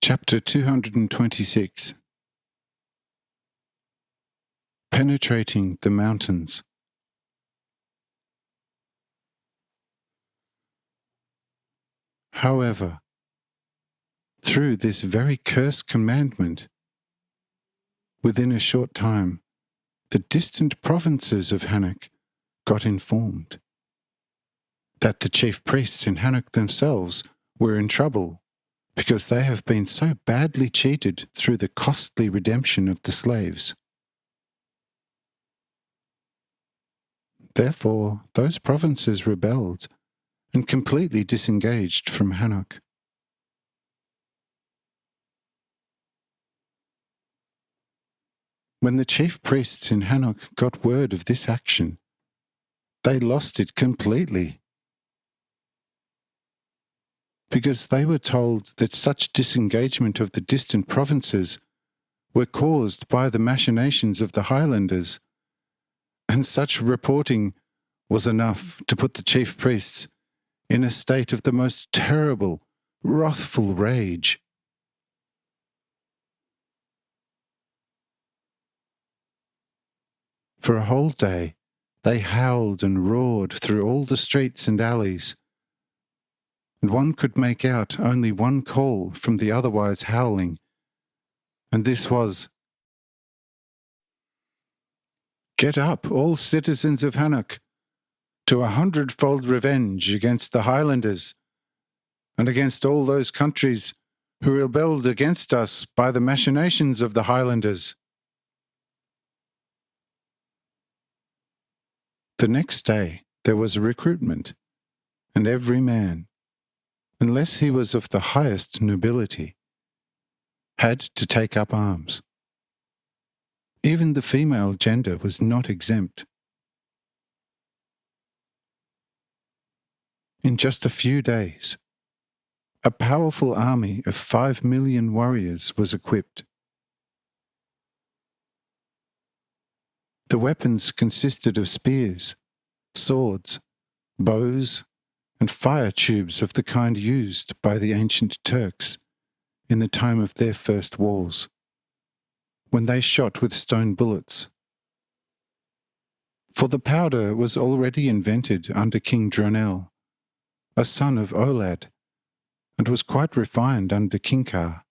Chapter 226. Penetrating the Mountains. However, through this very cursed commandment, within a short time, the distant provinces of Hanoch got informed that the chief priests in Hanoch themselves were in trouble because they have been so badly cheated through the costly redemption of the slaves. Therefore, those provinces rebelled and completely disengaged from Hanoch. When the chief priests in Hanoch got word of this action, they lost it completely, because they were told that such disengagement of the distant provinces were caused by the machinations of the Highlanders, and such reporting was enough to put the chief priests in a state of the most terrible, wrathful rage. For a whole day, they howled and roared through all the streets and alleys, and one could make out only one call from the otherwise howling, and this was, "Get up, all citizens of Hanoch, to 100-fold revenge against the Highlanders, and against all those countries who rebelled against us by the machinations of the Highlanders." The next day there was a recruitment, and every man, unless he was of the highest nobility, had to take up arms. Even the female gender was not exempt. In just a few days, a powerful army of 5 million warriors was equipped. The weapons consisted of spears, swords, bows, and fire tubes of the kind used by the ancient Turks in the time of their first wars, when they shot with stone bullets. For the powder was already invented under King Dronel, a son of Olad, and was quite refined under Kinkar.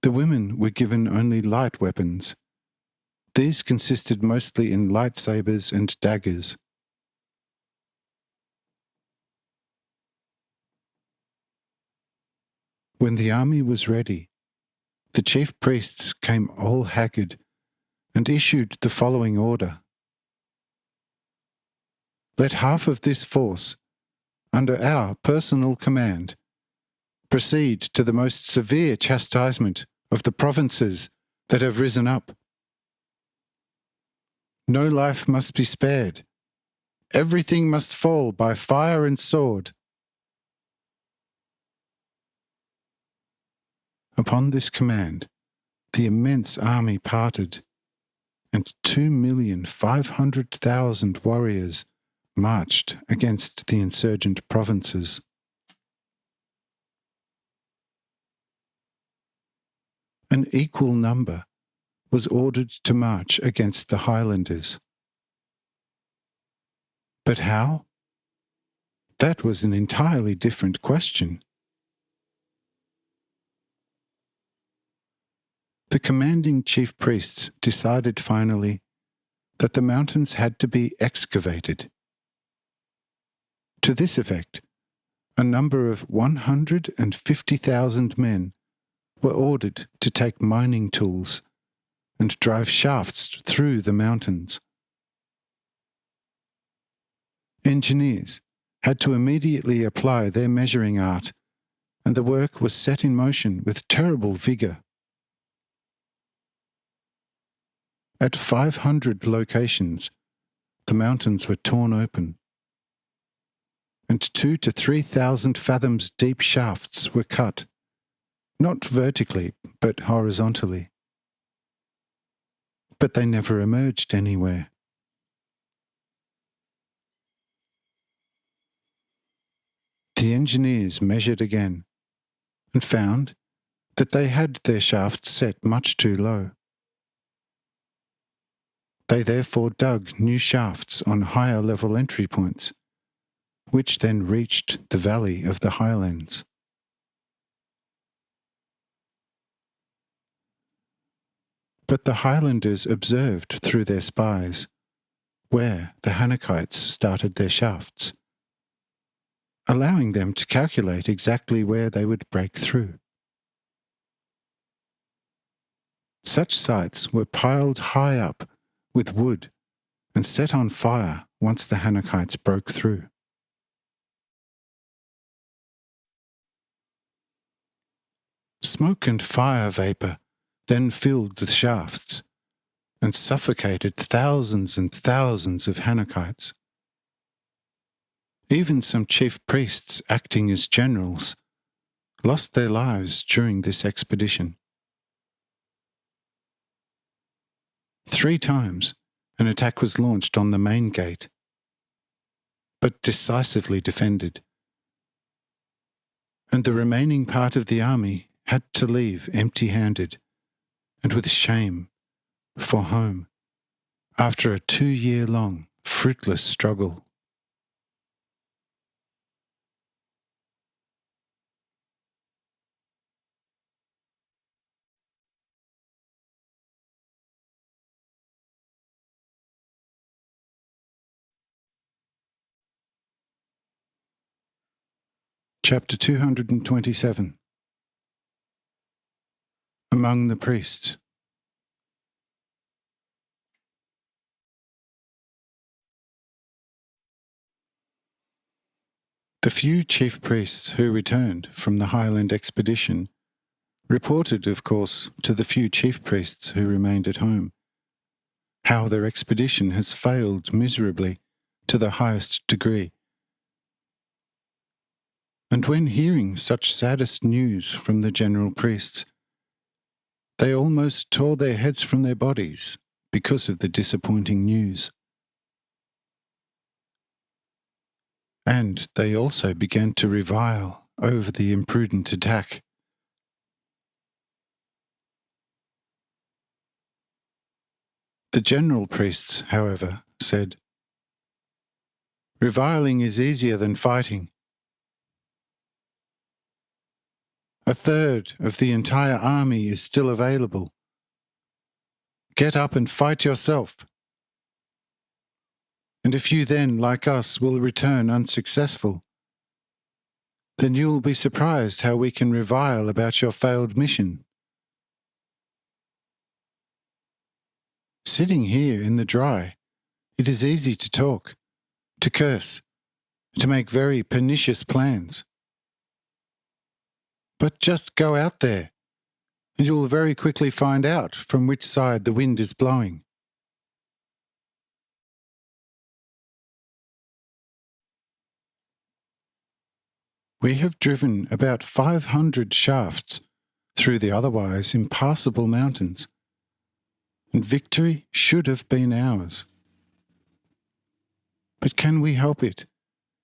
The women were given only light weapons. These consisted mostly in lightsabers and daggers. When the army was ready, the chief priests came all haggard and issued the following order: "Let half of this force, under our personal command, proceed to the most severe chastisement of the provinces that have risen up. No life must be spared. Everything must fall by fire and sword." Upon this command, the immense army parted, and 2,500,000 warriors marched against the insurgent provinces. An equal number was ordered to march against the Highlanders. But how? That was an entirely different question. The commanding chief priests decided finally that the mountains had to be excavated. To this effect, a number of 150,000 men were ordered to take mining tools and drive shafts through the mountains. Engineers had to immediately apply their measuring art, and the work was set in motion with terrible vigour. At 500 locations, the mountains were torn open, and 2,000 to 3,000 fathoms deep shafts were cut, not vertically, but horizontally. But they never emerged anywhere. the engineers measured again and found that they had their shafts set much too low. They therefore dug new shafts on higher level entry points, which then reached the valley of the highlands. But the Highlanders observed through their spies where the Hanochites started their shafts, allowing them to calculate exactly where they would break through. Such sites were piled high up with wood and set on fire once the Hanochites broke through. Smoke and fire vapour then filled the shafts and suffocated thousands and thousands of Hanochites. Even some chief priests acting as generals lost their lives during this expedition. 3 times an attack was launched on the main gate, but decisively defended, and the remaining part of the army had to leave empty-handed and with shame for home after a 2-year-long fruitless struggle. Chapter 227. Among the priests. The few chief priests who returned from the Highland expedition reported, of course, to the few chief priests who remained at home, how their expedition has failed miserably to the highest degree. And when hearing such saddest news from the general priests, they almost tore their heads from their bodies because of the disappointing news. And they also began to revile over the imprudent attack. The general priests, however, said, "Reviling is easier than fighting. 1/3 of the entire army is still available. Get up and fight yourself. And if you then, like us, will return unsuccessful, then you will be surprised how we can revile about your failed mission. Sitting here in the dry, it is easy to talk, to curse, to make very pernicious plans. But just go out there, and you will very quickly find out from which side the wind is blowing." We have driven about 500 shafts through the otherwise impassable mountains, and victory should have been ours. But can we help it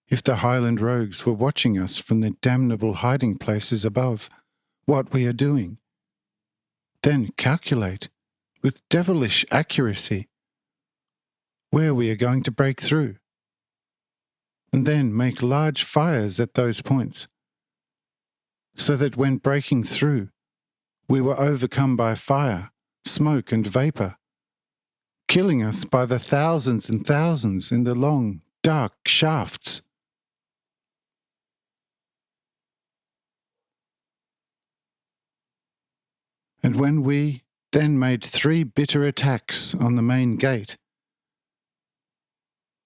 if the Highland rogues were watching us from their damnable hiding places above what we are doing? Then calculate with devilish accuracy where we are going to break through, and then make large fires at those points, so that when breaking through, we were overcome by fire, smoke and vapour, killing us by the thousands and thousands in the long, dark shafts. And when we then made 3 bitter attacks on the main gate,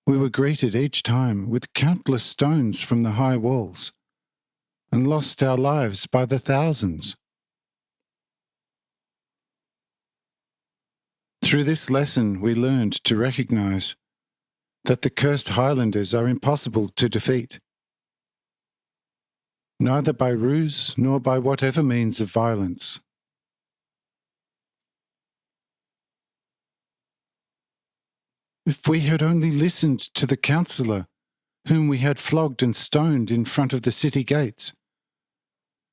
we were greeted each time with countless stones from the high walls, and lost our lives by the thousands. Through this lesson we learned to recognise that the cursed Highlanders are impossible to defeat, neither by ruse nor by whatever means of violence. If we had only listened to the counsellor whom we had flogged and stoned in front of the city gates.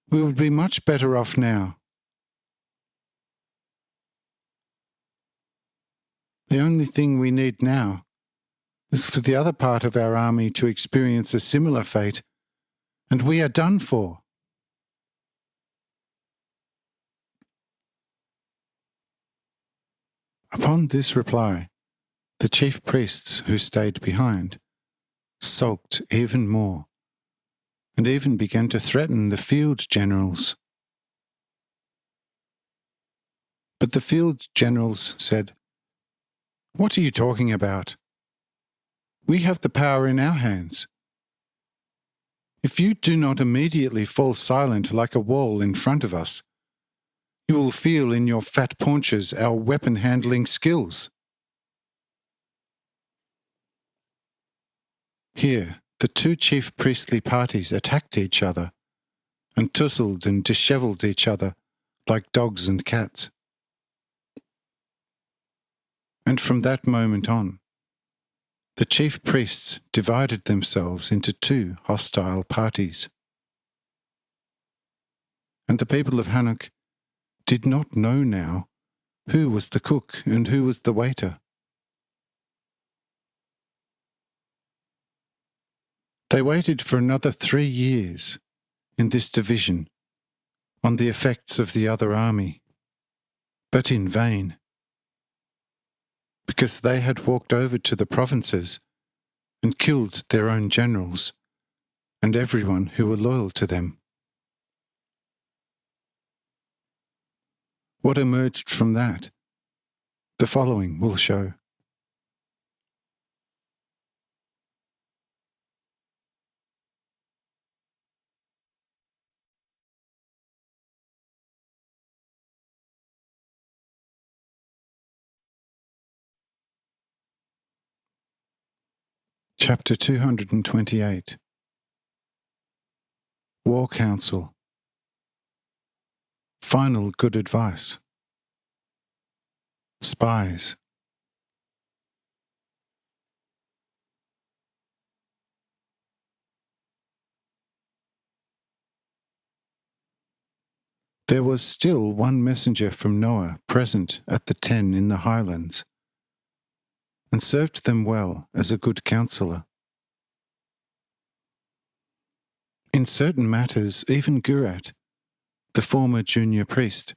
We would be much better off now. The only thing we need now is for the other part of our army to experience a similar fate, and we are done for. Upon this reply, the chief priests who stayed behind sulked even more, and even began to threaten the field generals. But the field generals said, "What are you talking about? We have the power in our hands. If you do not immediately fall silent like a wall in front of us, you will feel in your fat paunches our weapon-handling skills." Here, the two chief priestly parties attacked each other and tussled and dishevelled each other like dogs and cats. And from that moment on, the chief priests divided themselves into two hostile parties. And the people of Hanoch did not know now who was the cook and who was the waiter. They waited for another 3 years in this division on the effects of the other army, but in vain, because they had walked over to the provinces and killed their own generals and everyone who were loyal to them. What emerged from that, the following will show. Chapter 228. War Council. Final good advice. Spies. There was still one messenger from Noah present at the 10 in the highlands, and served them well as a good counsellor. In certain matters, even Gurat, the former junior priest,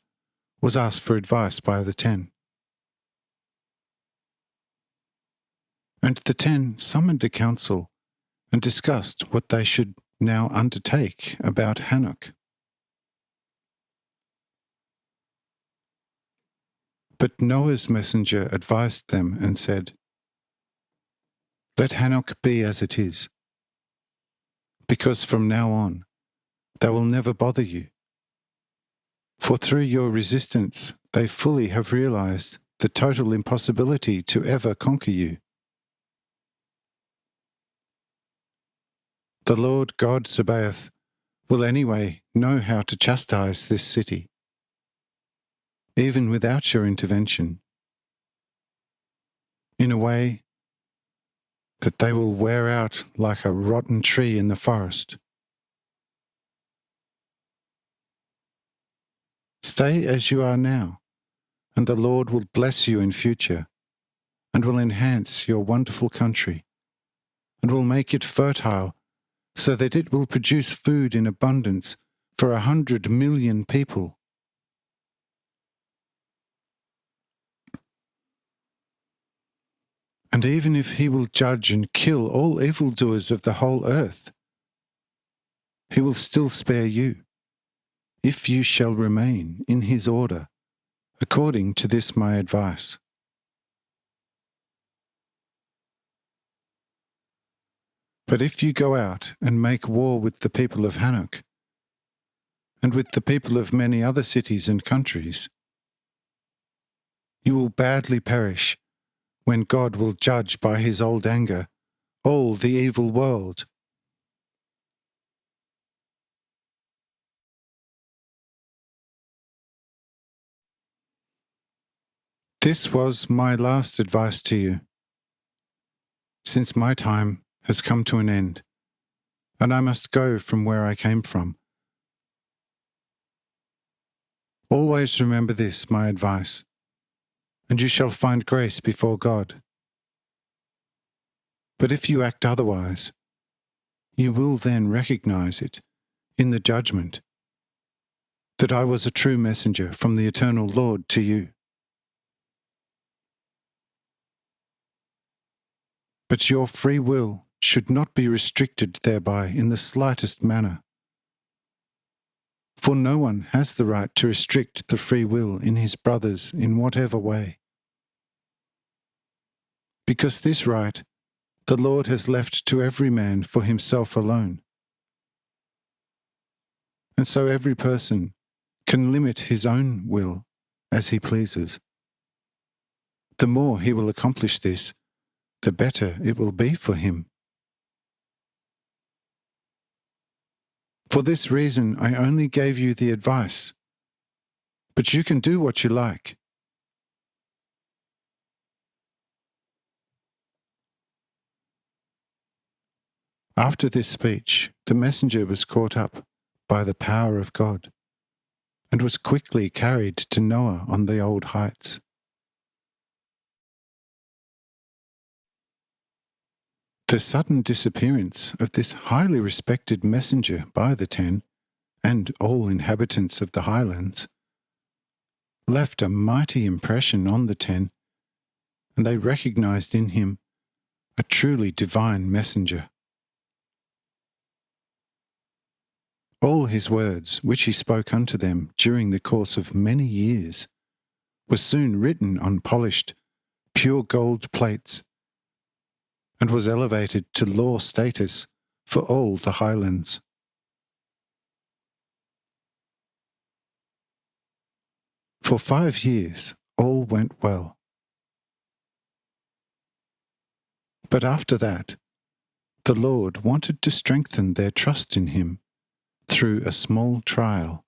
was asked for advice by the 10. And the 10 summoned a council and discussed what they should now undertake about Hanoch. But Noah's messenger advised them and said, "Let Hanoch be as it is, because from now on they will never bother you. For through your resistance they fully have realized the total impossibility to ever conquer you. The Lord God Sabaoth will anyway know how to chastise this city, even without your intervention, in a way that they will wear out like a rotten tree in the forest. Stay as you are now, and the Lord will bless you in future, and will enhance your wonderful country, and will make it fertile, so that it will produce food in abundance for 100 million people. And even if he will judge and kill all evildoers of the whole earth, he will still spare you, if you shall remain in his order, according to this my advice. But if you go out and make war with the people of Hanoch, and with the people of many other cities and countries, you will badly perish when God will judge by his old anger all the evil world. This was my last advice to you, since my time has come to an end, and I must go from where I came from. Always remember this, my advice, and you shall find grace before God. But if you act otherwise, you will then recognize it in the judgment, that I was a true messenger from the eternal Lord to you. But your free will should not be restricted thereby in the slightest manner. For no one has the right to restrict the free will in his brothers in whatever way. Because this right the Lord has left to every man for himself alone. And so every person can limit his own will as he pleases. The more he will accomplish this, the better it will be for him. For this reason I only gave you the advice, but you can do what you like. After this speech, the messenger was caught up by the power of God, and was quickly carried to Noah on the old heights. The sudden disappearance of this highly respected messenger by the 10, and all inhabitants of the highlands, left a mighty impression on the 10, and they recognized in him a truly divine messenger. All his words, which he spoke unto them during the course of many years, were soon written on polished, pure gold plates, and was elevated to law status for all the highlands. For 5 years all went well. But after that, the Lord wanted to strengthen their trust in him through a small trial,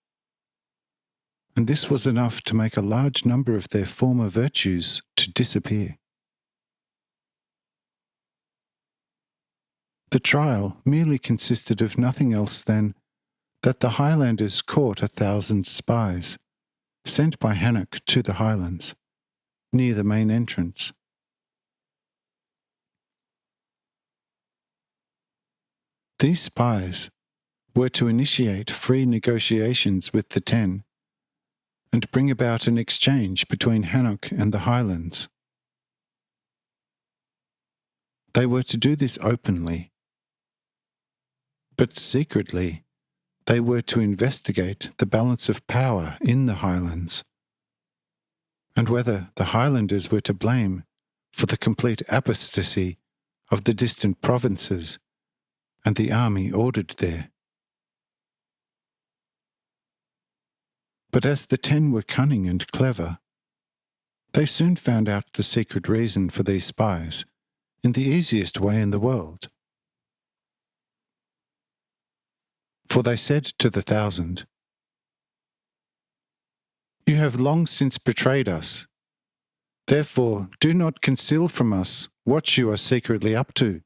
and this was enough to make a large number of their former virtues to disappear. The trial merely consisted of nothing else than that the Highlanders caught 1,000 spies, sent by Hanoch to the highlands, near the main entrance. These spies were to initiate free negotiations with the 10, and bring about an exchange between Hanoch and the highlands. They were to do this openly, but secretly they were to investigate the balance of power in the highlands, and whether the Highlanders were to blame for the complete apostasy of the distant provinces and the army ordered there. But as the 10 were cunning and clever, they soon found out the secret reason for these spies in the easiest way in the world. For they said to the 1,000, "You have long since betrayed us. Therefore, do not conceal from us what you are secretly up to.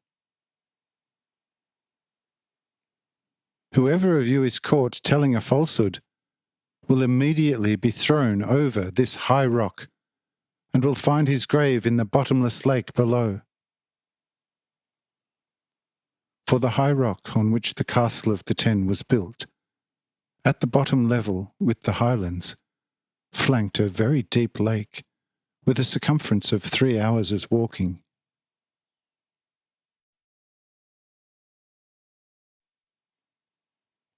Whoever of you is caught telling a falsehood will immediately be thrown over this high rock and will find his grave in the bottomless lake below." For the high rock on which the castle of the 10 was built, at the bottom level with the highlands, flanked a very deep lake with a circumference of 3 hours' walking.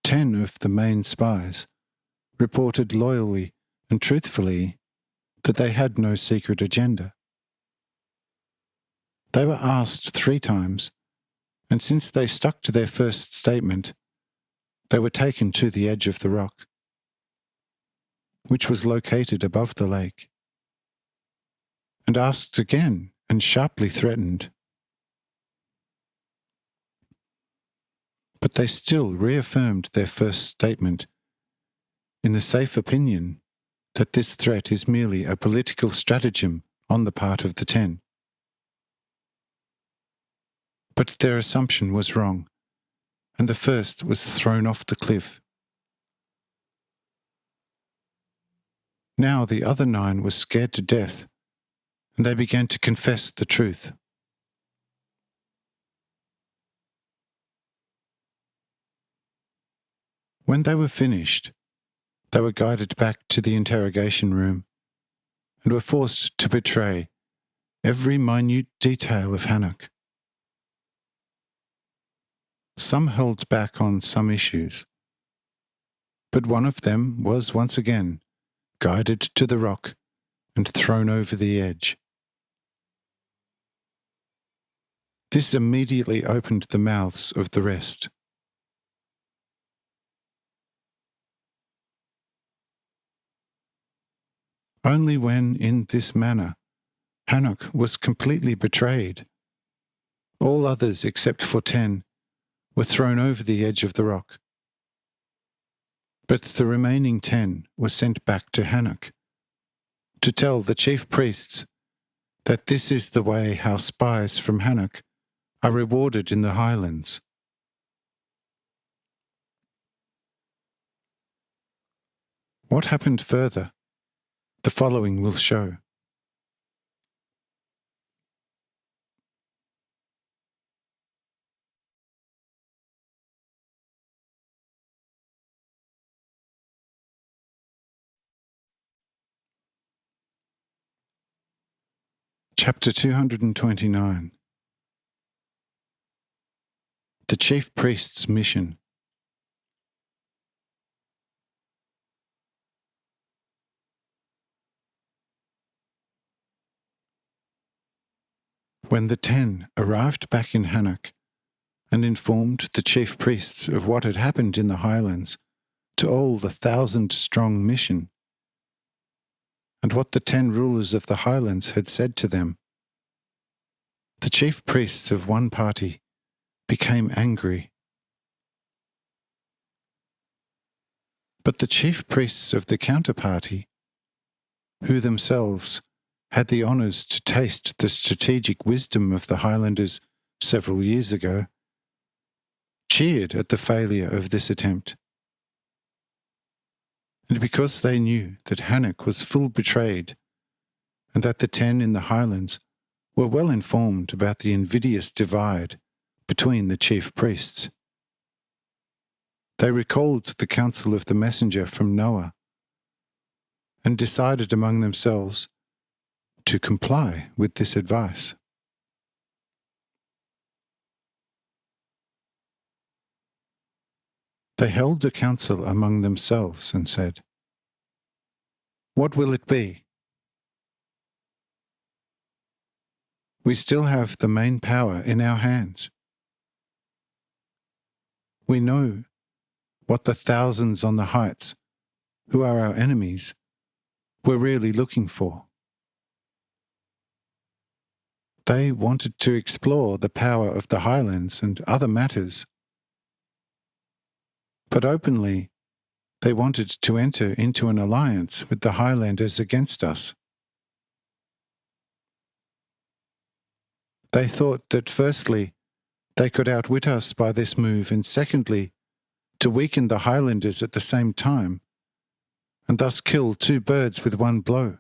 Ten of the main spies reported loyally and truthfully that they had no secret agenda. They were asked 3 times, and since they stuck to their first statement, they were taken to the edge of the rock, which was located above the lake, and asked again and sharply threatened. But they still reaffirmed their first statement in the safe opinion that this threat is merely a political stratagem on the part of the 10. But their assumption was wrong, and the first was thrown off the cliff. Now the other 9 were scared to death, and they began to confess the truth. When they were finished, they were guided back to the interrogation room and were forced to betray every minute detail of Hanoch. Some held back on some issues, but one of them was once again guided to the rock and thrown over the edge. This immediately opened the mouths of the rest. Only when, in this manner, Hanoch was completely betrayed, all others except for 10 were thrown over the edge of the rock. But the remaining 10 were sent back to Hanoch to tell the chief priests that this is the way how spies from Hanoch are rewarded in the highlands. What happened further, the following will show. Chapter 229. The Chief Priest's Mission. When the 10 arrived back in Hanoch and informed the chief priests of what had happened in the highlands to all the 1,000-strong mission, and what the 10 rulers of the highlands had said to them, the chief priests of one party became angry. But the chief priests of the counterparty, who themselves had the honours to taste the strategic wisdom of the Highlanders several years ago, cheered at the failure of this attempt. And because they knew that Hanoch was full betrayed, and that the 10 in the Highlands were well informed about the invidious divide between the chief priests, they recalled the counsel of the messenger from Noah, and decided among themselves to comply with this advice. They held a council among themselves and said, "What will it be? We still have the main power in our hands. We know what the thousands on the heights, who are our enemies, were really looking for. They wanted to explore the power of the highlands and other matters. But openly, they wanted to enter into an alliance with the Highlanders against us. They thought that firstly, they could outwit us by this move, and secondly, to weaken the Highlanders at the same time, and thus kill 2 birds with one blow.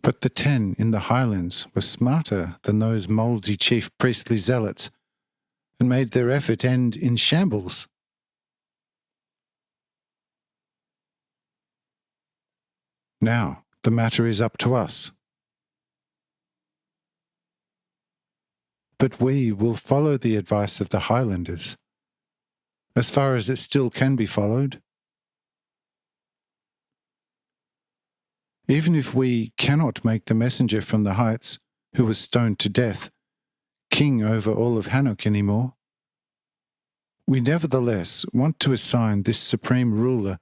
But the 10 in the Highlands were smarter than those mouldy chief priestly zealots, and made their effort end in shambles. Now the matter is up to us. But we will follow the advice of the Highlanders, as far as it still can be followed. Even if we cannot make the messenger from the heights, who was stoned to death, king over all of Hanoch anymore, we nevertheless want to assign this supreme ruler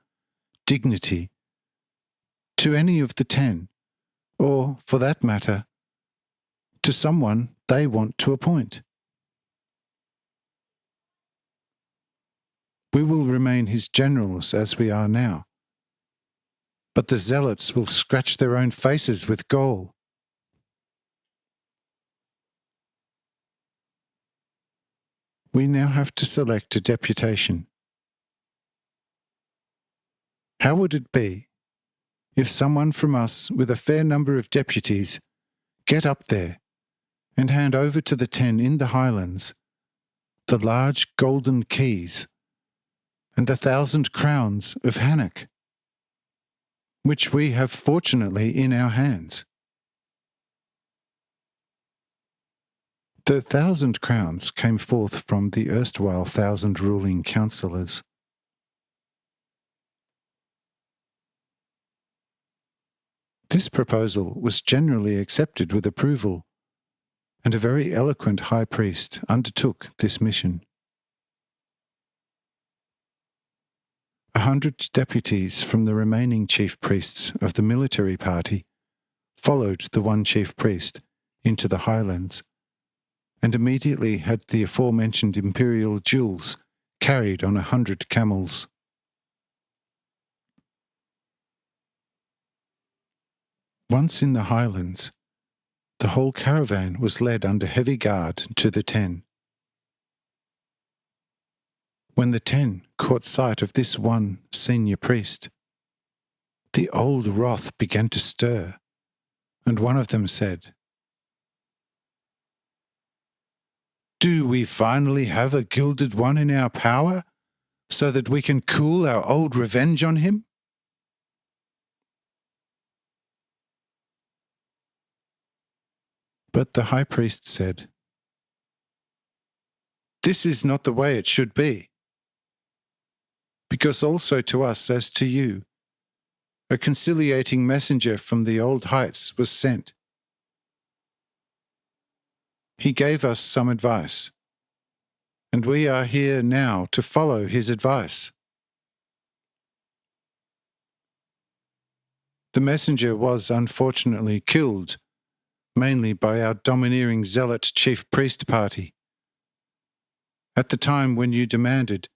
dignity to any of the 10, or, for that matter, to someone they want to appoint. We will remain his generals as we are now, but the zealots will scratch their own faces with gall. we now have to select a deputation. How would it be if someone from us with a fair number of deputies get up there and hand over to the 10 in the Highlands the large golden keys and the 1,000 crowns of Hanoch, which we have fortunately in our hands? The 1,000 crowns came forth from the erstwhile 1,000 ruling councillors. This proposal was generally accepted with approval, and a very eloquent high priest undertook this mission. 100 deputies from the remaining chief priests of the military party followed the one chief priest into the highlands, and immediately had the aforementioned imperial jewels carried on 100 camels. Once in the highlands, the whole caravan was led under heavy guard to the 10. When the 10 caught sight of this one senior priest, the old wrath began to stir, and one of them said, "Do we finally have a gilded one in our power, so that we can cool our old revenge on him?" But the high priest said, "This is not the way it should be, because also to us as to you, a conciliating messenger from the old heights was sent. He gave us some advice, and we are here now to follow his advice. The messenger was unfortunately killed, mainly by our domineering zealot chief priest party, at the time when you demanded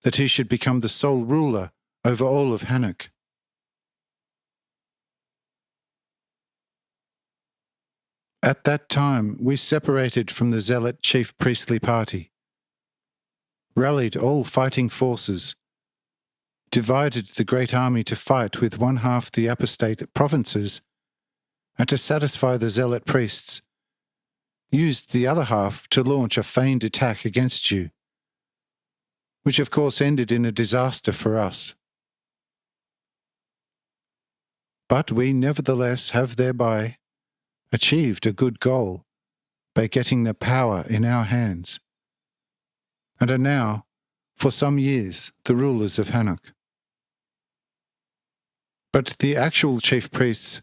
that he should become the sole ruler over all of Hanoch. At that time we separated from the zealot chief priestly party, rallied all fighting forces, divided the great army to fight with one half the apostate provinces, and to satisfy the zealot priests, used the other half to launch a feigned attack against you, which of course ended in a disaster for us. But we nevertheless have thereby achieved a good goal by getting the power in our hands, and are now, for some years, the rulers of Hanoch. But the actual chief priests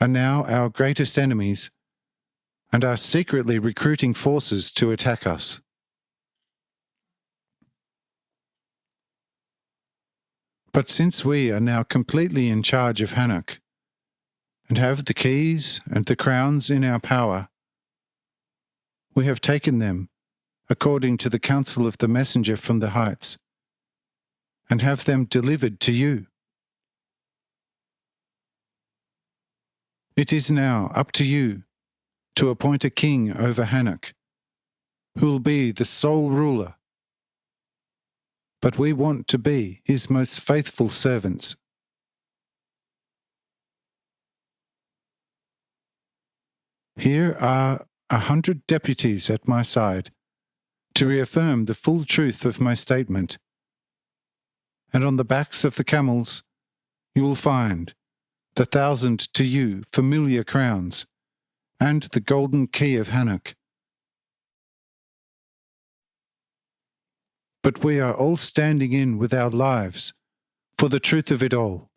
are now our greatest enemies and are secretly recruiting forces to attack us. But since we are now completely in charge of Hanoch, and have the keys and the crowns in our power, we have taken them according to the counsel of the messenger from the heights, and have them delivered to you. It is now up to you to appoint a king over Hanoch, who will be the sole ruler. But we want to be his most faithful servants. Here are 100 deputies at my side to reaffirm the full truth of my statement, and on the backs of the camels you will find the 1,000 to you familiar crowns and the golden key of Hanoch. But we are all standing in with our lives for the truth of it all.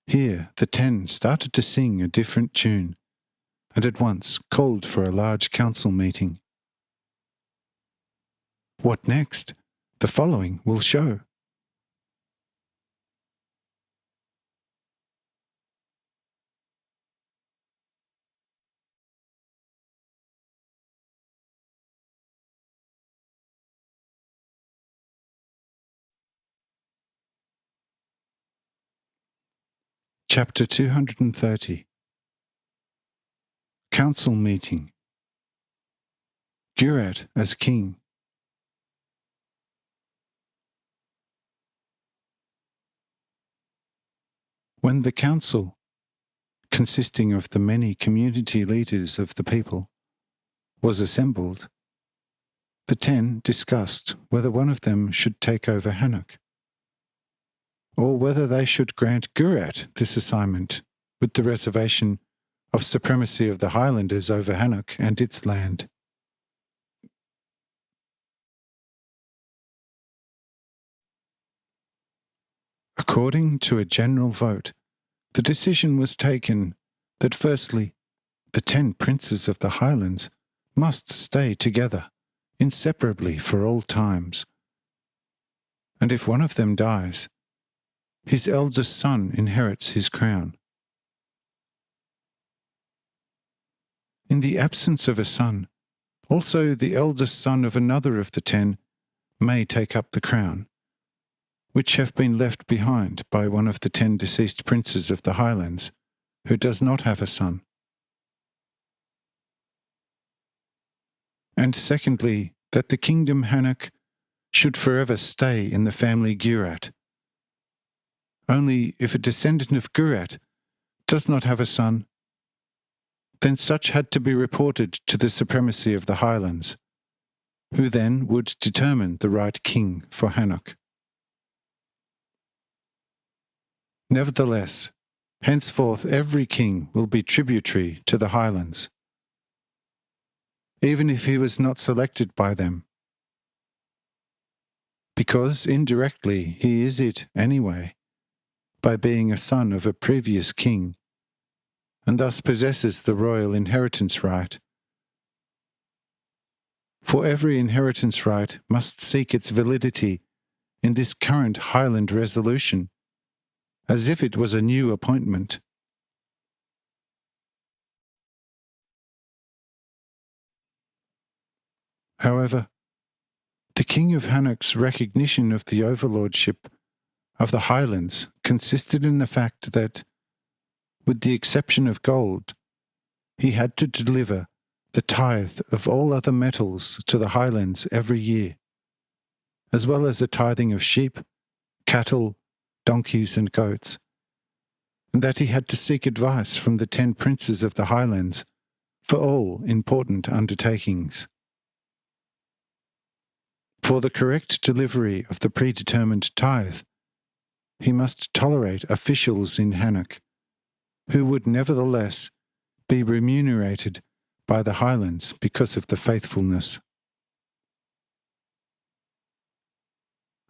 Here the 10 started to sing a different tune, and at once called for a large council meeting. What next? The following will show. Chapter 230. Council meeting. Graz as king. When the council, consisting of the many community leaders of the people, was assembled, the 10 discussed whether one of them should take over Hanoch, or whether they should grant Graz this assignment with the reservation of supremacy of the Highlanders over Hanoch and its land. According to a general vote, the decision was taken that firstly, the 10 princes of the Highlands must stay together, inseparably for all times. And if one of them dies, his eldest son inherits his crown. In the absence of a son, also the eldest son of another of the 10 may take up the crown, which have been left behind by one of the 10 deceased princes of the Highlands, who does not have a son. And secondly, that the kingdom Hanoch should forever stay in the family Graz. Only if a descendant of Graz does not have a son, then such had to be reported to the supremacy of the Highlands, who then would determine the right king for Hanoch. Nevertheless, henceforth every king will be tributary to the Highlands, even if he was not selected by them, because indirectly he is it anyway, by being a son of a previous king, and thus possesses the royal inheritance right. For every inheritance right must seek its validity in this current Highland resolution, as if it was a new appointment. However, the King of Hanoch's recognition of the overlordship of the Highlands consisted in the fact that, with the exception of gold, he had to deliver the tithe of all other metals to the Highlands every year, as well as the tithing of sheep, cattle, donkeys and goats, and that he had to seek advice from the 10 princes of the Highlands for all important undertakings. For the correct delivery of the predetermined tithe, he must tolerate officials in Hanoch, who would nevertheless be remunerated by the Highlands because of the faithfulness.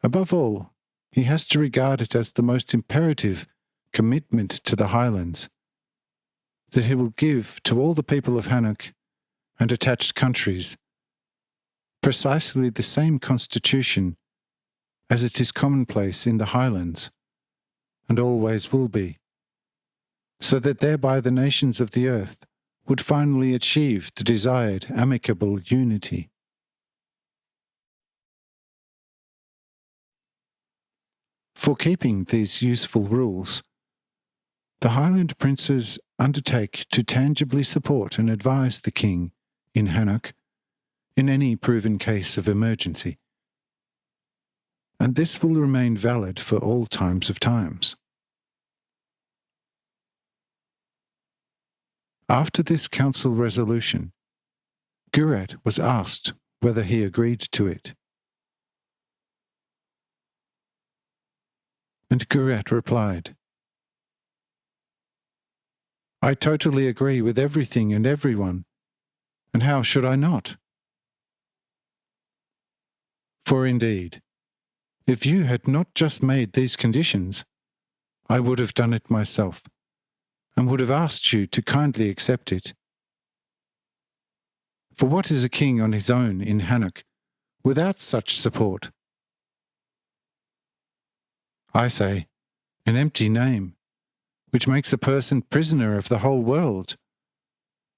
Above all, he has to regard it as the most imperative commitment to the Highlands that he will give to all the people of Hanoch and attached countries precisely the same constitution as it is commonplace in the Highlands, and always will be, so that thereby the nations of the earth would finally achieve the desired amicable unity. For keeping these useful rules, the Highland princes undertake to tangibly support and advise the king in Hanoch in any proven case of emergency, and this will remain valid for all times of times. After this council resolution, Graz was asked whether he agreed to it. And Graz replied, "I totally agree with everything and everyone, and how should I not? For indeed, if you had not just made these conditions, I would have done it myself, and would have asked you to kindly accept it. For what is a king on his own in Hanoch without such support? I say, an empty name, which makes a person prisoner of the whole world,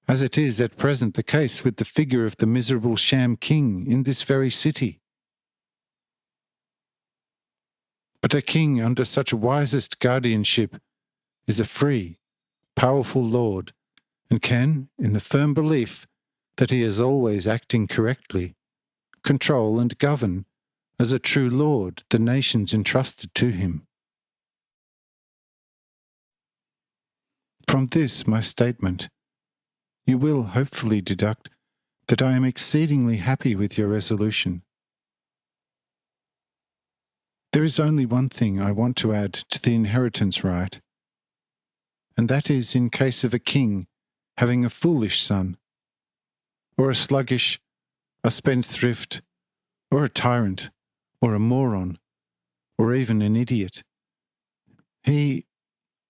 as it is at present the case with the figure of the miserable sham king in this very city. But a king under such wisest guardianship is a free, powerful lord, and can, in the firm belief that he is always acting correctly, control and govern as a true lord the nations entrusted to him. From this, my statement, you will hopefully deduct that I am exceedingly happy with your resolution. There is only one thing I want to add to the inheritance right, and that is in case of a king having a foolish son, or a sluggish, a spendthrift, or a tyrant, or a moron, or even an idiot. He,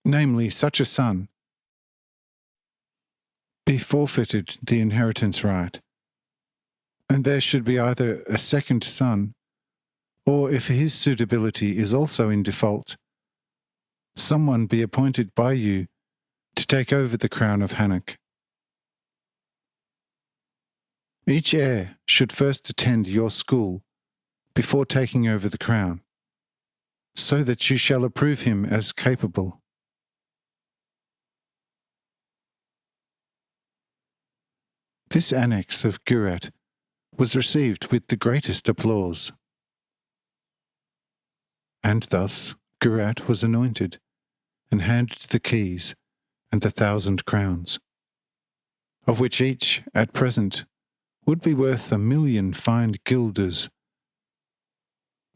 namely such a son, be forfeited the inheritance right, and there should be either a second son, or if his suitability is also in default, someone be appointed by you to take over the crown of Hanoch. Each heir should first attend your school before taking over the crown, so that you shall approve him as capable. This annex of Graz was received with the greatest applause. And thus Graz was anointed and handed the keys and the 1,000 crowns, of which each, at present, would be worth 1,000,000 fine guilders.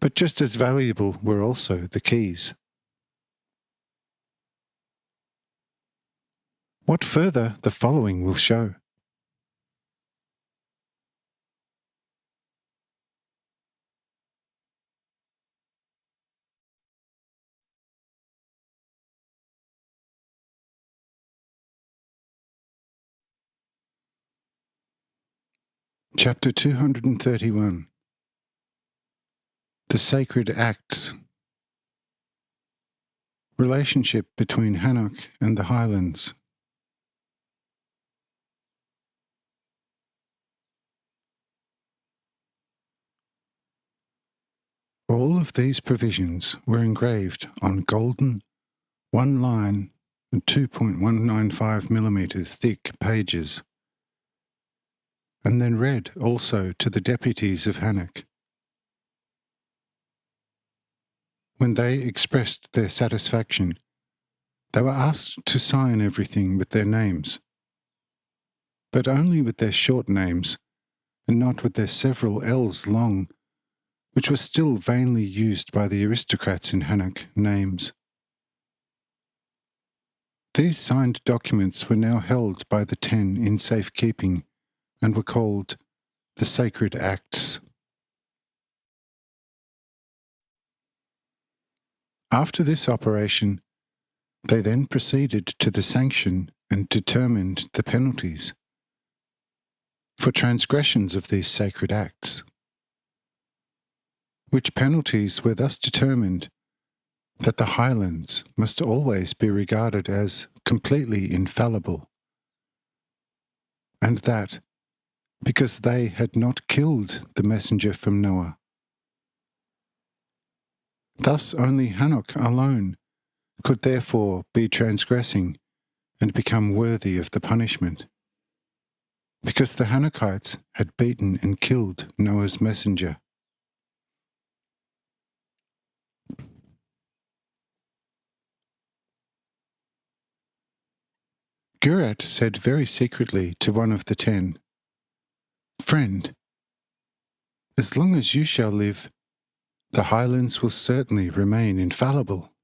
But just as valuable were also the keys. What further the following will show. Chapter 231. The Sacred Acts. Relationship between Hanoch and the Highlands. All of these provisions were engraved on golden, 1-line and 2.195 millimeters thick pages, and then read also to the deputies of Hanoch. When they expressed their satisfaction, they were asked to sign everything with their names, but only with their short names, and not with their several L's long, which were still vainly used by the aristocrats in Hanoch names. These signed documents were now held by the 10 in safekeeping, and were called the Sacred Acts. After this operation, they then proceeded to the sanction and determined the penalties for transgressions of these sacred acts, which penalties were thus determined that the Highlands must always be regarded as completely infallible, and that, because they had not killed the messenger from Noah, thus only Hanoch alone could therefore be transgressing and become worthy of the punishment, because the Hanochites had beaten and killed Noah's messenger. Graz said very secretly to one of the 10, "Friend, as long as you shall live, the Highlands will certainly remain infallible.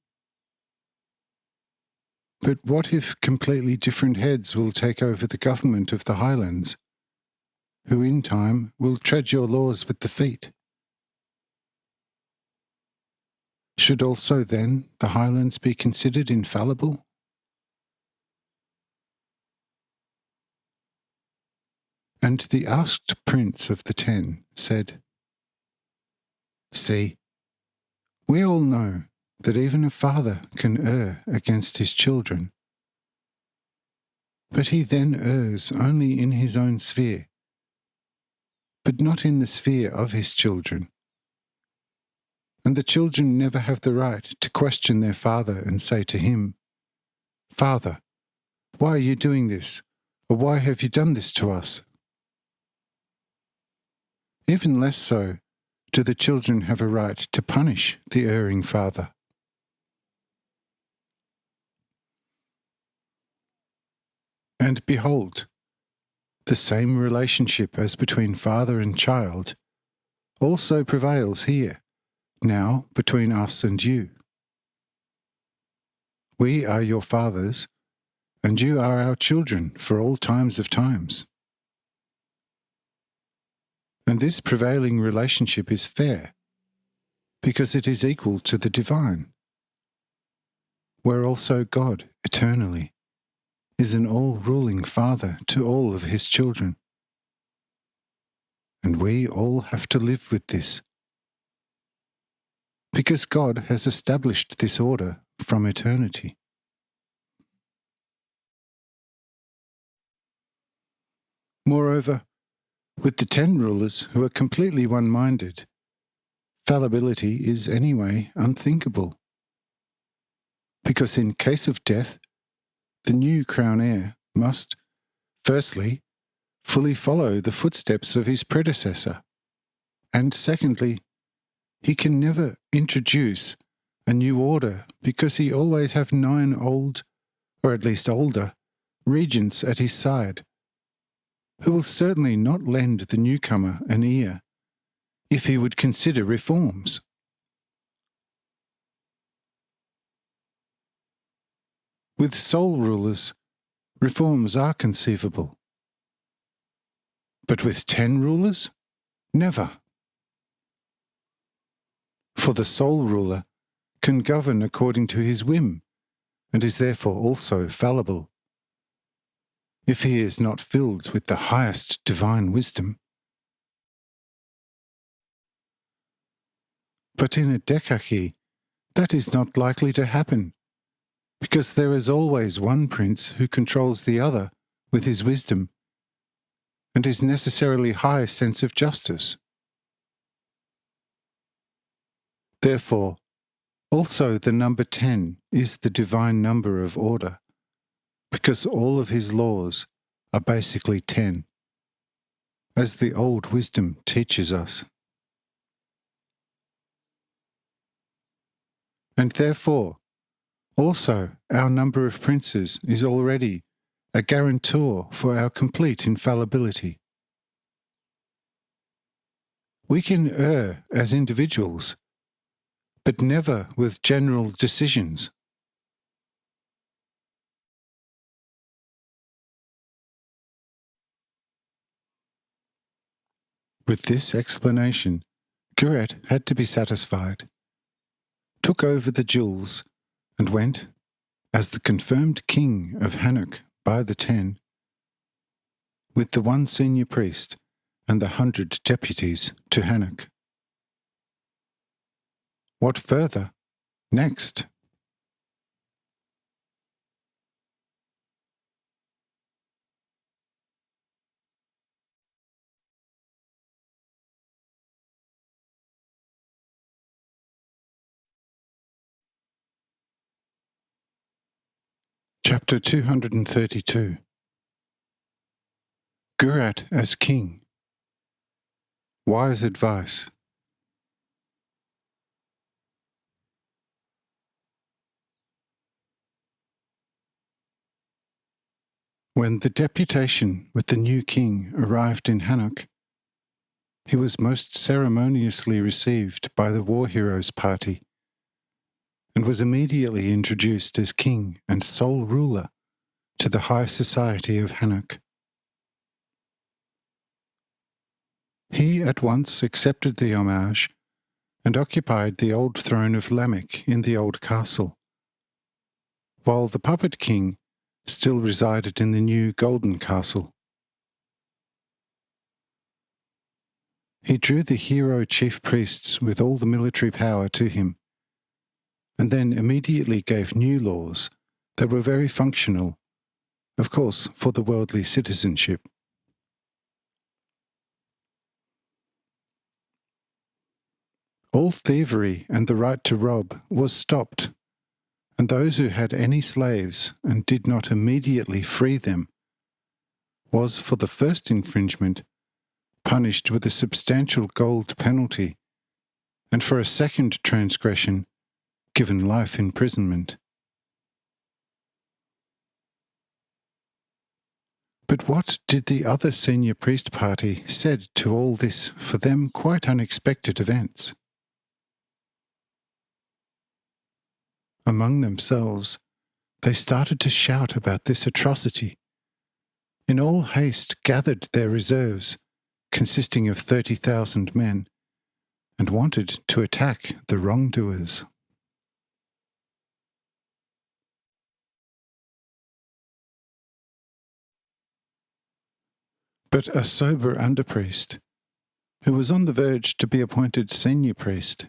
But what if completely different heads will take over the government of the Highlands, who in time will tread your laws with the feet? Should also then the Highlands be considered infallible?" And the asked prince of the 10 said, "See, we all know that even a father can err against his children, but he then errs only in his own sphere, but not in the sphere of his children. And the children never have the right to question their father and say to him, 'Father, why are you doing this? or why have you done this to us? Even less so do the children have a right to punish the erring father. And behold, the same relationship as between father and child also prevails here, now between us and you. We are your fathers, and you are our children for all times of times. And this prevailing relationship is fair, because it is equal to the divine, where also God eternally is an all-ruling Father to all of his children. And we all have to live with this, because God has established this order from eternity. Moreover, with the 10 rulers who are completely one-minded, fallibility is anyway unthinkable, because in case of death, the new crown heir must, firstly, fully follow the footsteps of his predecessor, and secondly, he can never introduce a new order because he always have 9 old, or at least older, regents at his side, who will certainly not lend the newcomer an ear if he would consider reforms. With sole rulers, reforms are conceivable. But with 10 rulers? Never. For the sole ruler can govern according to his whim, and is therefore also fallible, if he is not filled with the highest divine wisdom. But in a decarchy, that is not likely to happen, because there is always one prince who controls the other with his wisdom, and his necessarily high sense of justice. Therefore, also the number 10 is the divine number of order, because all of his laws are basically 10, as the old wisdom teaches us. And therefore, also our number of princes is already a guarantor for our complete infallibility. We can err as individuals, but never with general decisions. With this explanation, Graz had to be satisfied, took over the jewels, and went, as the confirmed king of Hanoch by the 10, with the 1 senior priest and the 100 deputies to Hanoch. What further? Next. Chapter 232. Graz as king. Wise advice. When the deputation with the new king arrived in Hanoch, he was most ceremoniously received by the war heroes party, and was immediately introduced as king and sole ruler to the high society of Hanoch. He at once accepted the homage and occupied the old throne of Lamech in the old castle, while the puppet king still resided in the new golden castle. He drew the hero chief priests with all the military power to him, and then immediately gave new laws that were very functional, of course, for the worldly citizenship. All thievery and the right to rob was stopped, and those who had any slaves and did not immediately free them was for the first infringement punished with a substantial gold penalty, and for a second transgression given life imprisonment. But what did the other senior priest party said to all this for them quite unexpected events? Among themselves, they started to shout about this atrocity. In all haste gathered their reserves, consisting of 30,000 men, and wanted to attack the wrongdoers. But a sober underpriest, who was on the verge to be appointed senior priest,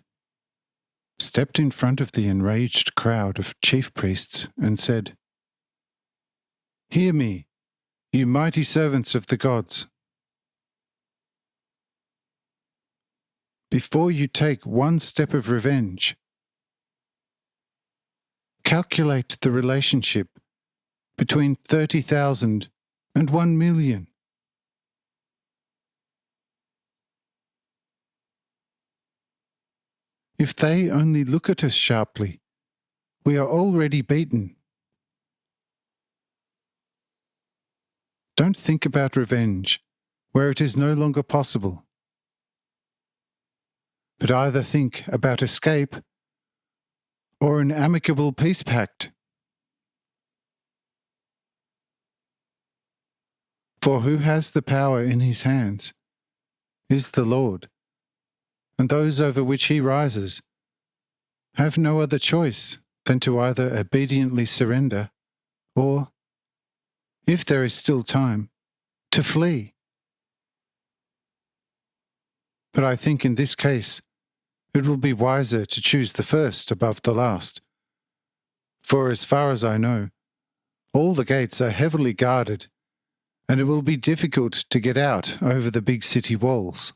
stepped in front of the enraged crowd of chief priests and said, "Hear me, you mighty servants of the gods. Before you take one step of revenge, calculate the relationship between 30,000 and 1 million. If they only look at us sharply, we are already beaten. Don't think about revenge where it is no longer possible, but either think about escape or an amicable peace pact. For who has the power in his hands is the Lord, and those over which he rises have no other choice than to either obediently surrender or, if there is still time, to flee. But I think in this case it will be wiser to choose the first above the last, for as far as I know, all the gates are heavily guarded, and it will be difficult to get out over the big city walls.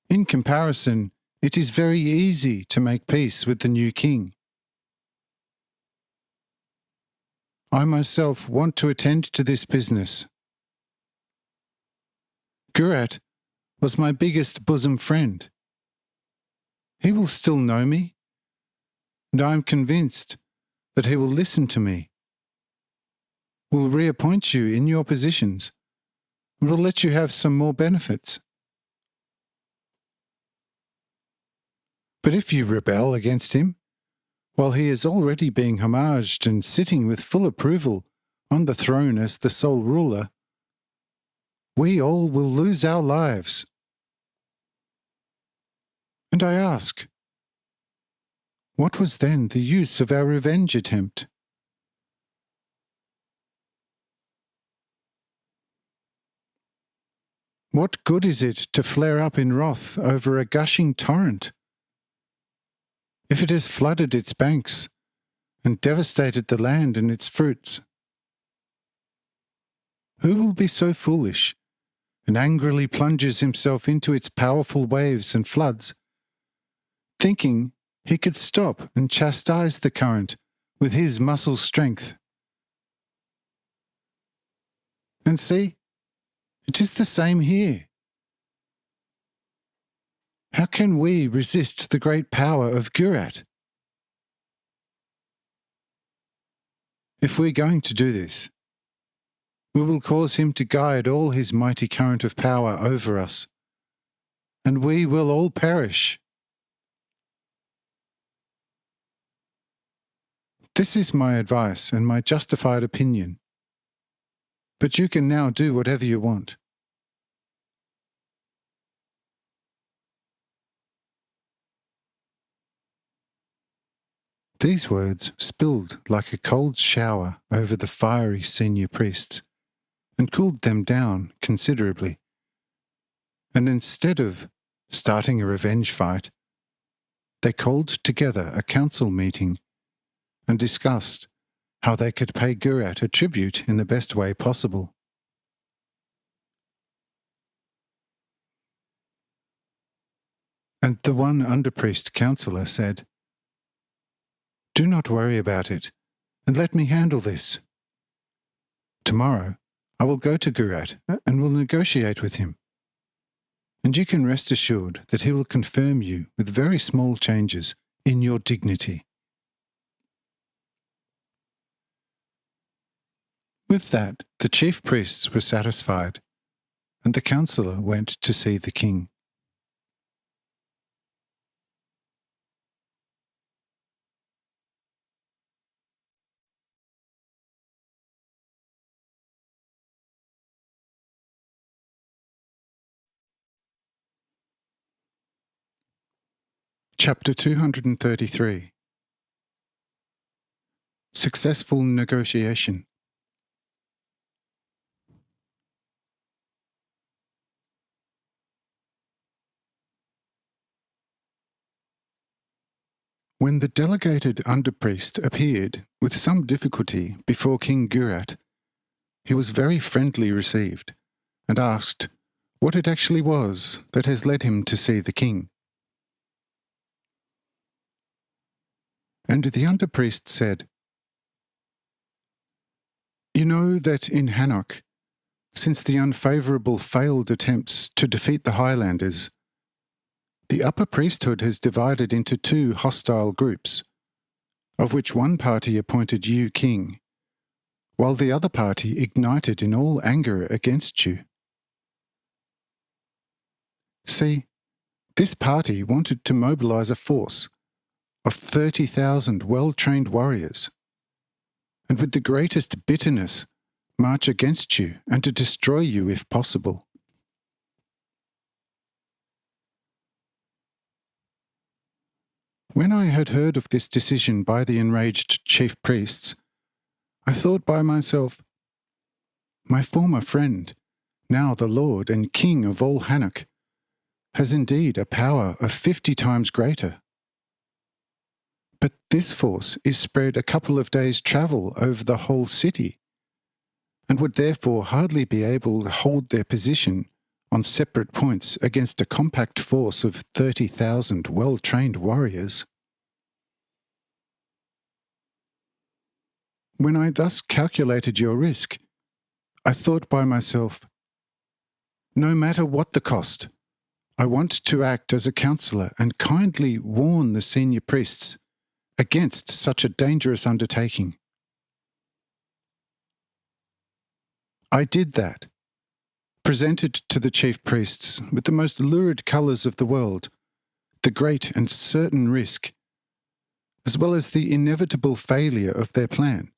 In comparison, it is very easy to make peace with the new king. I myself want to attend to this business. Graz was my biggest bosom friend. He will still know me, and I am convinced that he will listen to me, will reappoint you in your positions, and will let you have some more benefits. But if you rebel against him, while he is already being homaged and sitting with full approval on the throne as the sole ruler, we all will lose our lives. And I ask, what was then the use of our revenge attempt? What good is it to flare up in wrath over a gushing torrent? If it has flooded its banks and devastated the land and its fruits, who will be so foolish and angrily plunges himself into its powerful waves and floods, thinking he could stop and chastise the current with his muscle strength? And see, it is the same here. How can we resist the great power of Graz? If we're going to do this, we will cause him to guide all his mighty current of power over us, and we will all perish. This is my advice and my justified opinion, but you can now do whatever you want. These words spilled like a cold shower over the fiery senior priests and cooled them down considerably. And instead of starting a revenge fight, they called together a council meeting and discussed how they could pay Graz a tribute in the best way possible. And the one underpriest councillor said, "Do not worry about it, and let me handle this. tomorrow I will go to Graz and will negotiate with him. And you can rest assured that he will confirm you with very small changes in your dignity." With that, the chief priests were satisfied, and the councillor went to see the king. Chapter 233. Successful Negotiation. When the delegated underpriest appeared with some difficulty before King Gurat, he was very friendly received, and asked what it actually was that has led him to see the king. And the underpriest said, "You know that in Hanoch, since the unfavourable failed attempts to defeat the Highlanders, the upper priesthood has divided into two hostile groups, of which one party appointed you king, while the other party ignited in all anger against you. See, this party wanted to mobilize a force of 30,000 well-trained warriors, and with the greatest bitterness march against you and to destroy you if possible. When I had heard of this decision by the enraged chief priests, I thought by myself, my former friend, now the lord and king of all Hanoch, has indeed a power of 50 times greater. But this force is spread a couple of days' travel over the whole city, and would therefore hardly be able to hold their position on separate points against a compact force of 30,000 well-trained warriors. When I thus calculated your risk, I thought by myself, no matter what the cost, I want to act as a counsellor and kindly warn the senior priests against such a dangerous undertaking. I did that, presented to the chief priests with the most lurid colours of the world, the great and certain risk, as well as the inevitable failure of their plan.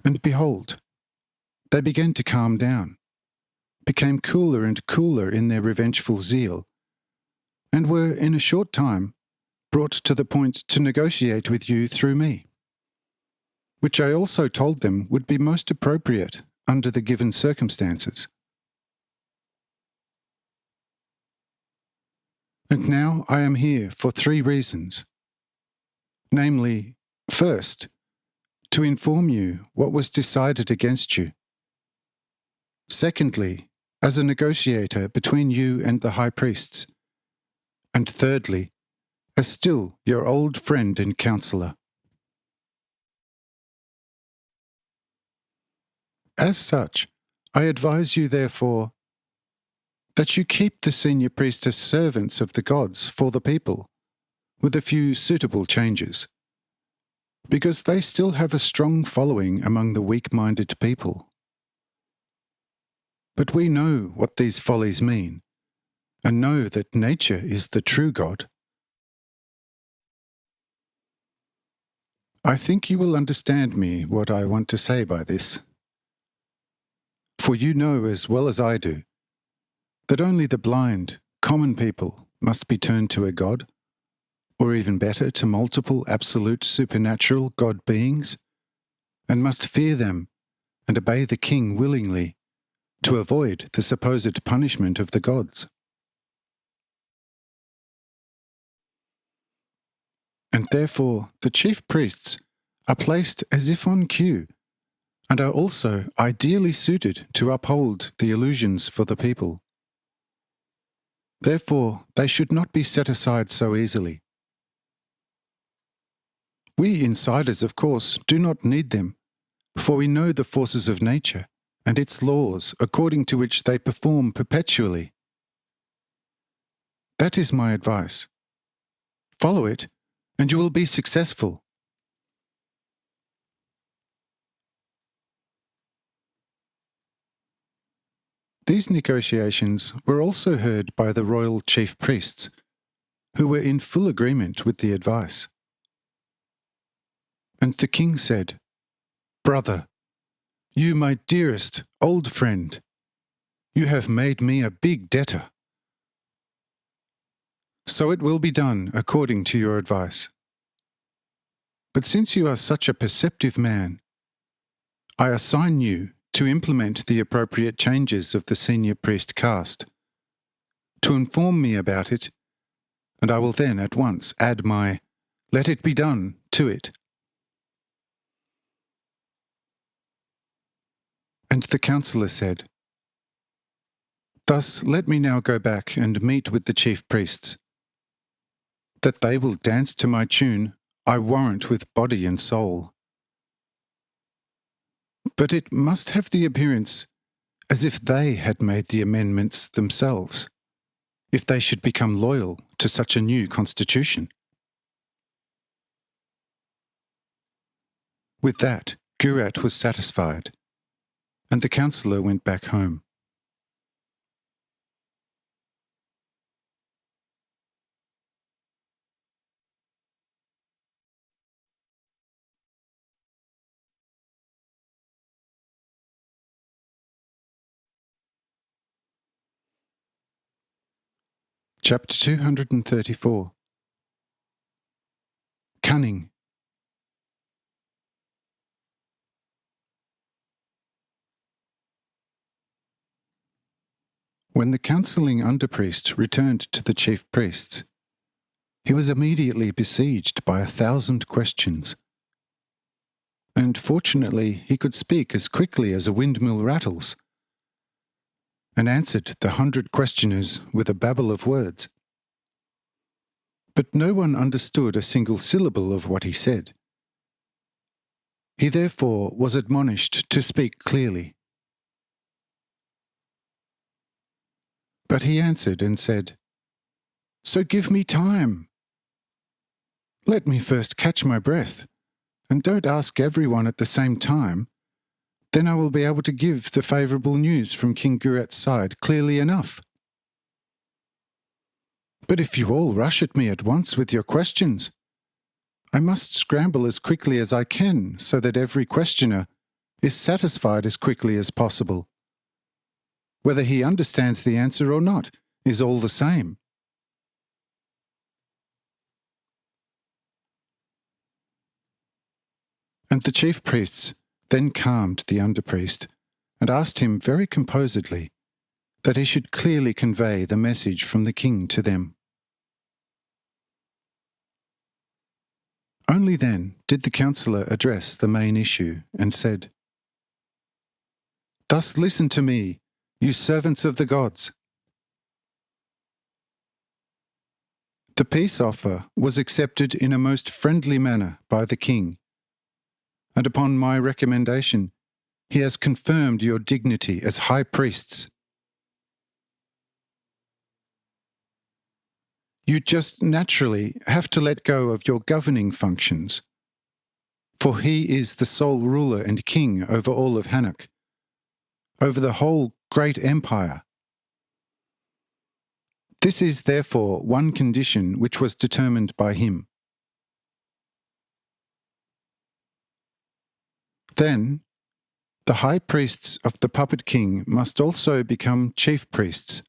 And behold, they began to calm down, became cooler and cooler in their revengeful zeal, and were in a short time brought to the point to negotiate with you through me, which I also told them would be most appropriate under the given circumstances. And now I am here for 3 reasons. Namely, first, to inform you what was decided against you. Secondly, as a negotiator between you and the high priests. And thirdly, as still your old friend and counsellor. As such, I advise you, therefore, that you keep the senior priests as servants of the gods for the people, with a few suitable changes, because they still have a strong following among the weak-minded people. But we know what these follies mean, and know that nature is the true God. I think you will understand me what I want to say by this. For you know as well as I do that only the blind, common people must be turned to a God, or even better, to multiple absolute supernatural God beings, and must fear them and obey the king willingly to avoid the supposed punishment of the gods. And therefore the chief priests are placed as if on cue, and are also ideally suited to uphold the illusions for the people. Therefore they should not be set aside so easily. We insiders, of course, do not need them, For we know the forces of nature and its laws according to which they perform perpetually. That is my advice. Follow it, and you will be successful. These negotiations were also heard by the royal chief priests, who were in full agreement with the advice. And the king said, "Brother, you, my dearest old friend, you have made me a big debtor. So it will be done according to your advice. But since you are such a perceptive man, I assign you to implement the appropriate changes of the senior priest caste, to inform me about it, and I will then at once add my 'let it be done' to it." And the councillor said, "Thus let me now go back and meet with the chief priests. That they will dance to my tune, I warrant with body and soul. But it must have the appearance as if they had made the amendments themselves, if they should become loyal to such a new constitution." With that, Graz was satisfied, and the councillor went back home. Chapter 234. Cunning. When the counselling underpriest returned to the chief priests, he was immediately besieged by 1,000 questions. And fortunately he could speak as quickly as a windmill rattles, and answered the 100 questioners with a babble of words. But no one understood a single syllable of what he said. He therefore was admonished to speak clearly. But he answered and said, "So give me time. Let me first catch my breath, and don't ask everyone at the same time. Then I will be able to give the favourable news from King Gurat's side clearly enough. But if you all rush at me at once with your questions, I must scramble as quickly as I can so that every questioner is satisfied as quickly as possible. Whether he understands the answer or not is all the same." And the chief priests then calmed the underpriest and asked him very composedly that he should clearly convey the message from the king to them. Only then did the councillor address the main issue and said, "Thus listen to me, you servants of the gods. The peace offer was accepted in a most friendly manner by the king, and upon my recommendation, he has confirmed your dignity as high priests. You just naturally have to let go of your governing functions, for he is the sole ruler and king over all of Hanoch, over the whole great empire. This is therefore one condition which was determined by him. Then, the high priests of the puppet king must also become chief priests,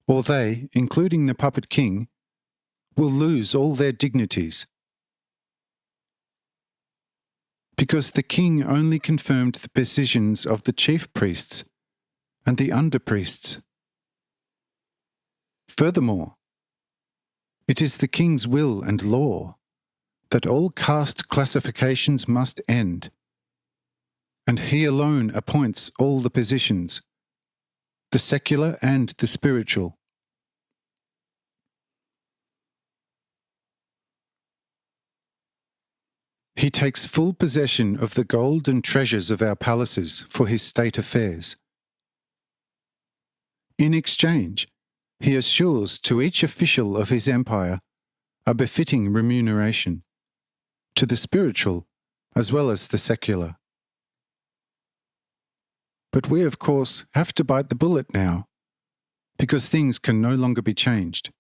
or they, including the puppet king, will lose all their dignities. Because the king only confirmed the positions of the chief priests and the under-priests. Furthermore, it is the king's will and law that all caste classifications must end, and he alone appoints all the positions, the secular and the spiritual. He takes full possession of the gold and treasures of our palaces for his state affairs. In exchange, he assures to each official of his empire a befitting remuneration, to the spiritual as well as the secular. But we, of course, have to bite the bullet now, because things can no longer be changed.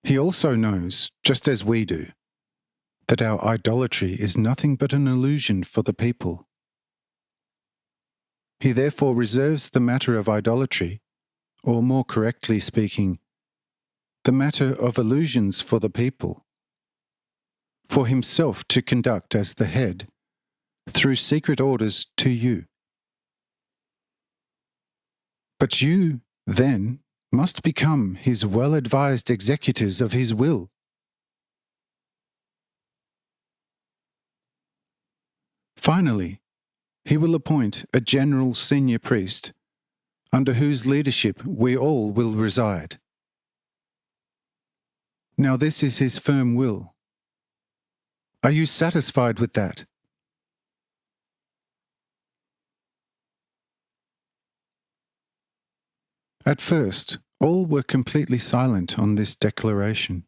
He also knows, just as we do, that our idolatry is nothing but an illusion for the people. He therefore reserves the matter of idolatry, or more correctly speaking, the matter of illusions for the people, for himself to conduct as the head, through secret orders to you. But you, then, must become his well-advised executors of his will. Finally, he will appoint a general senior priest, under whose leadership we all will reside. Now this is his firm will. Are you satisfied with that? At first, all were completely silent on this declaration.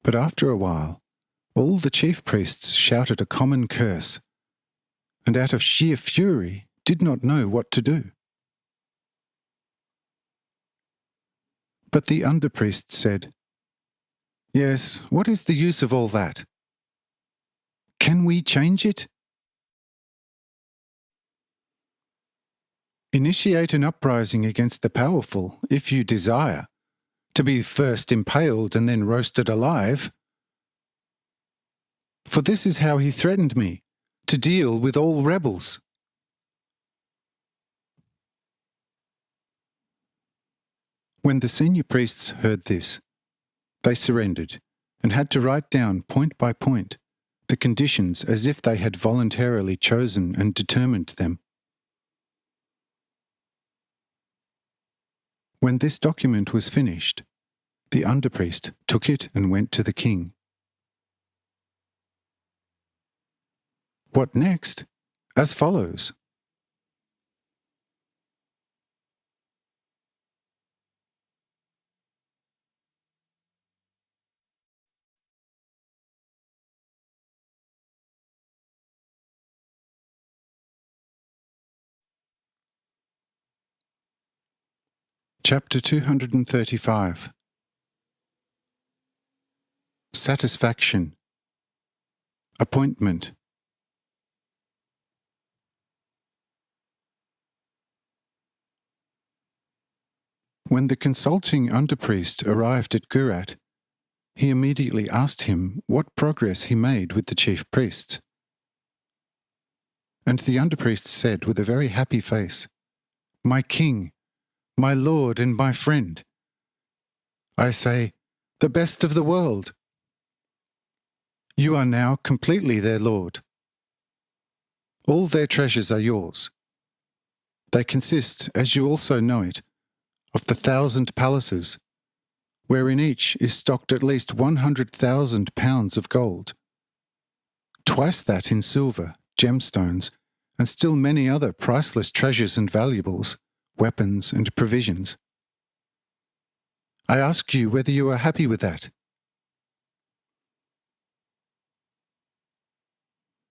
But after a while, all the chief priests shouted a common curse, and out of sheer fury did not know what to do. But the underpriest said, "Yes, what is the use of all that? Can we change it? Initiate an uprising against the powerful, if you desire, to be first impaled and then roasted alive. For this is how he threatened me, to deal with all rebels." When the senior priests heard this, they surrendered and had to write down point by point the conditions as if they had voluntarily chosen and determined them. When this document was finished, the underpriest took it and went to the king. What next? As follows. Chapter 235. Satisfaction. Appointment. When the consulting underpriest arrived at Graz, he immediately asked him what progress he made with the chief priests. And the underpriest said with a very happy face, "My king, my lord and my friend, I say, the best of the world. You are now completely their lord. All their treasures are yours. They consist, as you also know it, of the 1,000 palaces, wherein each is stocked at least 100,000 pounds of gold, twice that in silver, gemstones, and still many other priceless treasures and valuables, weapons and provisions. I ask you whether you are happy with that."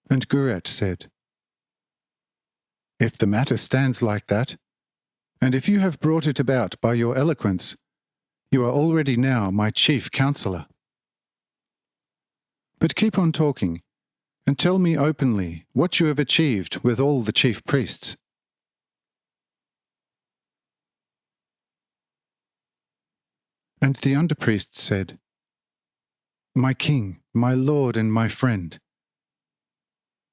And Graz said, "If the matter stands like that, and if you have brought it about by your eloquence, you are already now my chief counsellor. But keep on talking, and tell me openly what you have achieved with all the chief priests." And the underpriest said, "My king, my lord and my friend,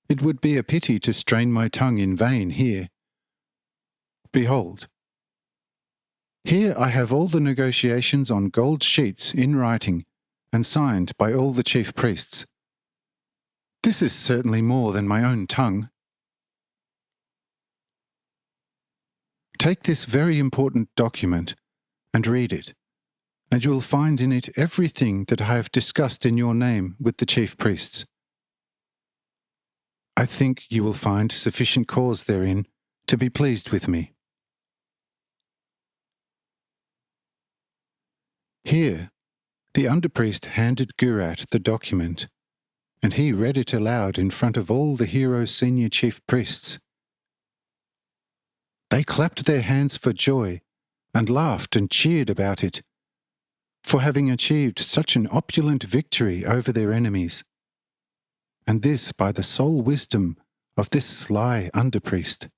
it would be a pity to strain my tongue in vain here. Behold, here I have all the negotiations on gold sheets in writing and signed by all the chief priests. This is certainly more than my own tongue. Take this very important document and read it, and you will find in it everything that I have discussed in your name with the chief priests. I think you will find sufficient cause therein to be pleased with me. Here, the underpriest handed Gurat the document, and he read it aloud in front of all the hero's senior chief priests. They clapped their hands for joy and laughed and cheered about it, for having achieved such an opulent victory over their enemies, and this by the sole wisdom of this sly underpriest.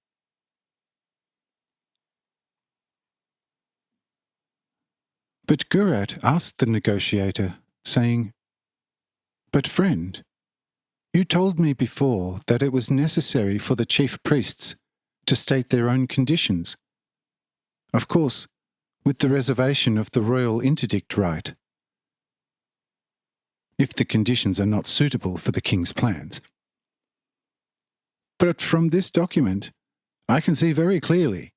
But Gurat asked the negotiator, saying, "But friend, you told me before that it was necessary for the chief priests to state their own conditions, of course, with the reservation of the royal interdict right, if the conditions are not suitable for the king's plans. But from this document, I can see very clearly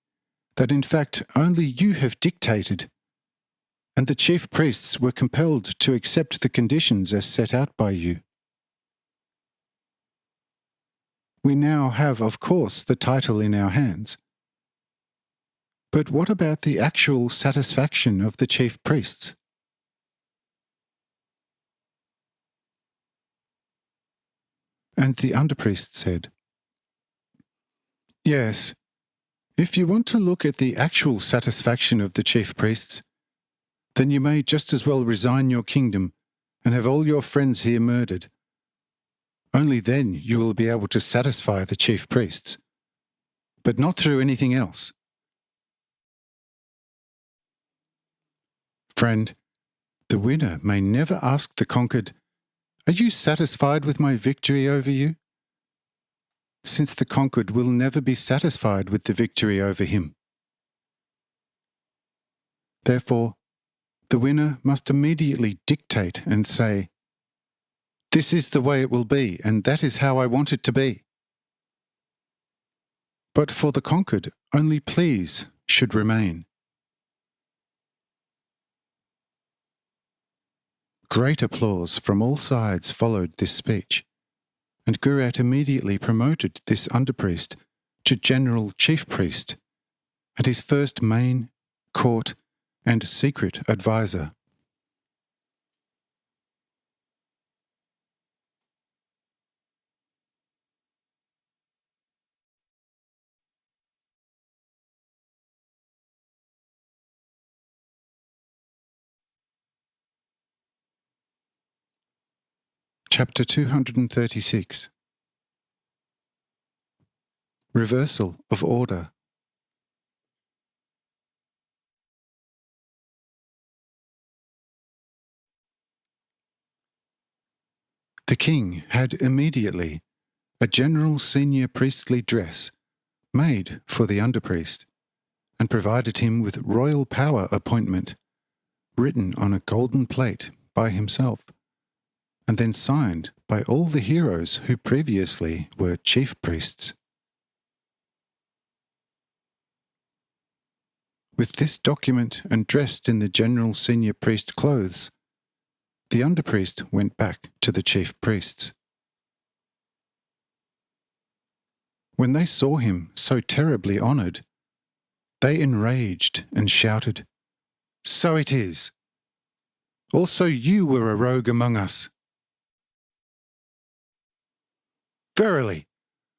that in fact only you have dictated, and the chief priests were compelled to accept the conditions as set out by you. We now have, of course, the title in our hands. But what about the actual satisfaction of the chief priests?" And the underpriest said, "Yes, if you want to look at the actual satisfaction of the chief priests, then you may just as well resign your kingdom and have all your friends here murdered. Only then you will be able to satisfy the chief priests, but not through anything else. Friend, the winner may never ask the conquered, 'Are you satisfied with my victory over you?' Since the conquered will never be satisfied with the victory over him. Therefore, the winner must immediately dictate and say, 'This is the way it will be, and that is how I want it to be.' But for the conquered, only please should remain." Great applause from all sides followed this speech, and Gurat immediately promoted this underpriest to general chief priest, and his first main, court, and secret adviser. Chapter 236. Reversal of order. The king had immediately a general senior priestly dress made for the underpriest, and provided him with royal power appointment, written on a golden plate by himself, and then signed by all the heroes who previously were chief priests. With this document and dressed in the general senior priest clothes, the underpriest went back to the chief priests. When they saw him so terribly honoured, they enraged and shouted, "So it is! Also you were a rogue among us. Verily,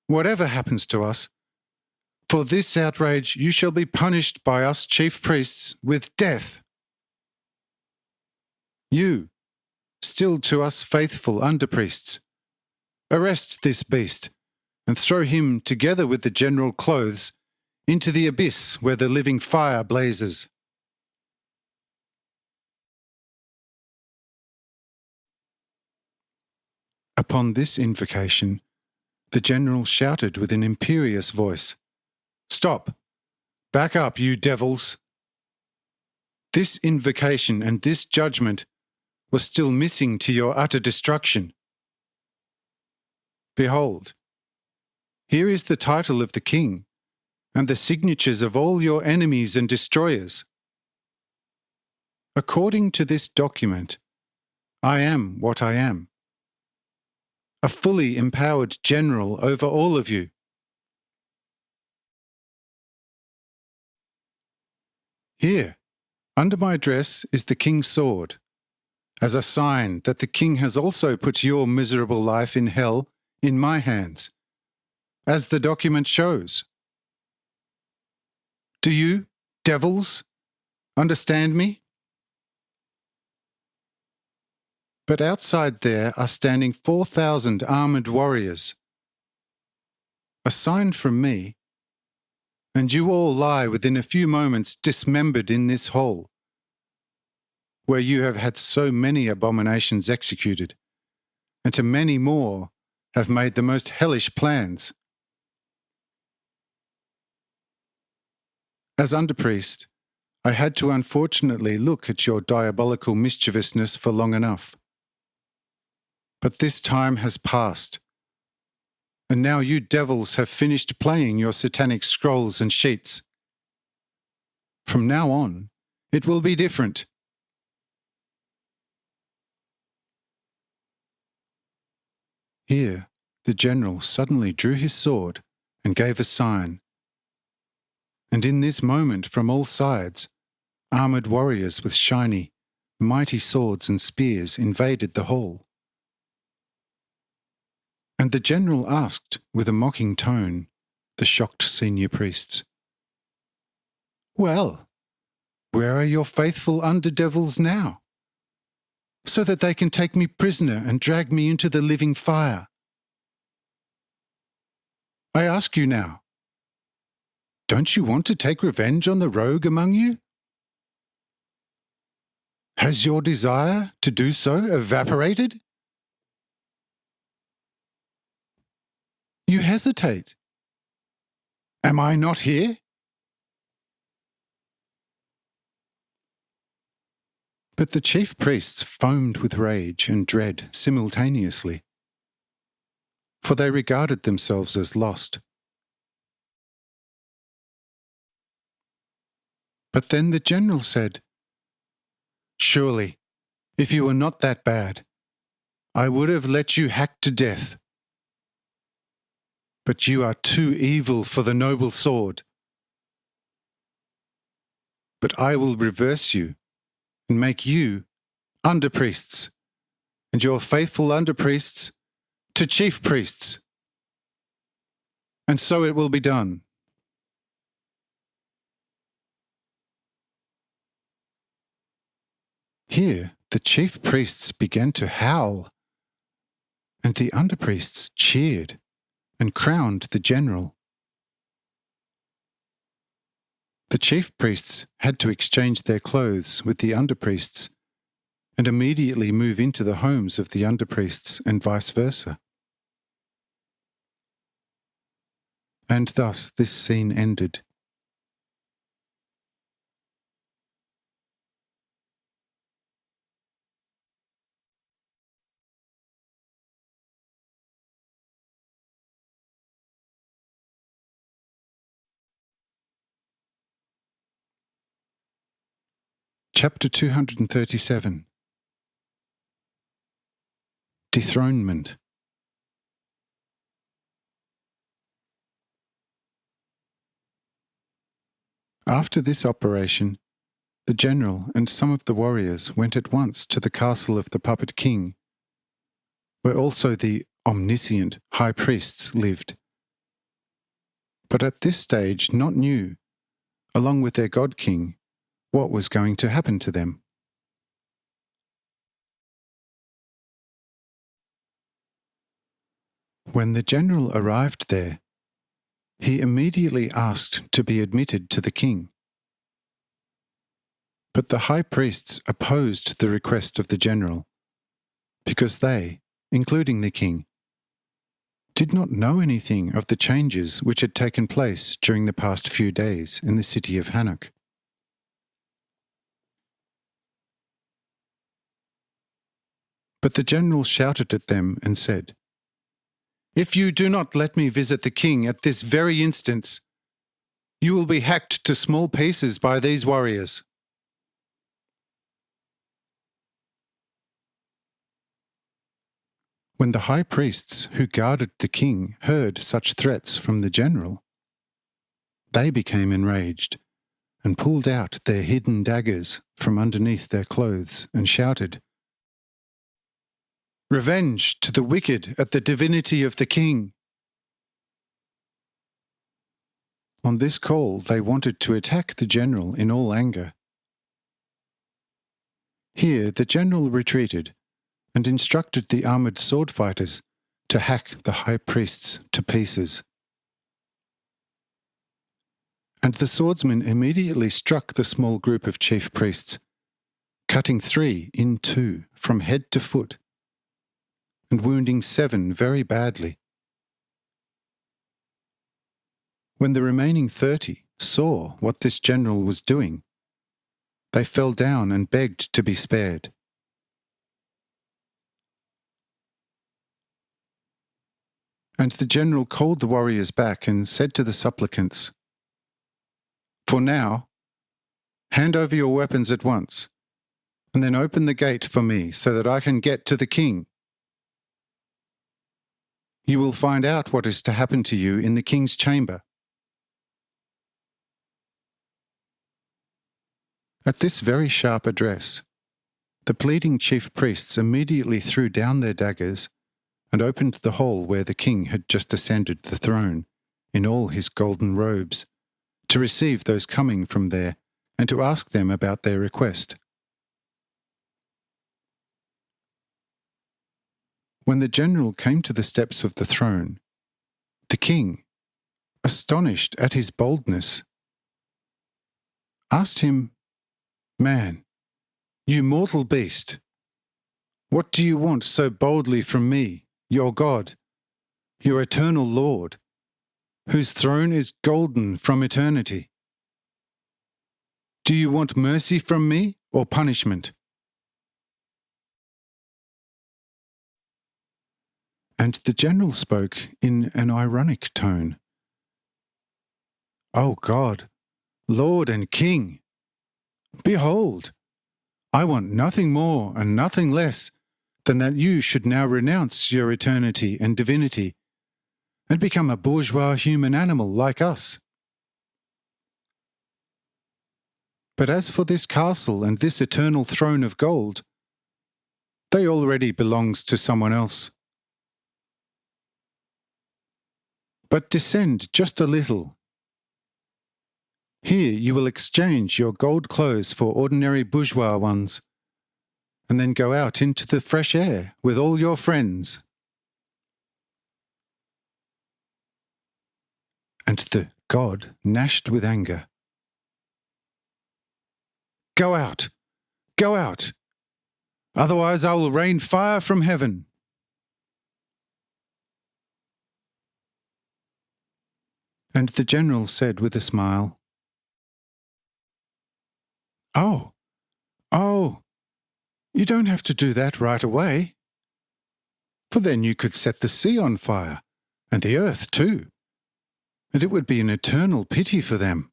whatever happens to us, for this outrage you shall be punished by us chief priests with death. You, still to us faithful underpriests, arrest this beast and throw him together with the general clothes into the abyss where the living fire blazes." Upon this invocation, the general shouted with an imperious voice, "Stop! Back up, you devils!" This invocation and this judgment was still missing to your utter destruction. Behold, here is the title of the king, and the signatures of all your enemies and destroyers. According to this document, I am what I am, a fully empowered general over all of you. Here, under my dress is the king's sword, as a sign that the king has also put your miserable life in hell in my hands, as the document shows. Do you, devils, understand me? But outside there are standing 4,000 armoured warriors. A sign from me, and you all lie within a few moments dismembered in this hole, where you have had so many abominations executed, and to many more have made the most hellish plans. As underpriest, I had to unfortunately look at your diabolical mischievousness for long enough. But this time has passed, and now you devils have finished playing your satanic scrolls and sheets. From now on, it will be different. Here, the general suddenly drew his sword and gave a sign. And in this moment, from all sides, armoured warriors with shiny, mighty swords and spears invaded the hall. And the general asked, with a mocking tone, the shocked senior priests, "Well, where are your faithful underdevils now? So that they can take me prisoner and drag me into the living fire. I ask you now, don't you want to take revenge on the rogue among you? Has your desire to do so evaporated? You hesitate. Am I not here?" But the chief priests foamed with rage and dread simultaneously, for they regarded themselves as lost. But then the general said, "Surely, if you were not that bad, I would have let you hack to death. But you are too evil for the noble sword. But I will reverse you and make you underpriests, and your faithful underpriests to chief priests. And so it will be done." Here the chief priests began to howl, and the underpriests cheered and crowned the general. The chief priests had to exchange their clothes with the underpriests and immediately move into the homes of the underpriests and vice versa. And thus this scene ended. Chapter 237. Dethronement. After this operation, the general and some of the warriors went at once to the castle of the puppet king, where also the omniscient high priests lived, but at this stage not knew, along with their god king, what was going to happen to them. When the general arrived there, he immediately asked to be admitted to the king. But the high priests opposed the request of the general, because they, including the king, did not know anything of the changes which had taken place during the past few days in the city of Hanoch. But the general shouted at them and said, "If you do not let me visit the king at this very instant, you will be hacked to small pieces by these warriors." When the high priests who guarded the king heard such threats from the general, they became enraged and pulled out their hidden daggers from underneath their clothes and shouted, "Revenge to the wicked at the divinity of the king!" On this call, they wanted to attack the general in all anger. Here, the general retreated and instructed the armoured sword fighters to hack the high priests to pieces. And the swordsmen immediately struck the small group of chief priests, cutting 3 in 2 from head to foot, and wounding 7 very badly. When the remaining 30 saw what this general was doing, they fell down and begged to be spared. And the general called the warriors back and said to the supplicants, "For now, hand over your weapons at once, and then open the gate for me so that I can get to the king. You will find out what is to happen to you in the king's chamber." At this very sharp address, the pleading chief priests immediately threw down their daggers and opened the hall where the king had just ascended the throne, in all his golden robes, to receive those coming from there and to ask them about their request. When the general came to the steps of the throne, the king, astonished at his boldness, asked him, "Man, you mortal beast, what do you want so boldly from me, your God, your eternal Lord, whose throne is golden from eternity? Do you want mercy from me or punishment?" And the general spoke in an ironic tone. "O God, Lord and King, behold, I want nothing more and nothing less than that you should now renounce your eternity and divinity and become a bourgeois human animal like us. But as for this castle and this eternal throne of gold, they already belongs to someone else. But descend just a little. Here you will exchange your gold clothes for ordinary bourgeois ones, and then go out into the fresh air with all your friends." And the god gnashed with anger. Go out! Go out! Otherwise I will rain fire from heaven." And the general said with a smile, Oh, you don't have to do that right away. For then you could set the sea on fire, and the earth too, and it would be an eternal pity for them.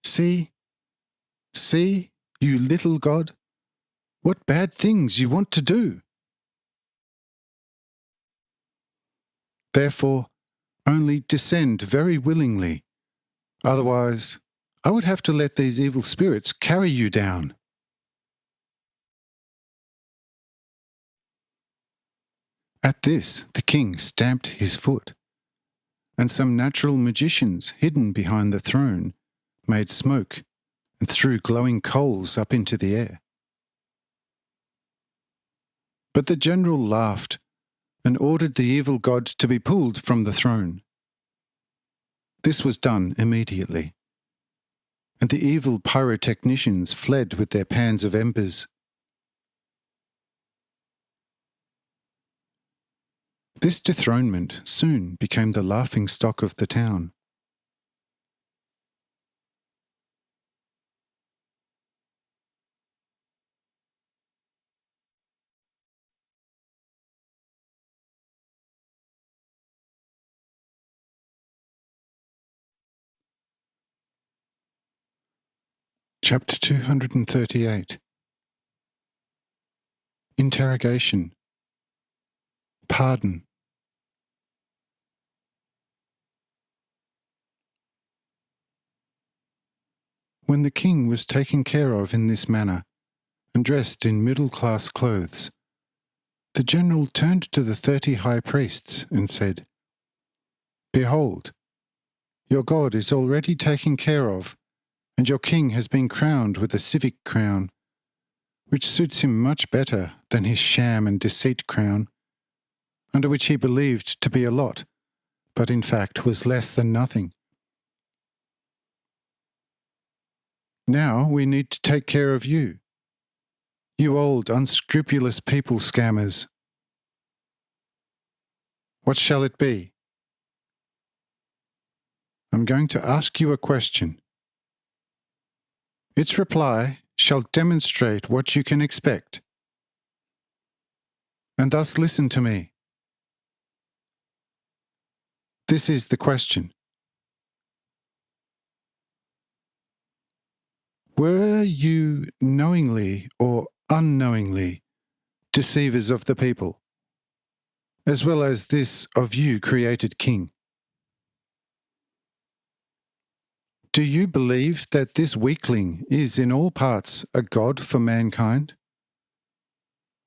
See, you little god, what bad things you want to do. Therefore, only descend very willingly, otherwise I would have to let these evil spirits carry you down." At this, the king stamped his foot, and some natural magicians hidden behind the throne made smoke and threw glowing coals up into the air. But the general laughed and ordered the evil god to be pulled from the throne. This was done immediately, and the evil pyrotechnicians fled with their pans of embers. This dethronement soon became the laughing stock of the town. Chapter 238. interrogation, pardon. When the king was taken care of in this manner, and dressed in middle-class clothes, the general turned to the 30 high priests and said, "Behold, your God is already taken care of, and your king has been crowned with a civic crown, which suits him much better than his sham and deceit crown, under which he believed to be a lot, but in fact was less than nothing. Now we need to take care of you, you old unscrupulous people scammers. What shall it be? I'm going to ask you a question. Its reply shall demonstrate what you can expect. And thus listen to me. This is the question. Were you knowingly or unknowingly deceivers of the people, as well as this of you created king? Do you believe that this weakling is in all parts a god for mankind?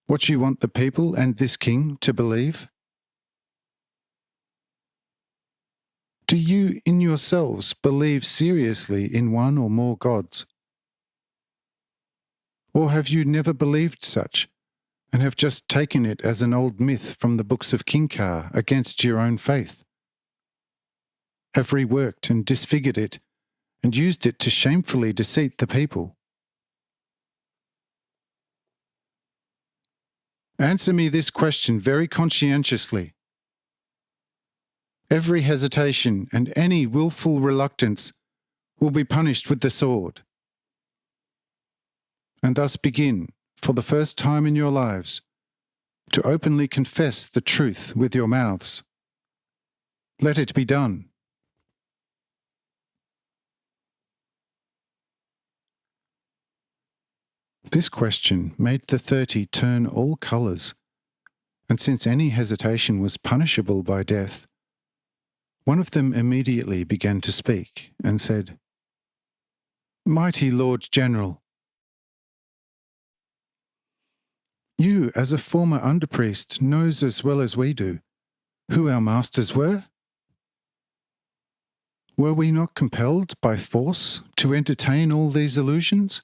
What you want the people and this king to believe? Do you in yourselves believe seriously in one or more gods? Or have you never believed such, and have just taken it as an old myth from the books of Kincar against your own faith? Have reworked and disfigured it, and used it to shamefully deceive the people? Answer me this question very conscientiously. Every hesitation and any willful reluctance will be punished with the sword. And thus begin, for the first time in your lives, to openly confess the truth with your mouths. Let it be done. This question made the 30 turn all colours, and since any hesitation was punishable by death, one of them immediately began to speak and said, "Mighty Lord General, you, as a former underpriest, knows as well as we do who our masters were. Were we not compelled by force to entertain all these illusions?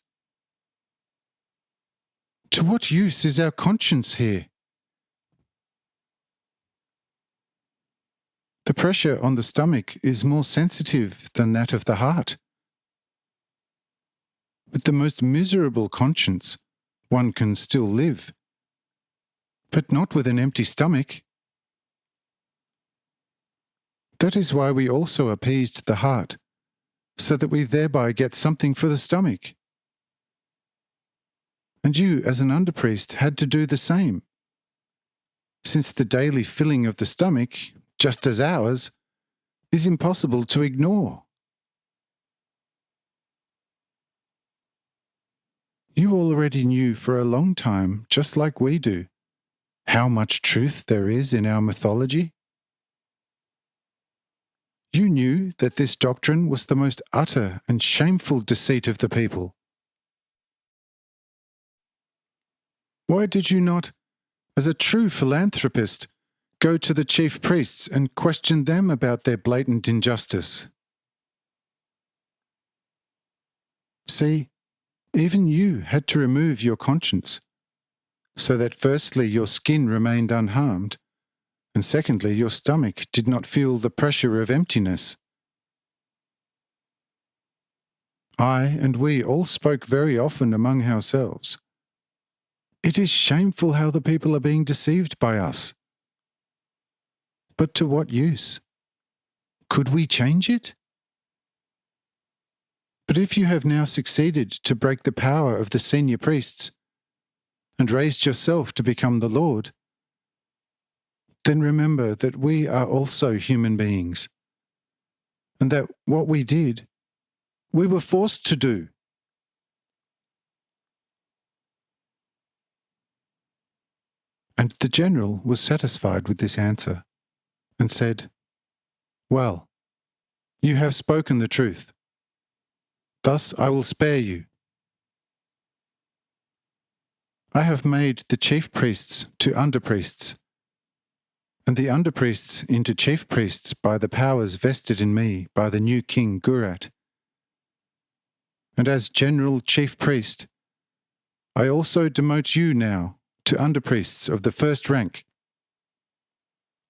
To what use is our conscience here? The pressure on the stomach is more sensitive than that of the heart. With the most miserable conscience, one can still live, but not with an empty stomach. That is why we also appeased the heart, so that we thereby get something for the stomach. And you, as an underpriest, had to do the same, since the daily filling of the stomach, just as ours, is impossible to ignore. You already knew for a long time, just like we do, how much truth there is in our mythology. You knew that this doctrine was the most utter and shameful deceit of the people. Why did you not, as a true philanthropist, go to the chief priests and question them about their blatant injustice? See, even you had to remove your conscience, so that firstly your skin remained unharmed, and secondly your stomach did not feel the pressure of emptiness. I and we all spoke very often among ourselves. It is shameful how the people are being deceived by us. But to what use? Could we change it? But if you have now succeeded to break the power of the senior priests, and raised yourself to become the Lord, then remember that we are also human beings, and that what we did, we were forced to do. And the general was satisfied with this answer, and said, "Well, you have spoken the truth. Thus I will spare you. I have made the chief priests to under-priests, and the under-priests into chief priests by the powers vested in me by the new king Gurat. And as general chief priest, I also demote you now to under-priests of the first rank.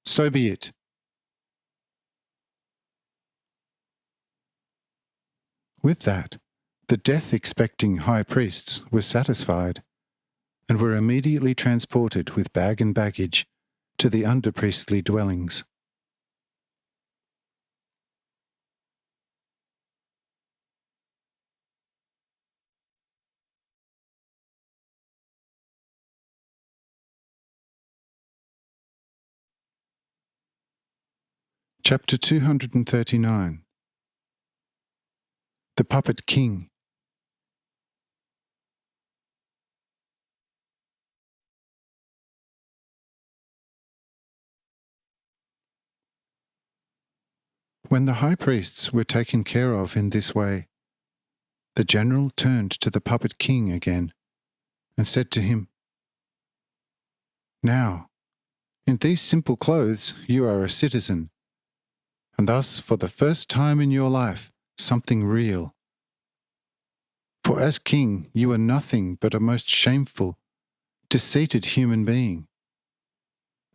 So be it." With that, the death-expecting high priests were satisfied, and were immediately transported with bag and baggage to the under-priestly dwellings. Chapter 239. The Puppet King. When the high priests were taken care of in this way, the general turned to the puppet king again and said to him, "Now, in these simple clothes you are a citizen, and thus for the first time in your life something real. For as king you are nothing but a most shameful, deceited human being,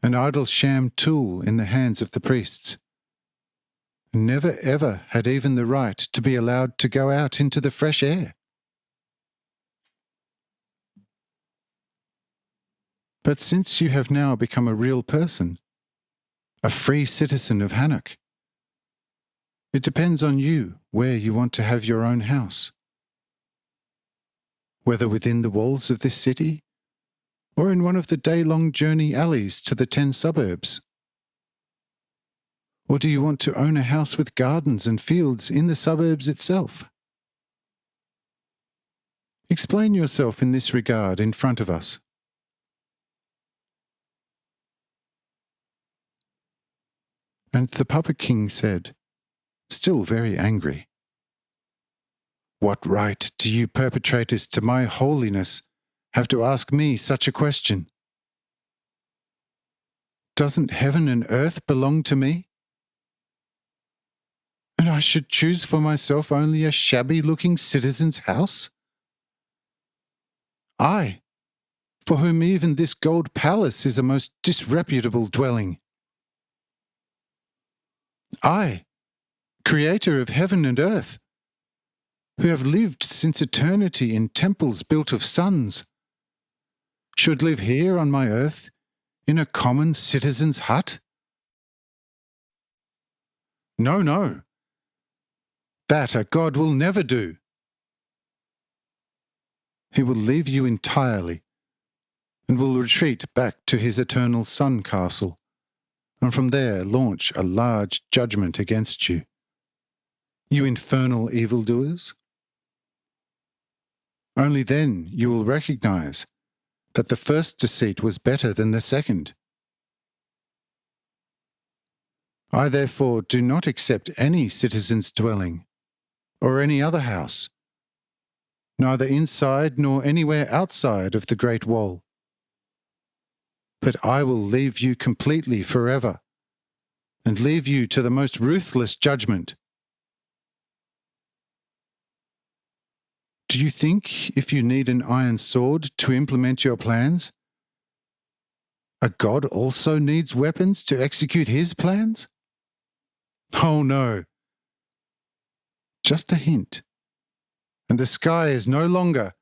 an idle sham tool in the hands of the priests, never ever had even the right to be allowed to go out into the fresh air. But since you have now become a real person, a free citizen of Hanoch, it depends on you where you want to have your own house, whether within the walls of this city or in one of the day-long journey alleys to the 10 suburbs. Or do you want to own a house with gardens and fields in the suburbs itself? Explain yourself in this regard in front of us." And the puppet king said, still very angry, "What right do you perpetrators to my holiness have to ask me such a question? Doesn't heaven and earth belong to me? And I should choose for myself only a shabby-looking citizen's house? I, for whom even this gold palace is a most disreputable dwelling. I, creator of heaven and earth, who have lived since eternity in temples built of suns, should live here on my earth in a common citizen's hut? No, no. That a god will never do. He will leave you entirely, and will retreat back to his eternal sun castle, and from there launch a large judgment against you. You infernal evildoers. Only then you will recognize that the first deceit was better than the second. I therefore do not accept any citizen's dwelling, or any other house, neither inside nor anywhere outside of the Great Wall. But I will leave you completely forever, and leave you to the most ruthless judgment. Do you think if you need an iron sword to implement your plans, a god also needs weapons to execute his plans? Oh no. Just a hint. And the sky is no longer,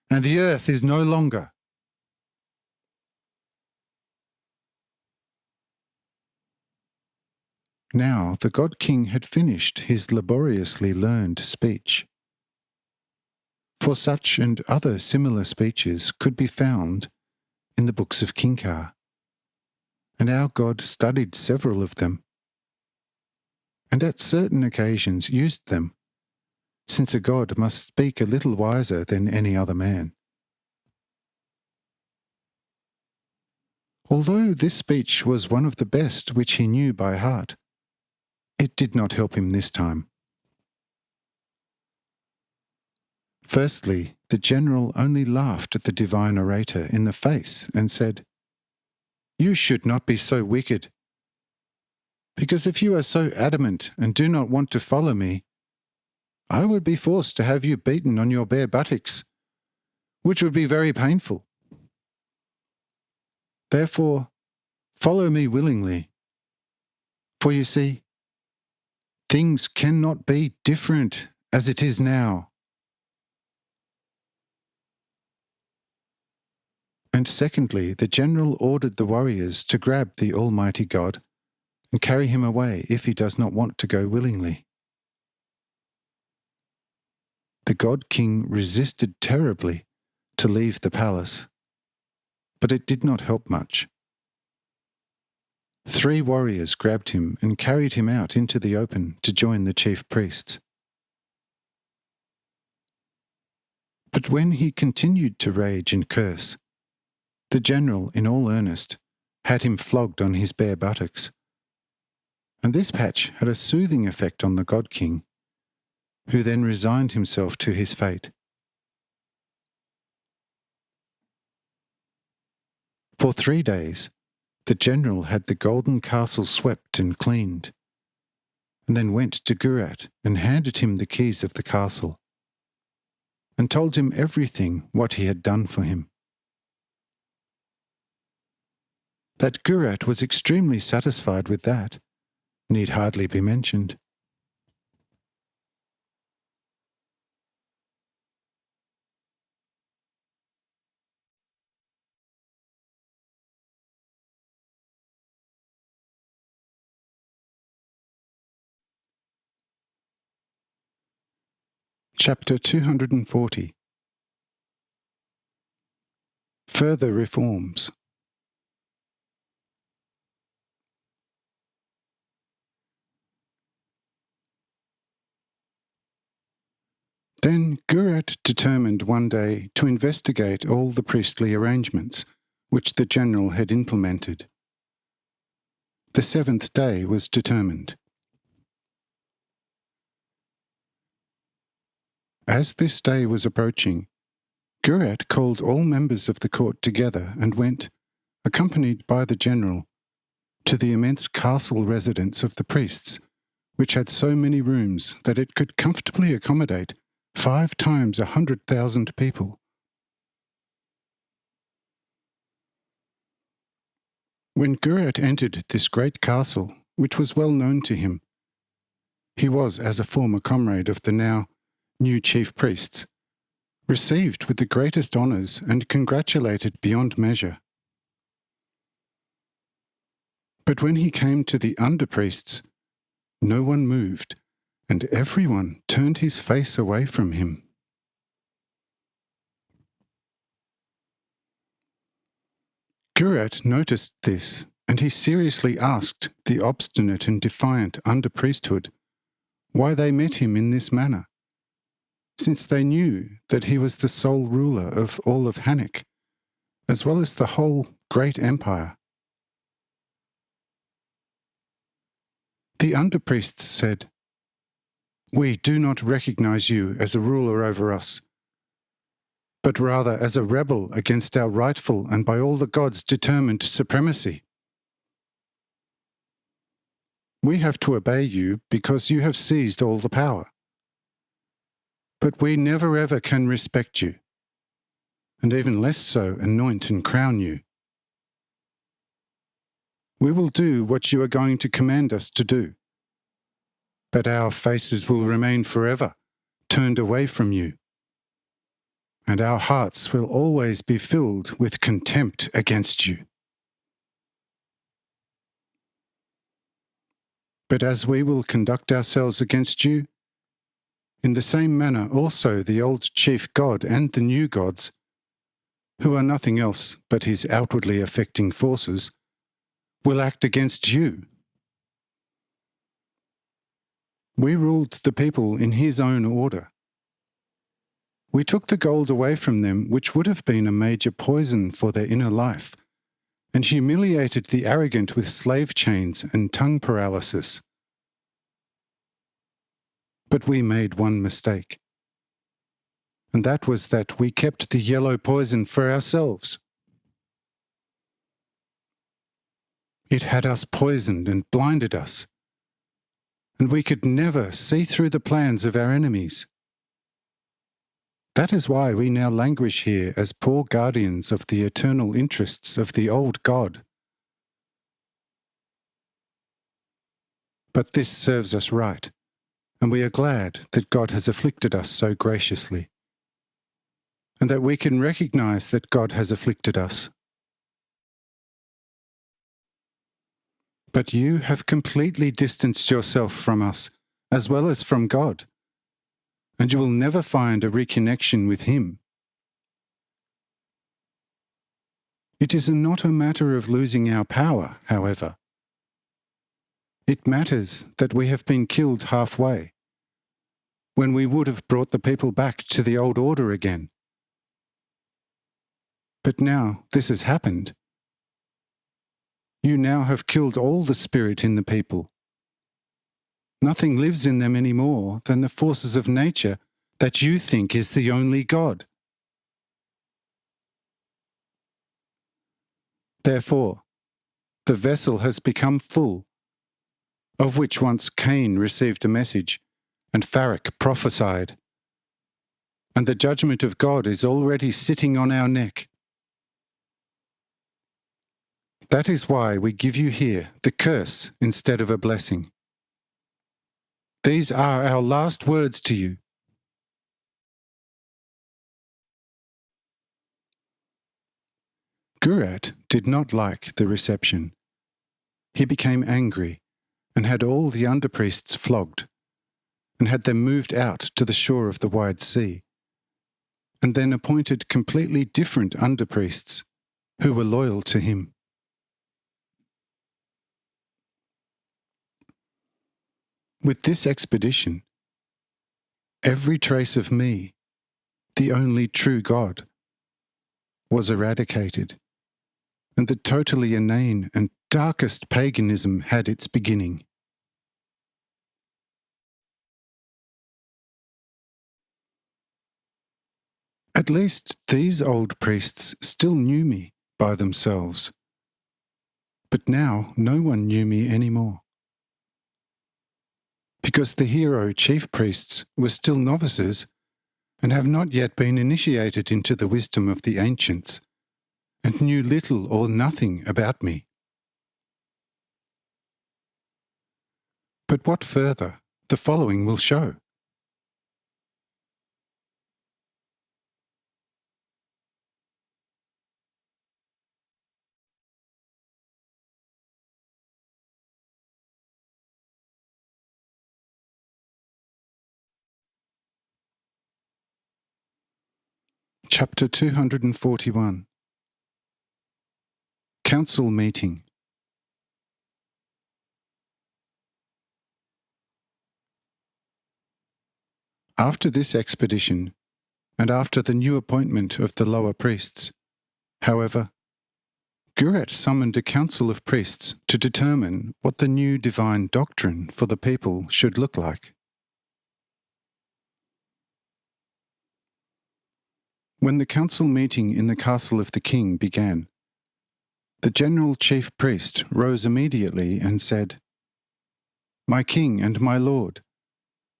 and the earth is no longer. Now the God King had finished his laboriously learned speech. For such and other similar speeches could be found in the books of Kinkar, and our God studied several of them, and at certain occasions used them, since a god must speak a little wiser than any other man. Although this speech was one of the best which he knew by heart, it did not help him this time. Firstly, the general only laughed at the divine orator in the face and said, "You should not be so wicked, because if you are so adamant and do not want to follow me, I would be forced to have you beaten on your bare buttocks, which would be very painful. Therefore, follow me willingly. For you see, things cannot be different as it is now." And secondly, the general ordered the warriors to grab the Almighty God and carry him away if he does not want to go willingly. The God King resisted terribly to leave the palace, but it did not help much. 3 warriors grabbed him and carried him out into the open to join the chief priests. But when he continued to rage and curse, the general, in all earnest, had him flogged on his bare buttocks. And this patch had a soothing effect on the God King, who then resigned himself to his fate. For 3 days, the general had the golden castle swept and cleaned, and then went to Graz and handed him the keys of the castle, and told him everything what he had done for him. That Graz was extremely satisfied with that need hardly be mentioned. Chapter 240. Further Reforms. Then Graz determined one day to investigate all the priestly arrangements which the general had implemented. The 7th day was determined. As this day was approaching, Graz called all members of the court together and went, accompanied by the general, to the immense castle residence of the priests, which had so many rooms that it could comfortably accommodate 5 times 100,000 people. When Graz entered this great castle, which was well known to him, he was, as a former comrade of the now new chief priests, received with the greatest honours and congratulated beyond measure. But when he came to the under-priests, no one moved, and everyone turned his face away from him. Graz noticed this, and he seriously asked the obstinate and defiant under-priesthood why they met him in this manner, since they knew that he was the sole ruler of all of Hanoch, as well as the whole great empire. The under-priests said, "We do not recognize you as a ruler over us, but rather as a rebel against our rightful and by all the gods determined supremacy. We have to obey you because you have seized all the power. But we never ever can respect you, and even less so anoint and crown you. We will do what you are going to command us to do, but our faces will remain forever turned away from you, and our hearts will always be filled with contempt against you. But as we will conduct ourselves against you, in the same manner also the old chief god and the new gods, who are nothing else but his outwardly affecting forces, will act against you. We ruled the people in his own order. We took the gold away from them, which would have been a major poison for their inner life, and humiliated the arrogant with slave chains and tongue paralysis. But we made one mistake, and that was that we kept the yellow poison for ourselves. It had us poisoned and blinded us, and we could never see through the plans of our enemies. That is why we now languish here as poor guardians of the eternal interests of the old God. But this serves us right, and we are glad that God has afflicted us so graciously, and that we can recognize that God has afflicted us. But you have completely distanced yourself from us, as well as from God, and you will never find a reconnection with Him. It is not a matter of losing our power, however. It matters that we have been killed halfway, when we would have brought the people back to the old order again. But now this has happened. You now have killed all the spirit in the people. Nothing lives in them any more than the forces of nature that you think is the only God. Therefore, the vessel has become full, of which once Cain received a message and Pharak prophesied, and the judgment of God is already sitting on our neck. That is why we give you here the curse instead of a blessing. These are our last words to you. Gurat did not like the reception. He became angry and had all the underpriests flogged, and had them moved out to the shore of the wide sea, and then appointed completely different underpriests who were loyal to him. With this expedition, every trace of me, the only true God, was eradicated, and the totally inane and darkest paganism had its beginning. At least these old priests still knew me by themselves, but now no one knew me anymore. Because the hero chief priests were still novices and have not yet been initiated into the wisdom of the ancients, and knew little or nothing about me. But what further, the following will show. Chapter 241. Council Meeting. After this expedition, and after the new appointment of the lower priests, however, Gurat summoned a council of priests to determine what the new divine doctrine for the people should look like. When the council meeting in the castle of the king began, the general chief priest rose immediately and said, "My king and my lord,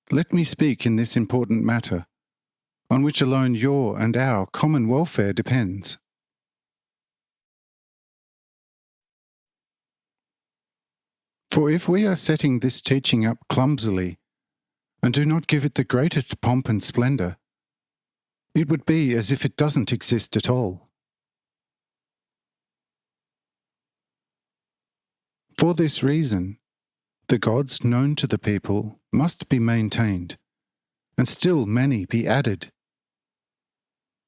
let me speak in this important matter, on which alone your and our common welfare depends. For if we are setting this teaching up clumsily, and do not give it the greatest pomp and splendour, it would be as if it doesn't exist at all. For this reason, the gods known to the people must be maintained, and still many be added,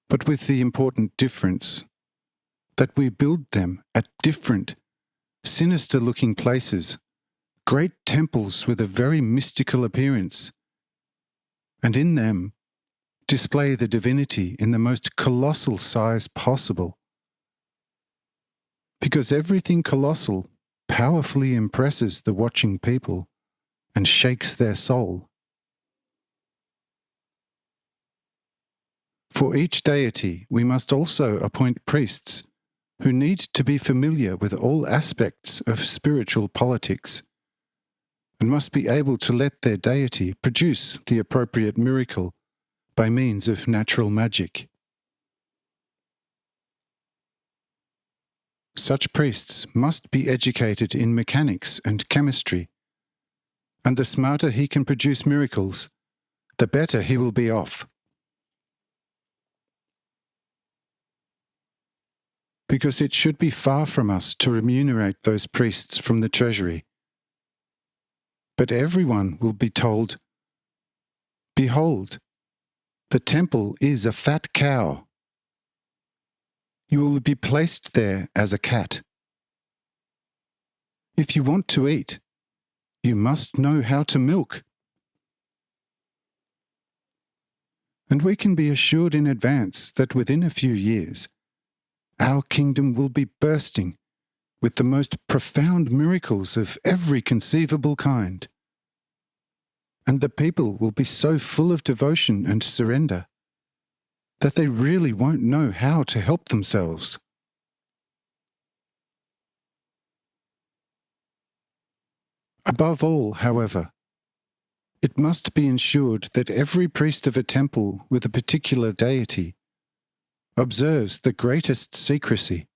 but with the important difference that we build them at different, sinister-looking places, great temples with a very mystical appearance, and in them display the divinity in the most colossal size possible. because everything colossal powerfully impresses the watching people and shakes their soul. For each deity, we must also appoint priests who need to be familiar with all aspects of spiritual politics and must be able to let their deity produce the appropriate miracle by means of natural magic. Such priests must be educated in mechanics and chemistry, and the smarter he can produce miracles, the better he will be off. Because it should be far from us to remunerate those priests from the treasury. But everyone will be told, "Behold, the temple is a fat cow. You will be placed there as a cat. If you want to eat, you must know how to milk." And we can be assured in advance that within a few years, our kingdom will be bursting with the most profound miracles of every conceivable kind. And the people will be so full of devotion and surrender that they really won't know how to help themselves. Above all, however, it must be ensured that every priest of a temple with a particular deity observes the greatest secrecy,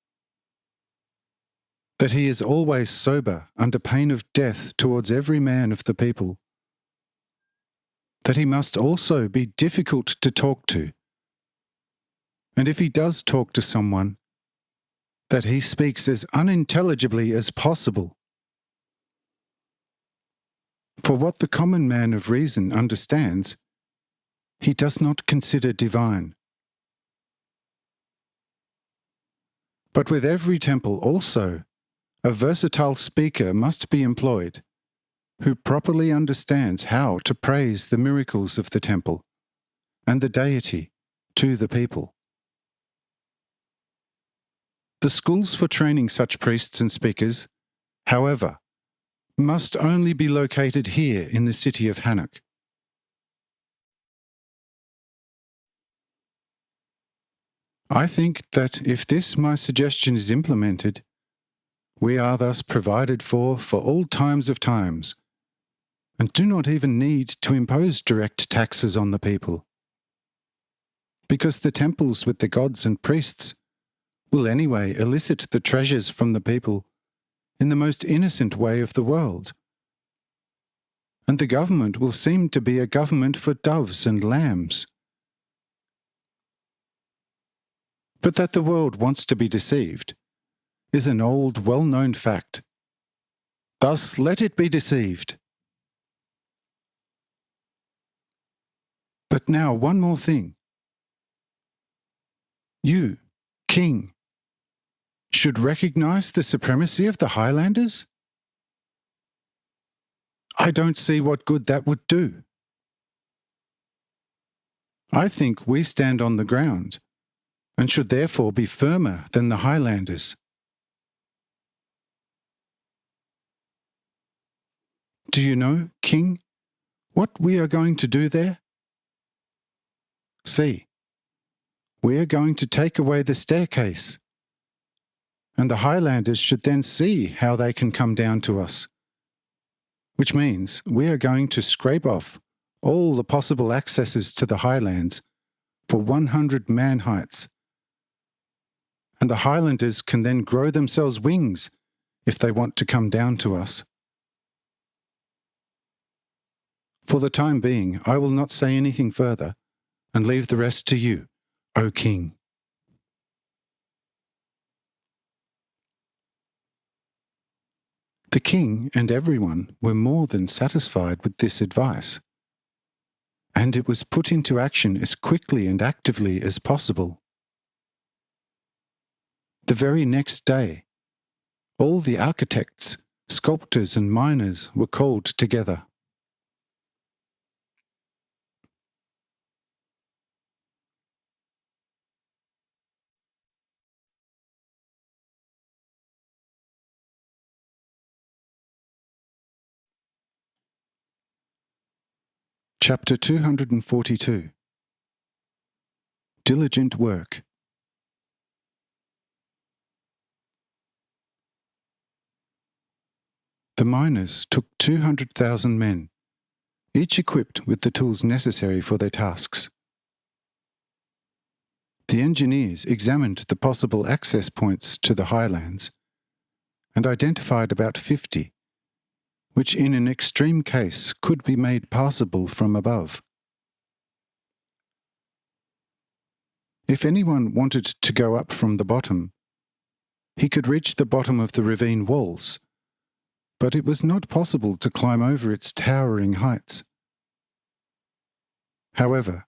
that he is always sober under pain of death towards every man of the people, that he must also be difficult to talk to, and if he does talk to someone, that he speaks as unintelligibly as possible. For what the common man of reason understands, he does not consider divine. But with every temple also, a versatile speaker must be employed, who properly understands how to praise the miracles of the temple and the deity to the people. The schools for training such priests and speakers, however, must only be located here in the city of Hanoch. I think that if this my suggestion is implemented, we are thus provided for all times of times, and do not even need to impose direct taxes on the people. Because the temples with the gods and priests will anyway elicit the treasures from the people in the most innocent way of the world. And the government will seem to be a government for doves and lambs. But that the world wants to be deceived is an old, well-known fact. Thus let it be deceived. But now one more thing. You, King, should recognize the supremacy of the Highlanders? I don't see what good that would do. I think we stand on the ground, and should therefore be firmer than the Highlanders. Do you know, King, what we are going to do there? See, we are going to take away the staircase, and the Highlanders should then see how they can come down to us, which means we are going to scrape off all the possible accesses to the highlands for 100 man heights, and the Highlanders can then grow themselves wings if they want to come down to us. For the time being, I will not say anything further, and leave the rest to you, O King. The king and everyone were more than satisfied with this advice, and it was put into action as quickly and actively as possible. The very next day, all the architects, sculptors and miners were called together. Chapter 242. Diligent Work. The miners took 200,000 men, each equipped with the tools necessary for their tasks. The engineers examined the possible access points to the highlands and identified about 50, which in an extreme case could be made passable from above. If anyone wanted to go up from the bottom, he could reach the bottom of the ravine walls, but it was not possible to climb over its towering heights. However,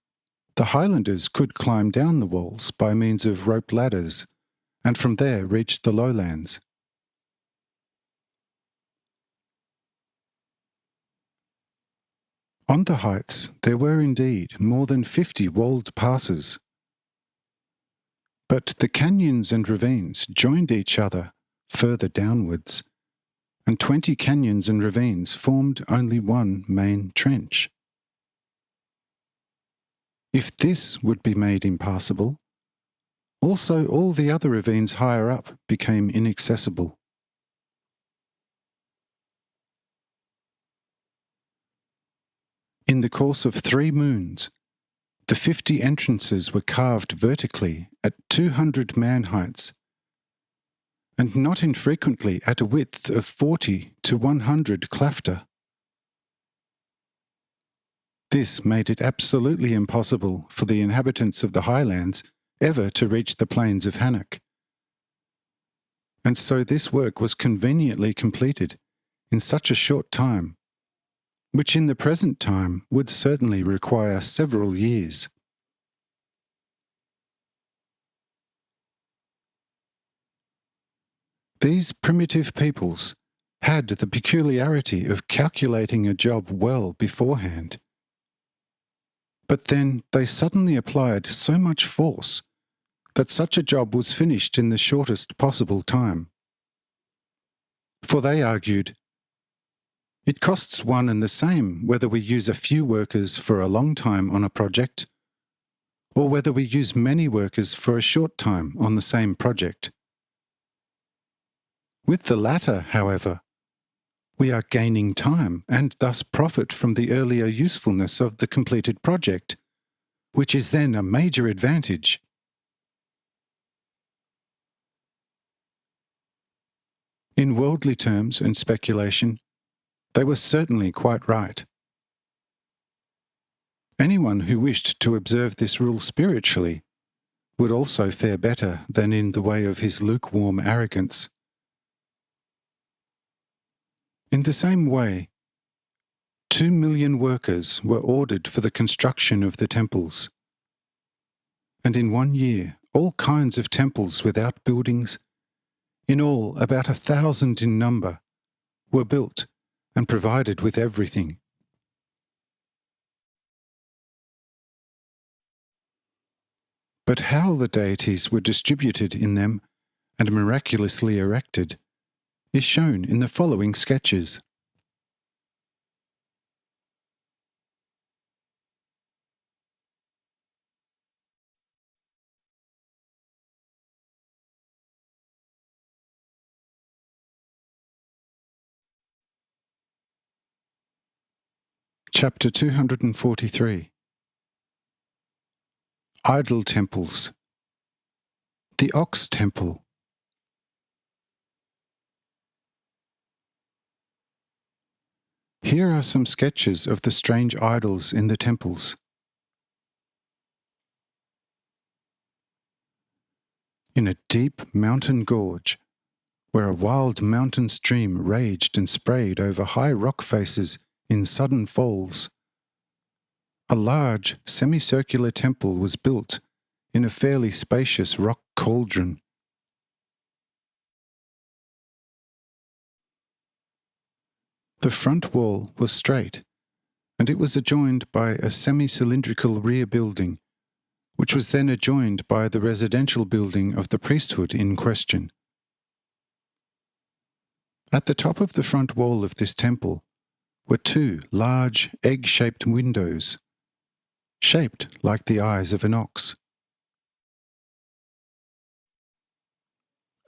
the Highlanders could climb down the walls by means of rope ladders, and from there reach the lowlands. On the heights there were indeed more than 50 walled passes, but the canyons and ravines joined each other further downwards, and 20 canyons and ravines formed only one main trench. If this would be made impassable, also all the other ravines higher up became inaccessible. In the course of 3 moons, the 50 entrances were carved vertically at 200 man heights, and not infrequently at a width of 40 to 100 klafter. This made it absolutely impossible for the inhabitants of the highlands ever to reach the plains of Hanoch. And so this work was conveniently completed in such a short time, which in the present time would certainly require several years. These primitive peoples had the peculiarity of calculating a job well beforehand. But then they suddenly applied so much force that such a job was finished in the shortest possible time. For they argued, it costs one and the same whether we use a few workers for a long time on a project, or whether we use many workers for a short time on the same project. With the latter, however, we are gaining time and thus profit from the earlier usefulness of the completed project, which is then a major advantage. In worldly terms and speculation, they were certainly quite right. Anyone who wished to observe this rule spiritually would also fare better than in the way of his lukewarm arrogance. In the same way, 2 million workers were ordered for the construction of the temples, and in 1 year all kinds of temples without buildings, in all about 1,000 in number, were built and provided with everything. But how the deities were distributed in them and miraculously erected is shown in the following sketches. Chapter 243. Idol Temples. The Ox Temple. Here are some sketches of the strange idols in the temples. In a deep mountain gorge, where a wild mountain stream raged and sprayed over high rock faces in sudden falls, a large semicircular temple was built in a fairly spacious rock cauldron. The front wall was straight, and it was adjoined by a semi-cylindrical rear building, which was then adjoined by the residential building of the priesthood in question. At the top of the front wall of this temple were two large egg-shaped windows, shaped like the eyes of an ox.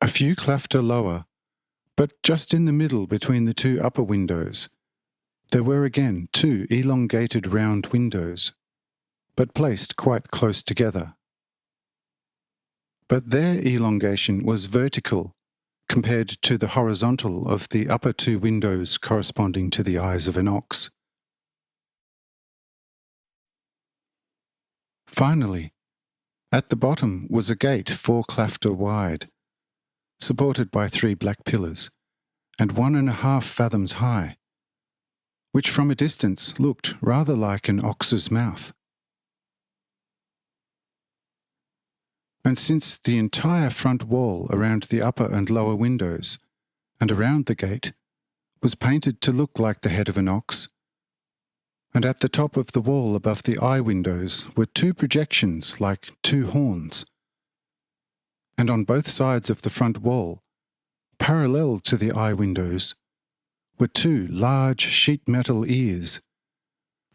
A few klafter lower, but just in the middle between the two upper windows, there were again two elongated round windows, but placed quite close together. But their elongation was vertical compared to the horizontal of the upper two windows corresponding to the eyes of an ox. Finally, at the bottom was a gate 4 klafter wide, supported by 3 black pillars, and 1.5 fathoms high, which from a distance looked rather like an ox's mouth. And since the entire front wall around the upper and lower windows, and around the gate, was painted to look like the head of an ox, and at the top of the wall above the eye windows were 2 projections like 2 horns, and on both sides of the front wall, parallel to the eye windows, were 2 large sheet metal ears,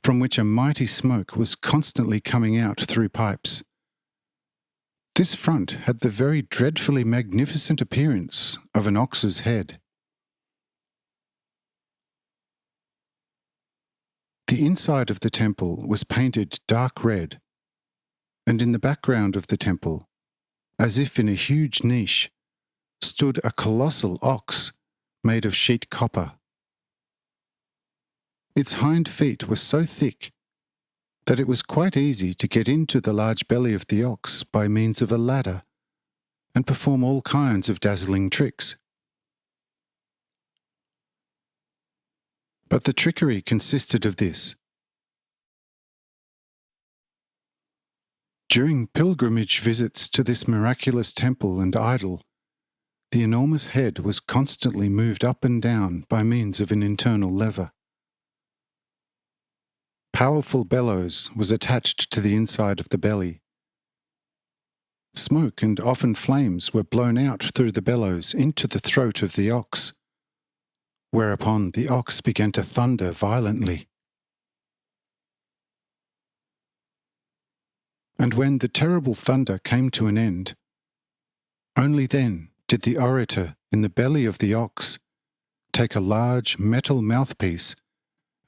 from which a mighty smoke was constantly coming out through pipes. This front had the very dreadfully magnificent appearance of an ox's head. The inside of the temple was painted dark red, and in the background of the temple, as if in a huge niche, stood a colossal ox made of sheet copper. Its hind feet were so thick that it was quite easy to get into the large belly of the ox by means of a ladder and perform all kinds of dazzling tricks. But the trickery consisted of this. During pilgrimage visits to this miraculous temple and idol, the enormous head was constantly moved up and down by means of an internal lever. Powerful bellows was attached to the inside of the belly. Smoke and often flames were blown out through the bellows into the throat of the ox, whereupon the ox began to thunder violently. And when the terrible thunder came to an end, only then did the orator in the belly of the ox take a large metal mouthpiece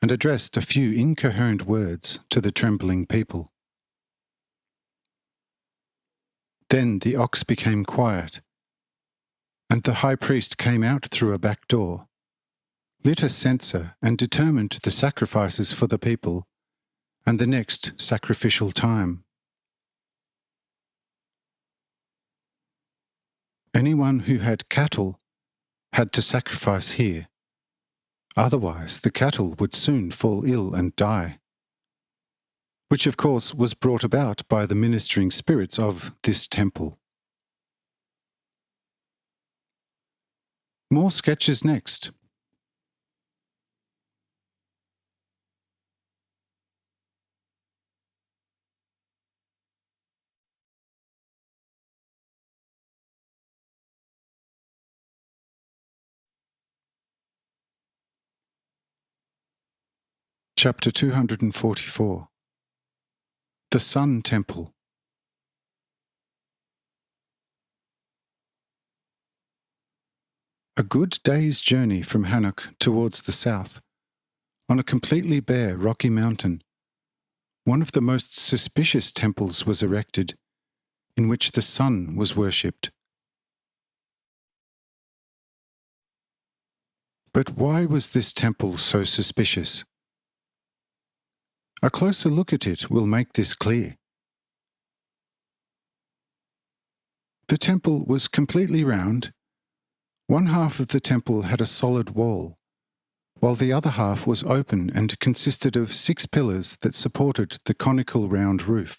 and addressed a few incoherent words to the trembling people. Then the ox became quiet, and the high priest came out through a back door, lit a censer and determined the sacrifices for the people and the next sacrificial time. Anyone who had cattle had to sacrifice here. Otherwise, the cattle would soon fall ill and die, which of course was brought about by the ministering spirits of this temple. More sketches next. Chapter 244. The Sun Temple. A good day's journey from Hanoch towards the south, on a completely bare rocky mountain, one of the most suspicious temples was erected, in which the sun was worshipped. But why was this temple so suspicious? A closer look at it will make this clear. The temple was completely round. One half of the temple had a solid wall, while the other half was open and consisted of 6 pillars that supported the conical round roof.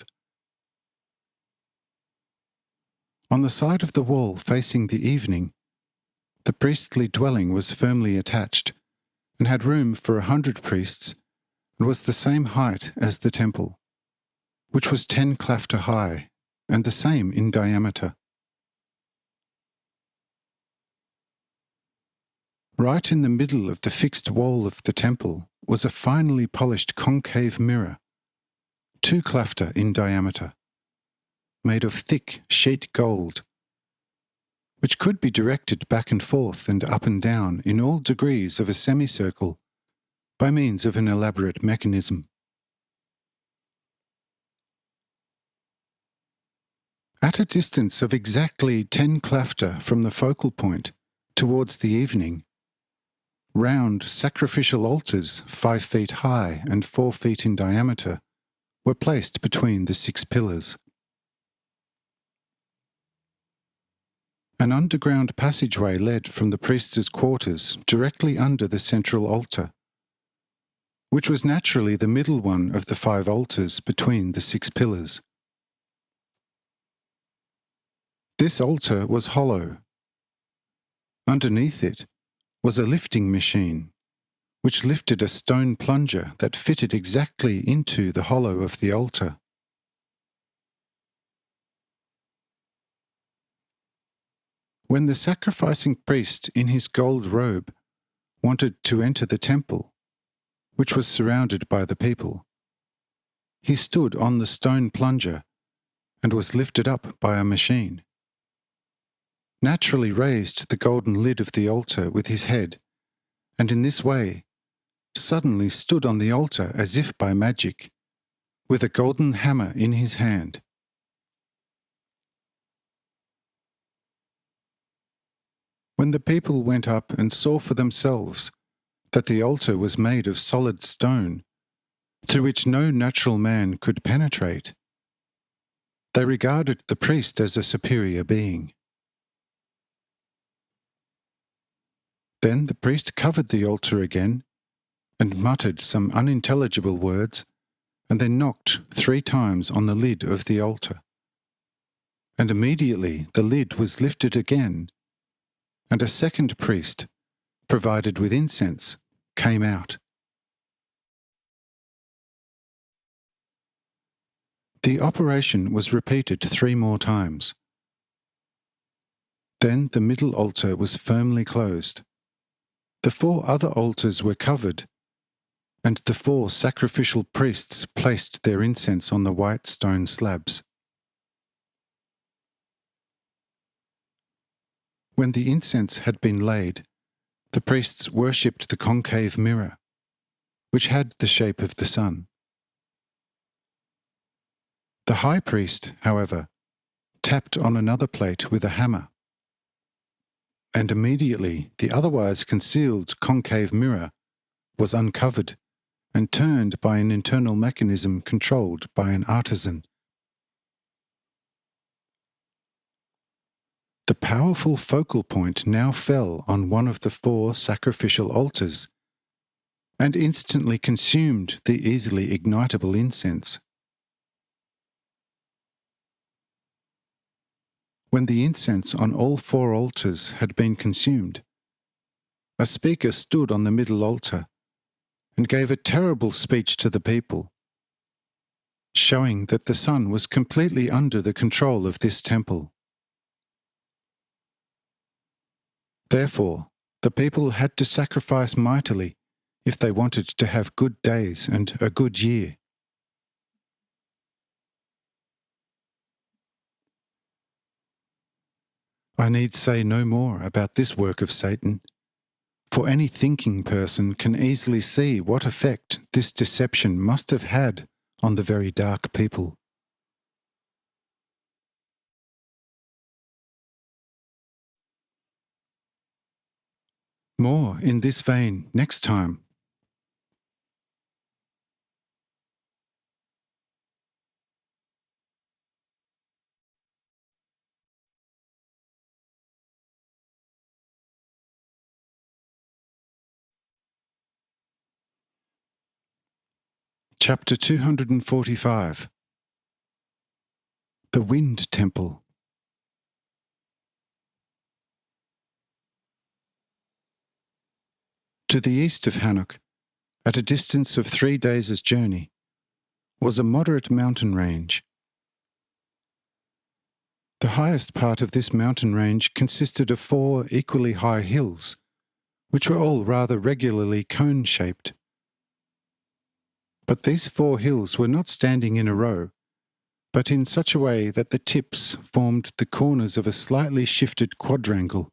On the side of the wall facing the evening, the priestly dwelling was firmly attached and had room for 100 priests and was the same height as the temple, which was 10 klafter high and the same in diameter. Right in the middle of the fixed wall of the temple was a finely polished concave mirror, 2 klafter in diameter, made of thick sheet gold, which could be directed back and forth and up and down in all degrees of a semicircle by means of an elaborate mechanism. At a distance of exactly 10 klafter from the focal point, towards the evening, round sacrificial altars 5 feet high and 4 feet in diameter were placed between the 6 pillars. An underground passageway led from the priest's quarters directly under the central altar, which was naturally the middle one of the 5 altars between the 6 pillars. This altar was hollow. Underneath it was a lifting machine, which lifted a stone plunger that fitted exactly into the hollow of the altar. When the sacrificing priest in his gold robe wanted to enter the temple, which was surrounded by the people, he stood on the stone plunger and was lifted up by a machine. Naturally raised the golden lid of the altar with his head, and in this way suddenly stood on the altar as if by magic, with a golden hammer in his hand. When the people went up and saw for themselves that the altar was made of solid stone, through which no natural man could penetrate, they regarded the priest as a superior being. Then the priest covered the altar again and muttered some unintelligible words, and then knocked 3 times on the lid of the altar. And immediately the lid was lifted again, and a second priest, provided with incense, came out. The operation was repeated 3 more times. Then the middle altar was firmly closed. The 4 other altars were covered, and the 4 sacrificial priests placed their incense on the white stone slabs. When the incense had been laid, the priests worshipped the concave mirror, which had the shape of the sun. The high priest, however, tapped on another plate with a hammer, and immediately the otherwise concealed concave mirror was uncovered and turned by an internal mechanism controlled by an artisan. The powerful focal point now fell on one of the 4 sacrificial altars and instantly consumed the easily ignitable incense. When the incense on all 4 altars had been consumed, a speaker stood on the middle altar and gave a terrible speech to the people, showing that the sun was completely under the control of this temple. Therefore, the people had to sacrifice mightily if they wanted to have good days and a good year. I need say no more about this work of Satan, for any thinking person can easily see what effect this deception must have had on the very dark people. More in this vein next time. Chapter 245. The Wind Temple. To the east of Hanoch, at a distance of 3 days' journey, was a moderate mountain range. The highest part of this mountain range consisted of 4 equally high hills, which were all rather regularly cone-shaped, But these 4 hills were not standing in a row, but in such a way that the tips formed the corners of a slightly shifted quadrangle.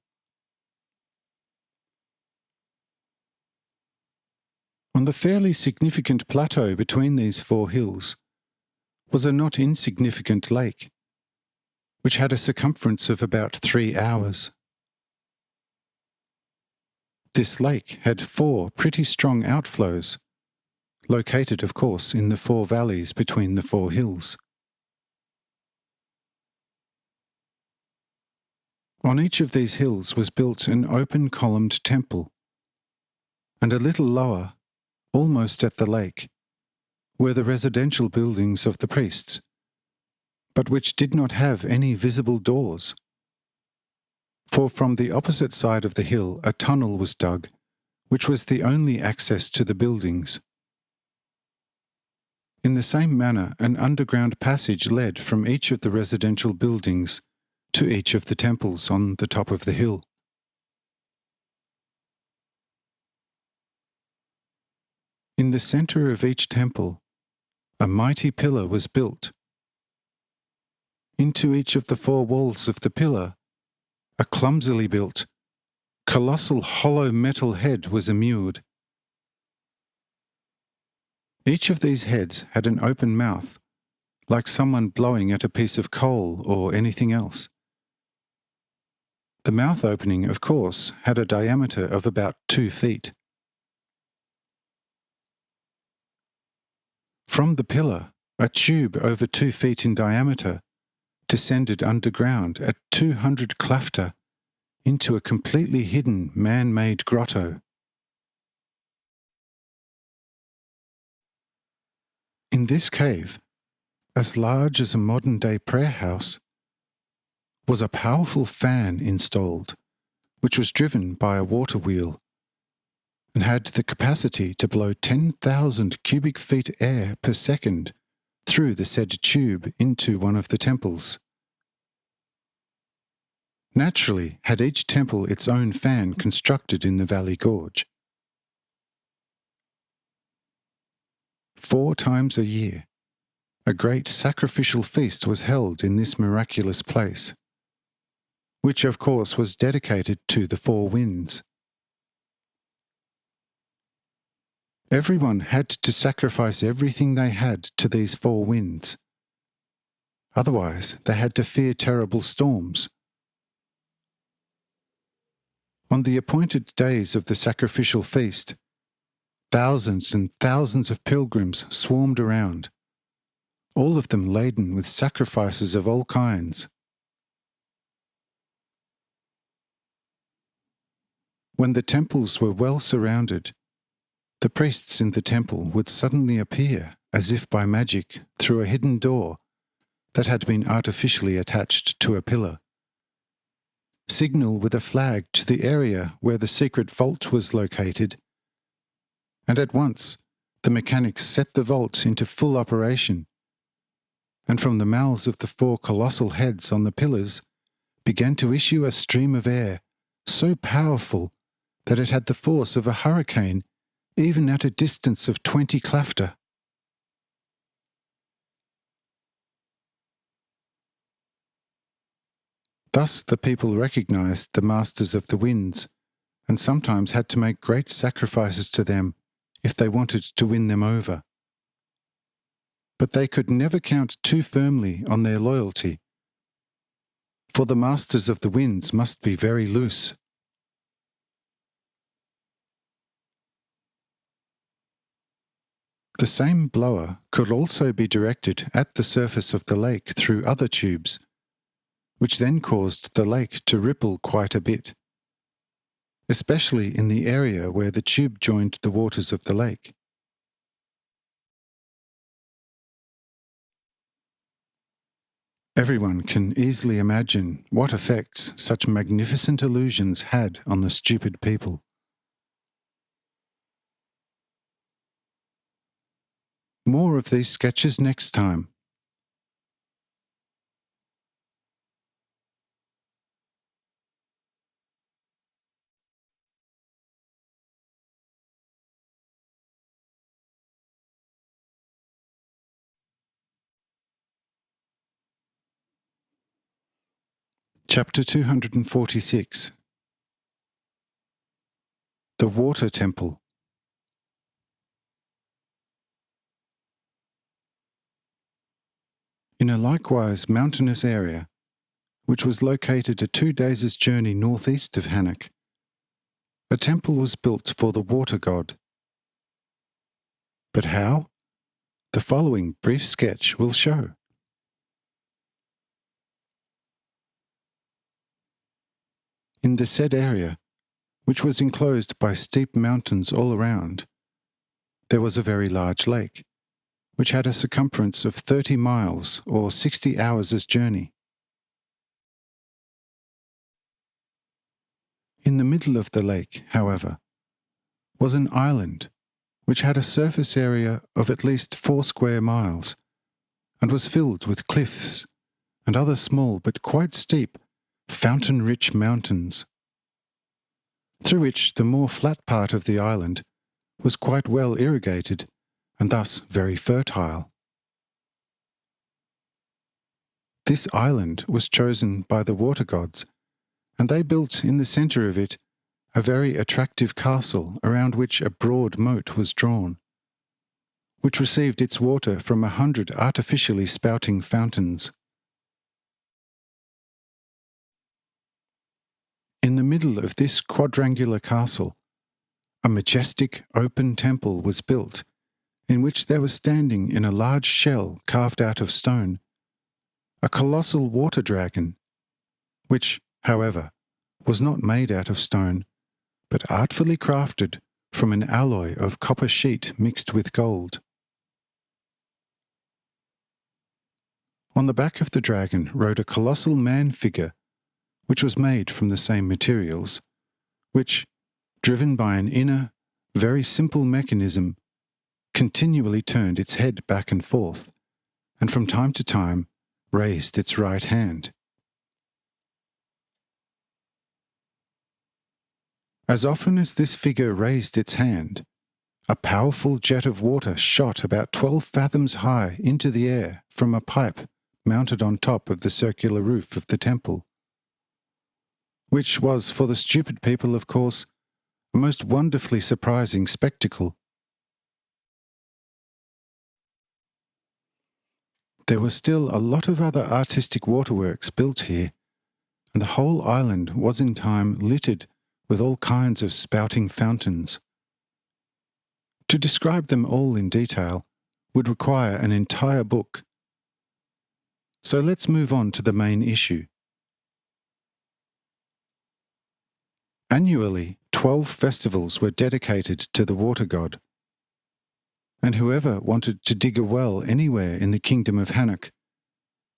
On the fairly significant plateau between these 4 hills was a not insignificant lake, which had a circumference of about 3 hours. This lake had 4 pretty strong outflows, located, of course, in the 4 valleys between the 4 hills. On each of these hills was built an open columned temple, and a little lower, almost at the lake, were the residential buildings of the priests, but which did not have any visible doors. For from the opposite side of the hill a tunnel was dug, which was the only access to the buildings. In the same manner, an underground passage led from each of the residential buildings to each of the temples on the top of the hill. In the centre of each temple, a mighty pillar was built. Into each of the 4 walls of the pillar, a clumsily built, colossal hollow metal head was immured. Each of these heads had an open mouth, like someone blowing at a piece of coal or anything else. The mouth opening, of course, had a diameter of about 2 feet. From the pillar, a tube over 2 feet in diameter descended underground at 200 klafter into a completely hidden man-made grotto. In this cave, as large as a modern-day prayer house, was a powerful fan installed, which was driven by a water wheel, and had the capacity to blow 10,000 cubic feet air per second through the said tube into one of the temples. Naturally, had each temple its own fan constructed in the valley gorge. 4 times a year, a great sacrificial feast was held in this miraculous place, which of course was dedicated to the 4 winds. Everyone had to sacrifice everything they had to these 4 winds. Otherwise, they had to fear terrible storms. On the appointed days of the sacrificial feast, thousands and thousands of pilgrims swarmed around, all of them laden with sacrifices of all kinds. When the temples were well surrounded, the priests in the temple would suddenly appear, as if by magic, through a hidden door that had been artificially attached to a pillar, signal with a flag to the area where the secret vault was located, and at once the mechanics set the vault into full operation, and from the mouths of the 4 colossal heads on the pillars began to issue a stream of air so powerful that it had the force of a hurricane even at a distance of 20 klafter. Thus the people recognized the masters of the winds, and sometimes had to make great sacrifices to them if they wanted to win them over. But they could never count too firmly on their loyalty, for the masters of the winds must be very loose. The same blower could also be directed at the surface of the lake through other tubes, which then caused the lake to ripple quite a bit, especially in the area where the tube joined the waters of the lake. Everyone can easily imagine what effects such magnificent illusions had on the stupid people. More of these sketches next time. Chapter 246. The Water Temple. In a likewise mountainous area, which was located a 2 days' journey northeast of Hanoch, a temple was built for the water god. But how? The following brief sketch will show. In the said area, which was enclosed by steep mountains all around, there was a very large lake, which had a circumference of 30 miles or 60 hours' journey. In the middle of the lake, however, was an island which had a surface area of at least 4 square miles, and was filled with cliffs and other small but quite steep, fountain-rich mountains, through which the more flat part of the island was quite well irrigated and thus very fertile. This island was chosen by the water gods, and they built in the centre of it a very attractive castle around which a broad moat was drawn, which received its water from 100 artificially spouting fountains. In the middle of this quadrangular castle, a majestic open temple was built, in which there was standing in a large shell carved out of stone a colossal water dragon, which, however, was not made out of stone, but artfully crafted from an alloy of copper sheet mixed with gold. On the back of the dragon rode a colossal man figure, which was made from the same materials, which, driven by an inner, very simple mechanism, continually turned its head back and forth, and from time to time raised its right hand. As often as this figure raised its hand, a powerful jet of water shot about 12 fathoms high into the air from a pipe mounted on top of the circular roof of the temple, which was for the stupid people, of course, a most wonderfully surprising spectacle. There were still a lot of other artistic waterworks built here, and the whole island was in time littered with all kinds of spouting fountains. To describe them all in detail would require an entire book. So let's move on to the main issue. Annually, 12 festivals were dedicated to the water god, and whoever wanted to dig a well anywhere in the kingdom of Hanoch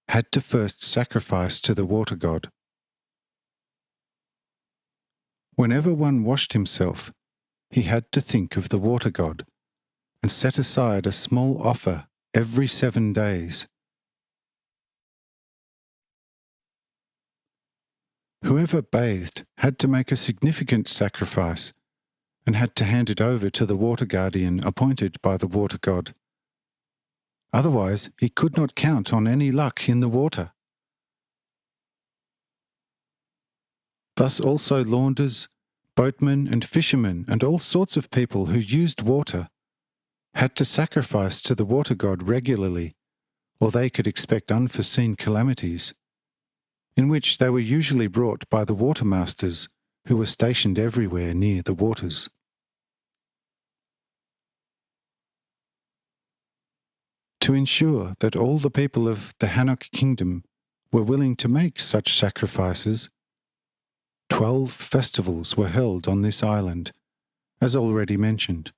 had to first sacrifice to the water god. Whenever one washed himself, he had to think of the water god and set aside a small offer every 7 days. Whoever bathed had to make a significant sacrifice and had to hand it over to the water guardian appointed by the water god. Otherwise, he could not count on any luck in the water. Thus also launders, boatmen and fishermen and all sorts of people who used water had to sacrifice to the water god regularly, or they could expect unforeseen calamities, in which they were usually brought by the watermasters who were stationed everywhere near the waters. To ensure that all the people of the Hanoch kingdom were willing to make such sacrifices, 12 festivals were held on this island, as already mentioned.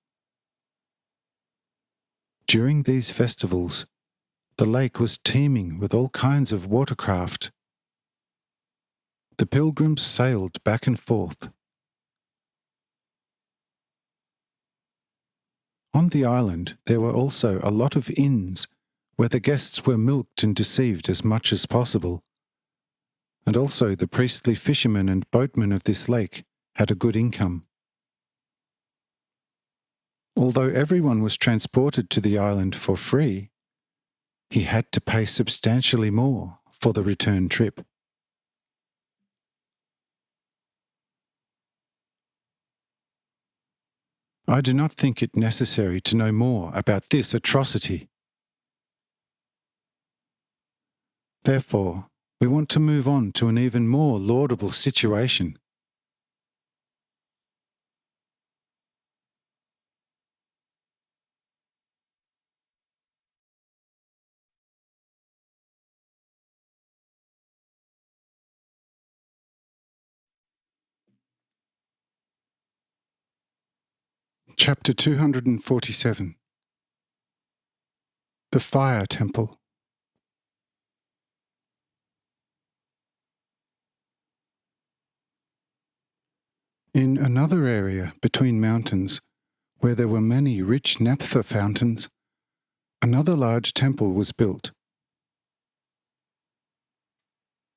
During these festivals, the lake was teeming with all kinds of watercraft. The pilgrims sailed back and forth. On the island there were also a lot of inns where the guests were milked and deceived as much as possible, and also the priestly fishermen and boatmen of this lake had a good income. Although everyone was transported to the island for free, he had to pay substantially more for the return trip. I do not think it necessary to know more about this atrocity. Therefore, we want to move on to an even more laudable situation. Chapter 247. The Fire Temple. In another area between mountains, where there were many rich naphtha fountains, another large temple was built.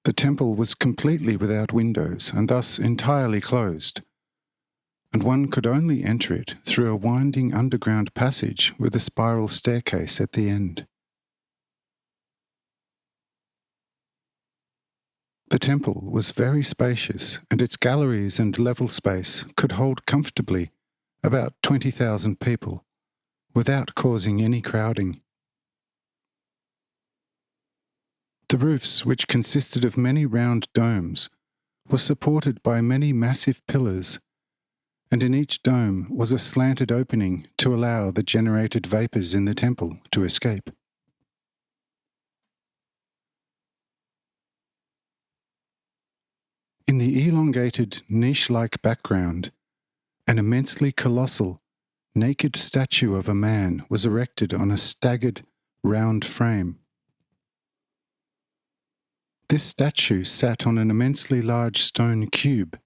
The temple was completely without windows and thus entirely closed, and one could only enter it through a winding underground passage with a spiral staircase at the end. The temple was very spacious, and its galleries and level space could hold comfortably about 20,000 people, without causing any crowding. The roofs, which consisted of many round domes, were supported by many massive pillars, and in each dome was a slanted opening to allow the generated vapours in the temple to escape. In the elongated, niche-like background, an immensely colossal, naked statue of a man was erected on a staggered, round frame. This statue sat on an immensely large stone cube,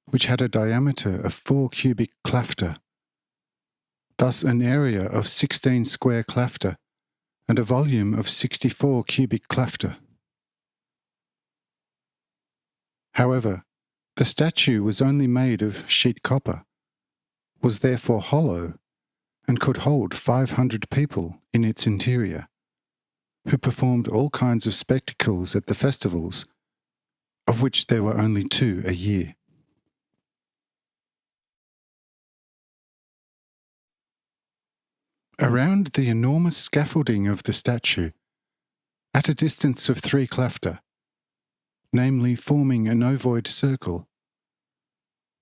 which had a diameter of 4 cubic klafter, thus an area of 16 square klafter and a volume of 64 cubic klafter. However, the statue was only made of sheet copper, was therefore hollow, and could hold 500 people in its interior, who performed all kinds of spectacles at the festivals, of which there were only 2 a year. Around the enormous scaffolding of the statue, at a distance of 3 klafter, namely forming an ovoid circle,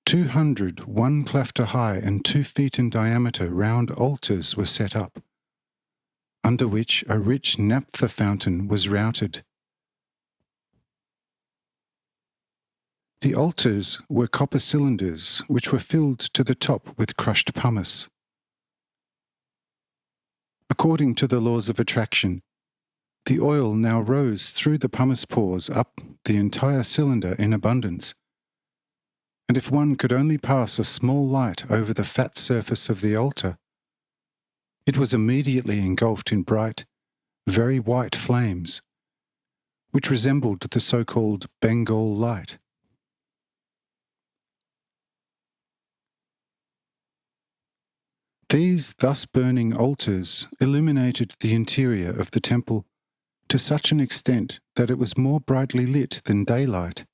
200 1 klafter high and 2 feet in diameter round altars were set up, under which a rich naphtha fountain was routed. The altars were copper cylinders which were filled to the top with crushed pumice. According to the laws of attraction, the oil now rose through the pumice pores up the entire cylinder in abundance, and if one could only pass a small light over the fat surface of the altar, it was immediately engulfed in bright, very white flames, which resembled the so-called Bengal light. These thus burning altars illuminated the interior of the temple to such an extent that it was more brightly lit than daylight.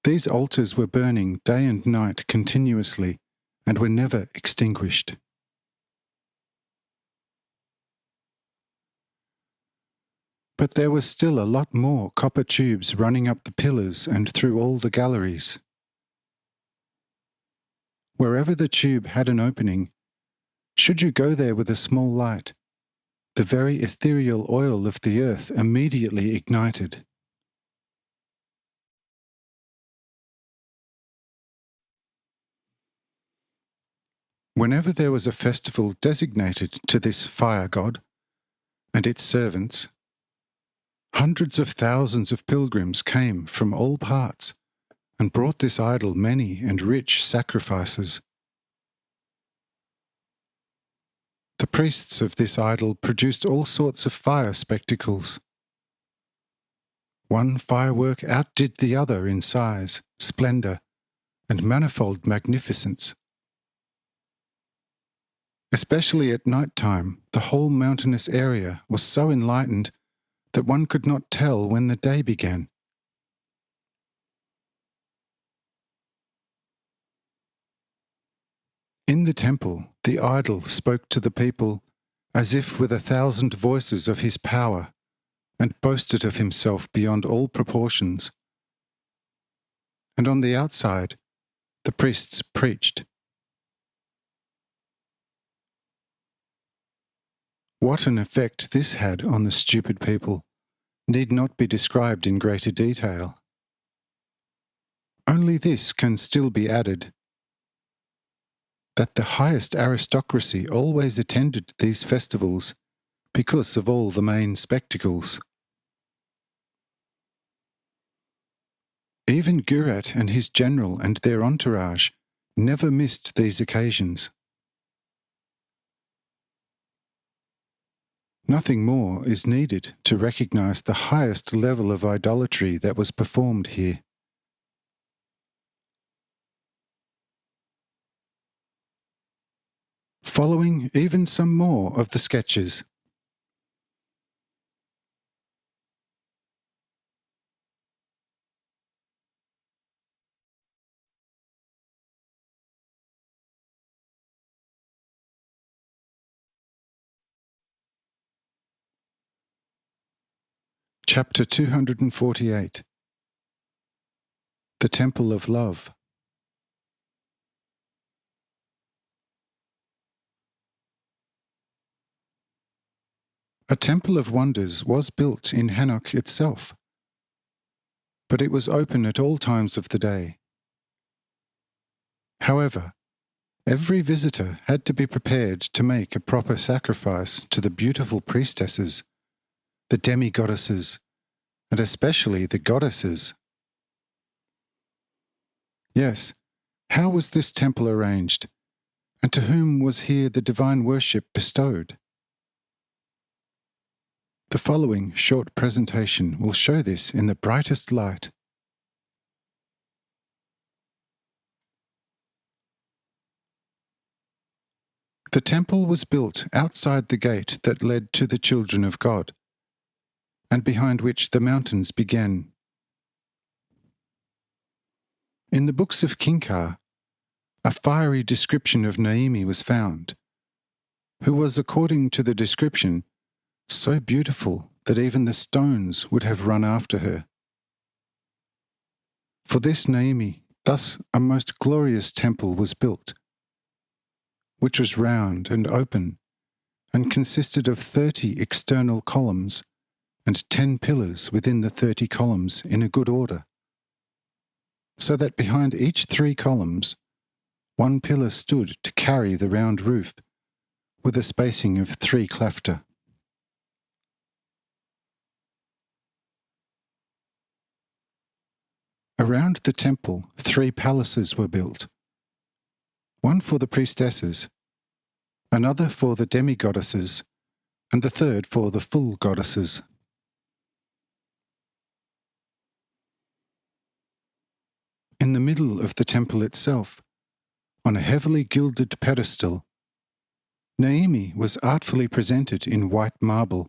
These altars were burning day and night continuously and were never extinguished. But there was still a lot more copper tubes running up the pillars and through all the galleries. Wherever the tube had an opening, should you go there with a small light, the very ethereal oil of the earth immediately ignited. Whenever there was a festival designated to this fire god and its servants, hundreds of thousands of pilgrims came from all parts and brought this idol many and rich sacrifices. The priests of this idol produced all sorts of fire spectacles. One firework outdid the other in size, splendour, and manifold magnificence. Especially at night time, the whole mountainous area was so enlightened that one could not tell when the day began. In the temple, the idol spoke to the people as if with 1,000 voices of his power, and boasted of himself beyond all proportions. And on the outside, the priests preached. What an effect this had on the stupid people need not be described in greater detail. Only this can still be added, that the highest aristocracy always attended these festivals because of all the main spectacles. Even Gurat and his general and their entourage never missed these occasions. Nothing more is needed to recognize the highest level of idolatry that was performed here. Following even some more of the sketches. Chapter 248. The Temple of Love. A temple of wonders was built in Hanoch itself, but it was open at all times of the day. However, every visitor had to be prepared to make a proper sacrifice to the beautiful priestesses, the demi-goddesses, and especially the goddesses. Yes, how was this temple arranged, and to whom was here the divine worship bestowed? The following short presentation will show this in the brightest light. The temple was built outside the gate that led to the children of God, and behind which the mountains began. In the books of Kinkar, a fiery description of Naomi was found, who was, according to the description, so beautiful that even the stones would have run after her. For this Naomi, thus a most glorious temple was built, which was round and open, and consisted of 30 external columns and 10 pillars within the 30 columns in a good order, so that behind each 3 columns 1 pillar stood to carry the round roof, with a spacing of 3 klafter. Around the temple 3 palaces were built, one for the priestesses, another for the demi-goddesses, and the third for the full goddesses. In the middle of the temple itself, on a heavily gilded pedestal, Naomi was artfully presented in white marble,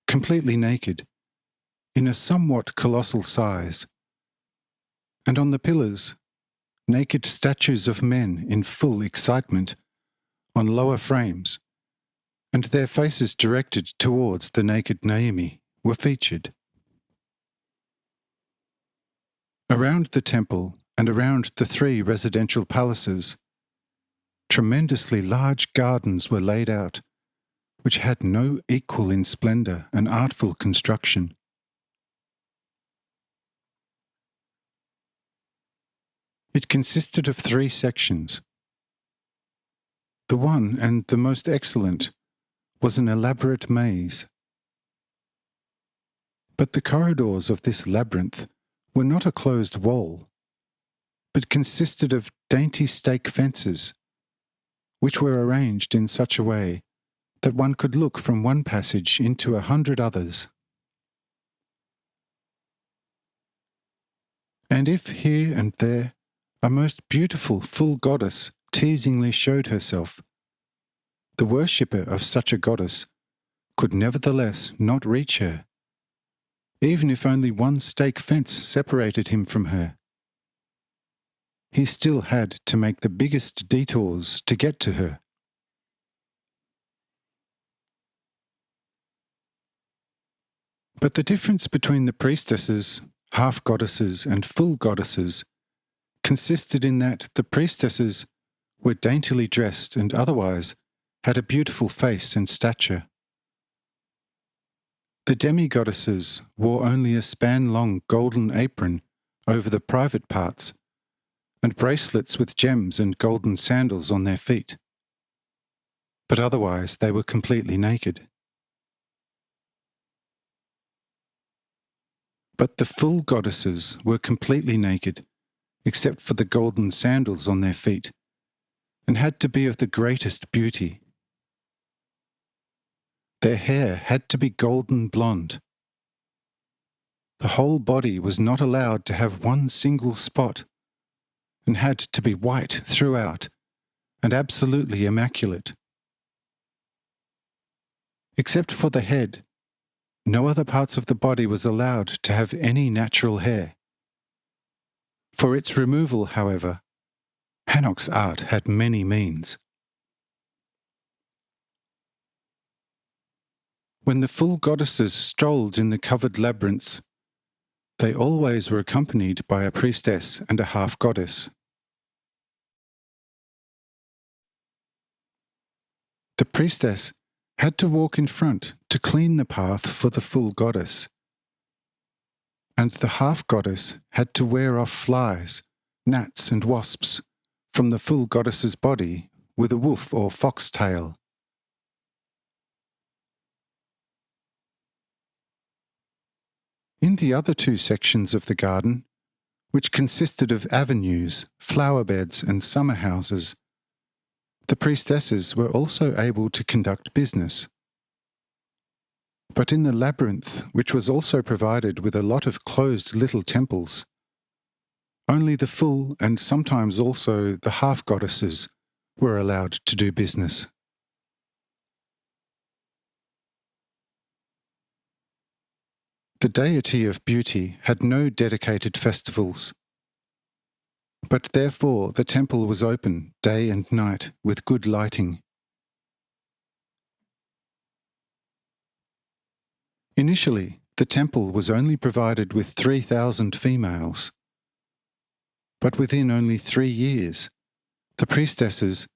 completely naked, in a somewhat colossal size, and on the pillars, naked statues of men in full excitement, on lower frames, and their faces directed towards the naked Naomi, were featured. Around the temple and around the 3 residential palaces, tremendously large gardens were laid out, which had no equal in splendour and artful construction. It consisted of 3 sections. The one, and the most excellent, was an elaborate maze. But the corridors of this labyrinth were not a closed wall, but consisted of dainty stake fences, which were arranged in such a way that one could look from one passage into 100 others. And if here and there a most beautiful full goddess teasingly showed herself, the worshipper of such a goddess could nevertheless not reach her, even if only 1 stake fence separated him from her. he still had to make the biggest detours to get to her. But the difference between the priestesses, half-goddesses and full goddesses consisted in that the priestesses were daintily dressed and otherwise had a beautiful face and stature. The demi-goddesses wore only a span-long golden apron over the private parts and bracelets with gems and golden sandals on their feet. But otherwise they were completely naked. But the full goddesses were completely naked, except for the golden sandals on their feet, and had to be of the greatest beauty. Their hair had to be golden blonde. The whole body was not allowed to have one single spot, and had to be white throughout, and absolutely immaculate. Except for the head, no other parts of the body was allowed to have any natural hair. For its removal, however, Hanoch's art had many means. When the full goddesses strolled in the covered labyrinths, they always were accompanied by a priestess and a half-goddess. The priestess had to walk in front to clean the path for the full goddess, and the half-goddess had to wear off flies, gnats and wasps from the full goddess's body with a wolf or fox tail. In the other two sections of the garden, which consisted of avenues, flower beds and summer houses, the priestesses were also able to conduct business. But in the labyrinth, which was also provided with a lot of closed little temples, only the full and sometimes also the half-goddesses were allowed to do business. The deity of beauty had no dedicated festivals, but therefore the temple was open day and night with good lighting. Initially, the temple was only provided with 3,000 females, but within only 3 years, the priestesses,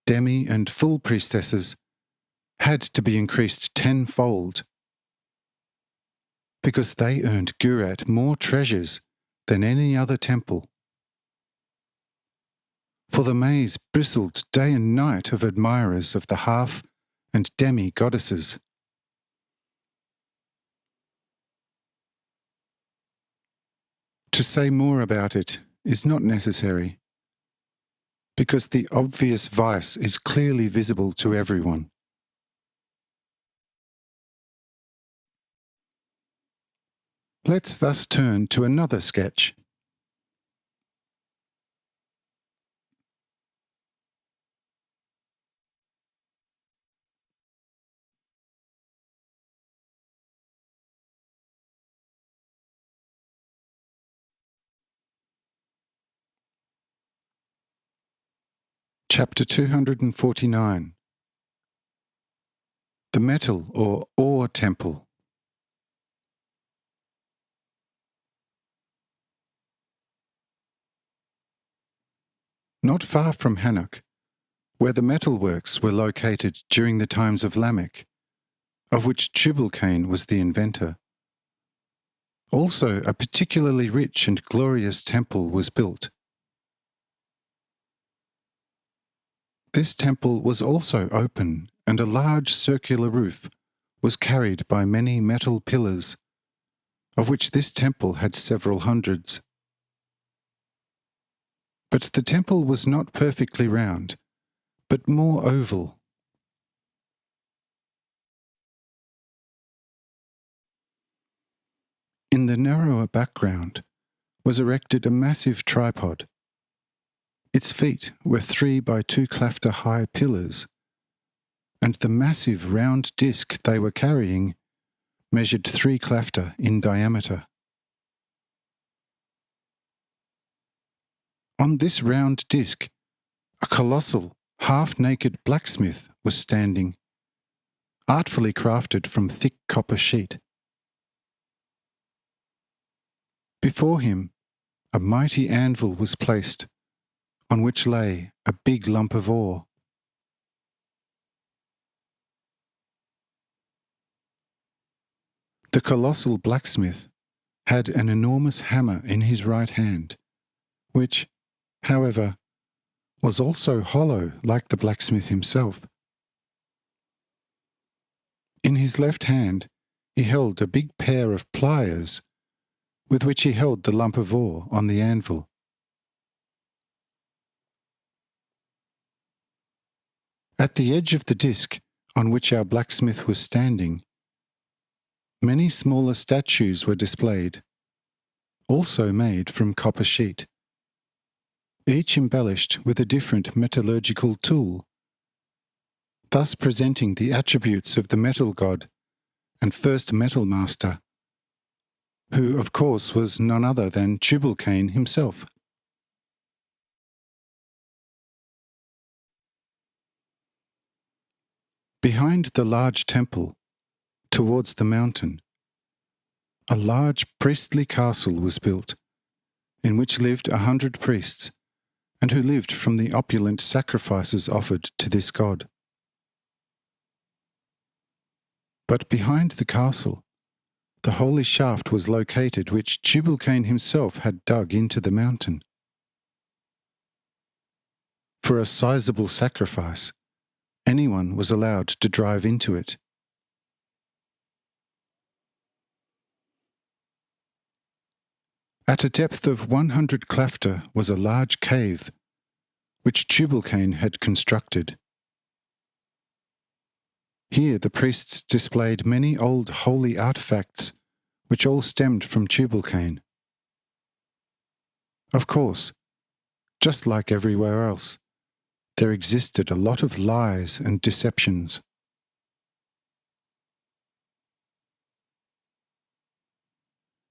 demi and full priestesses, had to be increased tenfold, because they earned Gurat more treasures than any other temple. For the maze bristled day and night of admirers of the half and demi goddesses. To say more about it is not necessary, because the obvious vice is clearly visible to everyone. Let's thus turn to another sketch. Chapter 249. The Metal or Ore Temple. Not far from Hanoch, where the metalworks were located during the times of Lamech, of which Tubal-Cain was the inventor, also a particularly rich and glorious temple was built. This temple was also open, and a large circular roof was carried by many metal pillars, of which this temple had several hundreds. But the temple was not perfectly round, but more oval. In the narrower background was erected a massive tripod. Its feet were 3 by 2 klafter high pillars, and the massive round disc they were carrying measured 3 klafter in diameter. On this round disc, a colossal, half-naked blacksmith was standing, artfully crafted from thick copper sheet. Before him, a mighty anvil was placed, on which lay a big lump of ore. The colossal blacksmith had an enormous hammer in his right hand, which, however, was also hollow like the blacksmith himself. In his left hand he held a big pair of pliers, with which he held the lump of ore on the anvil. At the edge of the disc on which our blacksmith was standing, many smaller statues were displayed, also made from copper sheet, each embellished with a different metallurgical tool, thus presenting the attributes of the metal god and first metal master, who of course was none other than Tubal-Cain himself. Behind the large temple, towards the mountain, a large priestly castle was built, in which lived 100 priests, and who lived from the opulent sacrifices offered to this god. But behind the castle, the holy shaft was located which Tubal-Cain himself had dug into the mountain. For a sizable sacrifice, anyone was allowed to drive into it. At a depth of 100 klafter was a large cave, which Tubal-Cain had constructed. Here the priests displayed many old holy artifacts, which all stemmed from Tubal-Cain. Of course, just like everywhere else, there existed a lot of lies and deceptions.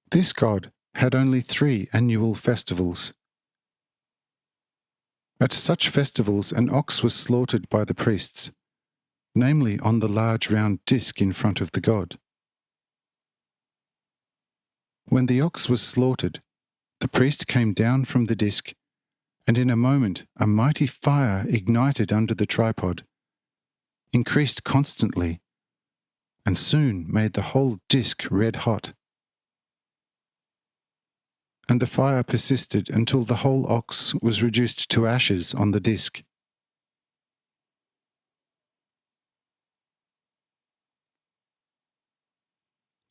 This god had only 3 annual festivals. At such festivals an ox was slaughtered by the priests, namely on the large round disc in front of the god. When the ox was slaughtered, the priest came down from the disc, and in a moment a mighty fire ignited under the tripod, increased constantly, and soon made the whole disc red hot. And the fire persisted until the whole ox was reduced to ashes on the disc.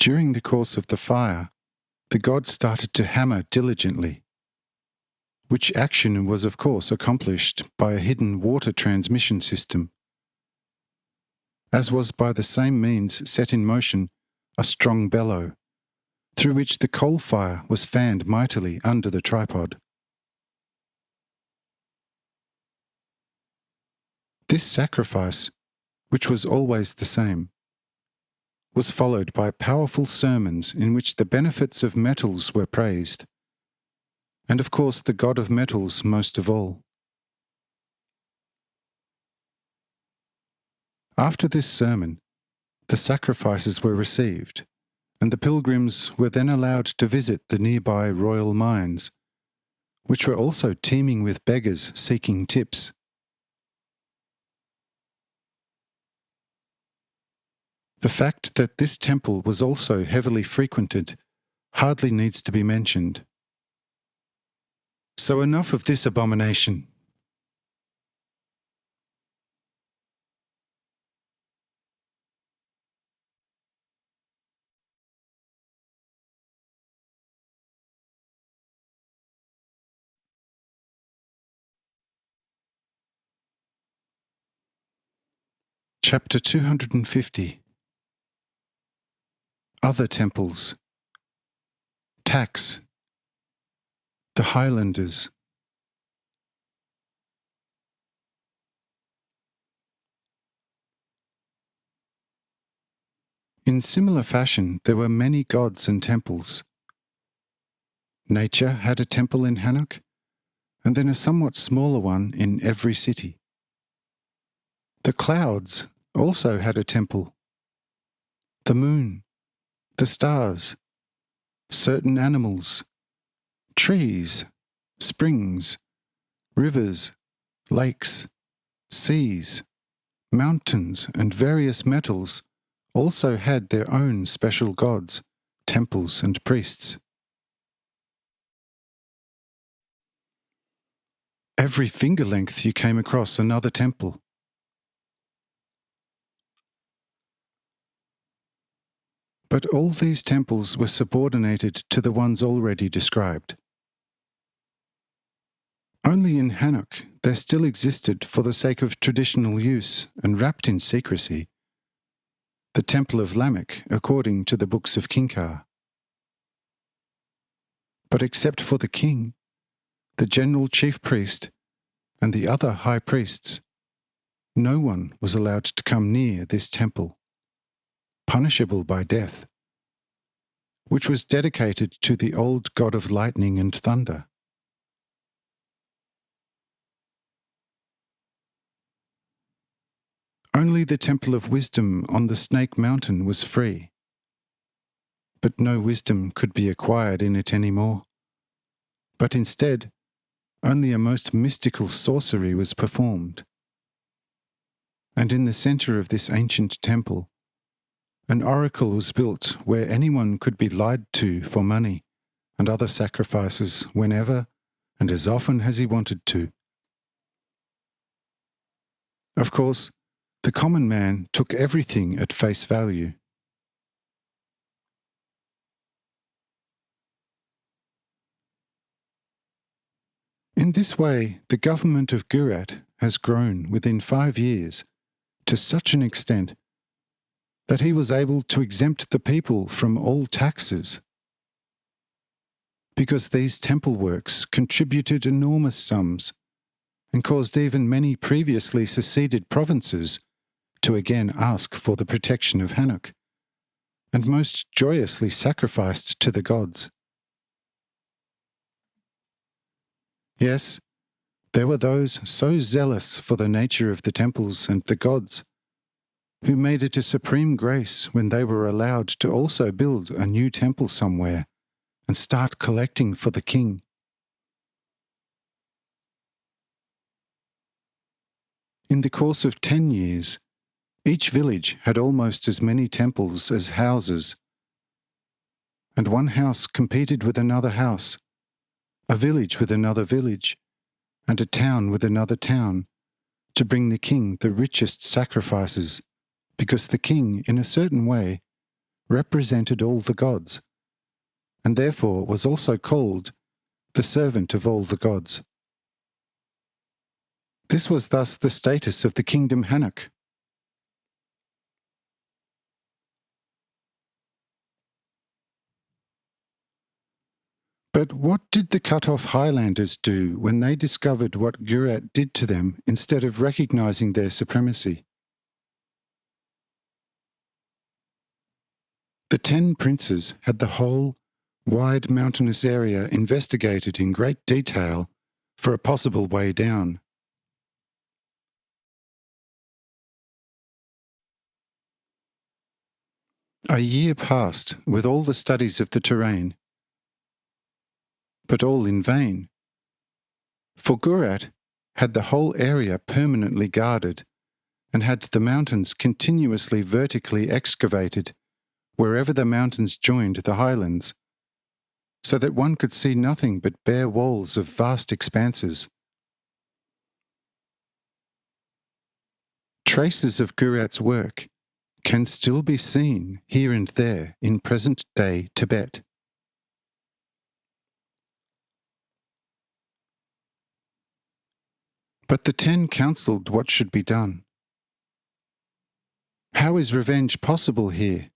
During the course of the fire, the god started to hammer diligently, which action was of course accomplished by a hidden water transmission system, as was by the same means set in motion a strong bellow, through which the coal fire was fanned mightily under the tripod. This sacrifice, which was always the same, was followed by powerful sermons in which the benefits of metals were praised, and of course the god of metals most of all. After this sermon, the sacrifices were received, and the pilgrims were then allowed to visit the nearby royal mines, which were also teeming with beggars seeking tips. The fact that this temple was also heavily frequented hardly needs to be mentioned. So enough of this abomination. Chapter 250. Other temples. Tax. The Highlanders. In similar fashion, there were many gods and temples. Nature had a temple in Hanoch, and then a somewhat smaller one in every city. The clouds also had a temple. The moon, the stars, certain animals, trees, springs, rivers, lakes, seas, mountains, and various metals also had their own special gods, temples, and priests. Every finger length you came across another temple. But all these temples were subordinated to the ones already described. Only in Hanoch there still existed, for the sake of traditional use and wrapped in secrecy, the Temple of Lamech according to the books of Kinkar. But except for the king, the general chief priest, and the other high priests, no one was allowed to come near this temple, punishable by death, which was dedicated to the old god of lightning and thunder. Only the Temple of Wisdom on the Snake Mountain was free, but no wisdom could be acquired in it any more. But instead, only a most mystical sorcery was performed. And in the centre of this ancient temple, an oracle was built where anyone could be lied to for money and other sacrifices whenever and as often as he wanted to. Of course, the common man took everything at face value. In this way, the government of Graz has grown within 5 years to such an extent that he was able to exempt the people from all taxes, because these temple works contributed enormous sums and caused even many previously seceded provinces to again ask for the protection of Hanoch, and most joyously sacrificed to the gods. Yes, there were those so zealous for the nature of the temples and the gods, who made it a supreme grace when they were allowed to also build a new temple somewhere and start collecting for the king. In the course of 10 years, each village had almost as many temples as houses, and one house competed with another house, a village with another village, and a town with another town, to bring the king the richest sacrifices, because the king, in a certain way, represented all the gods, and therefore was also called the servant of all the gods. This was thus the status of the kingdom Hanoch. But what did the cut-off Highlanders do when they discovered what Graz did to them instead of recognizing their supremacy? The 10 princes had the whole wide mountainous area investigated in great detail for a possible way down. A year passed with all the studies of the terrain, but all in vain. For Graz had the whole area permanently guarded and had the mountains continuously vertically excavated wherever the mountains joined the highlands, so that one could see nothing but bare walls of vast expanses. Traces of Graz's work can still be seen here and there in present-day Tibet. But the 10 counselled what should be done. How is revenge possible here?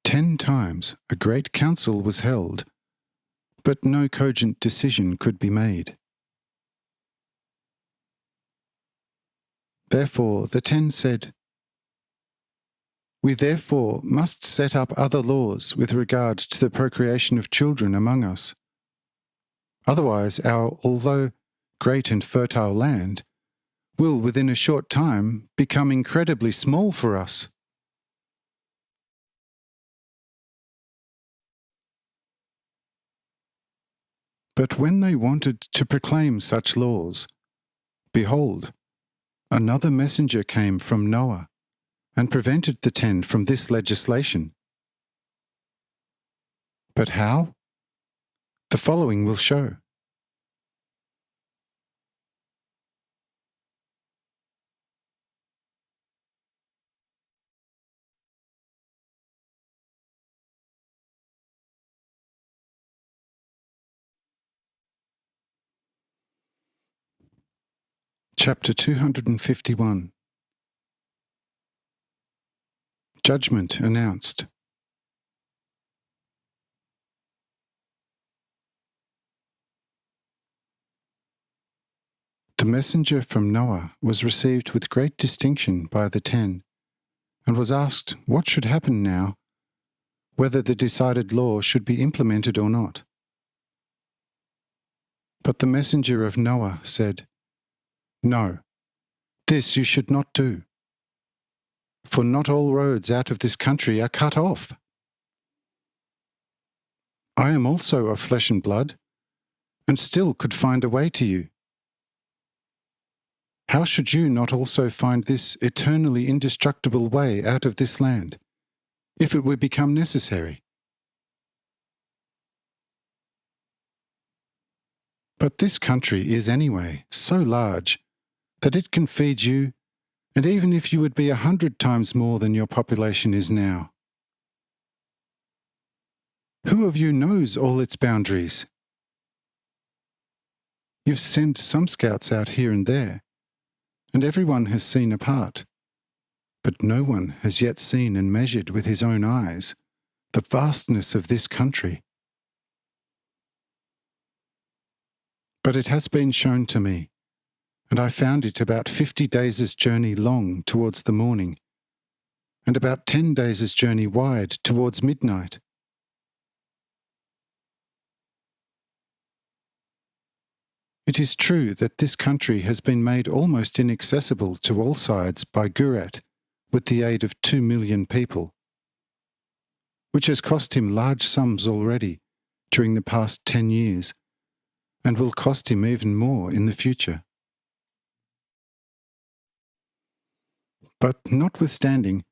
10 times a great council was held, but no cogent decision could be made. Therefore the 10 said, We therefore must set up other laws with regard to the procreation of children among us. Otherwise our, although great and fertile land, will within a short time become incredibly small for us. But when they wanted to proclaim such laws, behold, another messenger came from Noah, and prevented the 10 from this legislation. But how? The following will show. Chapter 251. Judgment announced. The messenger from Noah was received with great distinction by the 10, and was asked what should happen now, whether the decided law should be implemented or not. But the messenger of Noah said, "No, this you should not do. For not all roads out of this country are cut off. I am also of flesh and blood, and still could find a way to you. How should you not also find this eternally indestructible way out of this land, if it would become necessary? But this country is anyway so large that it can feed you, and even if you would be 100 times more than your population is now. Who of you knows all its boundaries? You've sent some scouts out here and there, and everyone has seen a part, but no one has yet seen and measured with his own eyes the vastness of this country. But it has been shown to me, and I found it about 50 days' journey long towards the morning, and about 10 days' journey wide towards midnight. It is true that this country has been made almost inaccessible to all sides by Gurat with the aid of 2 million people, which has cost him large sums already during the past 10 years, and will cost him even more in the future. But notwithstanding,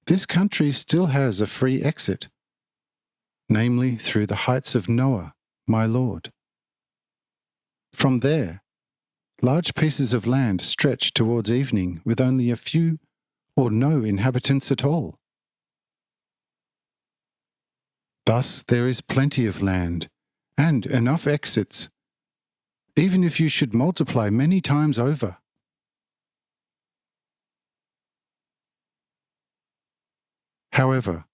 this country still has a free exit, namely through the heights of Noah, my Lord. From there, large pieces of land stretch towards evening with only a few or no inhabitants at all. Thus there is plenty of land and enough exits, even if you should multiply many times over. However,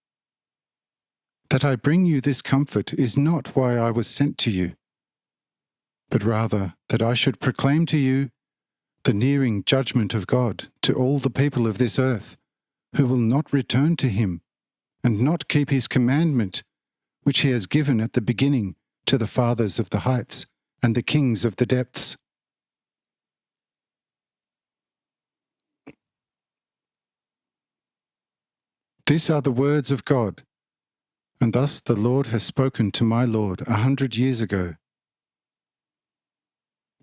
that I bring you this comfort is not why I was sent to you, but rather that I should proclaim to you the nearing judgment of God to all the people of this earth, who will not return to him, and not keep his commandment, which he has given at the beginning to the fathers of the heights and the kings of the depths. These are the words of God, and thus the Lord has spoken to my Lord 100 years ago.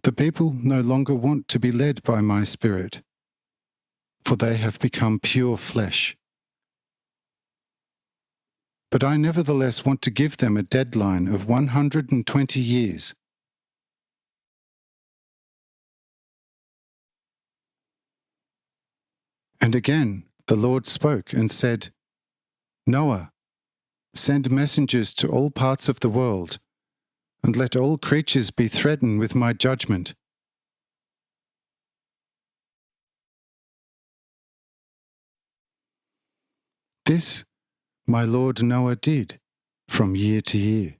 The people no longer want to be led by my Spirit, for they have become pure flesh. But I nevertheless want to give them a deadline of 120 years. And again the Lord spoke and said, Noah, send messengers to all parts of the world, and let all creatures be threatened with my judgment. This my Lord Noah did from year to year.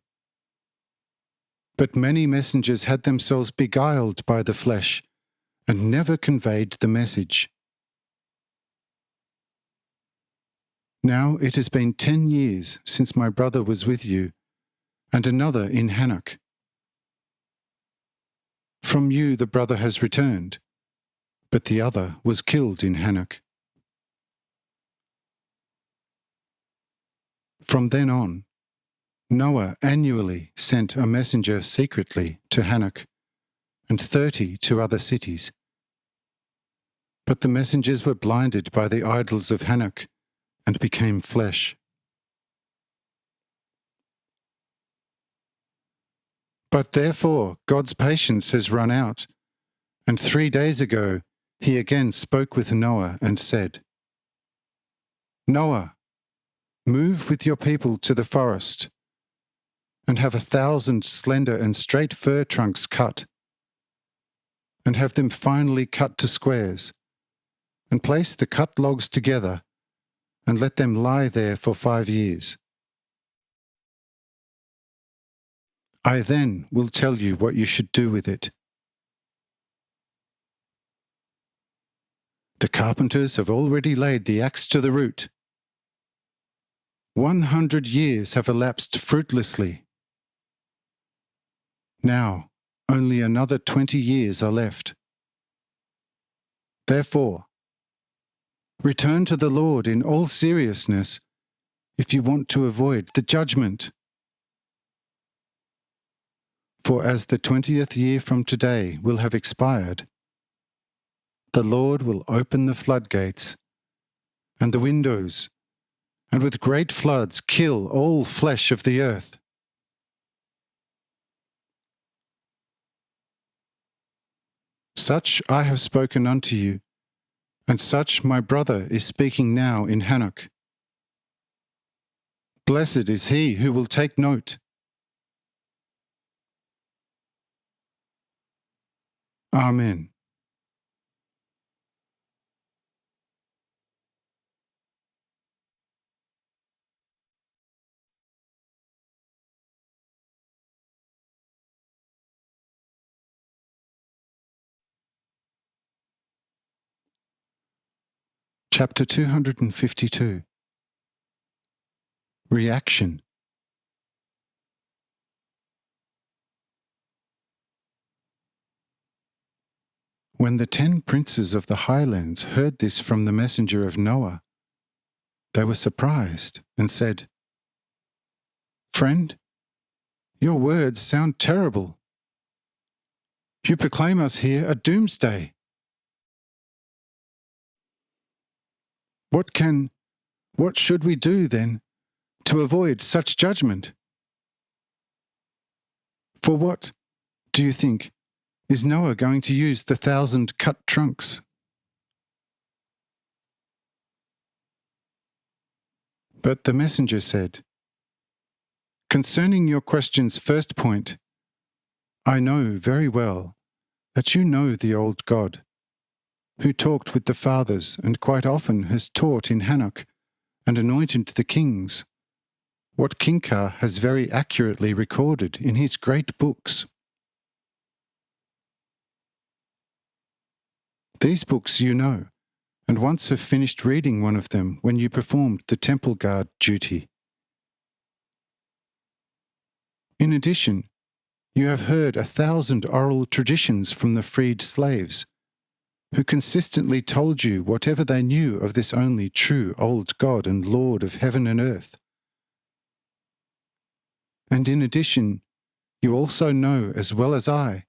But many messengers had themselves beguiled by the flesh, and never conveyed the message. Now it has been 10 years since my brother was with you, and another in Hanoch. From you the brother has returned, but the other was killed in Hanoch. From then on, Noah annually sent a messenger secretly to Hanoch, and 30 to other cities. But the messengers were blinded by the idols of Hanoch, and became flesh. But therefore God's patience has run out, and 3 days ago he again spoke with Noah and said, Noah, move with your people to the forest, and have 1,000 slender and straight fir trunks cut, and have them finely cut to squares, and place the cut logs together, and let them lie there for 5 years. I then will tell you what you should do with it. The carpenters have already laid the axe to the root. 100 years have elapsed fruitlessly. Now, only another 20 years are left. Therefore, return to the Lord in all seriousness if you want to avoid the judgment. For as the 20th year from today will have expired, the Lord will open the floodgates and the windows, and with great floods kill all flesh of the earth. Such I have spoken unto you, and such my brother is speaking now in Hanoch. Blessed is he who will take note. Amen. Chapter 252. Reaction. When the 10 princes of the highlands heard this from the messenger of Noah, they were surprised and said, Friend, your words sound terrible. You proclaim us here a doomsday. What should we do then to avoid such judgment? For what, do you think, is Noah going to use the 1,000 cut trunks? But the messenger said, Concerning your question's first point, I know very well that you know the old God, who talked with the fathers and quite often has taught in Hanoch and anointed the kings, what Kincar has very accurately recorded in his great books. These books you know, and once have finished reading one of them when you performed the temple guard duty. In addition, you have heard 1,000 oral traditions from the freed slaves, who consistently told you whatever they knew of this only true old God and Lord of heaven and earth. And in addition, you also know as well as I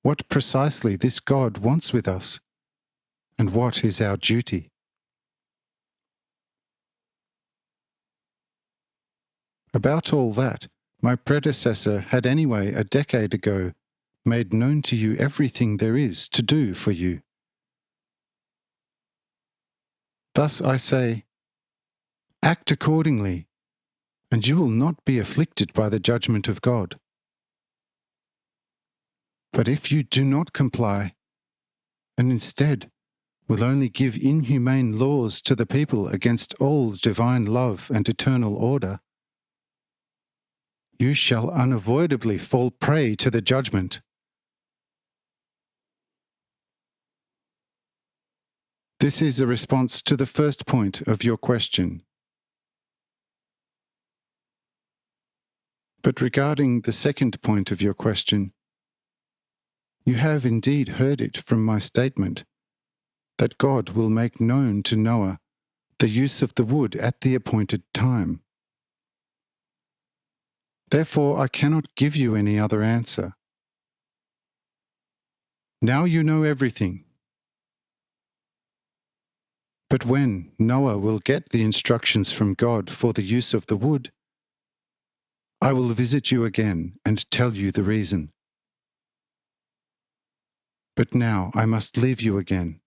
what precisely this God wants with us, and what is our duty. About all that, my predecessor had anyway a decade ago made known to you everything there is to do for you. Thus I say, act accordingly, and you will not be afflicted by the judgment of God. But if you do not comply, and instead will only give inhumane laws to the people against all divine love and eternal order, you shall unavoidably fall prey to the judgment. This is a response to the first point of your question. But regarding the second point of your question, you have indeed heard it from my statement that God will make known to Noah the use of the wood at the appointed time. Therefore, I cannot give you any other answer. Now you know everything. But when Noah will get the instructions from God for the use of the wood, I will visit you again and tell you the reason. But now I must leave you again.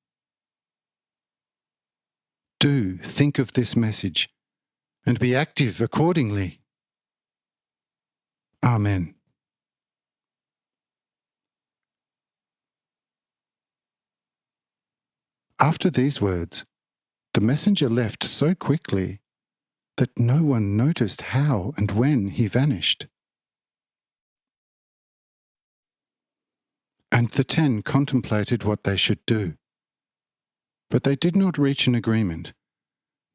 Do think of this message and be active accordingly. Amen. After these words, the messenger left so quickly that no one noticed how and when he vanished. And the 10 contemplated what they should do. But they did not reach an agreement.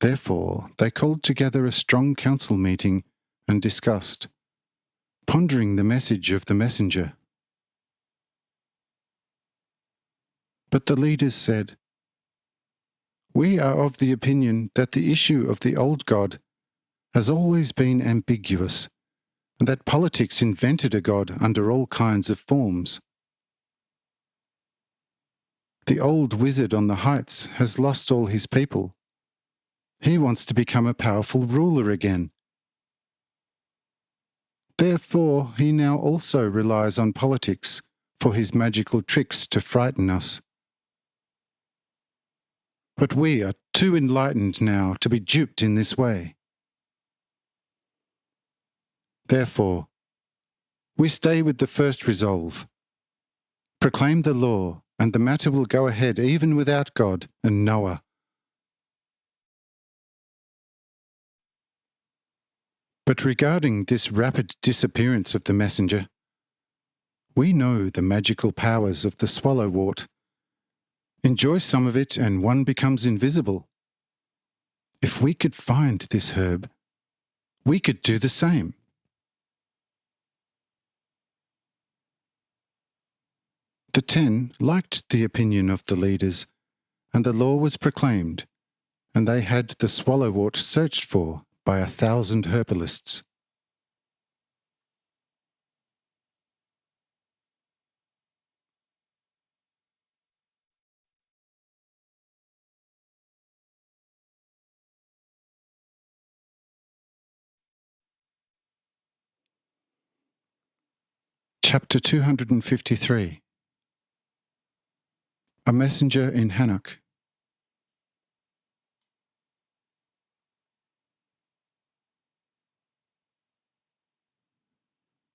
Therefore, they called together a strong council meeting and discussed, pondering the message of the messenger. But the leaders said, "We are of the opinion that the issue of the old God has always been ambiguous, and that politics invented a God under all kinds of forms. The old wizard on the heights has lost all his people. He wants to become a powerful ruler again. Therefore, he now also relies on politics for his magical tricks to frighten us. But we are too enlightened now to be duped in this way. Therefore, we stay with the first resolve. Proclaim the law, and the matter will go ahead even without God and Noah." But regarding this rapid disappearance of the messenger, we know the magical powers of the swallowwort. Enjoy some of it and one becomes invisible. If we could find this herb, we could do the same. The 10 liked the opinion of the leaders, and the law was proclaimed, and they had the swallowwort searched for by 1,000 herbalists. Chapter 253. A messenger in Hanoch.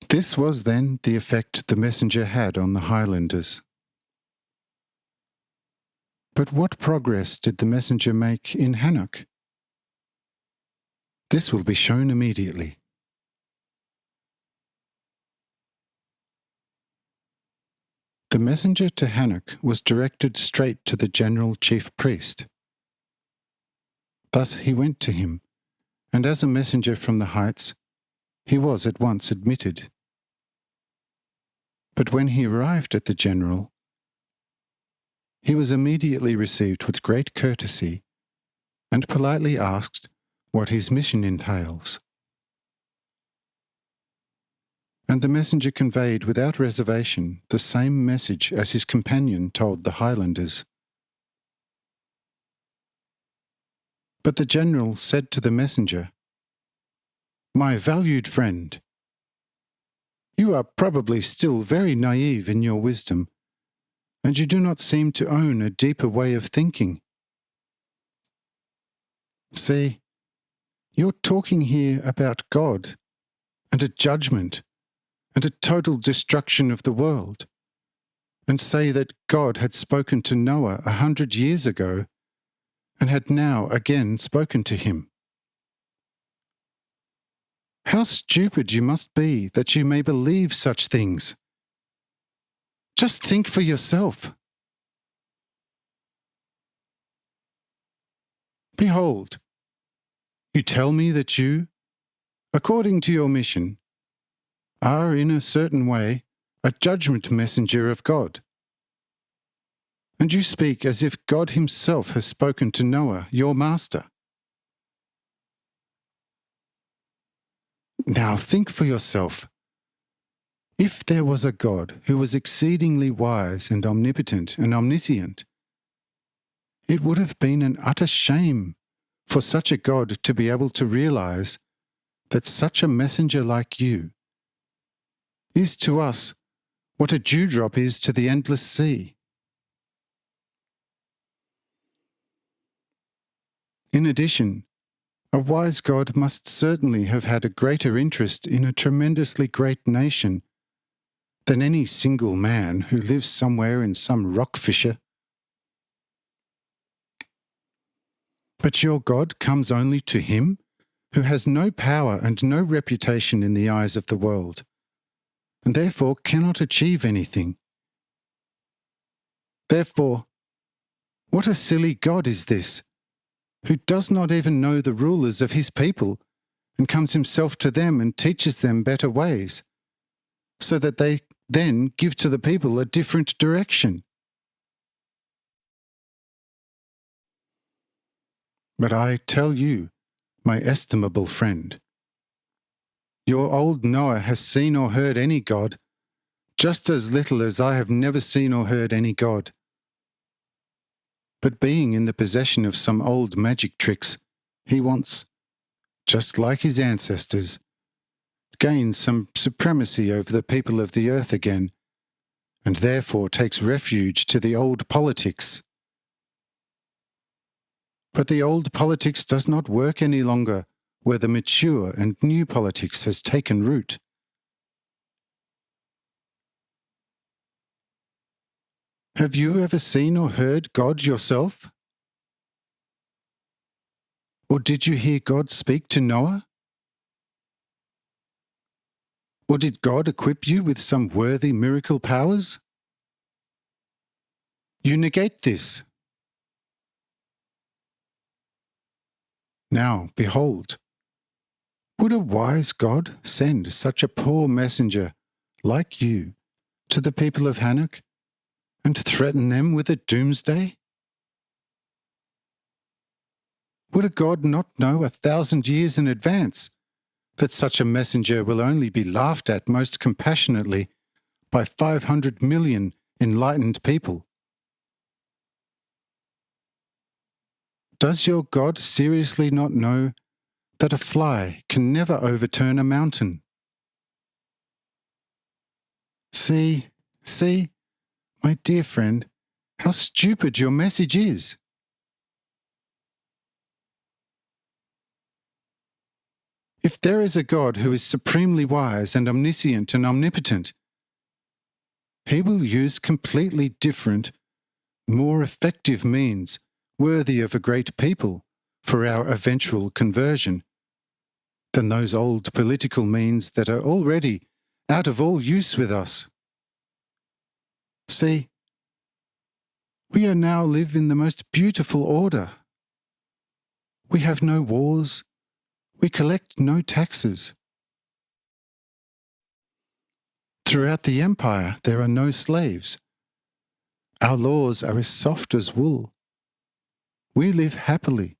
This was then the effect the messenger had on the Highlanders. But what progress did the messenger make in Hanoch? This will be shown immediately. The messenger to Hanoch was directed straight to the general chief priest. Thus he went to him, and as a messenger from the heights, he was at once admitted. But when he arrived at the general, he was immediately received with great courtesy and politely asked what his mission entails. And the messenger conveyed without reservation the same message as his companion told the Highlanders. But the general said to the messenger, "My valued friend, you are probably still very naive in your wisdom, and you do not seem to own a deeper way of thinking. See, you're talking here about God and a judgment and a total destruction of the world, and say that God had spoken to Noah 100 years ago and had now again spoken to him. How stupid you must be that you may believe such things. Just think for yourself. Behold, you tell me that you, according to your mission, are in a certain way a judgment messenger of God. And you speak as if God himself has spoken to Noah, your master. Now think for yourself. If there was a God who was exceedingly wise and omnipotent and omniscient, it would have been an utter shame for such a God to be able to realize that such a messenger like you is to us what a dewdrop is to the endless sea. In addition, a wise God must certainly have had a greater interest in a tremendously great nation than any single man who lives somewhere in some rock fissure. But your God comes only to him who has no power and no reputation in the eyes of the world, and therefore cannot achieve anything. Therefore, what a silly God is this, who does not even know the rulers of his people, and comes himself to them and teaches them better ways, so that they then give to the people a different direction. But I tell you, my estimable friend, your old Noah has seen or heard any God, just as little as I have never seen or heard any God. But being in the possession of some old magic tricks, he wants, just like his ancestors, gain some supremacy over the people of the earth again, and therefore takes refuge to the old politics. But the old politics does not work any longer where the mature and new politics has taken root. Have you ever seen or heard God yourself? Or did you hear God speak to Noah? Or did God equip you with some worthy miracle powers? You negate this. Now, behold, would a wise God send such a poor messenger like you to the people of Hanoch and threaten them with a doomsday? Would a God not know 1,000 years in advance that such a messenger will only be laughed at most compassionately by 500 million enlightened people? Does your God seriously not know that a fly can never overturn a mountain? See, my dear friend, how stupid your message is. If there is a God who is supremely wise and omniscient and omnipotent, he will use completely different, more effective means worthy of a great people for our eventual conversion than those old political means that are already out of all use with us. See, we are now live in the most beautiful order. We have no wars. We collect no taxes. Throughout the empire there are no slaves. Our laws are as soft as wool. We live happily,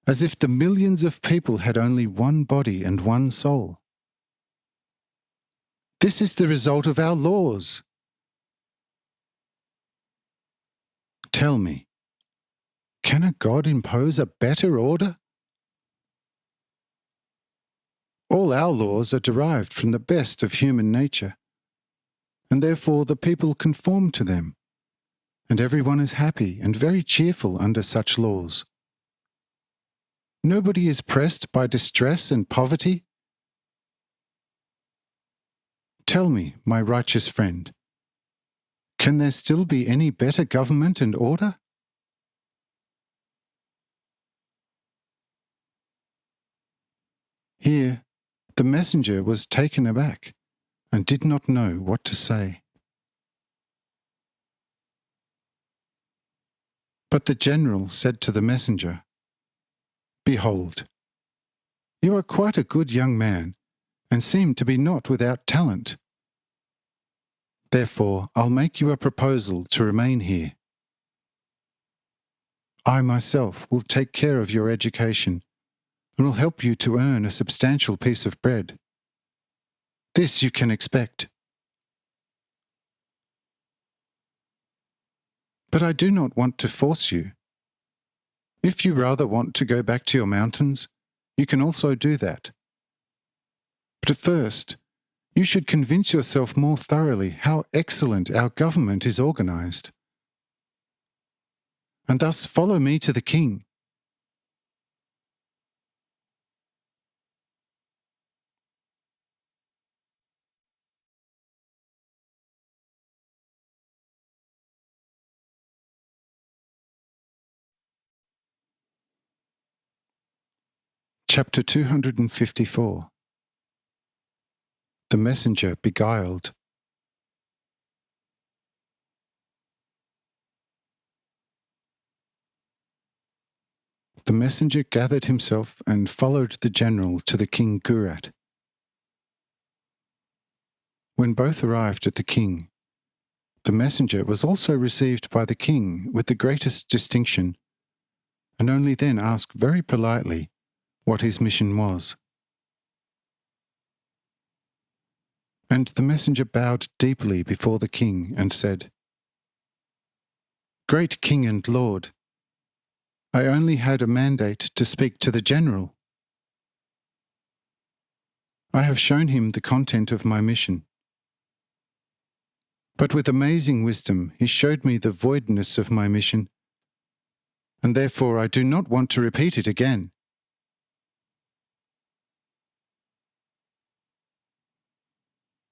as if the millions of people had only one body and one soul. This is the result of our laws. Tell me, can a God impose a better order? All our laws are derived from the best of human nature, and therefore the people conform to them, and everyone is happy and very cheerful under such laws. Nobody is pressed by distress and poverty. Tell me, my righteous friend, can there still be any better government and order? Here, the messenger was taken aback and did not know what to say. But the general said to the messenger, "Behold, you are quite a good young man, and seem to be not without talent. Therefore, I'll make you a proposal to remain here. I myself will take care of your education and will help you to earn a substantial piece of bread. This you can expect. But I do not want to force you. If you rather want to go back to your mountains, you can also do that. But at first, you should convince yourself more thoroughly how excellent our government is organized. And thus follow me to the king. Chapter 254. The Messenger Beguiled. The messenger gathered himself and followed the general to the king Gurat. When both arrived at the king, the messenger was also received by the king with the greatest distinction, and only then asked very politely what his mission was. And the messenger bowed deeply before the king and said, "Great king and lord, I only had a mandate to speak to the general. I have shown him the content of my mission. But with amazing wisdom he showed me the voidness of my mission, and therefore I do not want to repeat it again."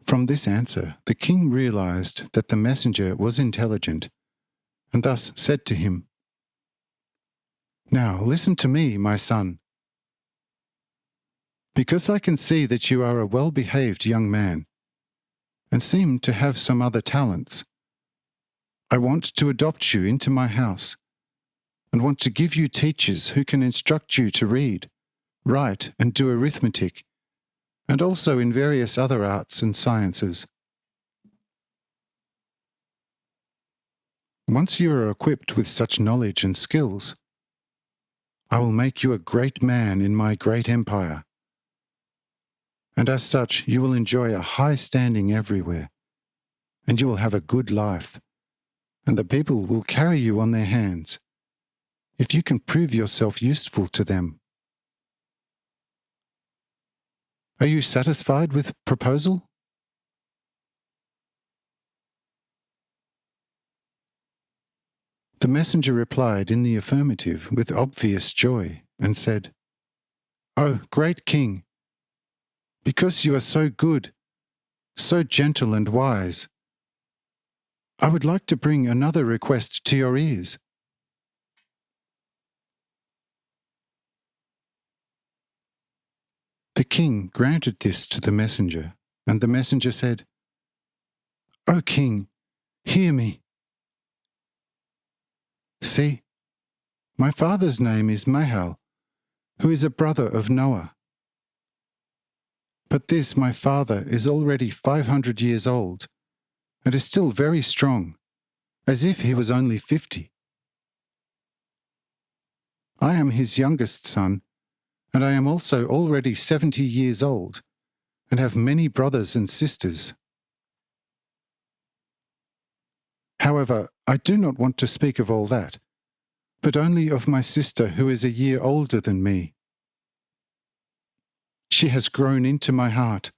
From this answer, the king realized that the messenger was intelligent, and thus said to him, "Now listen to me, my son. Because I can see that you are a well-behaved young man, and seem to have some other talents, I want to adopt you into my house, and want to give you teachers who can instruct you to read, write, and do arithmetic, and also in various other arts and sciences. Once you are equipped with such knowledge and skills, I will make you a great man in my great empire, and as such you will enjoy a high standing everywhere, and you will have a good life, and the people will carry you on their hands, if you can prove yourself useful to them. Are you satisfied with proposal?" The messenger replied in the affirmative with obvious joy and said, "O great king, because you are so good, so gentle and wise, I would like to bring another request to your ears." The king granted this to the messenger, and the messenger said, "O king, hear me. See, my father's name is Mahal, who is a brother of Noah. But this my father is already 500 years old, and is still very strong, as if he was only 50. I am his youngest son, and I am also already 70 years old, and have many brothers and sisters. However, I do not want to speak of all that, but only of my sister who is a year older than me. She has grown into my heart.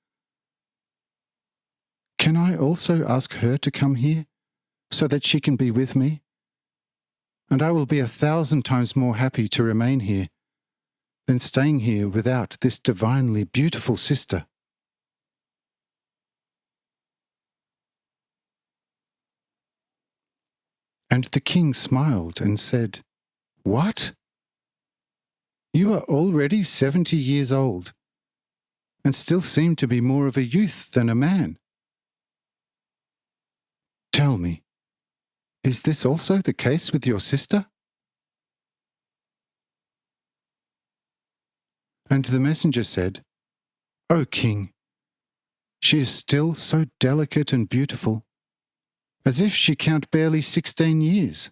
Can I also ask her to come here, so that she can be with me? And I will be 1,000 times more happy to remain here than staying here without this divinely beautiful sister." And the king smiled and said, "What? You are already 70 years old, and still seem to be more of a youth than a man. Tell me, is this also the case with your sister?" And the messenger said, "O king, She is still so delicate and beautiful, as if she count barely 16 years.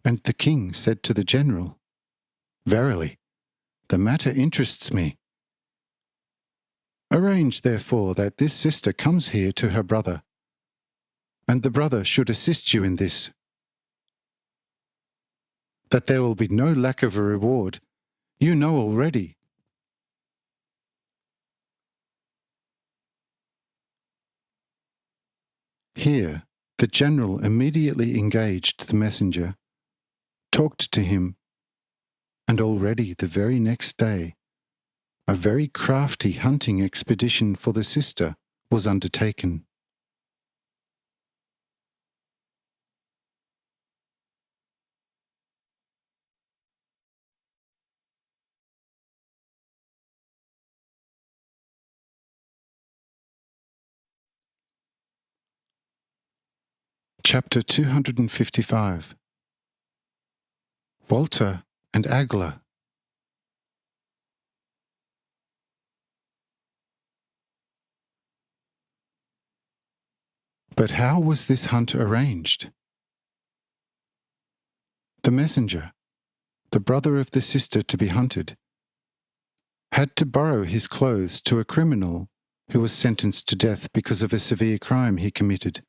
And the king said to the general, Verily, the matter interests me. Arrange, therefore, that this sister comes here to her brother, and the brother should assist you in this. That there will be no lack of a reward, you know already. Here, the general immediately engaged the messenger, talked to him, and already the very next day, a very crafty hunting expedition for the sister was undertaken. Chapter 255. Walter and Agla. But how was this hunt arranged? The messenger, the brother of the sister to be hunted, had to borrow his clothes to a criminal who was sentenced to death because of a severe crime he committed.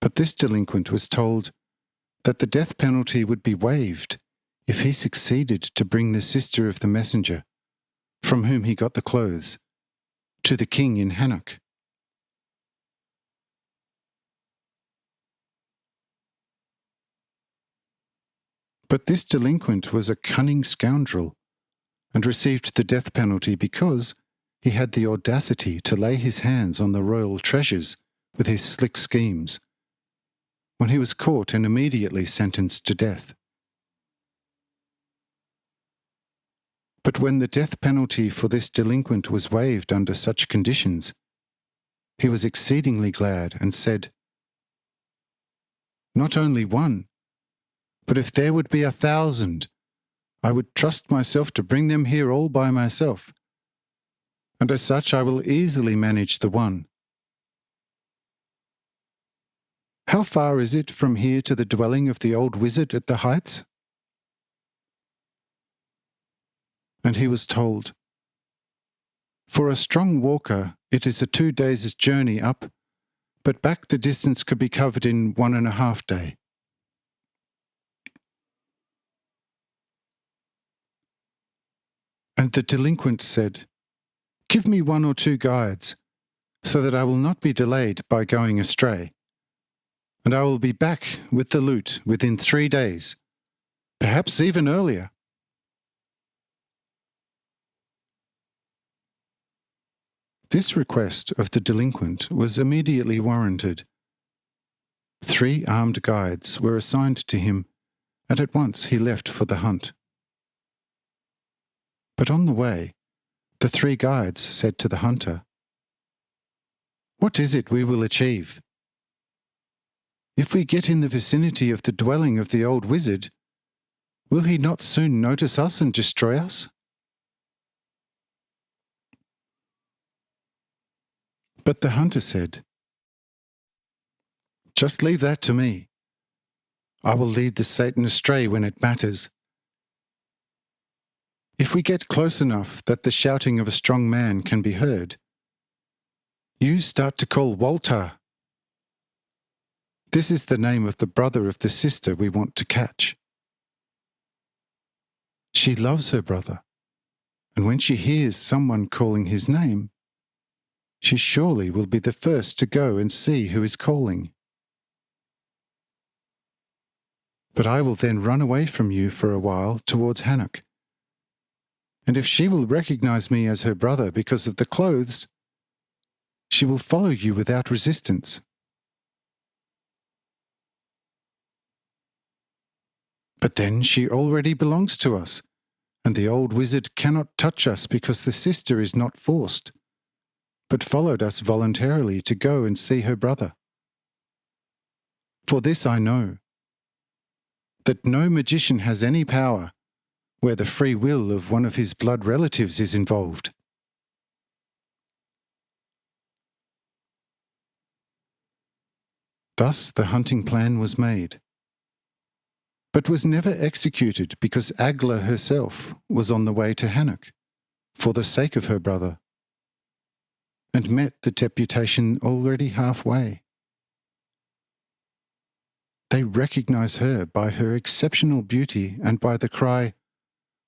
But this delinquent was told that the death penalty would be waived if he succeeded to bring the sister of the messenger, from whom he got the clothes, to the king in Hanoch. But this delinquent was a cunning scoundrel, and received the death penalty because he had the audacity to lay his hands on the royal treasures with his slick schemes, when he was caught and immediately sentenced to death. But when the death penalty for this delinquent was waived under such conditions, he was exceedingly glad and said, Not only one, but if there would be 1,000, I would trust myself to bring them here all by myself, and as such I will easily manage the one. How far is it from here to the dwelling of the old wizard at the heights? And he was told, For a strong walker it is a 2 days' journey up, but back the distance could be covered in 1.5 days. And the delinquent said, Give me 1 or 2 guides, so that I will not be delayed by going astray, and I will be back with the loot within 3 days, perhaps even earlier. This request of the delinquent was immediately warranted. 3 armed guides were assigned to him, and at once he left for the hunt. But on the way, the 3 guides said to the hunter, What is it we will achieve? If we get in the vicinity of the dwelling of the old wizard, will he not soon notice us and destroy us? But the hunter said, Just leave that to me. I will lead the Satan astray when it matters. If we get close enough that the shouting of a strong man can be heard, you start to call Walter. This is the name of the brother of the sister we want to catch. She loves her brother, and when she hears someone calling his name, she surely will be the first to go and see who is calling. But I will then run away from you for a while towards Hanoch. And if she will recognize me as her brother because of the clothes, she will follow you without resistance. But then she already belongs to us, and the old wizard cannot touch us because the sister is not forced, but followed us voluntarily to go and see her brother. For this I know, that no magician has any power, where the free will of one of his blood relatives is involved. Thus the hunting plan was made, but was never executed because Agla herself was on the way to Hanoch for the sake of her brother, and met the deputation already halfway. They recognize her by her exceptional beauty and by the cry,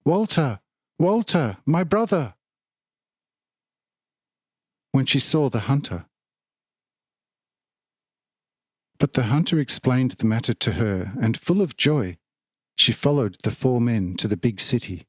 "Walter! Walter, my brother!" when she saw the hunter. But the hunter explained the matter to her, and full of joy, she followed the 4 men to the big city.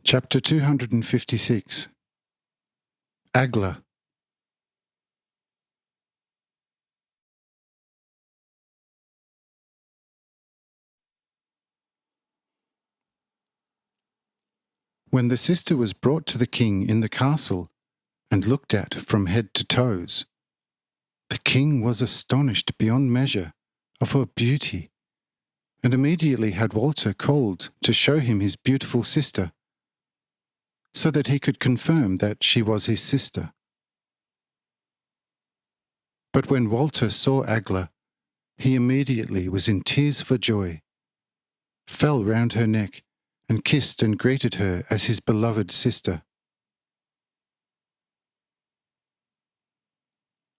Chapter 256. Agla. When the sister was brought to the king in the castle and looked at from head to toes, the king was astonished beyond measure of her beauty, and immediately had Walter called to show him his beautiful sister, so that he could confirm that she was his sister. But when Walter saw Agla, he immediately was in tears for joy, fell round her neck, and kissed and greeted her as his beloved sister.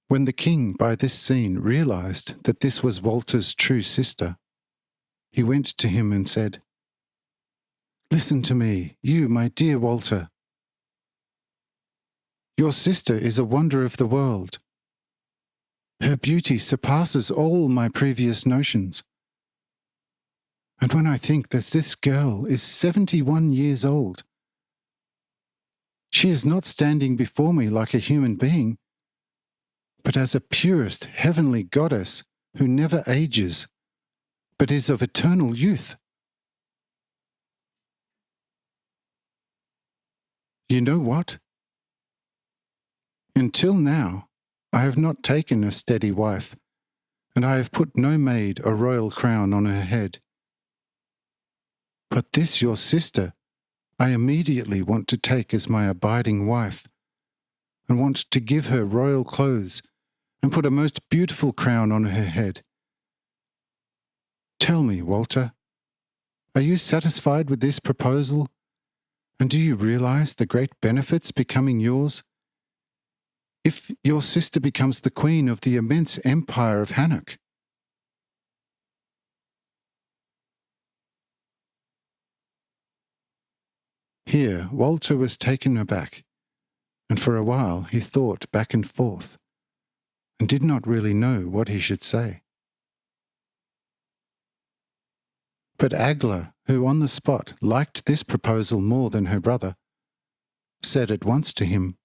When the king by this scene realized that this was Walter's true sister, he went to him and said, "Listen to me, you, my dear Walter. Your sister is a wonder of the world. Her beauty surpasses all my previous notions. And when I think that this girl is 71 years old, she is not standing before me like a human being, but as a purest heavenly goddess who never ages, but is of eternal youth. You know what? Until now, I have not taken a steady wife, and I have put no maid a royal crown on her head. But this your sister I immediately want to take as my abiding wife, and want to give her royal clothes and put a most beautiful crown on her head. Tell me, Walter, are you satisfied with this proposal, and do you realize the great benefits becoming yours if your sister becomes the queen of the immense empire of Hanoch?" Here Walter was taken aback, and for a while he thought back and forth, and did not really know what he should say. But Agla, who on the spot liked this proposal more than her brother, said at once to him,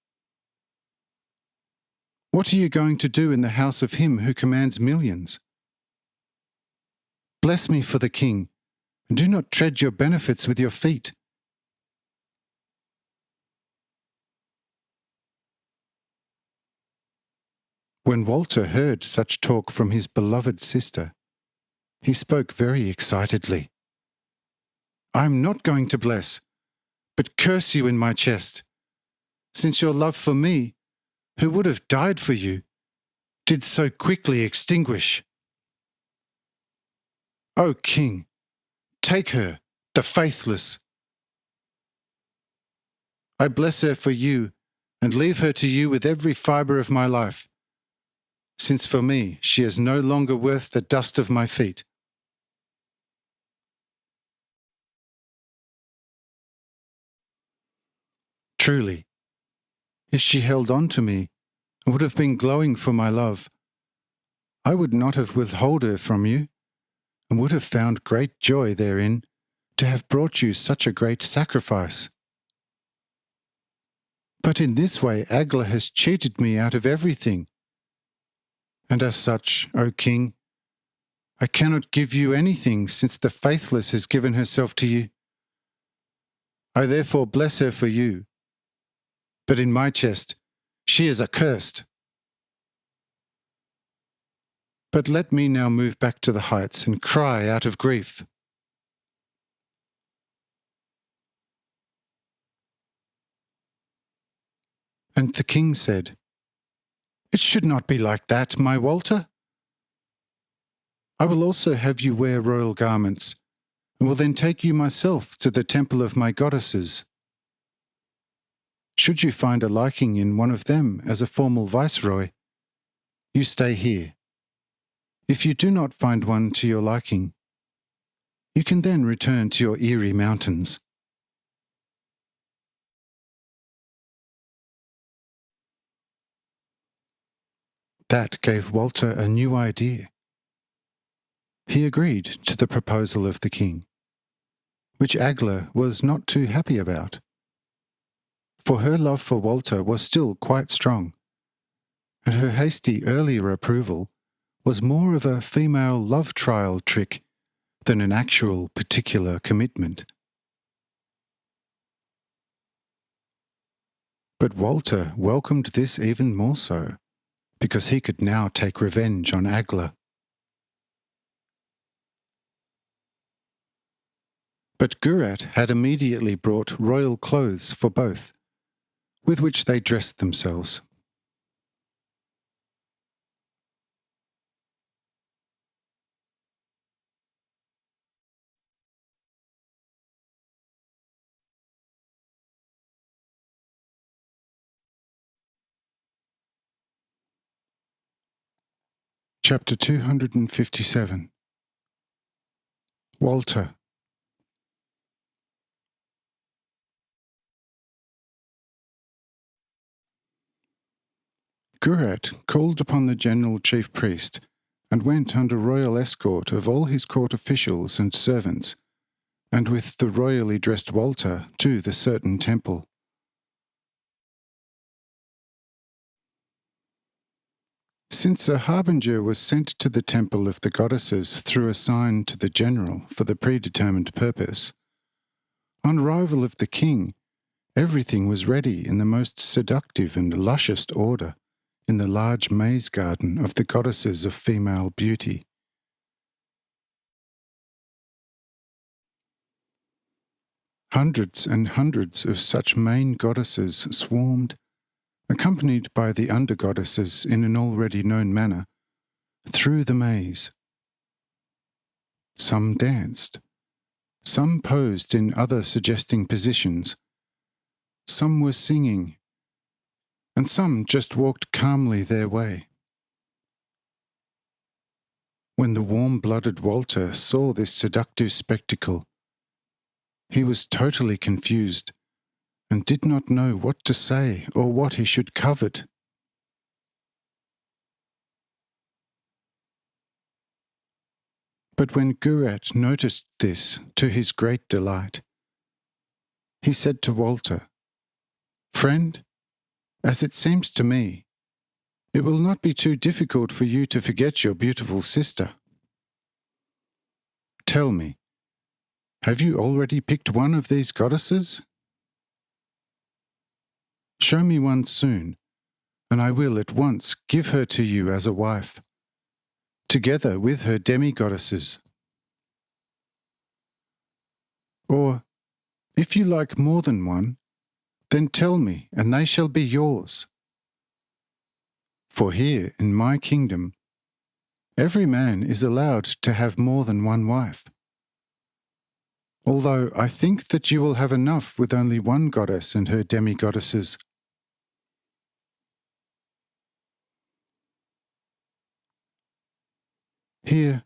"What are you going to do in the house of him who commands millions? Bless me for the king, and do not tread your benefits with your feet." When Walter heard such talk from his beloved sister, he spoke very excitedly. "I am not going to bless, but curse you in my chest, since your love for me, who would have died for you, did so quickly extinguish. O king, take her, the faithless. I bless her for you, and leave her to you with every fibre of my life, since for me she is no longer worth the dust of my feet." Truly, if she held on to me and would have been glowing for my love, I would not have withheld her from you, and would have found great joy therein to have brought you such a great sacrifice. But in this way Agla has cheated me out of everything, and as such, O king, I cannot give you anything, since the faithless has given herself to you. I therefore bless her for you. But in my chest, she is accursed. But let me now move back to the heights and cry out of grief. And the king said, It should not be like that, my Walter. I will also have you wear royal garments, and will then take you myself to the temple of my goddesses. Should you find a liking in one of them as a formal viceroy, you stay here. If you do not find one to your liking, you can then return to your eerie mountains. That gave Walter a new idea. He agreed to the proposal of the king, which Agla was not too happy about, for her love for Walter was still quite strong, and her hasty earlier approval was more of a female love trial trick than an actual particular commitment. But Walter welcomed this even more so, because he could now take revenge on Agla. But Gurat had immediately brought royal clothes for both, with which they dressed themselves. Chapter 257. Walter. Gurat called upon the general chief priest and went under royal escort of all his court officials and servants, and with the royally dressed Walter to the certain temple. Since a harbinger was sent to the temple of the goddesses through a sign to the general for the predetermined purpose, on arrival of the king, everything was ready in the most seductive and luscious order in the large maze garden of the goddesses of female beauty. Hundreds and hundreds of such main goddesses swarmed, accompanied by the under goddesses in an already known manner, through the maze. Some danced, some posed in other suggesting positions, some were singing, and some just walked calmly their way. When the warm-blooded Walter saw this seductive spectacle, he was totally confused and did not know what to say or what he should covet. But when Gurat noticed this to his great delight, he said to Walter, "Friend, as it seems to me, it will not be too difficult for you to forget your beautiful sister. Tell me, have you already picked one of these goddesses? Show me one soon, and I will at once give her to you as a wife, together with her demi-goddesses. Or, if you like more than one, then tell me, and they shall be yours. For here, in my kingdom, every man is allowed to have more than one wife. Although I think that you will have enough with only one goddess and her demi-goddesses." Here,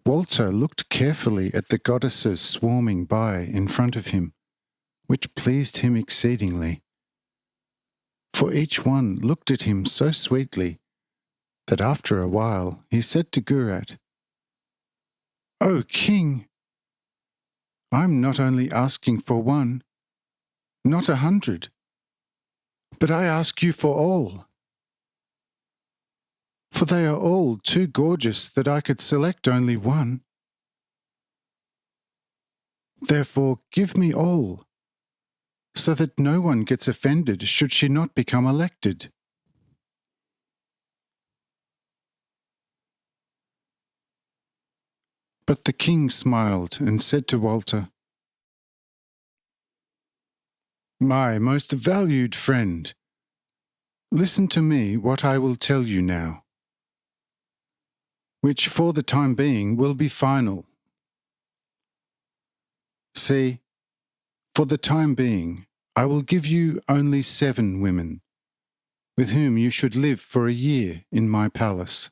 Walter looked carefully at the goddesses swarming by in front of him, which pleased him exceedingly. For each one looked at him so sweetly that after a while he said to Gurat, "O king, I'm not only asking for one, not 100, but I ask you for all." for they are all too gorgeous that I could select only one. Therefore give me all, so that no one gets offended should she not become elected." But the king smiled and said to Walter, "My most valued friend, listen to me what I will tell you now, which for the time being will be final. See, for the time being, I will give you only 7 women, with whom you should live for a year in my palace.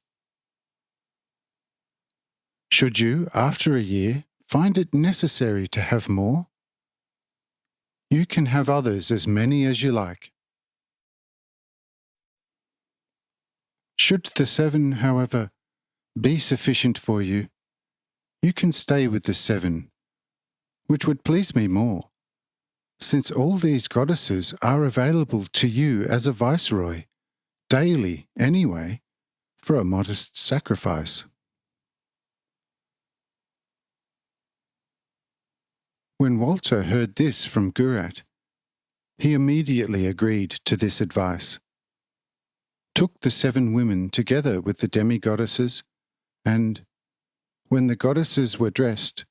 Should you, after a year, find it necessary to have more, you can have others as many as you like. Should the 7, however, be sufficient for you, you can stay with the 7, which would please me more, since all these goddesses are available to you as a viceroy, daily anyway, for a modest sacrifice." When Walter heard this from Graz, he immediately agreed to this advice, took the 7 women together with the demi-goddesses, and, when the goddesses were dressed,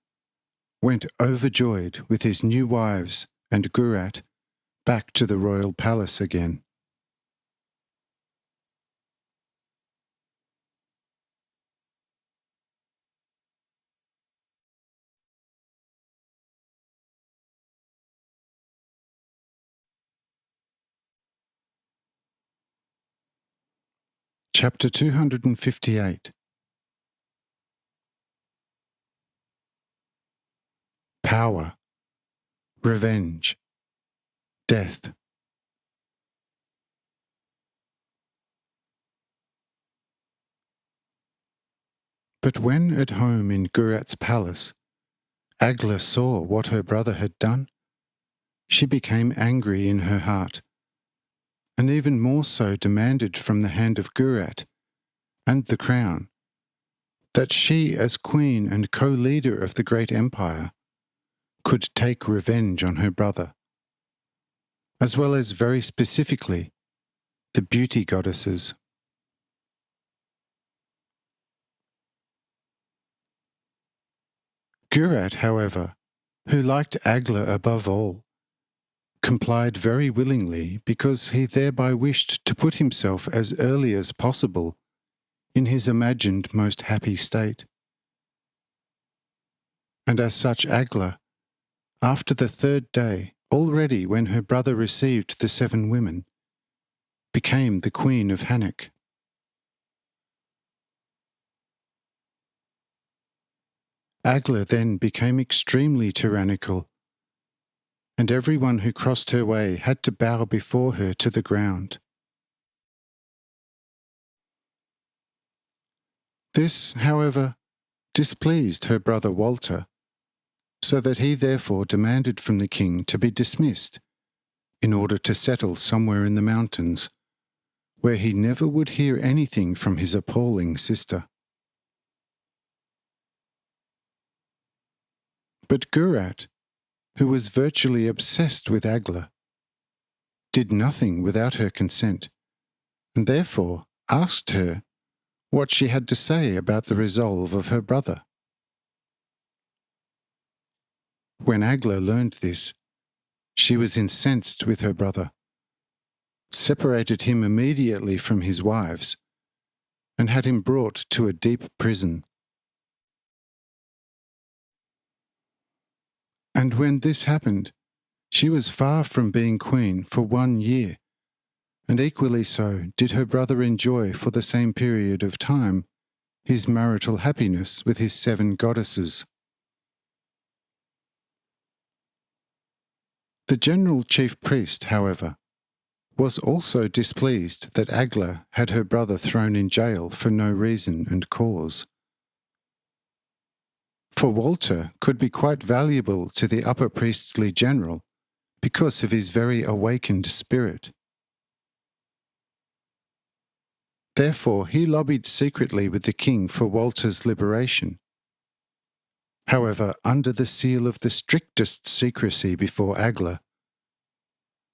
went overjoyed with his new wives and Graz back to the royal palace again. Chapter 258. Power, revenge, death. But when at home in Graz's palace, Agla saw what her brother had done, she became angry in her heart, and even more so demanded from the hand of Graz and the crown that she, as queen and co-leader of the great empire, could take revenge on her brother, as well as very specifically the beauty goddesses. Graz, however, who liked Agla above all, complied very willingly because he thereby wished to put himself as early as possible in his imagined most happy state. And as such Agla, after the 3rd day, already when her brother received the 7 women, became the queen of Hanoch. Agla then became extremely tyrannical, and everyone who crossed her way had to bow before her to the ground. This, however, displeased her brother Walter, so that he therefore demanded from the king to be dismissed, in order to settle somewhere in the mountains, where he never would hear anything from his appalling sister. But Graz, who was virtually obsessed with Agla, did nothing without her consent, and therefore asked her what she had to say about the resolve of her brother. When Agla learned this, she was incensed with her brother, separated him immediately from his wives, and had him brought to a deep prison. And when this happened, she was far from being queen for 1 year, and equally so did her brother enjoy for the same period of time his marital happiness with his 7 goddesses. The general chief priest, however, was also displeased that Agla had her brother thrown in jail for no reason and cause. For Walter could be quite valuable to the upper priestly general because of his very awakened spirit. Therefore, he lobbied secretly with the king for Walter's liberation. However, under the seal of the strictest secrecy before Agla,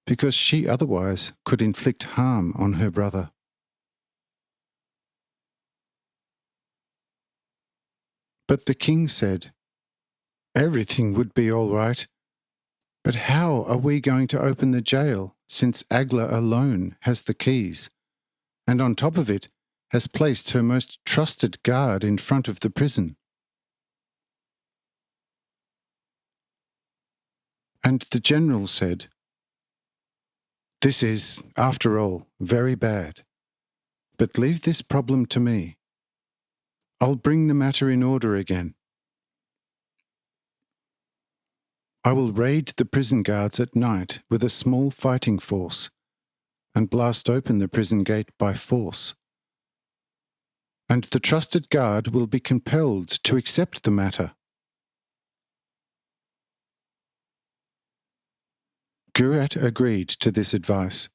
because she otherwise could inflict harm on her brother. But the king said, "Everything would be all right, but how are we going to open the jail, since Agla alone has the keys, and on top of it has placed her most trusted guard in front of the prison?" And the general said, "This is, after all, very bad, but leave this problem to me. I'll bring the matter in order again. I will raid the prison guards at night with a small fighting force and blast open the prison gate by force. And the trusted guard will be compelled to accept the matter." Gurat agreed to this advice,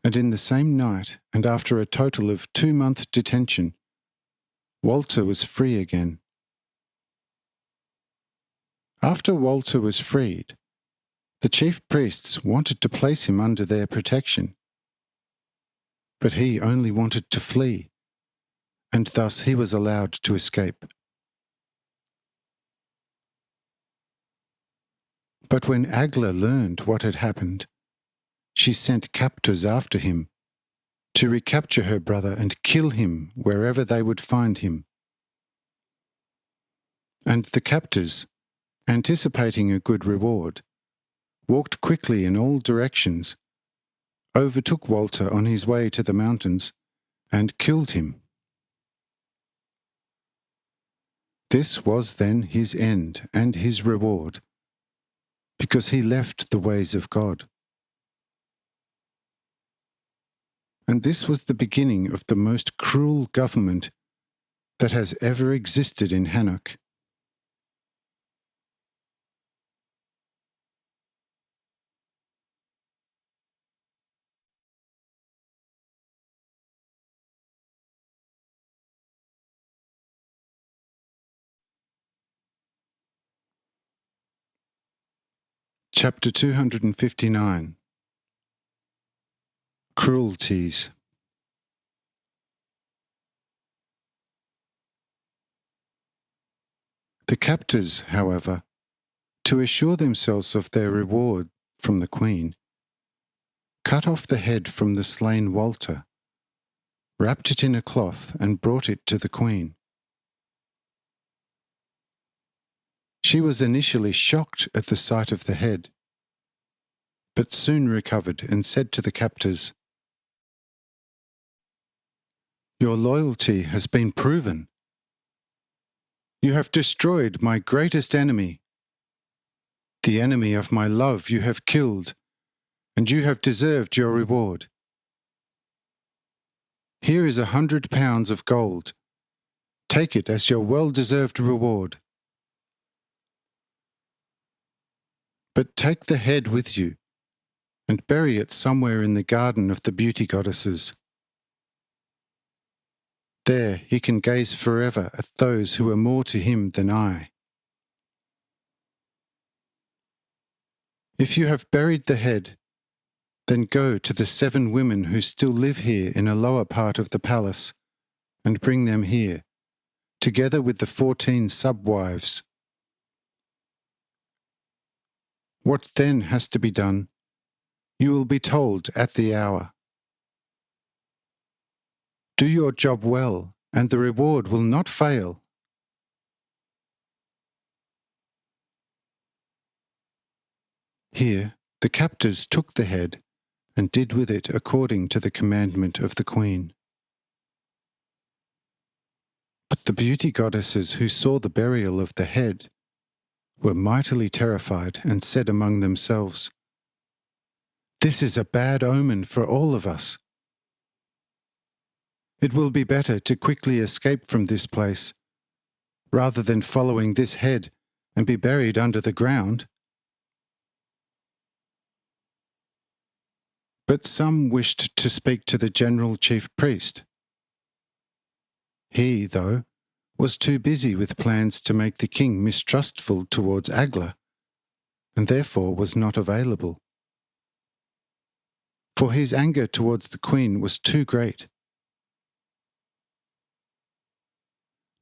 and in the same night, and after a total of 2-month detention, Walter was free again. After Walter was freed, the chief priests wanted to place him under their protection, but he only wanted to flee, and thus he was allowed to escape. But when Agla learned what had happened, she sent captors after him to recapture her brother and kill him wherever they would find him. And the captors, anticipating a good reward, walked quickly in all directions, overtook Walter on his way to the mountains, and killed him. This was then his end and his reward, because he left the ways of God. And this was the beginning of the most cruel government that has ever existed in Hanoch. Chapter 259. Cruelties. The captors, however, to assure themselves of their reward from the queen, cut off the head from the slain Walter, wrapped it in a cloth and brought it to the queen. She was initially shocked at the sight of the head, but soon recovered and said to the captors, "Your loyalty has been proven. You have destroyed my greatest enemy. The enemy of my love you have killed, and you have deserved your reward. Here is 100 pounds of gold. Take it as your well-deserved reward. But take the head with you, and bury it somewhere in the garden of the beauty goddesses. There he can gaze forever at those who are more to him than I. If you have buried the head, then go to the 7 women who still live here in a lower part of the palace, and bring them here, together with the 14 sub-wives. What then has to be done, you will be told at the hour. Do your job well, and the reward will not fail." Here the captors took the head and did with it according to the commandment of the queen. But the beauty goddesses who saw the burial of the head were mightily terrified and said among themselves, "This is a bad omen for all of us. It will be better to quickly escape from this place, rather than following this head and be buried under the ground." But some wished to speak to the general chief priest He, though, was too busy with plans to make the king mistrustful towards Agla, and therefore was not available. For his anger towards the queen was too great.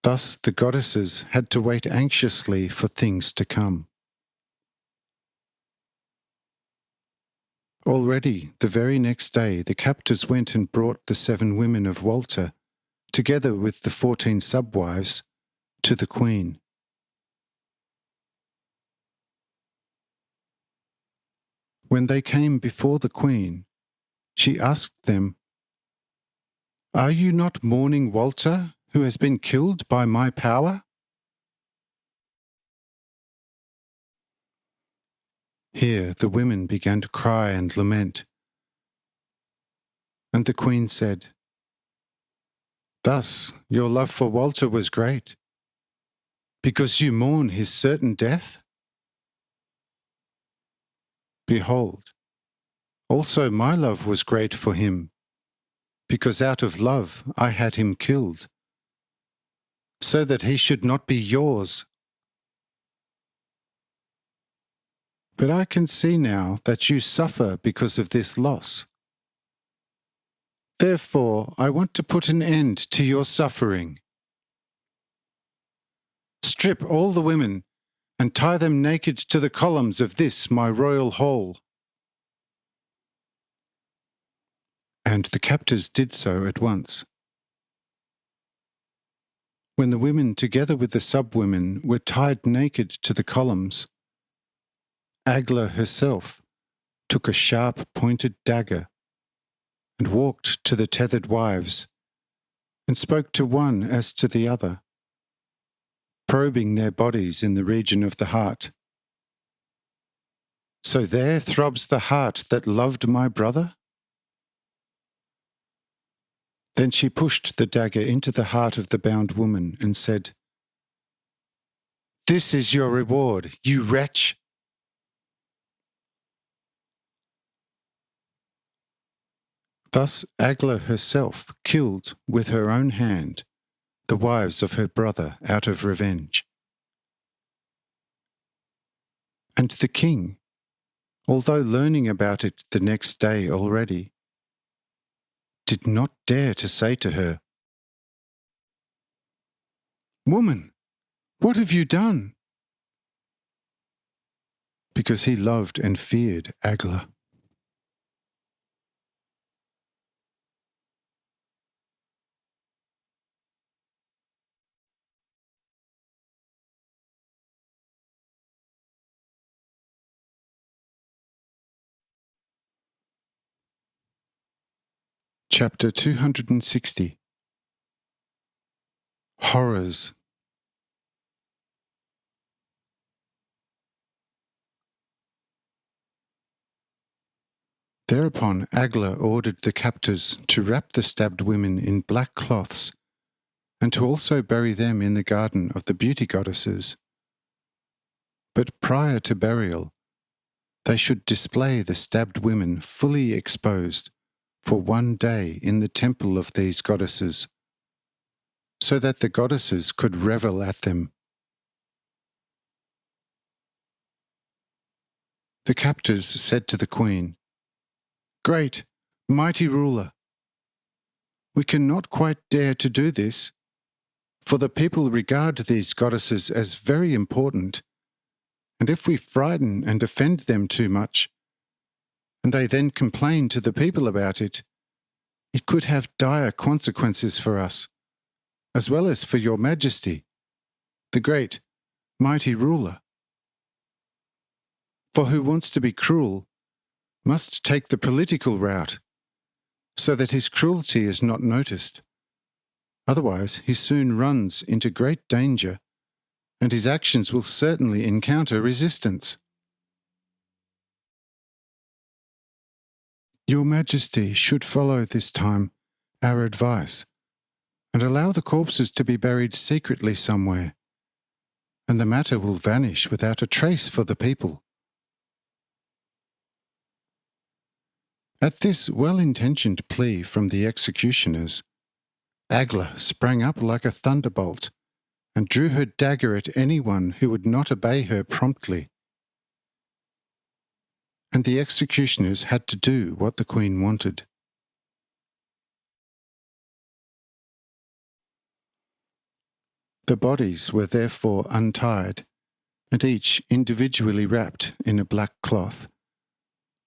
Thus the goddesses had to wait anxiously for things to come. Already, the very next day, the captors went and brought the 7 women of Walter, together with the 14 subwives, to the queen. When they came before the queen, she asked them, "Are you not mourning Walter, who has been killed by my power?" Here the women began to cry and lament. And the queen said, "Thus your love for Walter was great, because you mourn his certain death? Behold, also my love was great for him, because out of love I had him killed, so that he should not be yours. But I can see now that you suffer because of this loss. Therefore, I want to put an end to your suffering. Strip all the women and tie them naked to the columns of this my royal hall." And the captors did so at once. When the women, together with the sub-women, were tied naked to the columns, Agla herself took a sharp-pointed dagger and walked to the tethered wives and spoke to one as to the other, probing their bodies in the region of the heart. "So there throbs the heart that loved my brother?" Then she pushed the dagger into the heart of the bound woman and said, "This is your reward, you wretch!" Thus Agla herself killed with her own hand the wives of her brother out of revenge. And the king, although learning about it the next day already, did not dare to say to her, "Woman, what have you done?" Because he loved and feared Agla. Chapter 260. Horrors. Thereupon Agla ordered the captors to wrap the stabbed women in black cloths and to also bury them in the garden of the beauty goddesses. But prior to burial, they should display the stabbed women fully exposed for 1 day in the temple of these goddesses, so that the goddesses could revel at them. The captors said to the queen, "Great, mighty ruler, we cannot quite dare to do this, for the people regard these goddesses as very important, and if we frighten and offend them too much, and they then complain to the people about it, it could have dire consequences for us, as well as for your majesty, the great, mighty ruler. For who wants to be cruel must take the political route, so that his cruelty is not noticed. Otherwise, he soon runs into great danger, and his actions will certainly encounter resistance. Your Majesty should follow this time our advice and allow the corpses to be buried secretly somewhere, and the matter will vanish without a trace for the people." At this well-intentioned plea from the executioners, Agla sprang up like a thunderbolt and drew her dagger at anyone who would not obey her promptly. And the executioners had to do what the Queen wanted. The bodies were therefore untied, and each individually wrapped in a black cloth,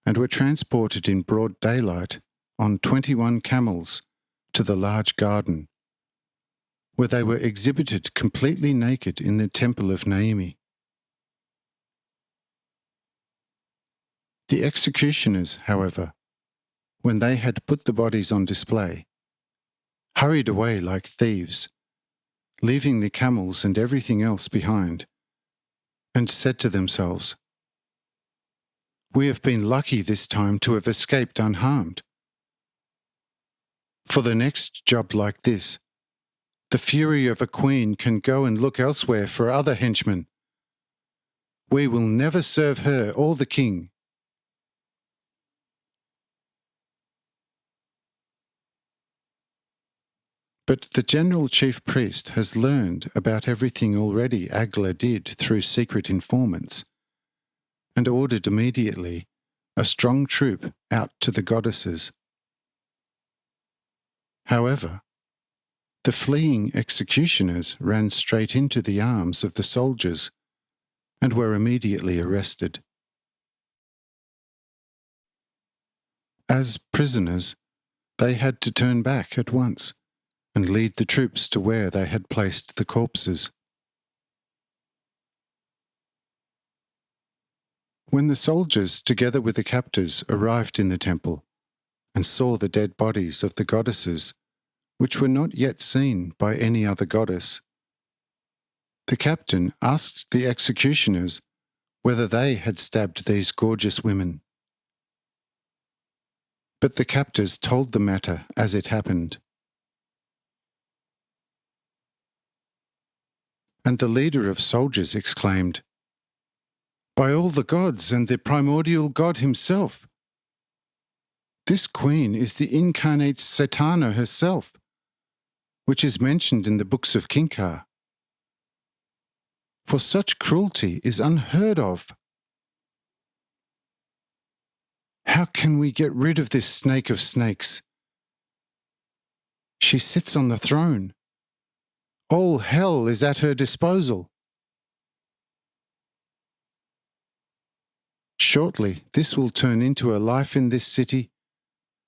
and were transported in broad daylight on 21 camels to the large garden, where they were exhibited completely naked in the temple of Naomi. The executioners, however, when they had put the bodies on display, hurried away like thieves, leaving the camels and everything else behind, and said to themselves, "We have been lucky this time to have escaped unharmed. For the next job like this, the fury of a queen can go and look elsewhere for other henchmen. We will never serve her or the king." But the general chief priest has learned about everything already Agla did through secret informants, and ordered immediately a strong troop out to the goddesses. However, the fleeing executioners ran straight into the arms of the soldiers and were immediately arrested. As prisoners, they had to turn back at once and lead the troops to where they had placed the corpses. When the soldiers, together with the captors, arrived in the temple and saw the dead bodies of the goddesses, which were not yet seen by any other goddess, the captain asked the executioners whether they had stabbed these gorgeous women. But the captors told the matter as it happened. And the leader of soldiers exclaimed, "By all the gods and the primordial God himself! This queen is the incarnate Satana herself, which is mentioned in the books of Kinkar. For such cruelty is unheard of. How can we get rid of this snake of snakes? She sits on the throne. All hell is at her disposal. Shortly, this will turn into a life in this city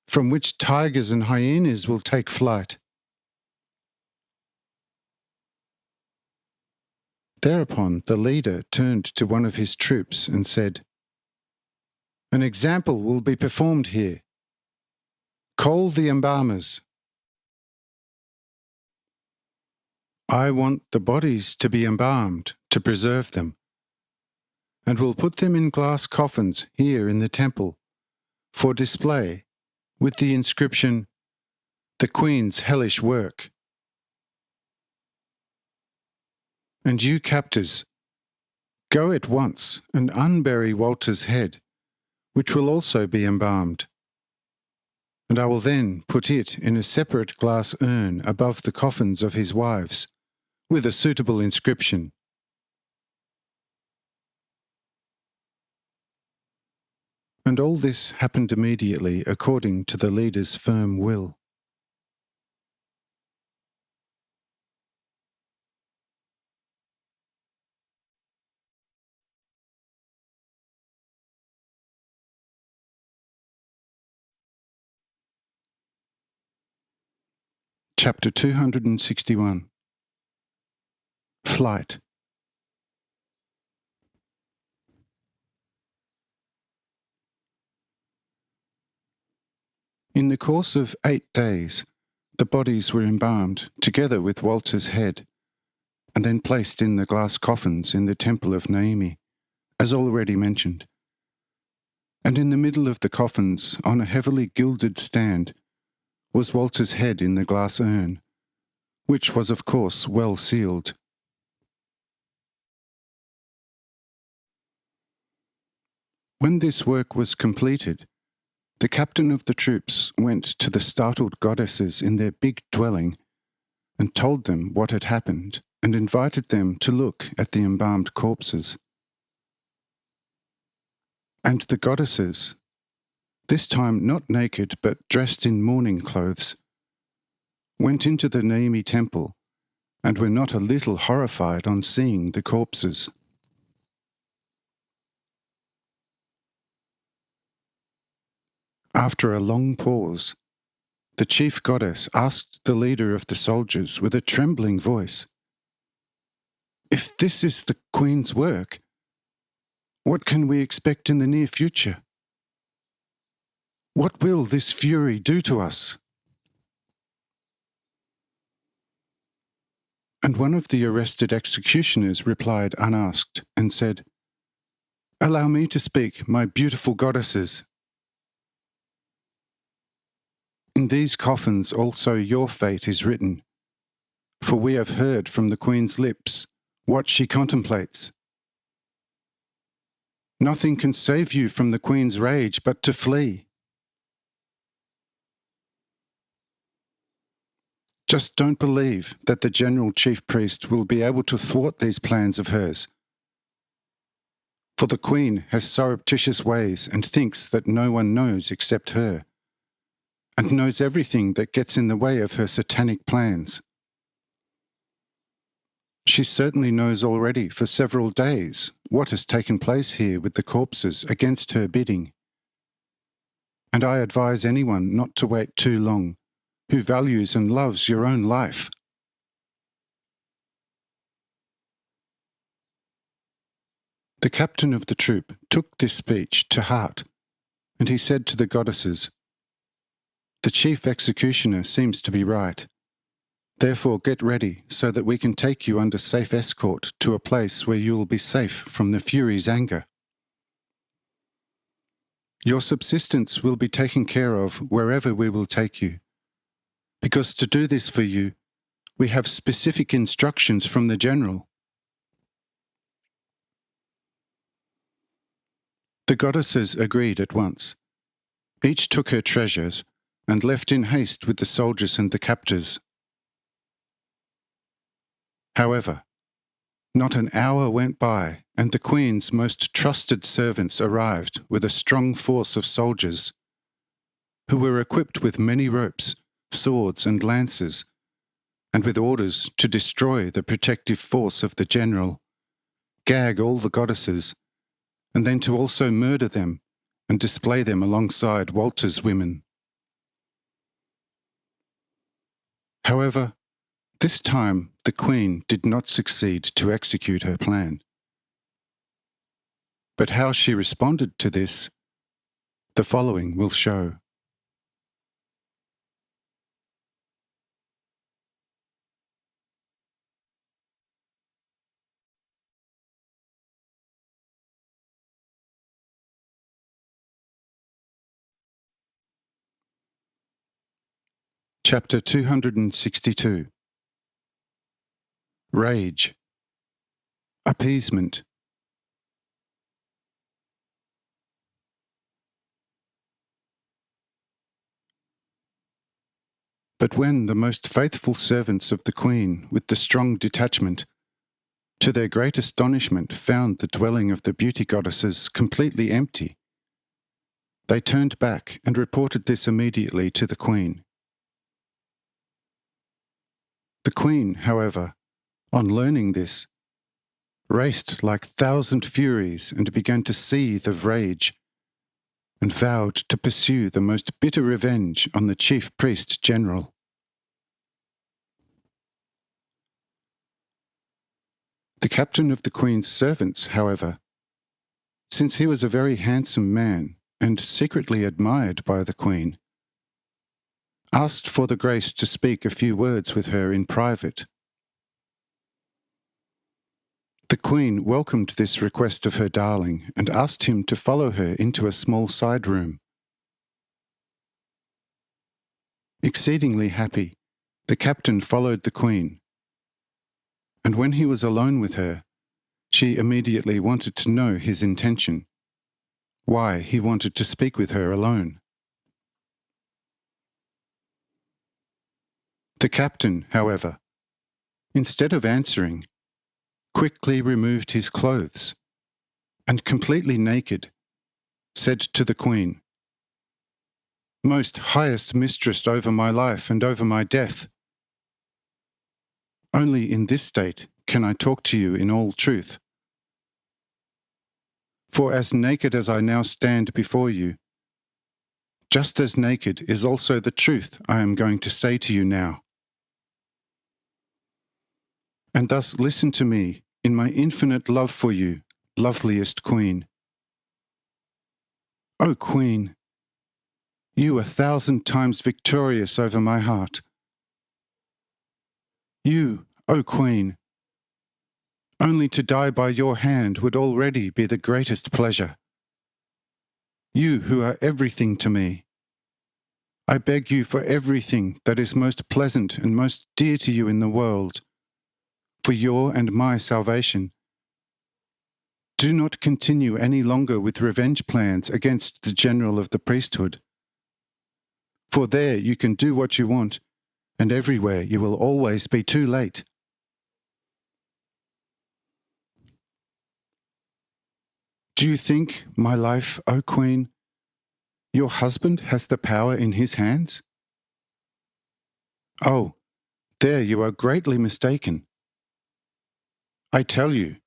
from which tigers and hyenas will take flight." Thereupon the leader turned to one of his troops and said, "An example will be performed here. Call the embalmers. I want the bodies to be embalmed to preserve them, and will put them in glass coffins here in the temple for display with the inscription, 'The Queen's Hellish Work.' And you captors, go at once and unbury Walter's head, which will also be embalmed, and I will then put it in a separate glass urn above the coffins of his wives, with a suitable inscription." And all this happened immediately according to the leader's firm will. Chapter 261. Flight. In the course of 8 days, the bodies were embalmed together with Walter's head, and then placed in the glass coffins in the temple of Naomi, as already mentioned. And in the middle of the coffins, on a heavily gilded stand, was Walter's head in the glass urn, which was of course well sealed. When this work was completed, the captain of the troops went to the startled goddesses in their big dwelling and told them what had happened and invited them to look at the embalmed corpses. And the goddesses, this time not naked but dressed in mourning clothes, went into the Naomi temple and were not a little horrified on seeing the corpses. After a long pause, the chief goddess asked the leader of the soldiers with a trembling voice, "If this is the Queen's work, what can we expect in the near future? What will this fury do to us?" And one of the arrested executioners replied unasked and said, "Allow me to speak, my beautiful goddesses. In these coffins also your fate is written, for we have heard from the Queen's lips what she contemplates. Nothing can save you from the Queen's rage but to flee. Just don't believe that the general chief priest will be able to thwart these plans of hers, for the Queen has surreptitious ways and thinks that no one knows except her, and knows everything that gets in the way of her satanic plans. She certainly knows already for several days what has taken place here with the corpses against her bidding. And I advise anyone not to wait too long, who values and loves your own life." The captain of the troop took this speech to heart, and he said to the goddesses, "The chief executioner seems to be right. Therefore get ready so that we can take you under safe escort to a place where you will be safe from the Fury's anger. Your subsistence will be taken care of wherever we will take you, because to do this for you, we have specific instructions from the general." The goddesses agreed at once. Each took her treasures and left in haste with the soldiers and the captors. However, not an hour went by, and the Queen's most trusted servants arrived with a strong force of soldiers, who were equipped with many ropes, swords and lances, and with orders to destroy the protective force of the general, gag all the goddesses, and then to also murder them and display them alongside Walter's women. However, this time the Queen did not succeed to execute her plan. But how she responded to this, the following will show. Chapter 262. Rage. Appeasement. But when the most faithful servants of the Queen, with the strong detachment, to their great astonishment found the dwelling of the beauty goddesses completely empty, they turned back and reported this immediately to the Queen. The Queen, however, on learning this, raced like 1,000 furies and began to seethe of rage, and vowed to pursue the most bitter revenge on the chief priest general. The captain of the Queen's servants, however, since he was a very handsome man and secretly admired by the Queen, asked for the grace to speak a few words with her in private. The Queen welcomed this request of her darling and asked him to follow her into a small side room. Exceedingly happy, the captain followed the Queen, and when he was alone with her, she immediately wanted to know his intention, why he wanted to speak with her alone. The captain, however, instead of answering, quickly removed his clothes, and completely naked, said to the queen, "Most highest mistress over my life and over my death, only in this state can I talk to you in all truth. For as naked as I now stand before you, just as naked is also the truth I am going to say to you now. And thus listen to me in my infinite love for you, loveliest queen. O queen, you 1,000 times victorious over my heart. You, O queen, only to die by your hand would already be the greatest pleasure. You who are everything to me, I beg you for everything that is most pleasant and most dear to you in the world, for your and my salvation. Do not continue any longer with revenge plans against the general of the priesthood. For there you can do what you want, and everywhere you will always be too late. Do you think, my life, O Queen, your husband has the power in his hands? Oh, there you are greatly mistaken. I tell you,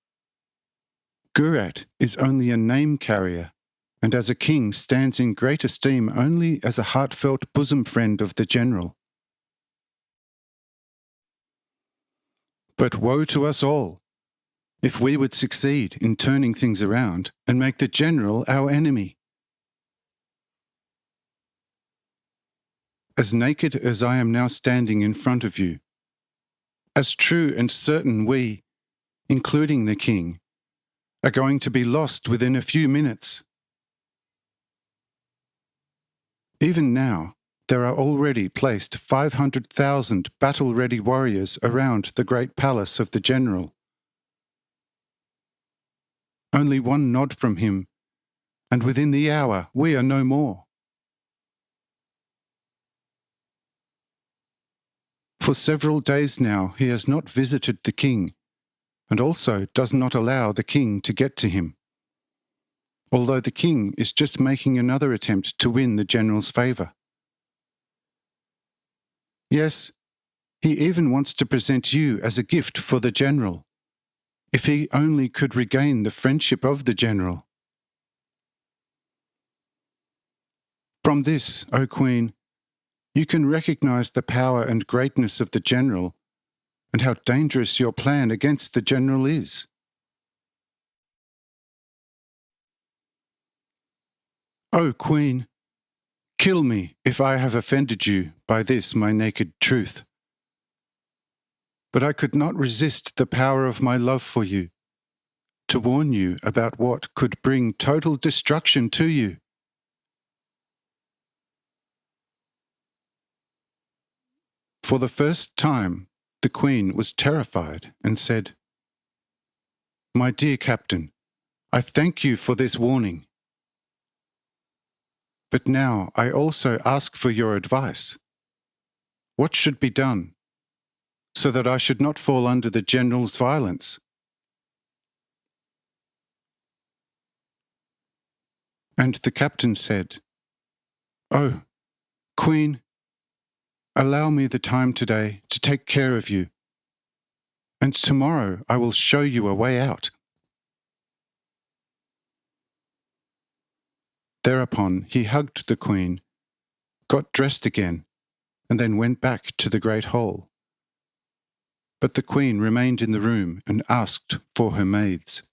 Graz is only a name carrier, and as a king stands in great esteem only as a heartfelt bosom friend of the general. But woe to us all, if we would succeed in turning things around and make the general our enemy. As naked as I am now standing in front of you, as true and certain we, including the king, are going to be lost within a few minutes. Even now, there are already placed 500,000 battle-ready warriors around the great palace of the general. Only one nod from him, and within the hour we are no more. For several days now he has not visited the king, and also does not allow the king to get to him, although the king is just making another attempt to win the general's favour. Yes, he even wants to present you as a gift for the general, if he only could regain the friendship of the general. From this, O Queen, you can recognize the power and greatness of the general and how dangerous your plan against the general is. O Queen, kill me if I have offended you by this my naked truth. But I could not resist the power of my love for you, to warn you about what could bring total destruction to you. For the first time, the Queen was terrified and said, "My dear Captain, I thank you for this warning. But now I also ask for your advice. What should be done, so that I should not fall under the general's violence?" And the captain said, "Oh, Queen, allow me the time today to take care of you, and tomorrow I will show you a way out." Thereupon he hugged the Queen, got dressed again, and then went back to the great hall. But the Queen remained in the room and asked for her maids.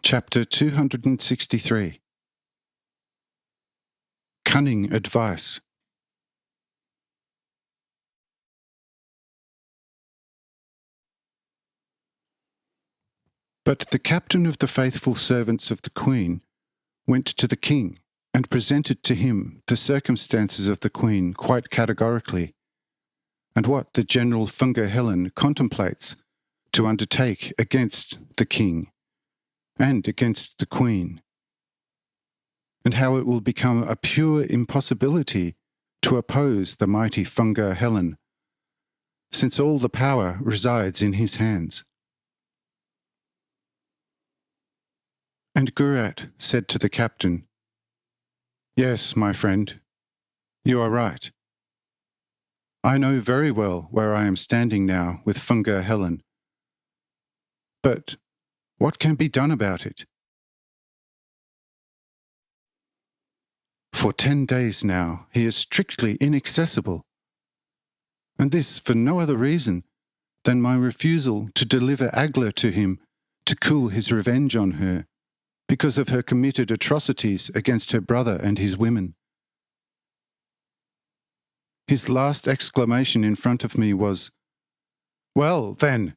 Chapter 263. Cunning Advice. But the captain of the faithful servants of the Queen went to the king and presented to him the circumstances of the Queen quite categorically, and what the General Funga Helen contemplates to undertake against the king and against the queen, and how it will become a pure impossibility to oppose the mighty Funga Helen, since all the power resides in his hands. And Gurat said to the captain, "Yes, my friend, you are right. I know very well where I am standing now with Funga Helen. But what can be done about it? For 10 days now he is strictly inaccessible, and this for no other reason than my refusal to deliver Agla to him to cool his revenge on her, because of her committed atrocities against her brother and his women. His last exclamation in front of me was, 'Well, then,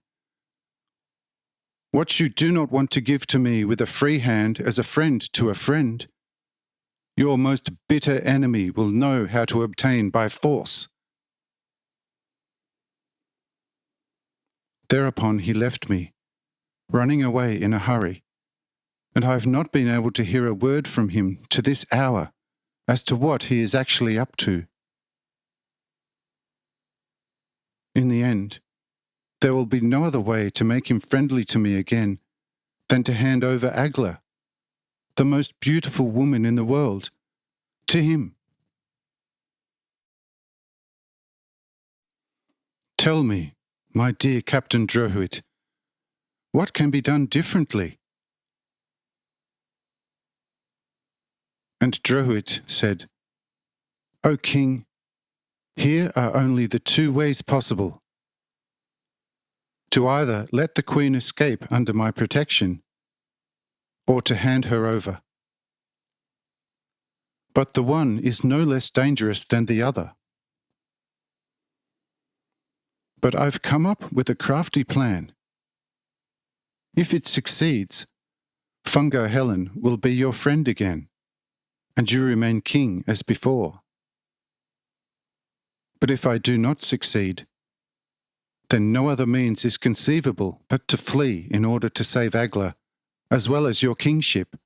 what you do not want to give to me with a free hand as a friend to a friend, your most bitter enemy will know how to obtain by force.' Thereupon he left me, running away in a hurry, and I have not been able to hear a word from him to this hour as to what he is actually up to. In the end, there will be no other way to make him friendly to me again than to hand over Agla, the most beautiful woman in the world, to him. Tell me, my dear Captain Drohuit, what can be done differently?" And Drohuit said, "O King, here are only the two ways possible. To either let the Queen escape under my protection, or to hand her over. But the one is no less dangerous than the other. But I've come up with a crafty plan. If it succeeds, Funga Helen will be your friend again, and you remain king as before. But if I do not succeed, then no other means is conceivable but to flee in order to save Agla, as well as your kingship.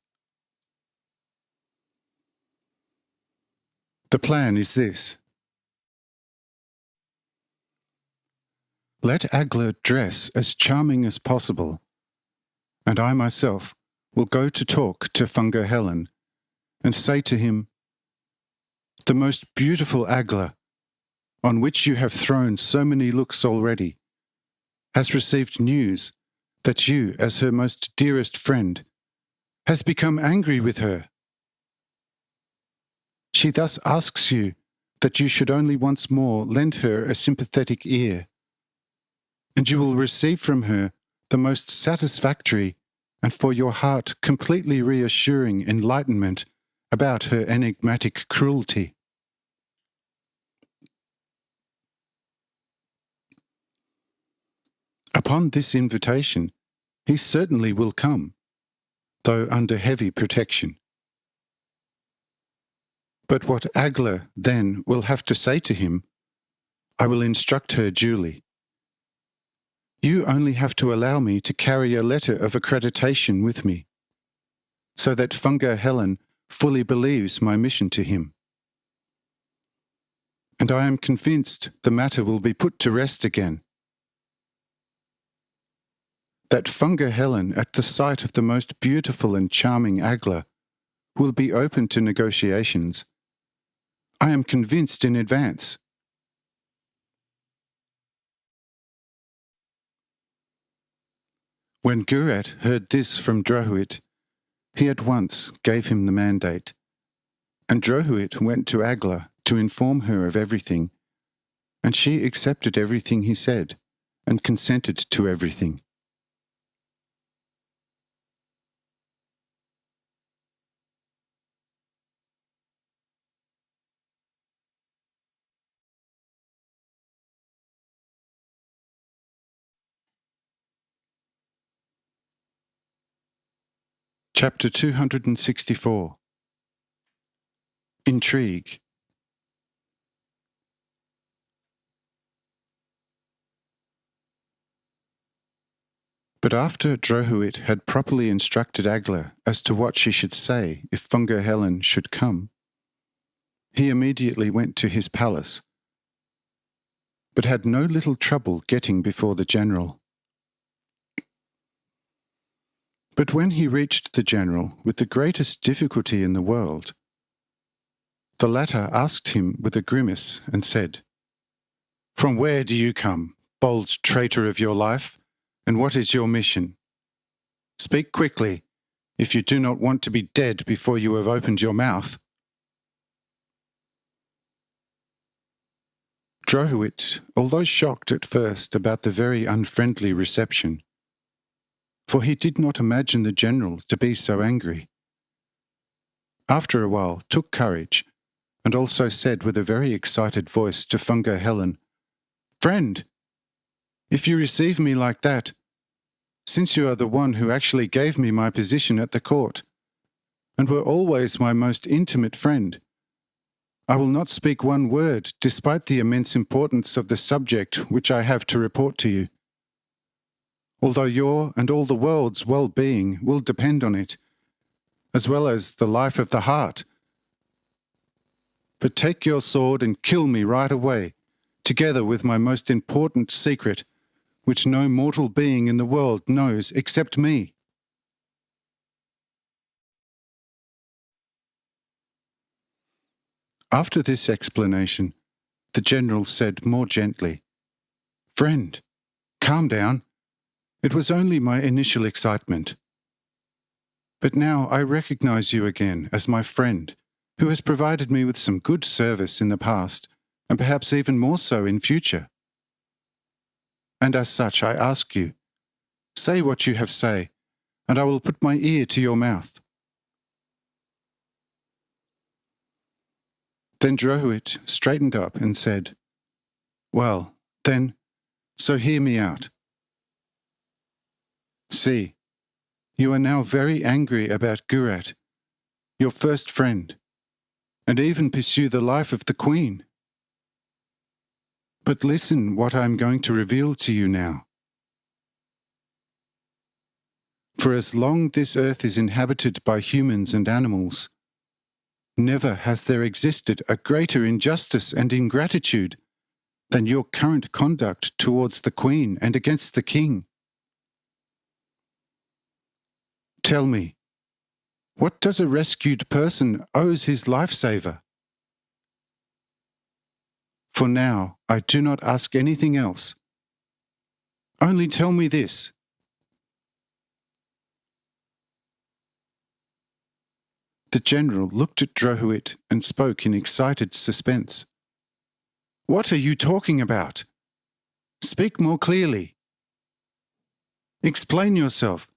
The plan is this. Let Agla dress as charming as possible, and I myself will go to talk to Funga Helen and say to him, 'The most beautiful Agla, on which you have thrown so many looks already, has received news that you, as her most dearest friend, has become angry with her. She thus asks you that you should only once more lend her a sympathetic ear, and you will receive from her the most satisfactory and for your heart completely reassuring enlightenment about her enigmatic cruelty.' Upon this invitation, he certainly will come, though under heavy protection. But what Agla then will have to say to him, I will instruct her duly. You only have to allow me to carry a letter of accreditation with me, so that Funga Helen fully believes my mission to him. And I am convinced the matter will be put to rest again. That Funga Helen, at the sight of the most beautiful and charming Agla, will be open to negotiations, I am convinced in advance. When Gurat heard this from Drohuit, he at once gave him the mandate, and Drohuit went to Agla to inform her of everything, and she accepted everything he said, and consented to everything. Chapter 264. Intrigue. But after Drohuit had properly instructed Agla as to what she should say if Funga Helen should come, he immediately went to his palace, but had no little trouble getting before the general. But when he reached the general with the greatest difficulty in the world, the latter asked him with a grimace and said, "From where do you come, bold traitor of your life, and what is your mission? Speak quickly, if you do not want to be dead before you have opened your mouth." Drohuit, although shocked at first about the very unfriendly reception, for he did not imagine the general to be so angry, after a while took courage and also said with a very excited voice to Funga Helen, "Friend, if you receive me like that, since you are the one who actually gave me my position at the court, and were always my most intimate friend, I will not speak one word despite the immense importance of the subject which I have to report to you, although your and all the world's well-being will depend on it, as well as the life of the heart. But take your sword and kill me right away, together with my most important secret, which no mortal being in the world knows except me." After this explanation, the general said more gently, "Friend, calm down. It was only my initial excitement. But now I recognize you again as my friend, who has provided me with some good service in the past, and perhaps even more so in future. And as such I ask you, say what you have to say, and I will put my ear to your mouth." Then Drohuit straightened up and said, "Well, then, so hear me out. See, you are now very angry about Gurat, your first friend, and even pursue the life of the Queen. But listen what I am going to reveal to you now. For as long this earth is inhabited by humans and animals, never has there existed a greater injustice and ingratitude than your current conduct towards the Queen and against the King. Tell me, what does a rescued person owes his lifesaver? For now, I do not ask anything else. Only tell me this." The general looked at Drohuit and spoke in excited suspense. "What are you talking about? Speak more clearly. Explain yourself,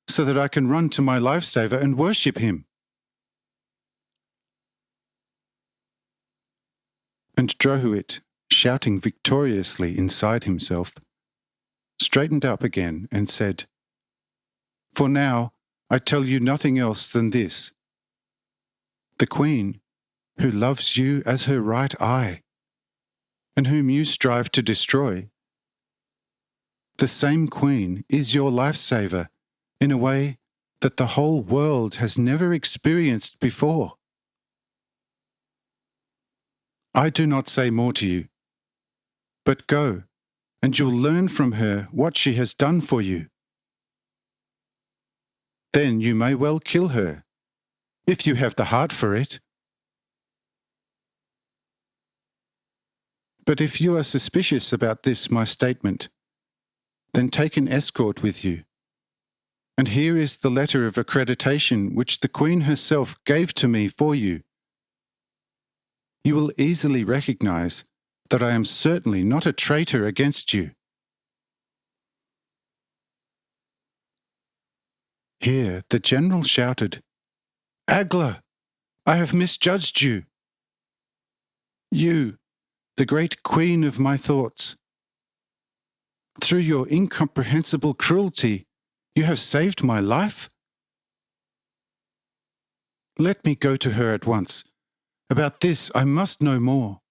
so that I can run to my lifesaver and worship him." And Drohuit, shouting victoriously inside himself, straightened up again and said, "For now, I tell you nothing else than this. The Queen, who loves you as her right eye, and whom you strive to destroy, the same Queen is your lifesaver in a way that the whole world has never experienced before. I do not say more to you, but go, and you'll learn from her what she has done for you. Then you may well kill her, if you have the heart for it. But if you are suspicious about this my statement, then take an escort with you. And here is the letter of accreditation which the Queen herself gave to me for you. You will easily recognize that I am certainly not a traitor against you." Here the general shouted, "Agla, I have misjudged you. You, the great queen of my thoughts. Through your incomprehensible cruelty, you have saved my life? Let me go to her at once. About this I must know more."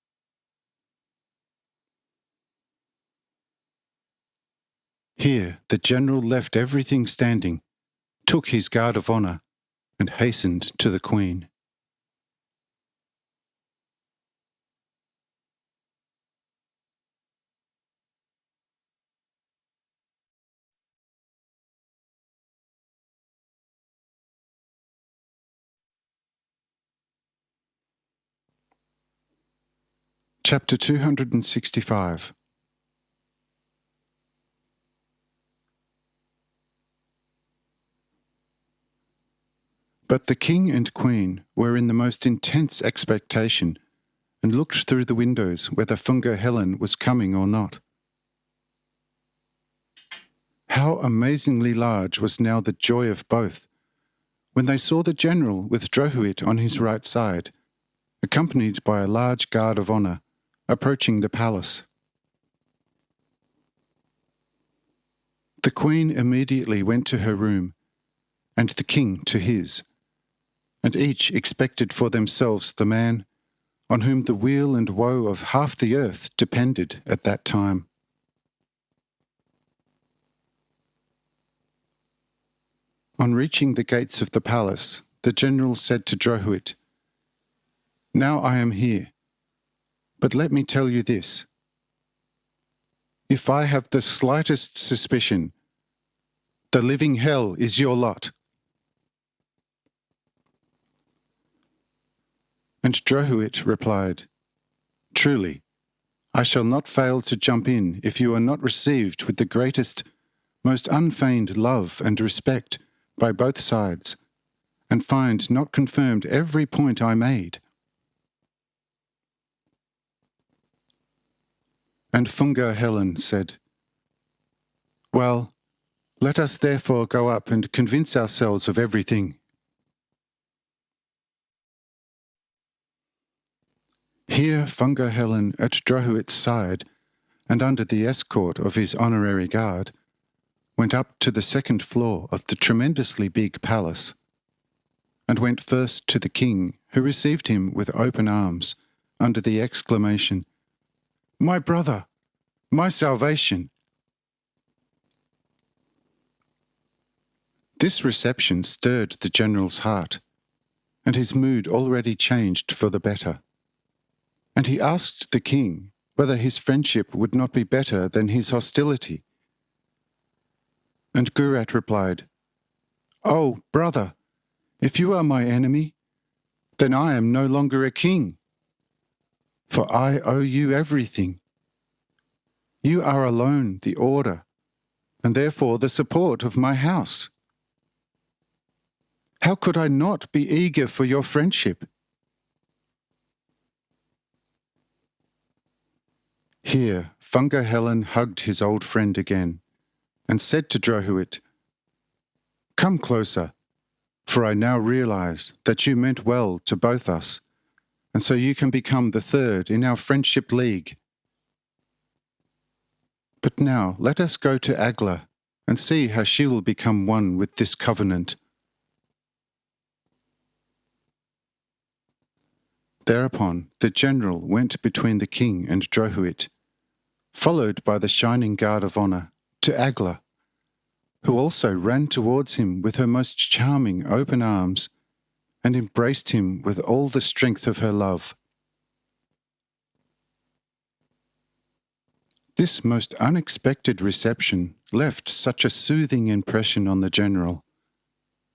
Here the general left everything standing, took his guard of honour, and hastened to the Queen. Chapter 265. But the king and queen were in the most intense expectation, and looked through the windows whether Funga Helen was coming or not. How amazingly large was now the joy of both, when they saw the general with Drohuit on his right side, accompanied by a large guard of honour, approaching the palace. The queen immediately went to her room, and the king to his, and each expected for themselves the man on whom the weal and woe of half the earth depended at that time. On reaching the gates of the palace, the general said to Drohuit, "Now I am here, but let me tell you this. If I have the slightest suspicion, the living hell is your lot." And Drohuit replied, "Truly, I shall not fail to jump in if you are not received with the greatest, most unfeigned love and respect by both sides, and find not confirmed every point I made." And Funga Helen said, "Well, let us therefore go up and convince ourselves of everything." Here Funga Helen at Drohuit's side, and under the escort of his honorary guard, went up to the second floor of the tremendously big palace, and went first to the king, who received him with open arms, under the exclamation, "My brother! My salvation!" This reception stirred the general's heart, and his mood already changed for the better. And he asked the king whether his friendship would not be better than his hostility. And Gurat replied, "Oh, brother, if you are my enemy, then I am no longer a king, for I owe you everything. You are alone the order, and therefore the support of my house. How could I not be eager for your friendship?" Here Funga Helen hugged his old friend again, and said to Drohuit, "Come closer, for I now realize that you meant well to both us, and so you can become the third in our friendship league. But now let us go to Agla and see how she will become one with this covenant." Thereupon the general went between the king and Drohuit, followed by the shining guard of honour, to Agla, who also ran towards him with her most charming open arms, and embraced him with all the strength of her love. This most unexpected reception left such a soothing impression on the general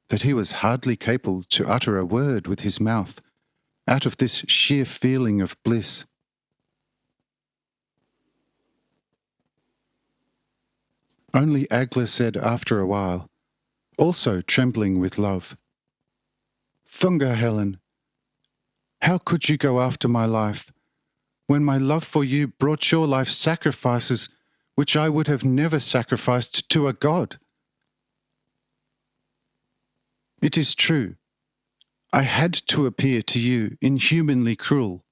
that he was hardly capable to utter a word with his mouth out of this sheer feeling of bliss. Only Agla said after a while, also trembling with love, "Funga Helen, how could you go after my life, when my love for you brought your life sacrifices which I would have never sacrificed to a god? It is true, I had to appear to you inhumanly cruel,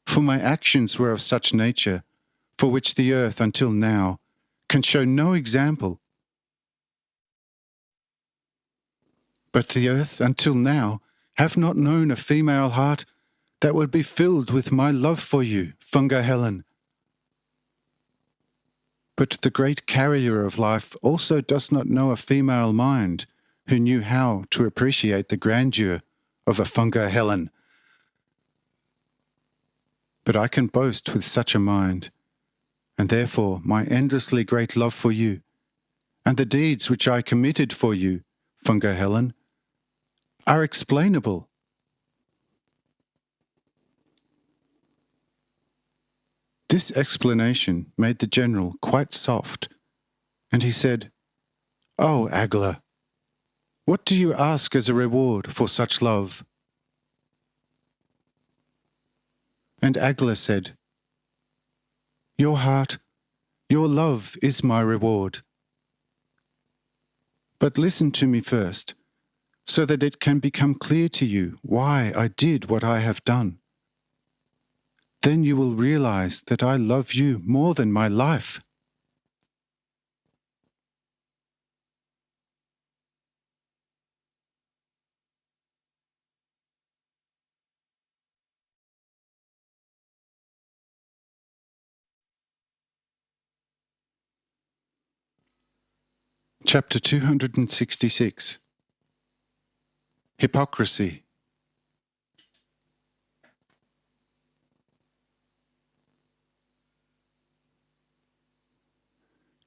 for my actions were of such nature for which the earth until now can show no example. But the earth until now have not known a female heart that would be filled with my love for you, Funga Helen. But the great carrier of life also does not know a female mind who knew how to appreciate the grandeur of a Funga Helen. But I can boast with such a mind, and therefore my endlessly great love for you, and the deeds which I committed for you, Funga Helen, are explainable. This explanation made the general quite soft, and he said, "Oh, Agla, what do you ask as a reward for such love?" And Agla said, "Your heart, your love is my reward. But listen to me first, so that it can become clear to you why I did what I have done. Then you will realize that I love you more than my life." Chapter 266. Hypocrisy.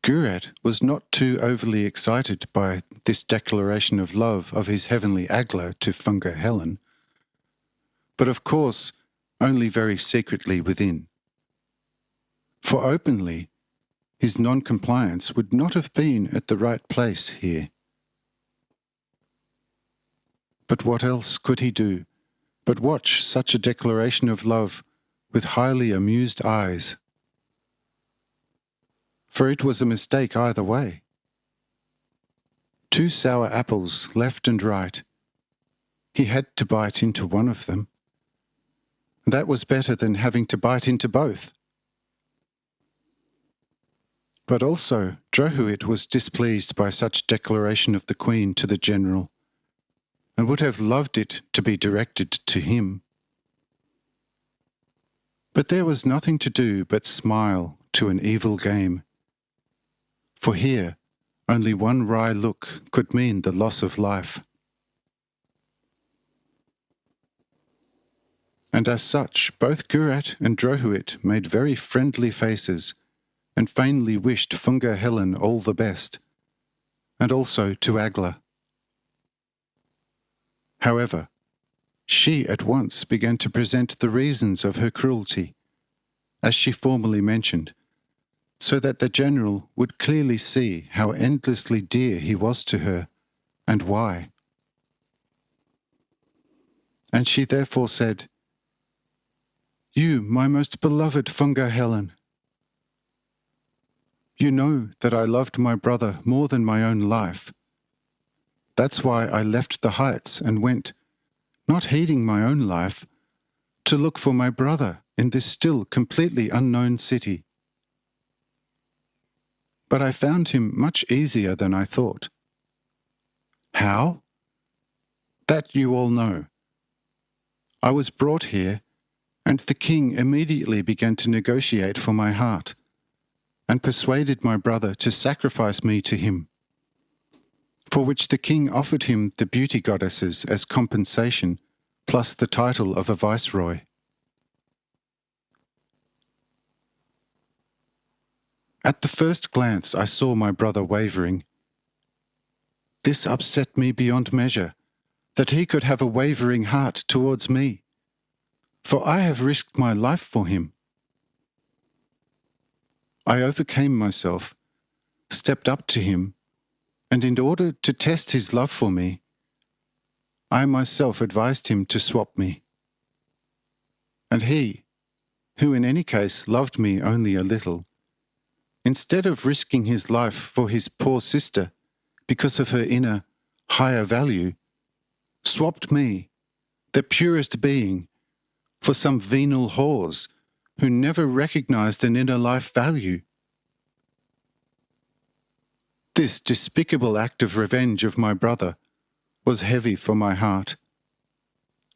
Gurat was not too overly excited by this declaration of love of his heavenly Agla to Funga Helen, but of course only very secretly within. For openly, his non-compliance would not have been at the right place here. But what else could he do but watch such a declaration of love with highly amused eyes? For it was a mistake either way. 2 sour apples left and right. He had to bite into one of them. That was better than having to bite into both. But also Drohuit was displeased by such declaration of the Queen to the general, and would have loved it to be directed to him. But there was nothing to do but smile to an evil game. For here, only one wry look could mean the loss of life. And as such, both Gurat and Drohuit made very friendly faces, and vainly wished Funga Helen all the best, and also to Agla. However, she at once began to present the reasons of her cruelty, as she formerly mentioned, so that the general would clearly see how endlessly dear he was to her, and why. And she therefore said, "You, my most beloved Funga Helen, you know that I loved my brother more than my own life. That's why I left the heights and went, not heeding my own life, to look for my brother in this still completely unknown city. But I found him much easier than I thought. How? That you all know. I was brought here, and the king immediately began to negotiate for my heart, and persuaded my brother to sacrifice me to him, for which the king offered him the beauty goddesses as compensation, plus the title of a viceroy. At the first glance I saw my brother wavering. This upset me beyond measure, that he could have a wavering heart towards me, for I have risked my life for him. I overcame myself, stepped up to him, and in order to test his love for me, I myself advised him to swap me. And he, who in any case loved me only a little, instead of risking his life for his poor sister because of her inner, higher value, swapped me, the purest being, for some venal whores who never recognized an inner life value. This despicable act of revenge of my brother was heavy for my heart.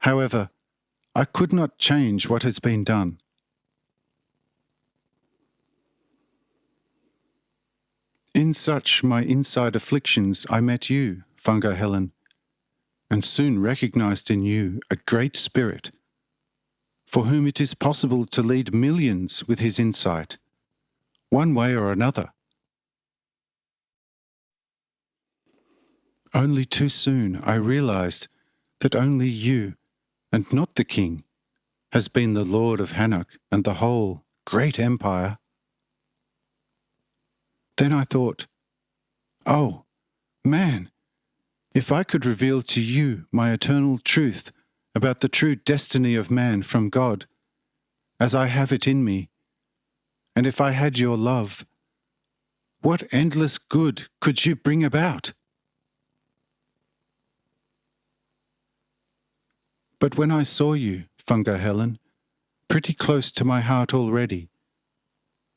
However, I could not change what has been done. In such my inside afflictions I met you, Funga Helen, and soon recognized in you a great spirit, for whom it is possible to lead millions with his insight, one way or another. Only too soon I realized that only you, and not the king, has been the lord of Hanoch and the whole great empire. Then I thought, oh, man, if I could reveal to you my eternal truth about the true destiny of man from God, as I have it in me, and if I had your love, what endless good could you bring about? But when I saw you, Funga Helen, pretty close to my heart already,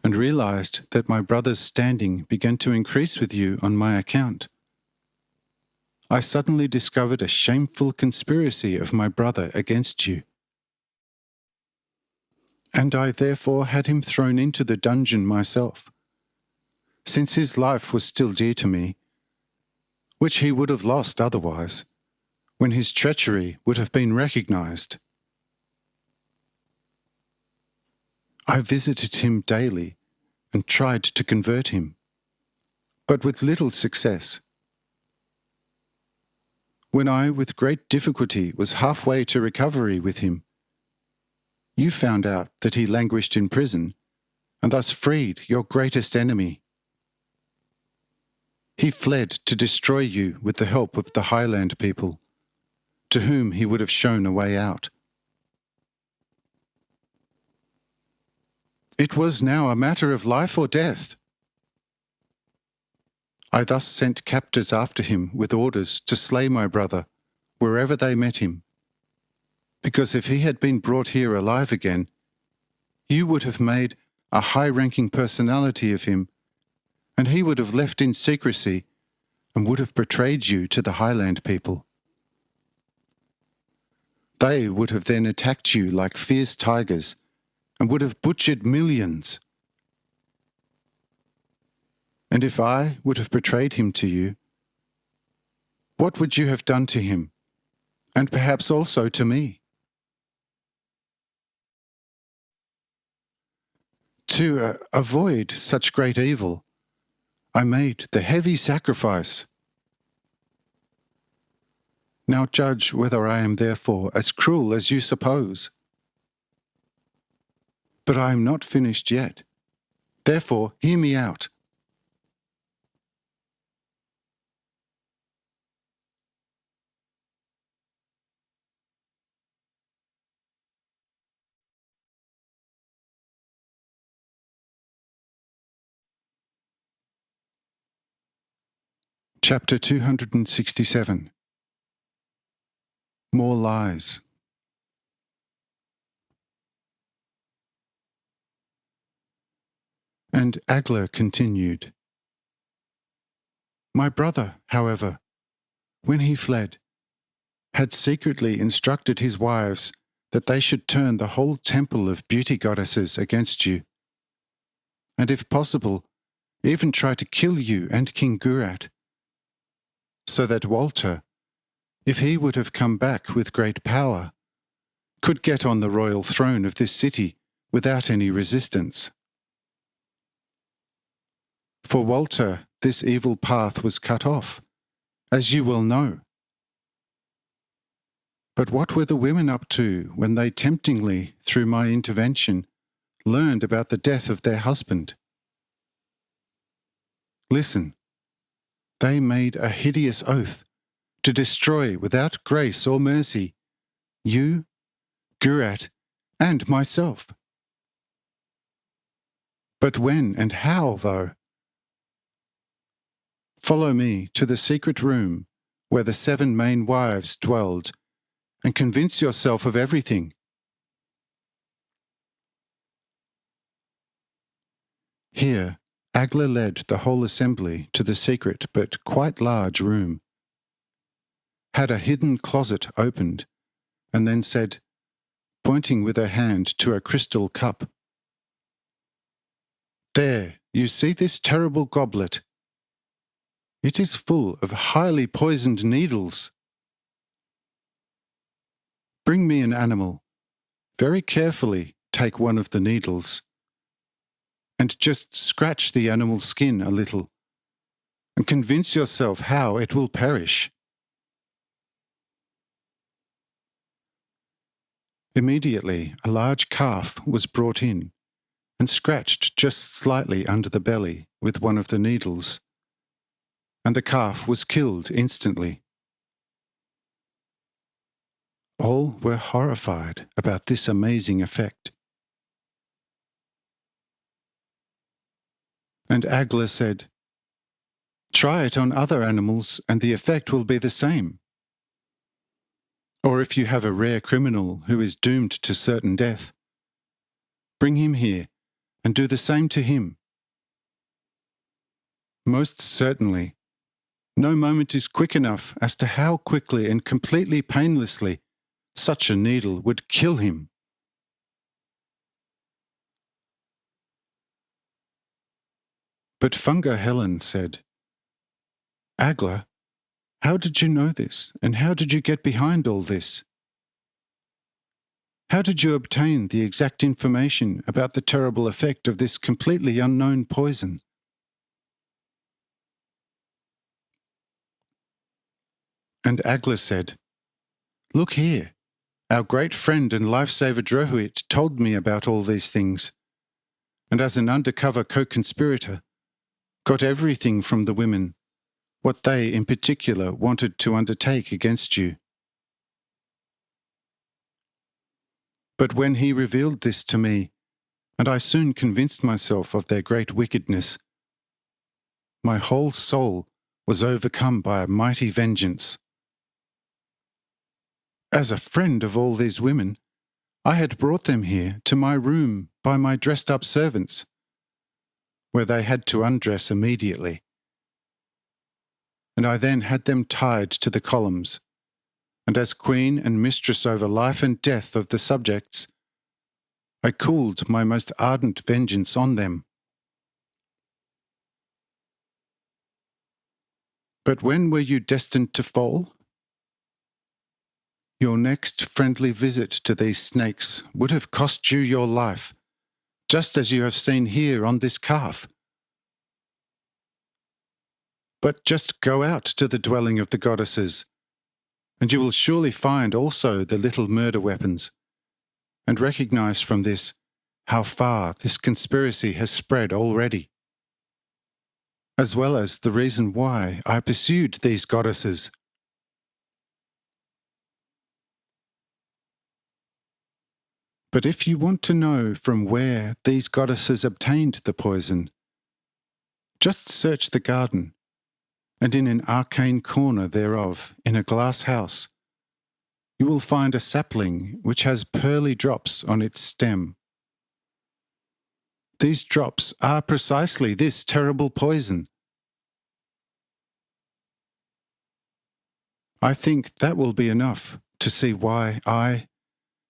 and realized that my brother's standing began to increase with you on my account, I suddenly discovered a shameful conspiracy of my brother against you. And I therefore had him thrown into the dungeon myself, since his life was still dear to me, which he would have lost otherwise, when his treachery would have been recognized. I visited him daily and tried to convert him, but with little success. When I, with great difficulty, was halfway to recovery with him, you found out that he languished in prison, and thus freed your greatest enemy. He fled to destroy you with the help of the highland people, to whom he would have shown a way out. It was now a matter of life or death. I thus sent captors after him with orders to slay my brother wherever they met him, because if he had been brought here alive again, you would have made a high-ranking personality of him, and he would have left in secrecy and would have betrayed you to the highland people. They would have then attacked you like fierce tigers and would have butchered millions. And if I would have betrayed him to you, what would you have done to him, and perhaps also to me? To avoid such great evil, I made the heavy sacrifice. Now judge whether I am therefore as cruel as you suppose. But I am not finished yet. Therefore, hear me out. Chapter 267. More Lies. And Agler continued, My brother, however, when he fled, had secretly instructed his wives that they should turn the whole temple of beauty goddesses against you, and if possible, even try to kill you and King Gurat, so that Walter, if he would have come back with great power, could get on the royal throne of this city without any resistance. For Walter, this evil path was cut off, as you well know. But what were the women up to when they temptingly, through my intervention, learned about the death of their husband? Listen. They made a hideous oath to destroy without grace or mercy you, Gurat, and myself. But when and how, though? Follow me to the secret room where the 7 main wives dwelled, and convince yourself of everything. Here, Agler led the whole assembly to the secret but quite large room, had a hidden closet opened, and then said, pointing with her hand to a crystal cup, There, you see this terrible goblet, It is full of highly poisoned needles. Bring me an animal. Very carefully take one of the needles and just scratch the animal's skin a little and convince yourself how it will perish. Immediately, a large calf was brought in and scratched just slightly under the belly with one of the needles, and the calf was killed instantly. All were horrified about this amazing effect. And Agla said, "Try it on other animals and the effect will be the same. Or if you have a rare criminal who is doomed to certain death, bring him here and do the same to him. Most certainly, no moment is quick enough as to how quickly and completely painlessly such a needle would kill him." But Funga Helen said, "Agla, how did you know this, and how did you get behind all this? How did you obtain the exact information about the terrible effect of this completely unknown poison?" And Agla said, "Look here, our great friend and lifesaver Drohuit told me about all these things, and as an undercover co-conspirator, got everything from the women, what they in particular wanted to undertake against you. But when he revealed this to me, and I soon convinced myself of their great wickedness, my whole soul was overcome by a mighty vengeance. As a friend of all these women, I had brought them here to my room by my dressed-up servants, where they had to undress immediately. And I then had them tied to the columns, and as queen and mistress over life and death of the subjects, I cooled my most ardent vengeance on them. But when were you destined to fall? Your next friendly visit to these snakes would have cost you your life, just as you have seen here on this calf. But just go out to the dwelling of the goddesses, and you will surely find also the little murder weapons, and recognize from this how far this conspiracy has spread already, as well as the reason why I pursued these goddesses. But if you want to know from where these goddesses obtained the poison, just search the garden, and in an arcane corner thereof, in a glass house, you will find a sapling which has pearly drops on its stem. These drops are precisely this terrible poison. I think that will be enough to see why I,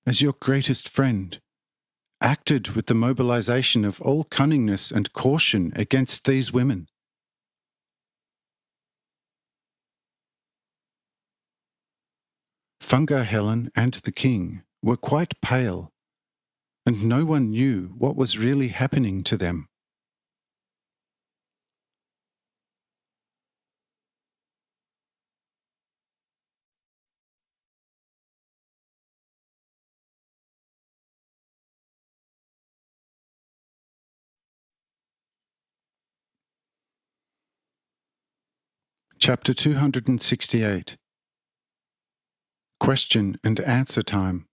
as your greatest friend, acted with the mobilization of all cunningness and caution against these women. Funga Helen and the king were quite pale, and no one knew what was really happening to them. Chapter 268. Question and answer time.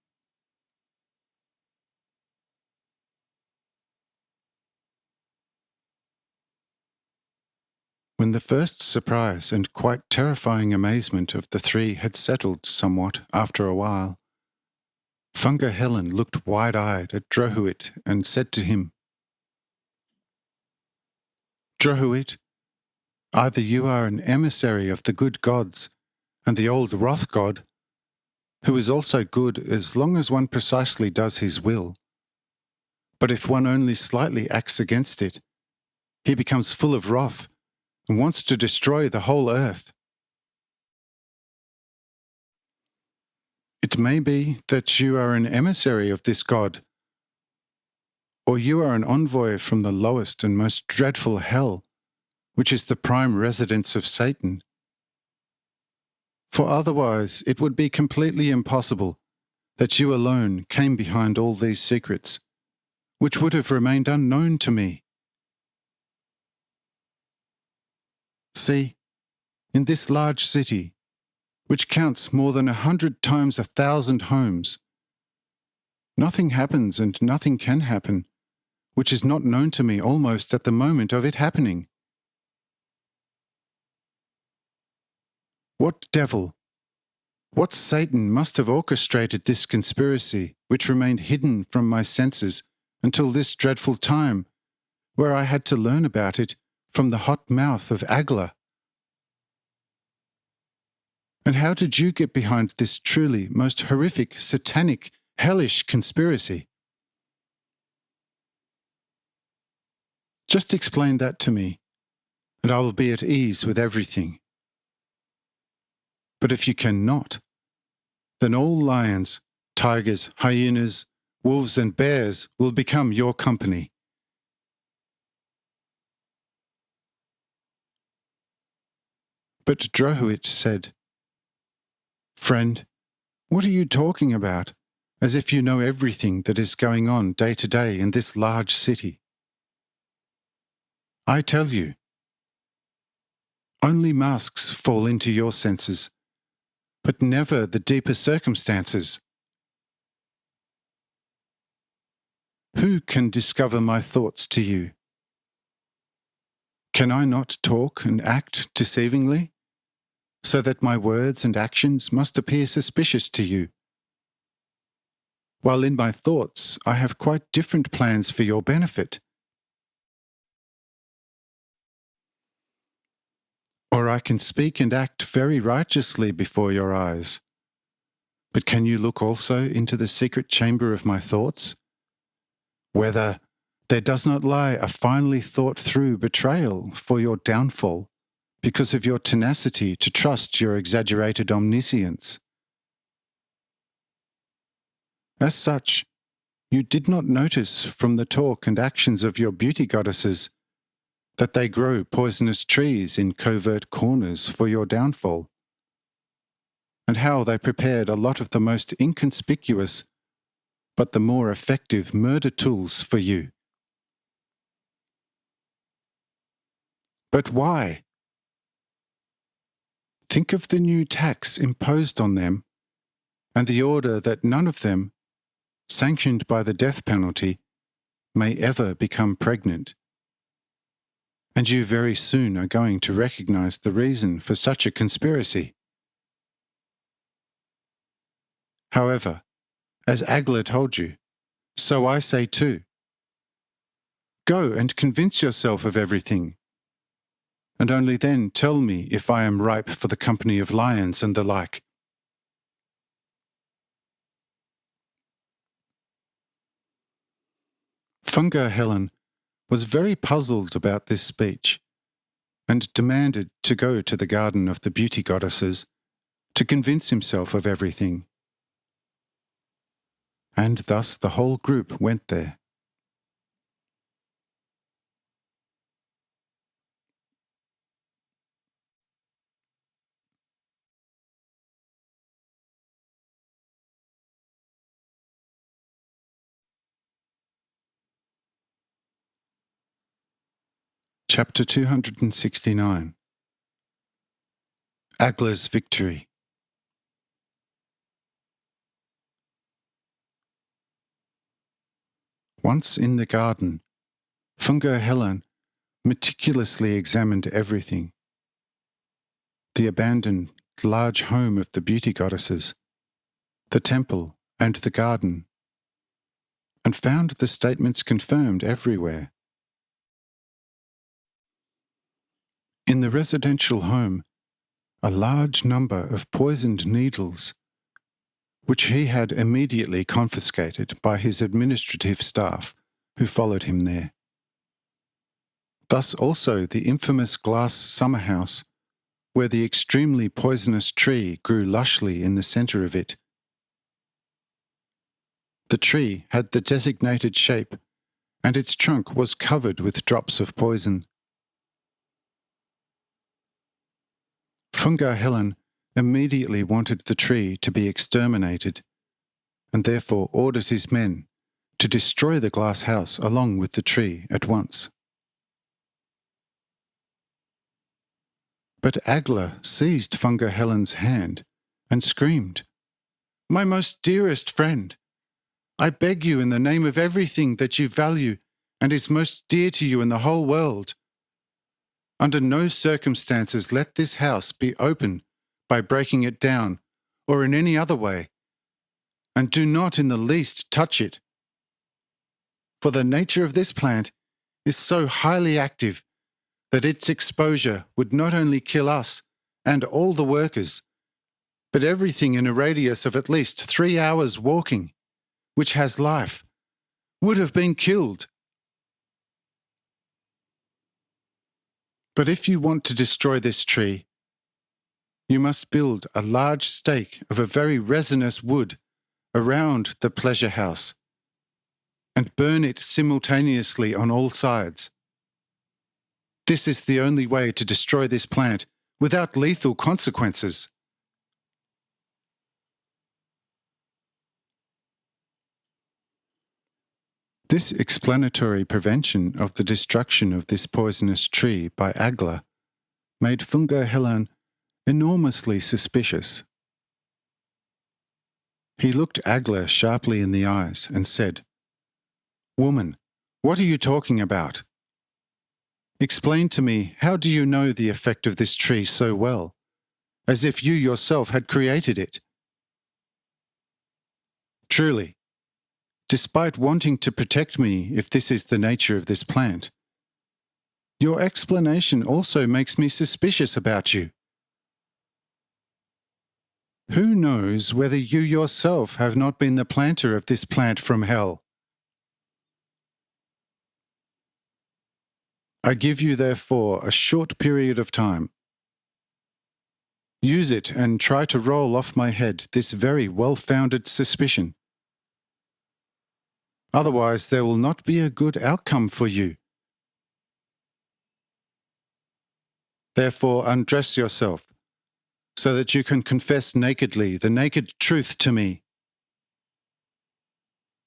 When the first surprise and quite terrifying amazement of the three had settled somewhat after a while, Funga Helen looked wide-eyed at Drohuit and said to him, "Drohuit, either you are an emissary of the good gods and the old wrath god, who is also good as long as one precisely does his will, but if one only slightly acts against it, he becomes full of wrath and wants to destroy the whole earth. It may be that you are an emissary of this god, or you are an envoy from the lowest and most dreadful hell, which is the prime residence of Satan. For otherwise it would be completely impossible that you alone came behind all these secrets, which would have remained unknown to me. See, in this large city, which counts more than 100 times 1,000 homes, nothing happens and nothing can happen, which is not known to me almost at the moment of it happening. What devil, what Satan must have orchestrated this conspiracy, which remained hidden from my senses until this dreadful time, where I had to learn about it from the hot mouth of Agla? And how did you get behind this truly most horrific, satanic, hellish conspiracy? Just explain that to me, and I will be at ease with everything. But if you cannot, then all lions, tigers, hyenas, wolves and bears will become your company. But Drohuit said, "Friend, what are you talking about, as if you know everything that is going on day to day in this large city? I tell you, only masks fall into your senses, but never the deeper circumstances. Who can discover my thoughts to you? Can I not talk and act deceivingly, so that my words and actions must appear suspicious to you? While in my thoughts I have quite different plans for your benefit. Or I can speak and act very righteously before your eyes. But can you look also into the secret chamber of my thoughts, whether there does not lie a finely thought through betrayal for your downfall, because of your tenacity to trust your exaggerated omniscience? As such, you did not notice from the talk and actions of your beauty goddesses that they grow poisonous trees in covert corners for your downfall, and how they prepared a lot of the most inconspicuous but the more effective murder tools for you. But why? Think of the new tax imposed on them, and the order that none of them, sanctioned by the death penalty, may ever become pregnant. And you very soon are going to recognize the reason for such a conspiracy. However, as Agla told you, so I say too. Go and convince yourself of everything, and only then tell me if I am ripe for the company of lions and the like." Funga Helen was very puzzled about this speech, and demanded to go to the garden of the beauty goddesses to convince himself of everything. And thus the whole group went there. Chapter 269. Agla's Victory. Once in the garden, Funga Helen meticulously examined everything. The abandoned large home of the beauty goddesses, the temple and the garden, and found the statements confirmed everywhere. In the residential home, a large number of poisoned needles, which he had immediately confiscated by his administrative staff who followed him there. Thus also the infamous glass summer house, where the extremely poisonous tree grew lushly in the centre of it. The tree had the designated shape, and its trunk was covered with drops of poison. Fungar Helen immediately wanted the tree to be exterminated, and therefore ordered his men to destroy the glass house along with the tree at once. But Agla seized Fungar Helen's hand and screamed, "My most dearest friend, I beg you in the name of everything that you value and is most dear to you in the whole world, under no circumstances let this house be open by breaking it down or in any other way, and do not in the least touch it. For the nature of this plant is so highly active that its exposure would not only kill us and all the workers, but everything in a radius of at least 3 hours walking, which has life, would have been killed. But if you want to destroy this tree, you must build a large stake of a very resinous wood around the pleasure house, and burn it simultaneously on all sides. This is the only way to destroy this plant without lethal consequences." This explanatory prevention of the destruction of this poisonous tree by Agla made Fungar Helen enormously suspicious. He looked Agla sharply in the eyes and said, "Woman, what are you talking about? Explain to me, how do you know the effect of this tree so well, as if you yourself had created it? Truly, despite wanting to protect me if this is the nature of this plant, your explanation also makes me suspicious about you. Who knows whether you yourself have not been the planter of this plant from hell? I give you therefore a short period of time. Use it and try to roll off my head this very well-founded suspicion. Otherwise there will not be a good outcome for you. Therefore undress yourself, so that you can confess nakedly the naked truth to me.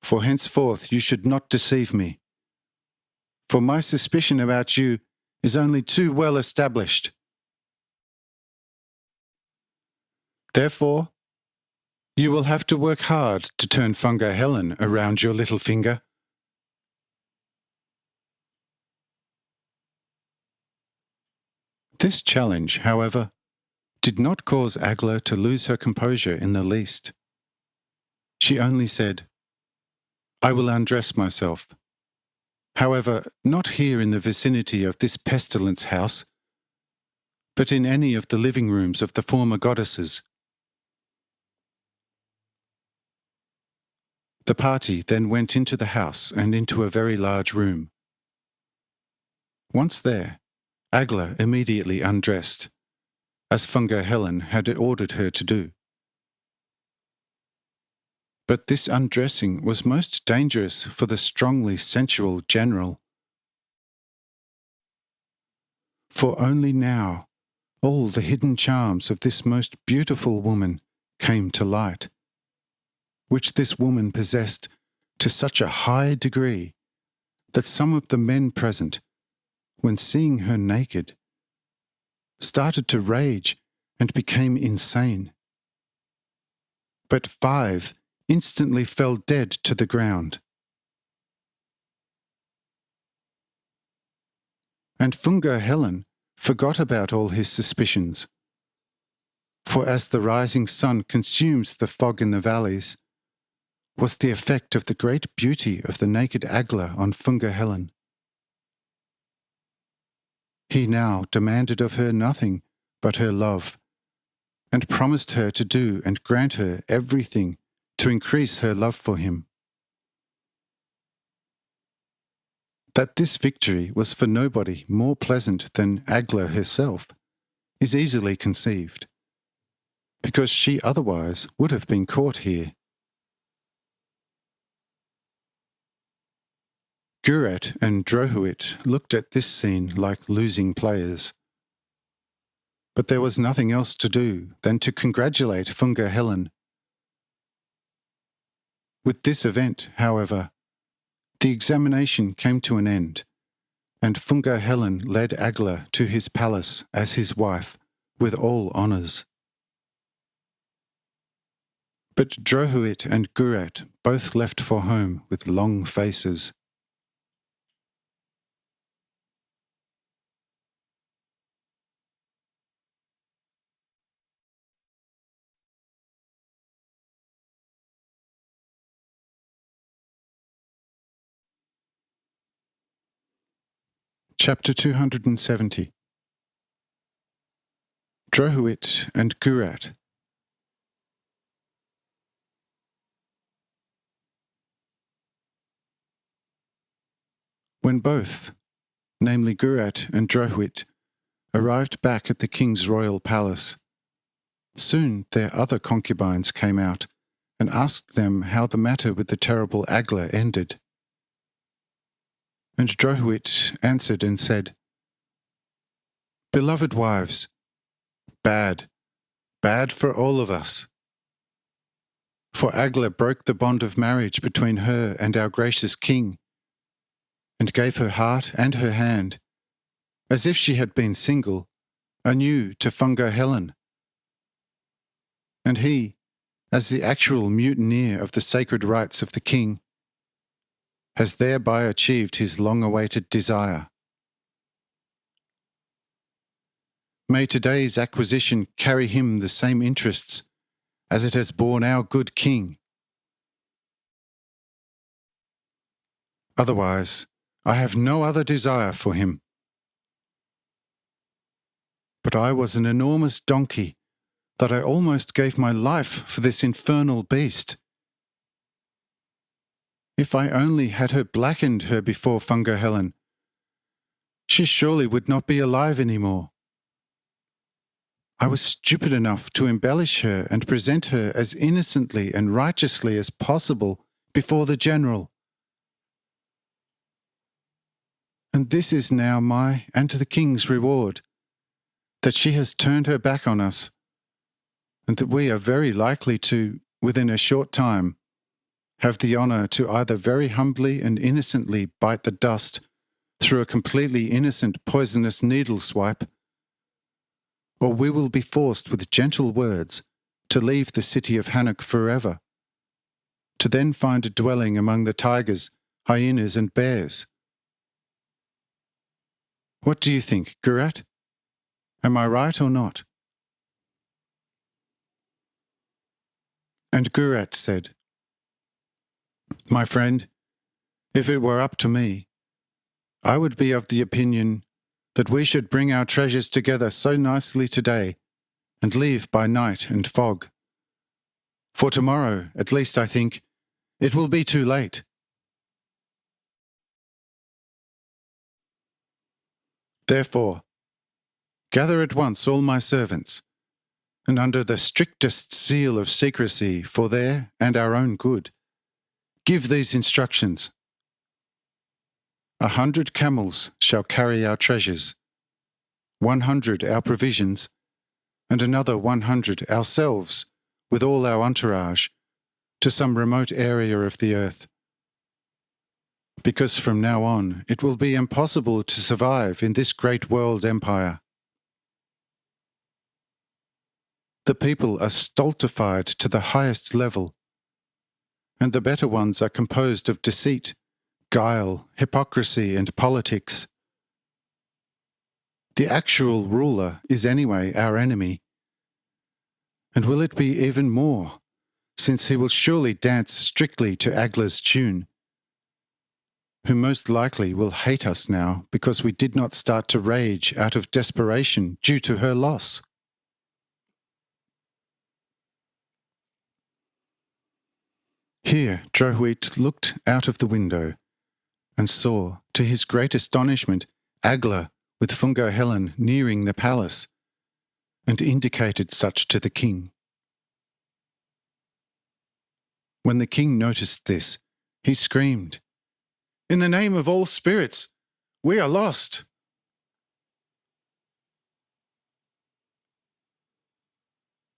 For henceforth you should not deceive me, for my suspicion about you is only too well established. Therefore, you will have to work hard to turn Fungar Helen around your little finger." This challenge, however, did not cause Agla to lose her composure in the least. She only said, "I will undress myself. However, not here in the vicinity of this pestilence house, but in any of the living rooms of the former goddesses." The party then went into the house and into a very large room. Once there, Agla immediately undressed, as Fungar Helen had ordered her to do. But this undressing was most dangerous for the strongly sensual general. For only now all the hidden charms of this most beautiful woman came to light, which this woman possessed to such a high degree that some of the men present, when seeing her naked, started to rage and became insane. But 5 instantly fell dead to the ground. And Fungar Helen forgot about all his suspicions. For as the rising sun consumes the fog in the valleys, was the effect of the great beauty of the naked Agla on Fungar Helen. He now demanded of her nothing but her love, and promised her to do and grant her everything to increase her love for him. That this victory was for nobody more pleasant than Agla herself is easily conceived, because she otherwise would have been caught here. Gurat and Drohuit looked at this scene like losing players. But there was nothing else to do than to congratulate Funga Helen. With this event, however, the examination came to an end, and Funga Helen led Agla to his palace as his wife, with all honours. But Drohuit and Gurat both left for home with long faces. Chapter 270. Drohuit and Gurat. When both, namely Gurat and Drohuit, arrived back at the king's royal palace, soon their other concubines came out and asked them how the matter with the terrible Agla ended. And Drohuit answered and said, "Beloved wives, bad for all of us. For Agla broke the bond of marriage between her and our gracious king, and gave her heart and her hand, as if she had been single, anew to Funga Helen. And he, as the actual mutineer of the sacred rights of the king, has thereby achieved his long-awaited desire. May today's acquisition carry him the same interests as it has borne our good king. Otherwise, I have no other desire for him. But I was an enormous donkey that I almost gave my life for this infernal beast. If I only had blackened her before Funga Helen, she surely would not be alive any more. I was stupid enough to embellish her and present her as innocently and righteously as possible before the general. And this is now my and the king's reward, that she has turned her back on us, and that we are very likely to, within a short time, have the honour to either very humbly and innocently bite the dust through a completely innocent poisonous needle swipe, or we will be forced with gentle words to leave the city of Hanoch forever, to then find a dwelling among the tigers, hyenas and bears. What do you think, Gurat? Am I right or not?" And Gurat said, "My friend, if it were up to me, I would be of the opinion that we should bring our treasures together so nicely today and leave by night and fog. For tomorrow, at least I think, it will be too late." Therefore, gather at once all my servants, and under the strictest seal of secrecy for their and our own good, give these instructions. 100 camels shall carry our treasures, 100 our provisions, and another 100 ourselves, with all our entourage, to some remote area of the earth. Because from now on it will be impossible to survive in this great world empire. The people are stultified to the highest level, and the better ones are composed of deceit, guile, hypocrisy, and politics. The actual ruler is anyway our enemy, and will it be even more, since he will surely dance strictly to Agla's tune, who most likely will hate us now because we did not start to rage out of desperation due to her loss. Here Drohuit looked out of the window and saw, to his great astonishment, Agla with Fungo Helen nearing the palace, and indicated such to the king. When the king noticed this, he screamed, "In the name of all spirits, we are lost!"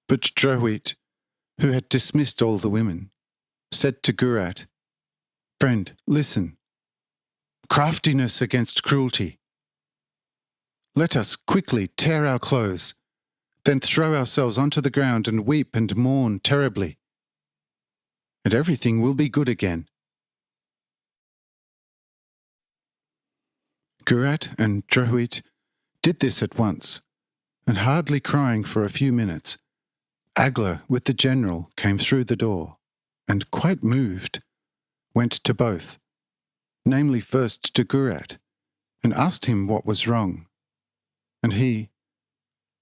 But Droit, who had dismissed all the women, said to Gurat, "Friend, listen. Craftiness against cruelty. Let us quickly tear our clothes, then throw ourselves onto the ground and weep and mourn terribly, and everything will be good again." Gurat and Droit did this at once, and hardly crying for a few minutes, Agla with the general came through the door, and quite moved, went to both, namely first to Gurat, and asked him what was wrong. And he,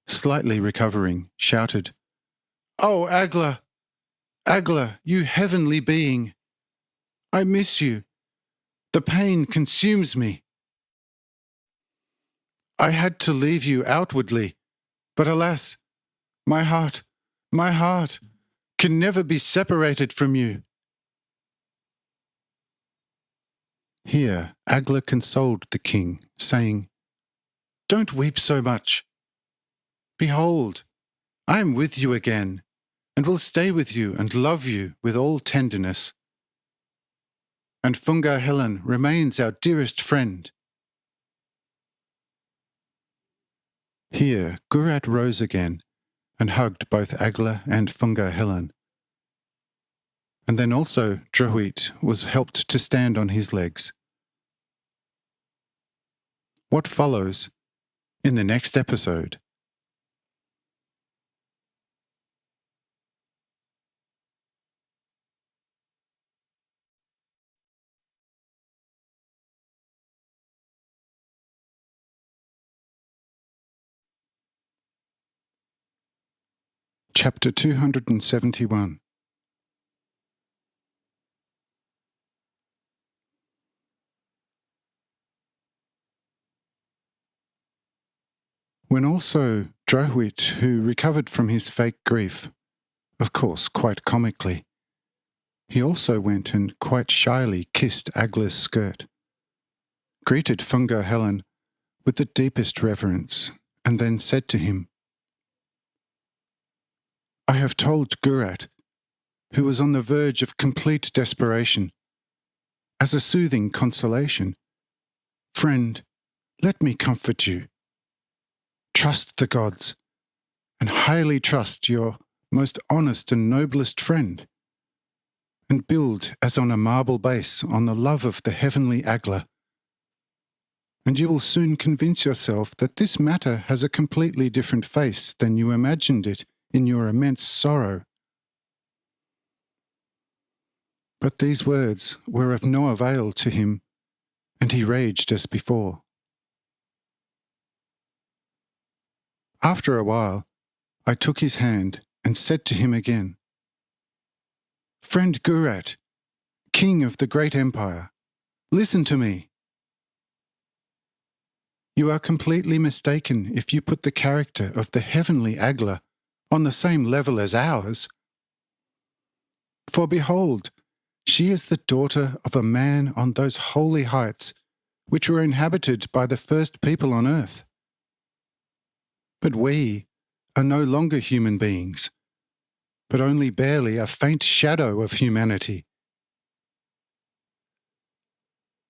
slightly recovering, shouted, "Oh, Agla! Agla, you heavenly being! I miss you. The pain consumes me. I had to leave you outwardly, but alas, my heart can never be separated from you." Here Agla consoled the king, saying, "Don't weep so much. Behold, I am with you again, and will stay with you and love you with all tenderness. And Fungo Helen remains our dearest friend." Here Gurat rose again and hugged both Agla and Fungo Helen. And then also Droit was helped to stand on his legs. What follows in the next episode? Chapter 271. When also Droit, who recovered from his fake grief, of course quite comically, he also went and quite shyly kissed Agla's skirt, greeted Fungo Helen with the deepest reverence, and then said to him, "I have told Gurat, who was on the verge of complete desperation, as a soothing consolation, 'Friend, let me comfort you. Trust the gods, and highly trust your most honest and noblest friend, and build as on a marble base on the love of the heavenly Agla, and you will soon convince yourself that this matter has a completely different face than you imagined it in your immense sorrow.'" But these words were of no avail to him, and he raged as before. After a while, I took his hand and said to him again, "Friend Gurat, king of the great empire, listen to me. You are completely mistaken if you put the character of the heavenly Agla on the same level as ours. For behold, she is the daughter of a man on those holy heights which were inhabited by the first people on earth. But we are no longer human beings, but only barely a faint shadow of humanity.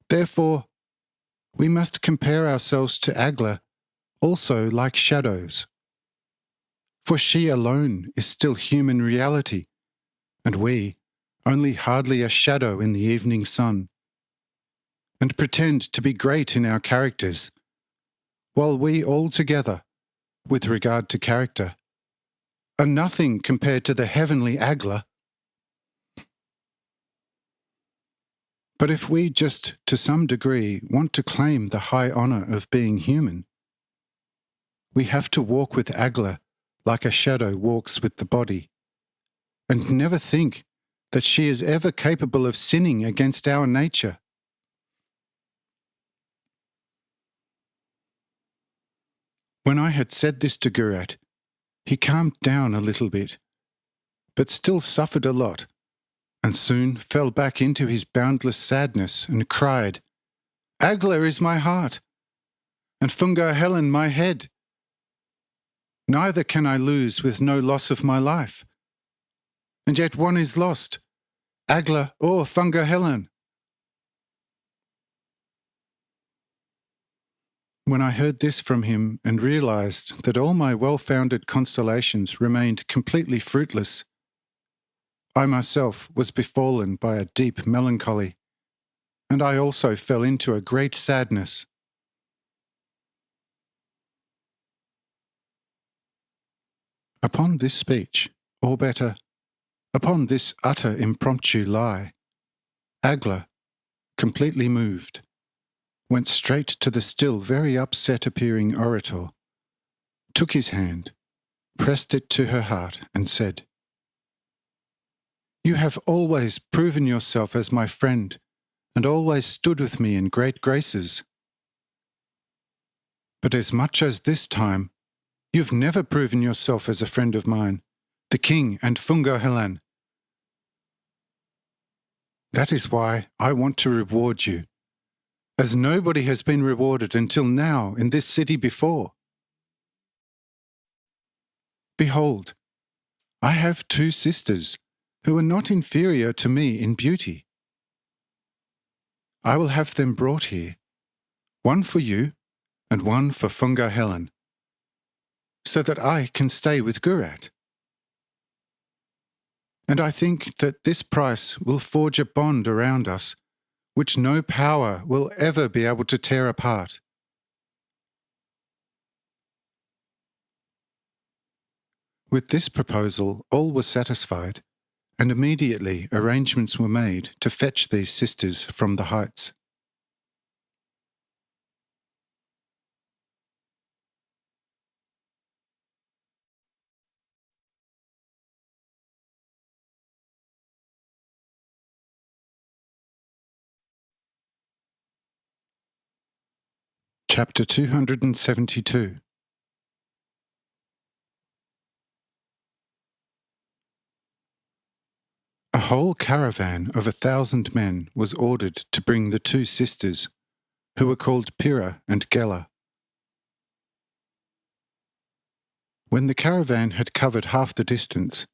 Therefore, we must compare ourselves to Agla also like shadows. For she alone is still human reality, and we only hardly a shadow in the evening sun, and pretend to be great in our characters, while we all together, with regard to character, are nothing compared to the heavenly Agla. But if we just to some degree want to claim the high honour of being human, we have to walk with Agla like a shadow walks with the body, and never think that she is ever capable of sinning against our nature. When I had said this to Gurat, he calmed down a little bit, but still suffered a lot, and soon fell back into his boundless sadness and cried, "Agla is my heart, and Fungar Helen my head. Neither can I lose with no loss of my life. And yet one is lost, Agla or Fungar Helen." When I heard this from him and realized that all my well-founded consolations remained completely fruitless, I myself was befallen by a deep melancholy, and I also fell into a great sadness. Upon this speech, or better, upon this utter impromptu lie, Agla, completely moved, went straight to the still very upset-appearing orator, took his hand, pressed it to her heart, and said, "You have always proven yourself as my friend, and always stood with me in great graces. But as much as this time, you've never proven yourself as a friend of mine, the king and Fungar Helen. That is why I want to reward you, as nobody has been rewarded until now in this city before. Behold, I have 2 sisters who are not inferior to me in beauty. I will have them brought here, one for you and one for Fungar Helen, so that I can stay with Gurat. And I think that this price will forge a bond around us which no power will ever be able to tear apart." With this proposal all were satisfied, and immediately arrangements were made to fetch these sisters from the heights. Chapter 272. A whole caravan of 1,000 men was ordered to bring the 2 sisters, who were called Pyrrha and Gela. When the caravan had covered half the distance,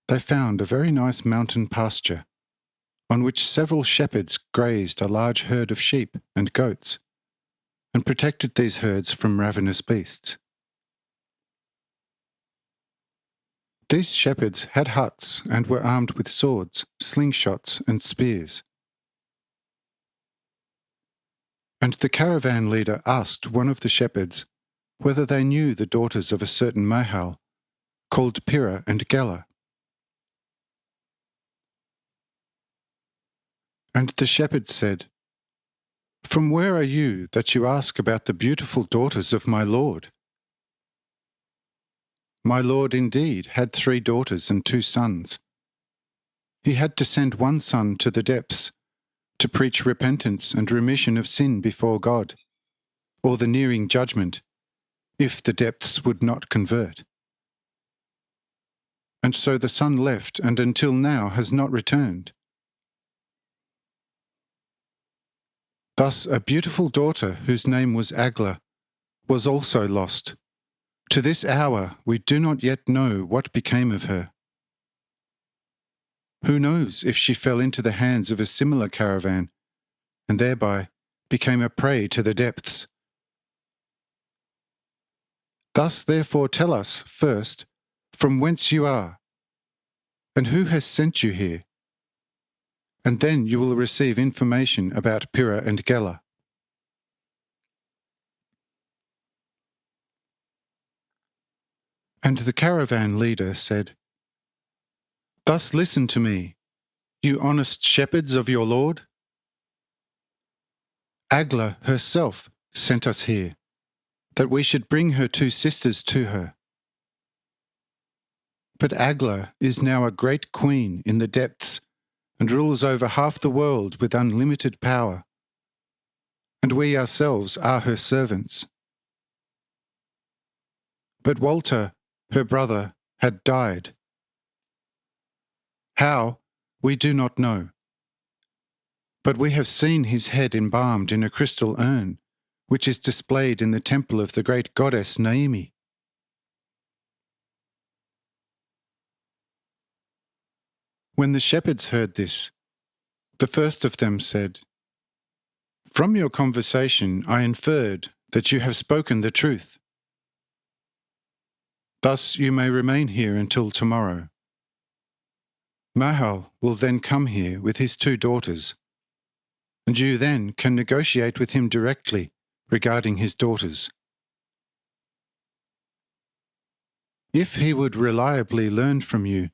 they found a very nice mountain pasture, on which several shepherds grazed a large herd of sheep and goats, and protected these herds from ravenous beasts. These shepherds had huts and were armed with swords, slingshots, and spears. And the caravan leader asked one of the shepherds whether they knew the daughters of a certain Mahal, called Pyrrha and Gela. And the shepherd said, "From where are you that you ask about the beautiful daughters of my lord? My lord indeed had 3 daughters and 2 sons. He had to send one son to the depths to preach repentance and remission of sin before God, or the nearing judgment, if the depths would not convert. And so the son left and until now has not returned. Thus a beautiful daughter whose name was Agla was also lost. To this hour we do not yet know what became of her. Who knows if she fell into the hands of a similar caravan, and thereby became a prey to the depths. Thus therefore tell us, first, from whence you are, and who has sent you here, and then you will receive information about Pyrrha and Gela." And the caravan leader said, "Thus listen to me, you honest shepherds of your lord. Agla herself sent us here, that we should bring her 2 sisters to her. But Agla is now a great queen in the depths and rules over half the world with unlimited power, and we ourselves are her servants. But Walter, her brother, had died. How, we do not know. But we have seen his head embalmed in a crystal urn, which is displayed in the temple of the great goddess Naomi. When the shepherds heard this, the first of them said, "From your conversation I inferred that you have spoken the truth. Thus you may remain here until tomorrow. Mahal will then come here with his 2 daughters, and you then can negotiate with him directly regarding his daughters. If he would reliably learn from you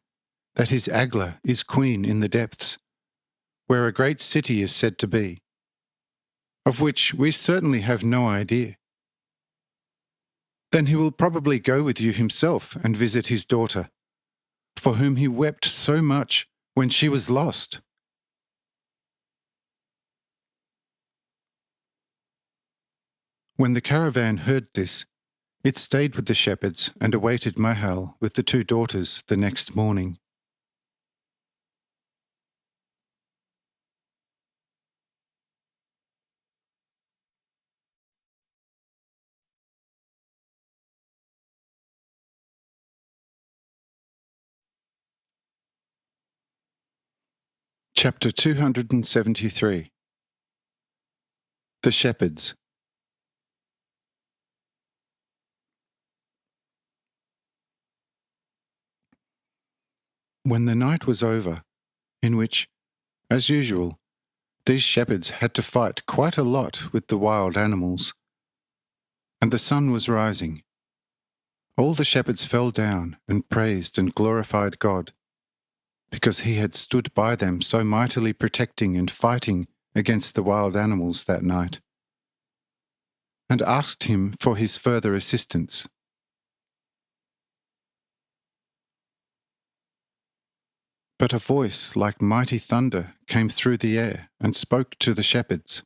that his Agla is queen in the depths, where a great city is said to be, of which we certainly have no idea, then he will probably go with you himself and visit his daughter, for whom he wept so much when she was lost." When the caravan heard this, it stayed with the shepherds and awaited Mahal with the 2 daughters the next morning. Chapter 273. The Shepherds. When the night was over, in which, as usual, these shepherds had to fight quite a lot with the wild animals, and the sun was rising, all the shepherds fell down and praised and glorified God, because he had stood by them so mightily protecting and fighting against the wild animals that night, and asked him for his further assistance. But a voice like mighty thunder came through the air and spoke to the shepherds.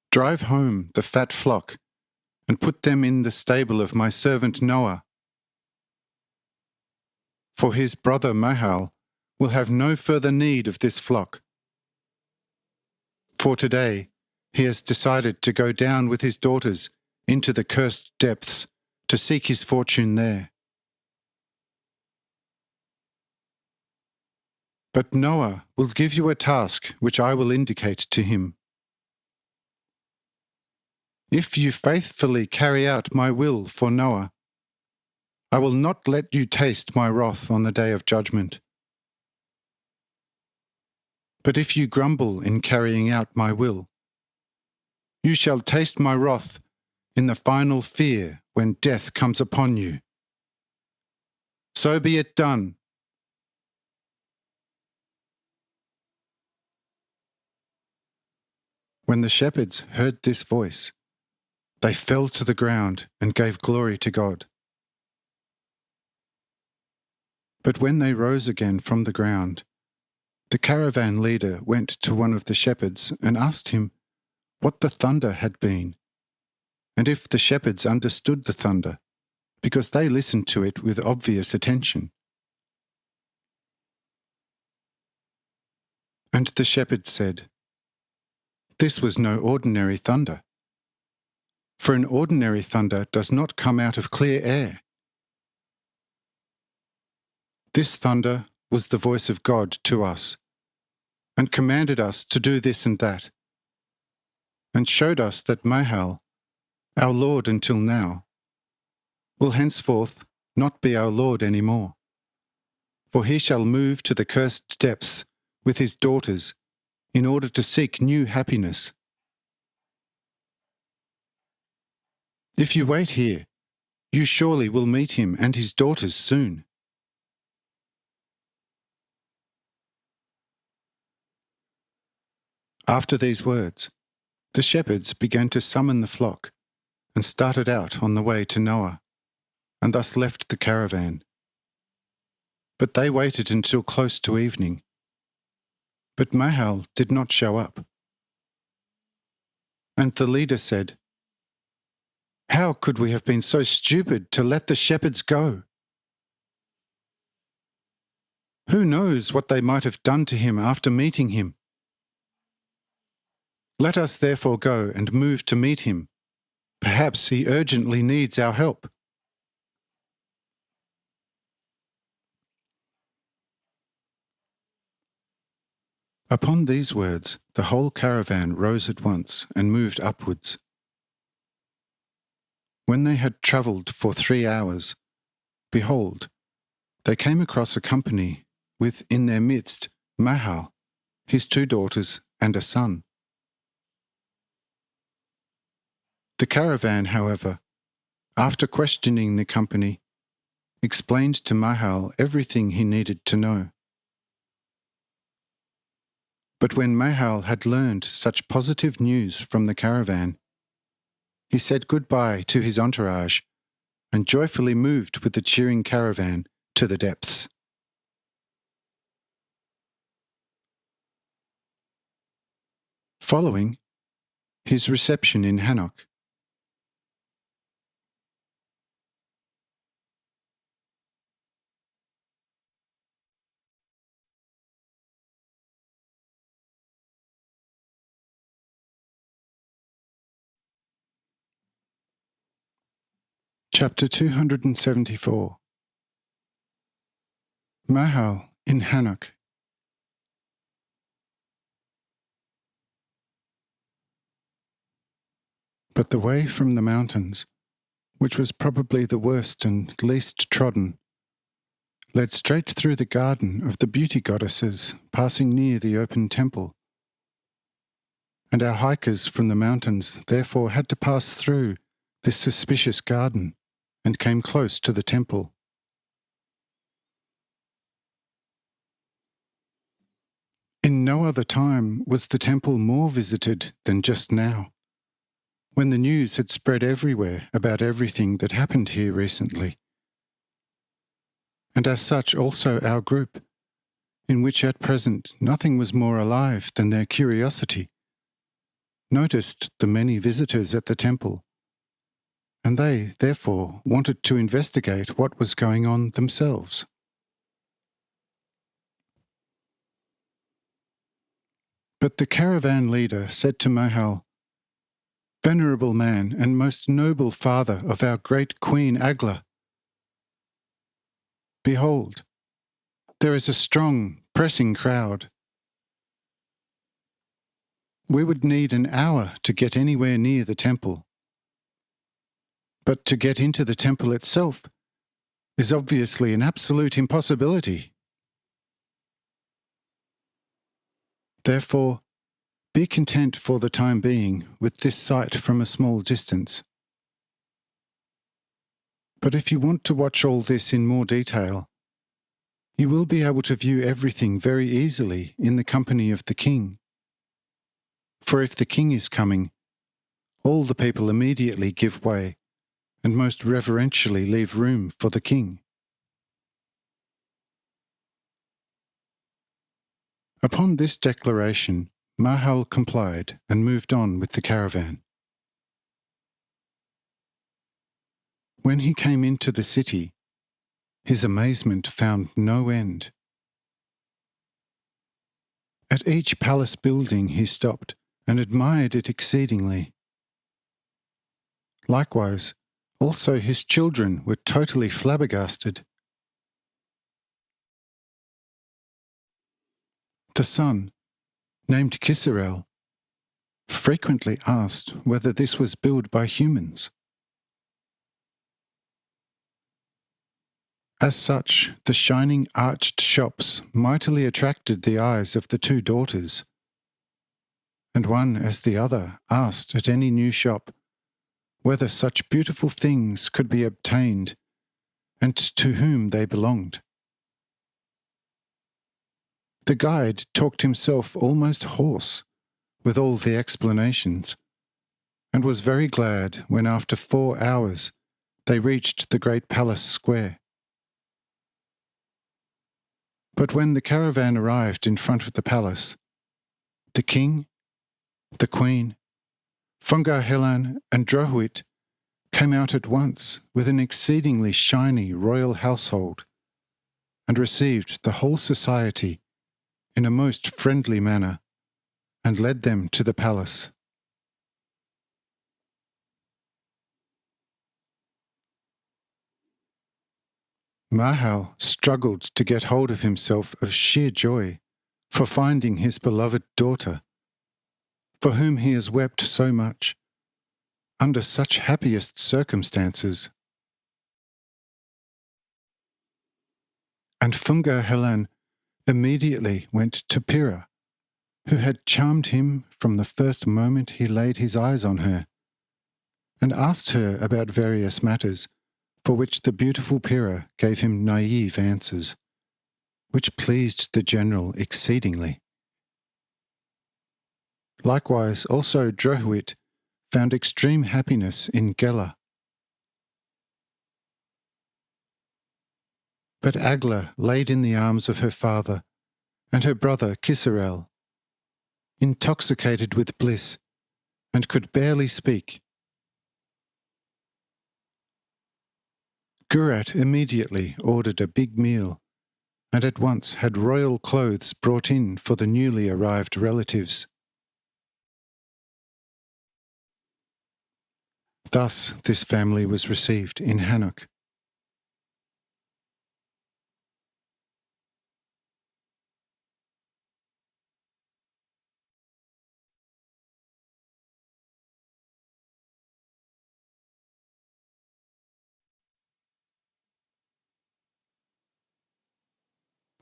"Drive home the fat flock and put them in the stable of my servant Noah. For his brother Mahal will have no further need of this flock. For today he has decided to go down with his daughters into the cursed depths to seek his fortune there. But Noah will give you a task which I will indicate to him. If you faithfully carry out my will for Noah, I will not let you taste my wrath on the day of judgment. But if you grumble in carrying out my will, you shall taste my wrath in the final fear when death comes upon you. So be it done." When the shepherds heard this voice, they fell to the ground and gave glory to God. But when they rose again from the ground, the caravan leader went to one of the shepherds and asked him what the thunder had been, and if the shepherds understood the thunder, because they listened to it with obvious attention. And the shepherd said, "This was no ordinary thunder, for an ordinary thunder does not come out of clear air. This thunder was the voice of God to us, and commanded us to do this and that, and showed us that Mahal, our Lord until now, will henceforth not be our Lord any more, for he shall move to the cursed depths with his daughters in order to seek new happiness. If you wait here, you surely will meet him and his daughters soon." After these words, the shepherds began to summon the flock and started out on the way to Noah, and thus left the caravan. But they waited until close to evening. But Mahal did not show up. And the leader said, How could we have been so stupid to let the shepherds go? Who knows what they might have done to him after meeting him? Let us therefore go and move to meet him. Perhaps he urgently needs our help. Upon these words, the whole caravan rose at once and moved upwards. When they had travelled for 3 hours, behold, they came across a company with in their midst Mahal, his 2 daughters, and a son. The caravan, however, after questioning the company, explained to Mahal everything he needed to know. But when Mahal had learned such positive news from the caravan, he said goodbye to his entourage and joyfully moved with the cheering caravan to the depths. Following, his reception in Hanoch. Chapter 274. Mahal in Hanoch. But the way from the mountains, which was probably the worst and least trodden, led straight through the garden of the beauty goddesses, passing near the open temple. And our hikers from the mountains therefore had to pass through this suspicious garden and came close to the temple. In no other time was the temple more visited than just now, when the news had spread everywhere about everything that happened here recently. And as such also our group, in which at present nothing was more alive than their curiosity, noticed the many visitors at the temple, and they, therefore, wanted to investigate what was going on themselves. But the caravan leader said to Mahal, "Venerable man and most noble father of our great Queen Agla, behold, there is a strong, pressing crowd. We would need an hour to get anywhere near the temple. But to get into the temple itself is obviously an absolute impossibility. Therefore, be content for the time being with this sight from a small distance. But if you want to watch all this in more detail, you will be able to view everything very easily in the company of the king. For if the king is coming, all the people immediately give way and most reverentially leave room for the king." Upon this declaration, Mahal complied and moved on with the caravan. When he came into the city, his amazement found no end. At each palace building he stopped and admired it exceedingly. Likewise, also his children were totally flabbergasted. The son, named Kisarel, frequently asked whether this was built by humans. As such, the shining arched shops mightily attracted the eyes of the 2 daughters, and one as the other asked at any new shop whether such beautiful things could be obtained and to whom they belonged. The guide talked himself almost hoarse with all the explanations, and was very glad when after 4 hours they reached the great palace square. But when the caravan arrived in front of the palace, the king, the queen, Fungar Helan and Drohuit came out at once with an exceedingly shiny royal household, and received the whole society in a most friendly manner, and led them to the palace. Mahal struggled to get hold of himself of sheer joy for finding his beloved daughter, for whom he has wept so much, under such happiest circumstances. And Funga Helen immediately went to Pyrrha, who had charmed him from the first moment he laid his eyes on her, and asked her about various matters, for which the beautiful Pyrrha gave him naive answers, which pleased the general exceedingly. Likewise also Drohuit found extreme happiness in Gela. But Agla laid in the arms of her father and her brother Kisarel, intoxicated with bliss, and could barely speak. Gurat immediately ordered a big meal, and at once had royal clothes brought in for the newly arrived relatives. Thus this family was received in Hanoch.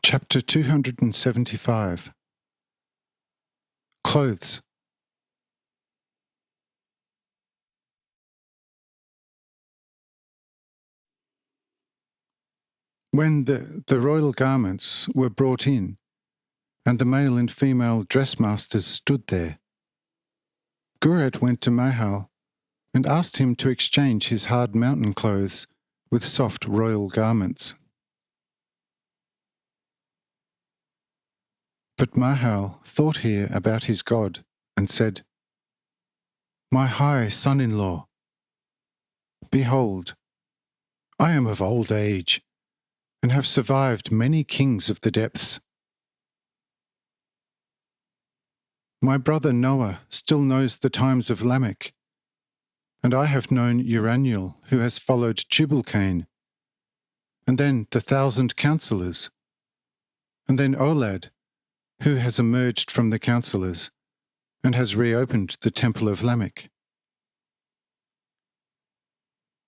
Chapter 275. Clothes. When the royal garments were brought in, and the male and female dressmasters stood there, Gurat went to Mahal and asked him to exchange his hard mountain clothes with soft royal garments. But Mahal thought here about his God and said, "My high son-in-law, behold, I am of old age, and have survived many kings of the depths. My brother Noah still knows the times of Lamech, and I have known Uraniel, who has followed Tubal-Cain, and then the 1,000 counselors, and then Olad, who has emerged from the counselors, and has reopened the temple of Lamech.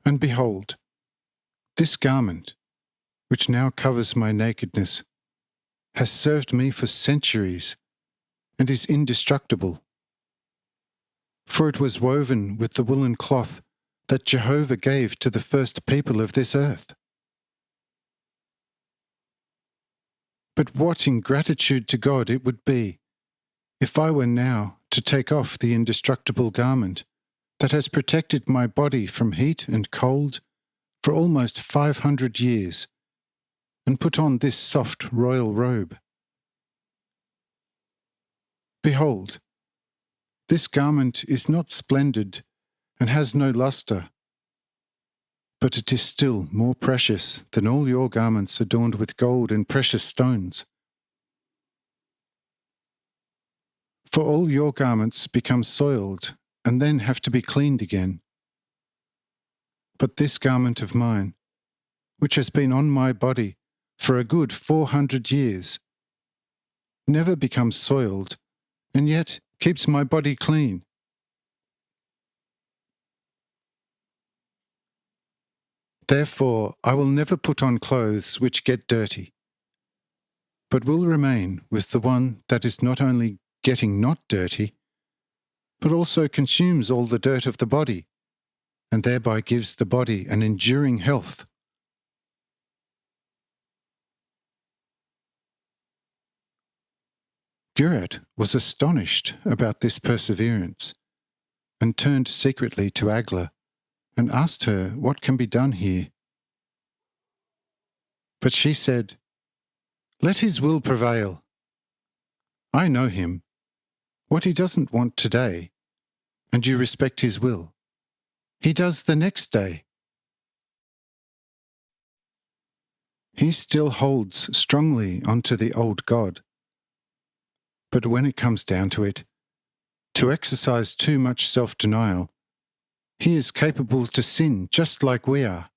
And behold, this garment, which now covers my nakedness, has served me for centuries, and is indestructible. For it was woven with the woolen cloth that Jehovah gave to the first people of this earth. But what ingratitude to God it would be if I were now to take off the indestructible garment that has protected my body from heat and cold for almost 500 years, and put on this soft royal robe. Behold, this garment is not splendid and has no lustre, but it is still more precious than all your garments adorned with gold and precious stones. For all your garments become soiled and then have to be cleaned again. But this garment of mine, which has been on my body for a good 400 years, never becomes soiled, and yet keeps my body clean. Therefore, I will never put on clothes which get dirty, but will remain with the one that is not only getting not dirty, but also consumes all the dirt of the body, and thereby gives the body an enduring health. Gurat was astonished about this perseverance, and turned secretly to Agla, and asked her what can be done here. But she said, "Let his will prevail. I know him, what he doesn't want today, and you respect his will. he does the next day. He still holds strongly onto the old God. But when it comes down to it, to exercise too much self-denial, he is capable to sin just like we are.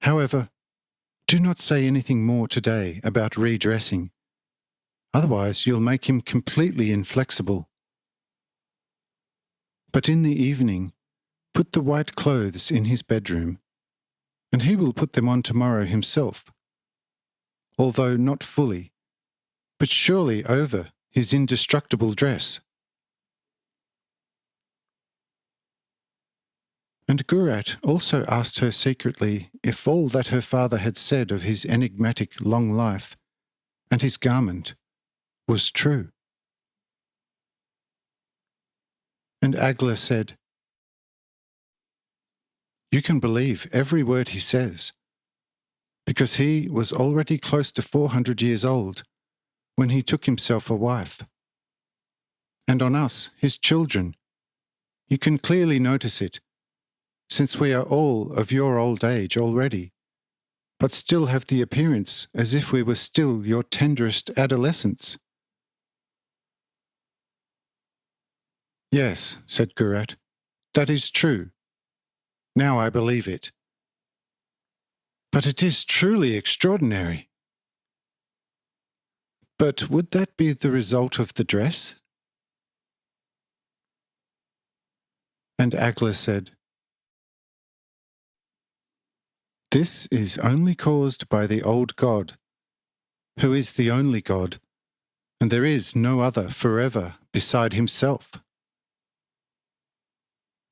However, do not say anything more today about redressing. Otherwise you'll make him completely inflexible. But in the evening, put the white clothes in his bedroom, and he will put them on tomorrow himself, although not fully, but surely over his indestructible dress. And Gurat also asked her secretly if all that her father had said of his enigmatic long life and his garment was true. And Agla said, "You can believe every word he says, because he was already close to 400 years old when he took himself a wife. And on us, his children, you can clearly notice it, since we are all of your old age already, but still have the appearance as if we were still your tenderest adolescents." "Yes," said Gurat, "that is true. Now I believe it. But it is truly extraordinary. But would that be the result of the dress?" And Agla said, "This is only caused by the old God, who is the only God, and there is no other forever beside himself.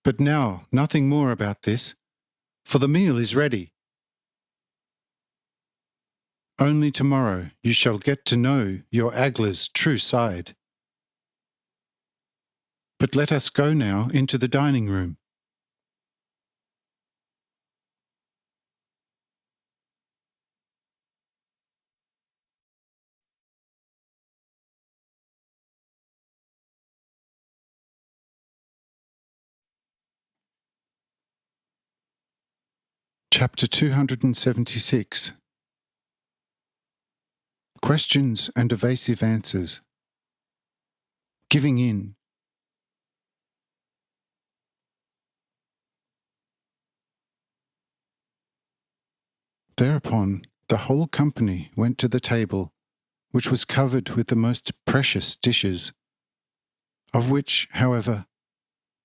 But now nothing more about this, for the meal is ready. Only tomorrow you shall get to know your Agla's true side. But let us go now into the dining room." Chapter 276. Questions and evasive answers. Giving in. Thereupon the whole company went to the table, which was covered with the most precious dishes, of which, however,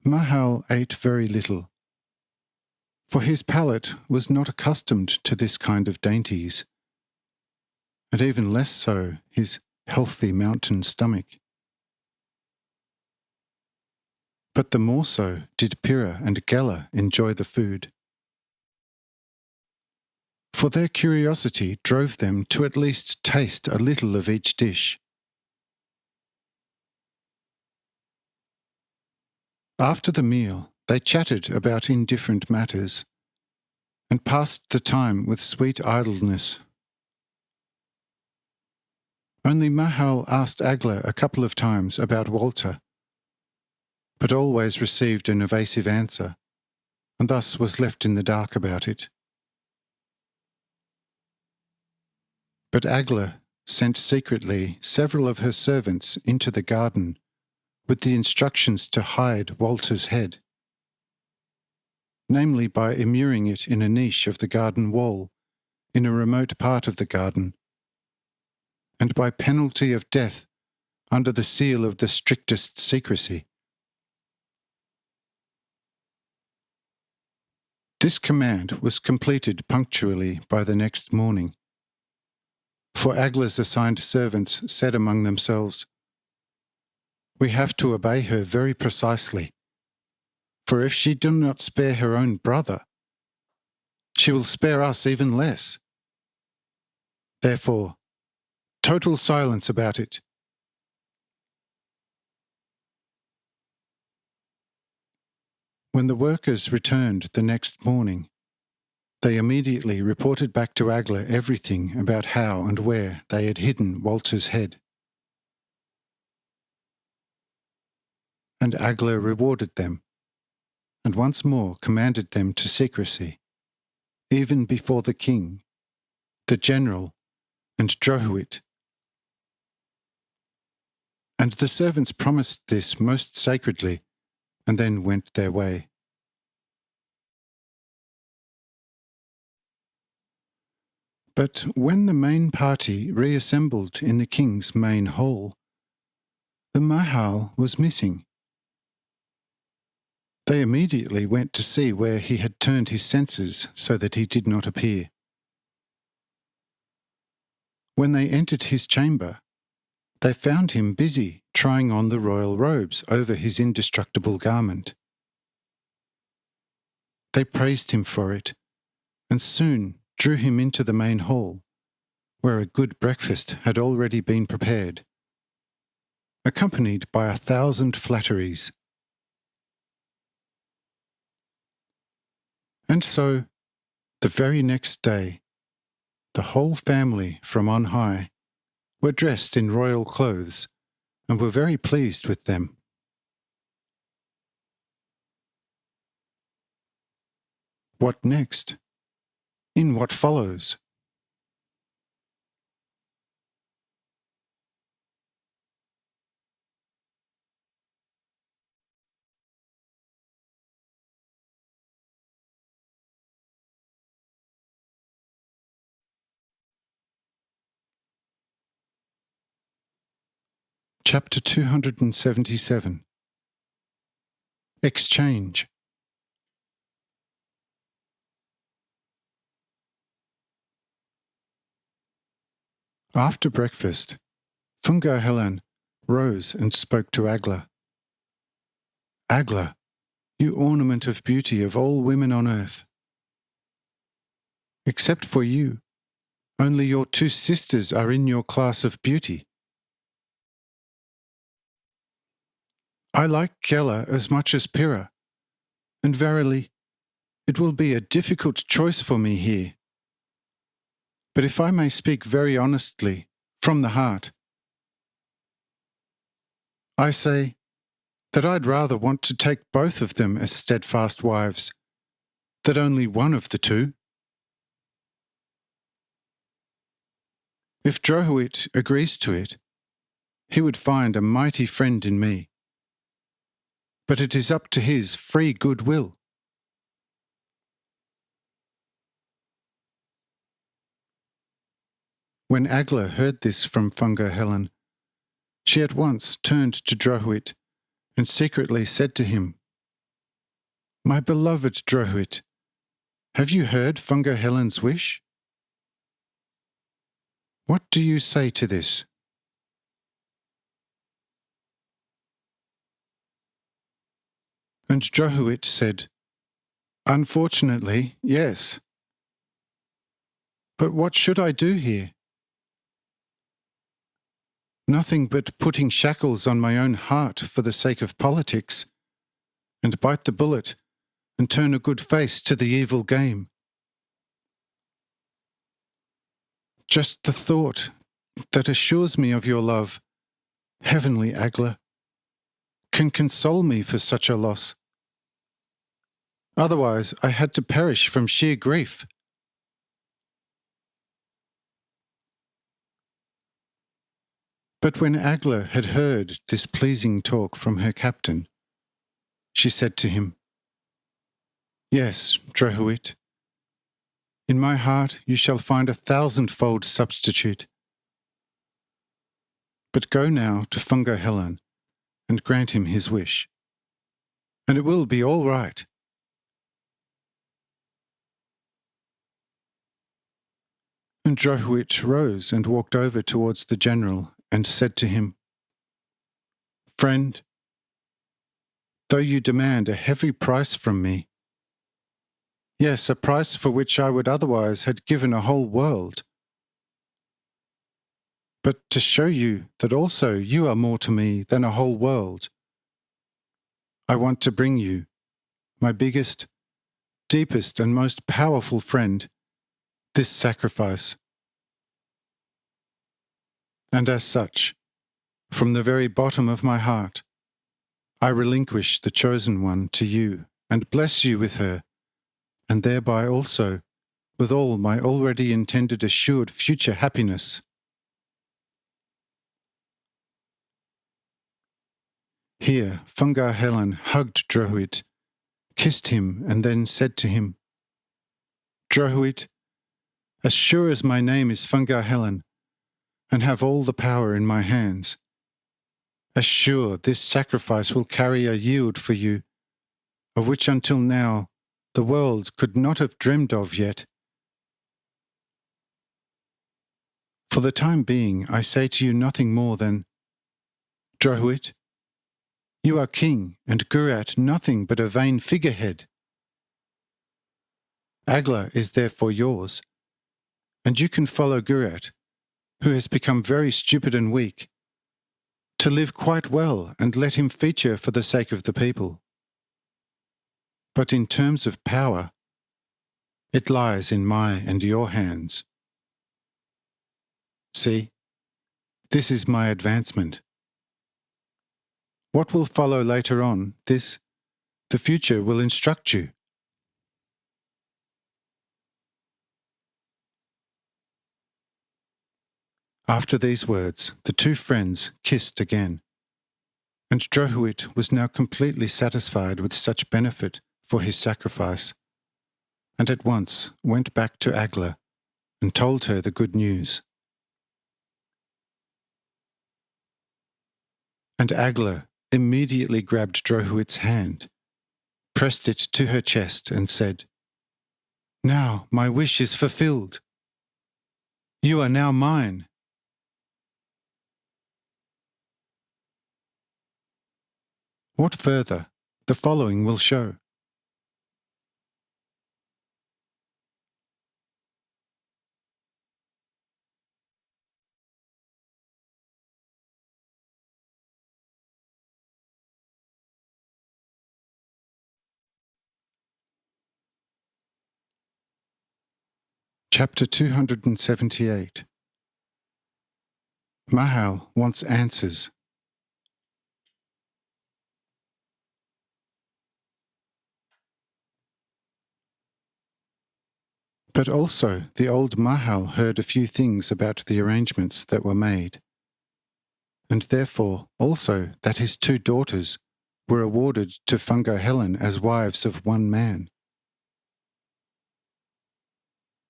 Mahal ate very little, for his palate was not accustomed to this kind of dainties, and even less so his healthy mountain stomach. But the more so did Pyrrha and Gela enjoy the food, for their curiosity drove them to at least taste a little of each dish. After the meal, they chatted about indifferent matters, and passed the time with sweet idleness. Only Mahal asked Agla a couple of times about Walter, but always received an evasive answer, and thus was left in the dark about it. But Agla sent secretly several of her servants into the garden with the instructions to hide Walter's head, namely by immuring it in a niche of the garden wall in a remote part of the garden, and by penalty of death under the seal of the strictest secrecy. This command was completed punctually by the next morning, for Agla's assigned servants said among themselves, "We have to obey her very precisely, for if she do not spare her own brother, she will spare us even less. Therefore, total silence about it." When the workers returned the next morning, they immediately reported back to Agla everything about how and where they had hidden Walter's head. and Agla rewarded them, and once more commanded them to secrecy, even before the king, the general, and Drohuit. And the servants promised this most sacredly, and then went their way. But when the main party reassembled in the king's main hall, the Mahal was missing. They immediately went to see where he had turned his senses so that he did not appear. When they entered his chamber, they found him busy trying on the royal robes over his indestructible garment. They praised him for it, and soon drew him into the main hall, where a good breakfast had already been prepared, accompanied by 1,000 flatteries. And so, the very next day, the whole family from on high were dressed in royal clothes and were very pleased with them. What next? In what follows? Chapter 277. Exchange. After breakfast, Fungar Helen rose and spoke to Agla. Agla, you ornament of beauty of all women on earth. Except for you, only your 2 sisters are in your class of beauty. I like Kela as much as Pyrrha, and verily, it will be a difficult choice for me here. But if I may speak very honestly, from the heart, I say that I'd rather want to take both of them as steadfast wives, than only one of the 2. If Drohuit agrees to it, he would find a mighty friend in me. But it is up to his free good will. When Agla heard this from Fungar Helen, she at once turned to Drohuit and secretly said to him, My beloved Drohuit, have you heard Fungar Helen's wish? What do you say to this? And Drohuit said, Unfortunately, yes. But what should I do here? Nothing but putting shackles on my own heart for the sake of politics, and bite the bullet and turn a good face to the evil game. Just the thought that assures me of your love, heavenly Agla, can console me for such a loss. Otherwise I had to perish from sheer grief. But when Agla had heard this pleasing talk from her captain, she said to him, Yes, Drohuit, in my heart you shall find 1,000-fold substitute. But go now to Fungar Helen and grant him his wish, and it will be all right. And Drohuit rose and walked over towards the general and said to him, Friend, though you demand a heavy price from me, yes, a price for which I would otherwise have given a whole world, but to show you that also you are more to me than a whole world, I want to bring you, my biggest, deepest and most powerful friend, this sacrifice. And as such, from the very bottom of my heart, I relinquish the chosen one to you, and bless you with her, and thereby also with all my already intended assured future happiness. Here Fungar Helen hugged Drohuit, kissed him, and then said to him, Drohuit, as sure as my name is Fungar Helen, and have all the power in my hands, as sure this sacrifice will carry a yield for you, of which until now the world could not have dreamed of yet. For the time being, I say to you nothing more than, Drohuit, you are king, and Gurat nothing but a vain figurehead. Agla is therefore yours, and you can follow Gurat, who has become very stupid and weak, to live quite well and let him feature for the sake of the people. But in terms of power, it lies in my and your hands. See, this is my advancement. What will follow later on, the future will instruct you. After these words, the two friends kissed again, and Drohuit was now completely satisfied with such benefit for his sacrifice, and at once went back to Agla and told her the good news. And Agla immediately grabbed Drohuit's hand, pressed it to her chest, and said, Now my wish is fulfilled. You are now mine. What further, the following will show. Chapter 278. Mahal wants answers. But also the old Mahal heard a few things about the arrangements that were made, and therefore also that his two daughters were awarded to Fungar Helen as wives of one man.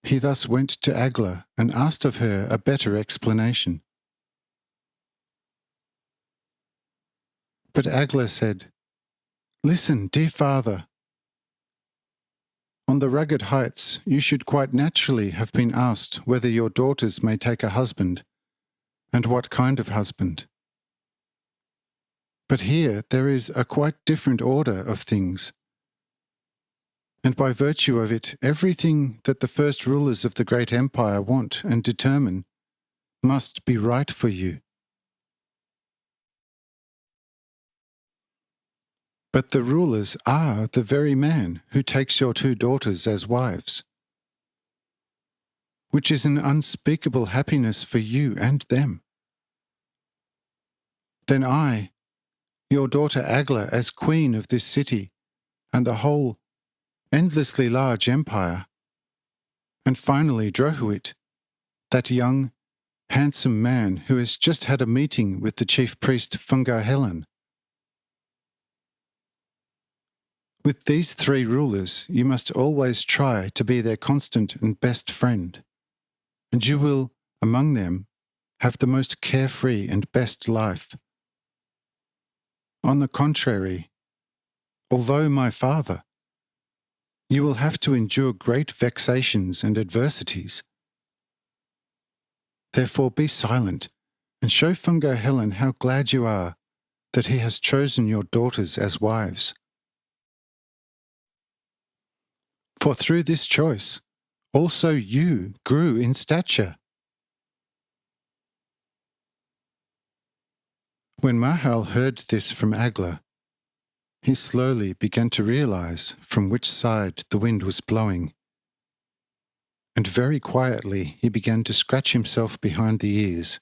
He thus went to Agla and asked of her a better explanation. But Agla said, Listen, dear father. On the rugged heights you should quite naturally have been asked whether your daughters may take a husband, and what kind of husband. But here there is a quite different order of things, and by virtue of it everything that the first rulers of the great empire want and determine must be right for you. But the rulers are the very man who takes your two daughters as wives, which is an unspeakable happiness for you and them. Then I, your daughter Agla, as queen of this city and the whole endlessly large empire, and finally Drohuit, that young, handsome man who has just had a meeting with the chief priest Fungar Helen. With these three rulers you must always try to be their constant and best friend, and you will, among them, have the most carefree and best life. On the contrary, although my father, you will have to endure great vexations and adversities. Therefore be silent, and show Fungar Helen how glad you are that he has chosen your daughters as wives. For through this choice, also you grew in stature. When Mahal heard this from Agla, he slowly began to realize from which side the wind was blowing, and very quietly he began to scratch himself behind the ears,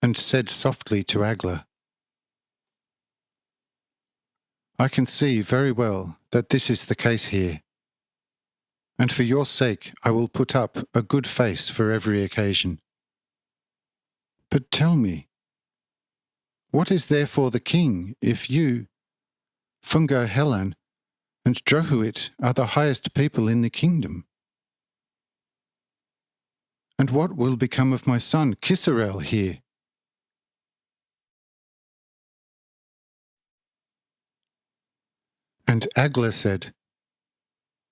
and said softly to Agla, I can see very well that this is the case here, and for your sake I will put up a good face for every occasion. But tell me, what is there for the king if you, Fungar Helen, and Drohuit are the highest people in the kingdom? And what will become of my son Kisarel here? And Agla said,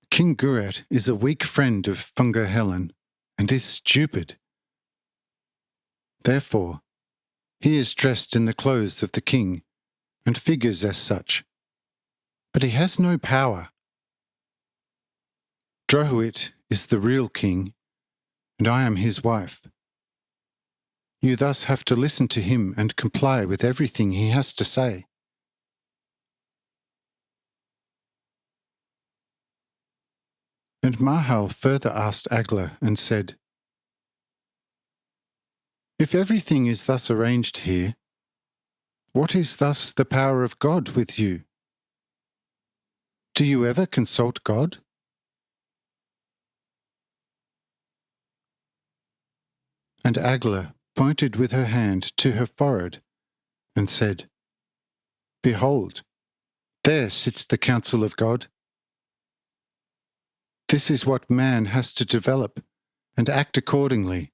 King Guret is a weak friend of Fungar Helen, and is stupid. Therefore, he is dressed in the clothes of the king, and figures as such. But he has no power. Drohuit is the real king, and I am his wife. You thus have to listen to him and comply with everything he has to say. And Mahal further asked Agla and said, If everything is thus arranged here, what is thus the power of God with you? Do you ever consult God? And Agla pointed with her hand to her forehead and said, Behold, there sits the counsel of God. This is what man has to develop and act accordingly.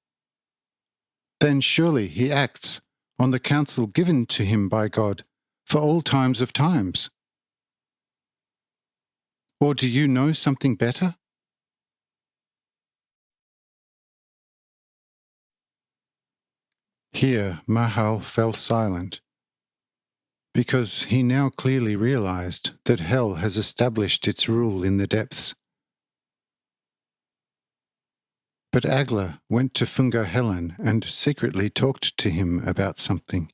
Then surely he acts on the counsel given to him by God for all times of times. Or do you know something better? Here Mahal fell silent, because he now clearly realized that hell has established its rule in the depths. But Agla went to Fungar Helen and secretly talked to him about something.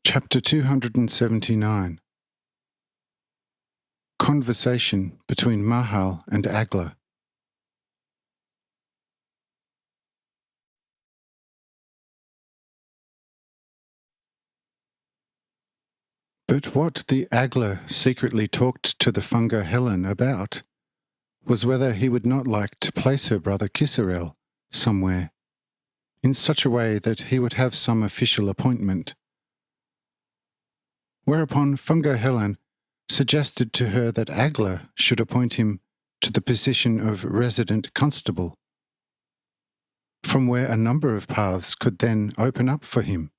Chapter 279. Conversation between Mahal and Agla. But what the Agla secretly talked to the Fungar Helen about was whether he would not like to place her brother Kisarel somewhere, in such a way that he would have some official appointment. Whereupon Fungar Helen suggested to her that Agla should appoint him to the position of resident constable, from where a number of paths could then open up for him,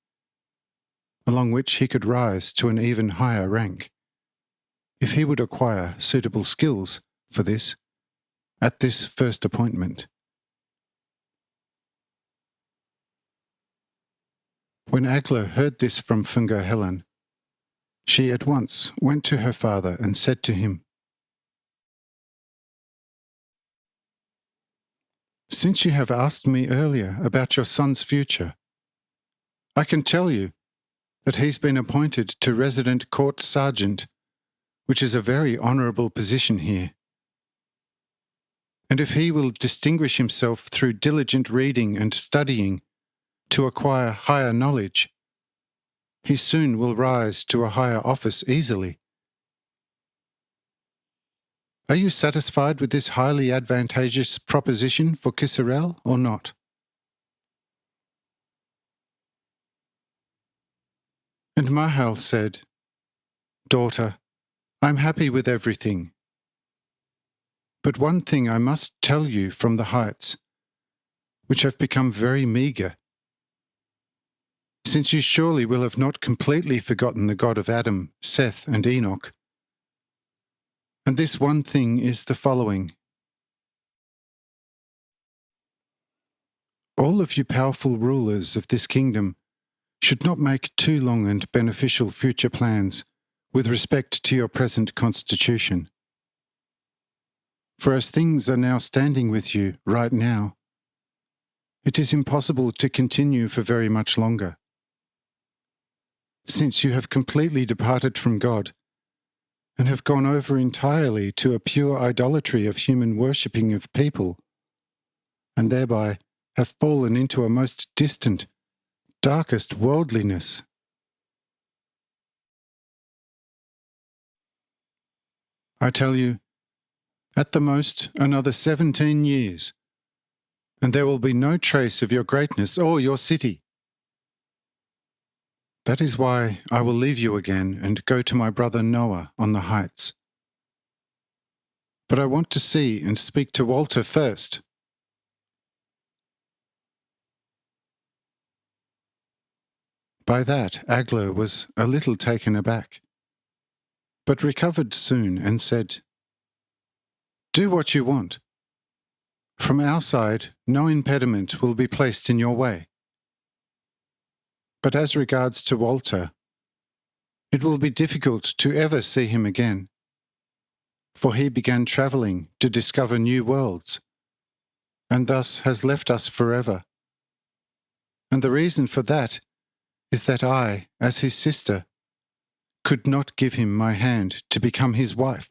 along which he could rise to an even higher rank, if he would acquire suitable skills for this at this first appointment. When Agla heard this from Fungar Helen, she at once went to her father and said to him, Since you have asked me earlier about your son's future, I can tell you that he's been appointed to resident court sergeant, which is a very honourable position here. And if he will distinguish himself through diligent reading and studying to acquire higher knowledge, he soon will rise to a higher office easily. Are you satisfied with this highly advantageous proposition for Kisarel or not? And Mahal said, Daughter, I'm happy with everything. But one thing I must tell you from the heights, which have become very meagre, since you surely will have not completely forgotten the God of Adam, Seth, and Enoch. And this one thing is the following. All of you powerful rulers of this kingdom should not make too long and beneficial future plans with respect to your present constitution. For as things are now standing with you right now, it is impossible to continue for very much longer. since you have completely departed from God and have gone over entirely to a pure idolatry of human worshipping of people, and thereby have fallen into a most distant, darkest worldliness. I tell you, at the most another 17 years, and there will be no trace of your greatness or your city. That is why I will leave you again and go to my brother Noah on the heights. But I want to see and speak to Walter first. By that Agler was a little taken aback, but recovered soon and said, "Do what you want. From our side, no impediment will be placed in your way. But as regards to Walter, it will be difficult to ever see him again, for he began travelling to discover new worlds, and thus has left us forever. And the reason for that is that I, as his sister, could not give him my hand to become his wife."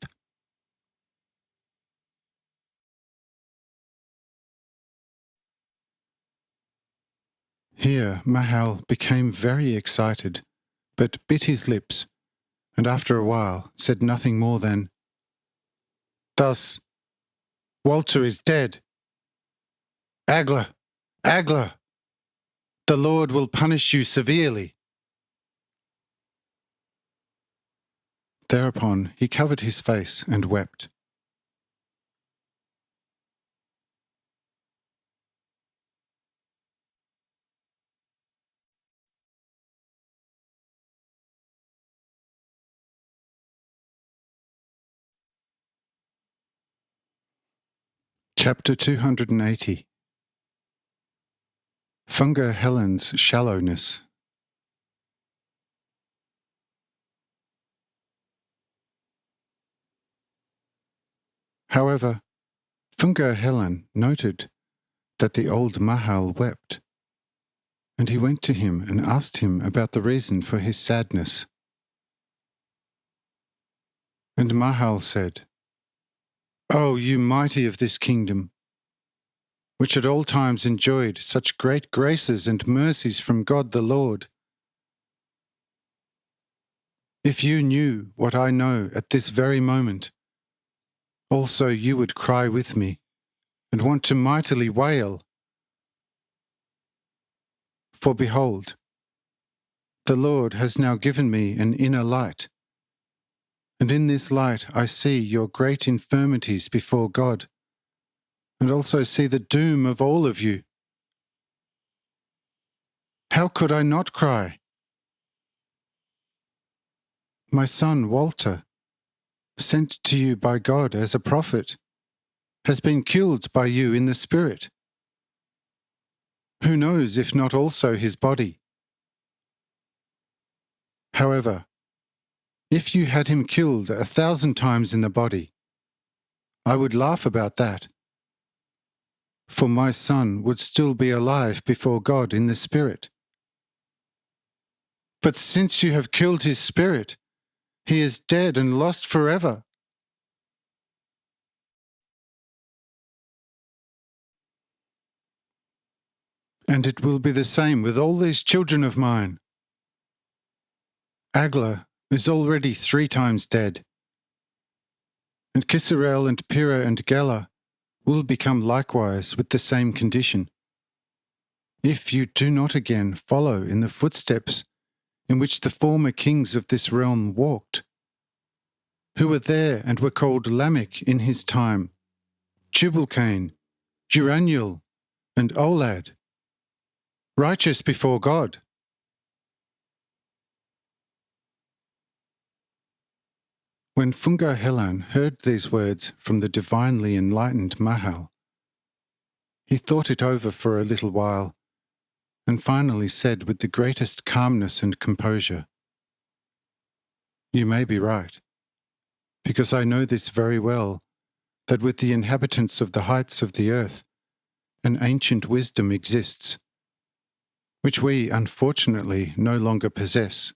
Here Mahal became very excited, but bit his lips, and after a while said nothing more than, "Thus, Walter is dead. Agler, Agler, the Lord will punish you severely." Thereupon he covered his face and wept. Chapter 280. Funga Helen's Shallowness. However, Funga Helen noted that the old Mahal wept, and he went to him and asked him about the reason for his sadness. And Mahal said, "O you mighty of this kingdom, which at all times enjoyed such great graces and mercies from God the Lord, if you knew what I know at this very moment, also you would cry with me and want to mightily wail. For behold, the Lord has now given me an inner light, and in this light I see your great infirmities before God, and also see the doom of all of you. How could I not cry? My son Walter, sent to you by God as a prophet, has been killed by you in the spirit. Who knows if not also his body? However, if you had him killed 1,000 times in the body, I would laugh about that, for my son would still be alive before God in the spirit. But since you have killed his spirit, he is dead and lost forever. And it will be the same with all these children of mine. Agler is already 3 times dead, and Kisarel and Pira and Gela will become likewise with the same condition, if you do not again follow in the footsteps in which the former kings of this realm walked, who were there and were called Lamech in his time, Tubal-Cain, Uraniel, and Olad, righteous before God. When Funga Helan heard these words from the divinely enlightened Mahal, he thought it over for a little while, and finally said with the greatest calmness and composure, "You may be right, because I know this very well, that with the inhabitants of the heights of the earth, an ancient wisdom exists, which we unfortunately no longer possess.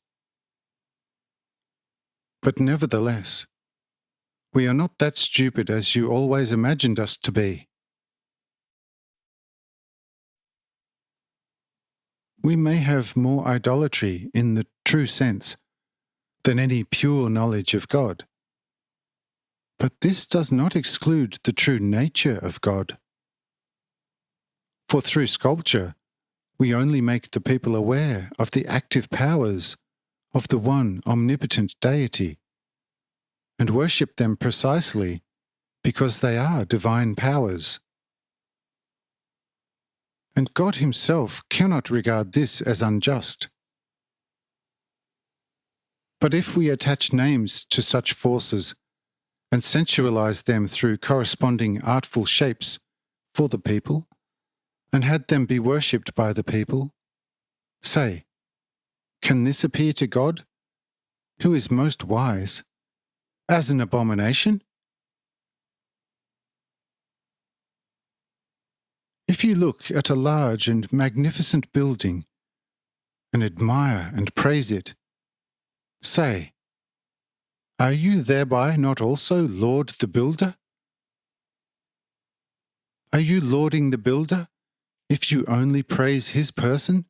But nevertheless, we are not that stupid as you always imagined us to be. We may have more idolatry in the true sense than any pure knowledge of God. But this does not exclude the true nature of God. For through sculpture, we only make the people aware of the active powers of the one omnipotent deity, and worship them precisely because they are divine powers. And God himself cannot regard this as unjust. But if we attach names to such forces and sensualize them through corresponding artful shapes for the people, and had them be worshipped by the people, say, can this appear to God, who is most wise, as an abomination? If you look at a large and magnificent building and admire and praise it, say, are you thereby not also Lord the builder? Are you lauding the builder if you only praise his person,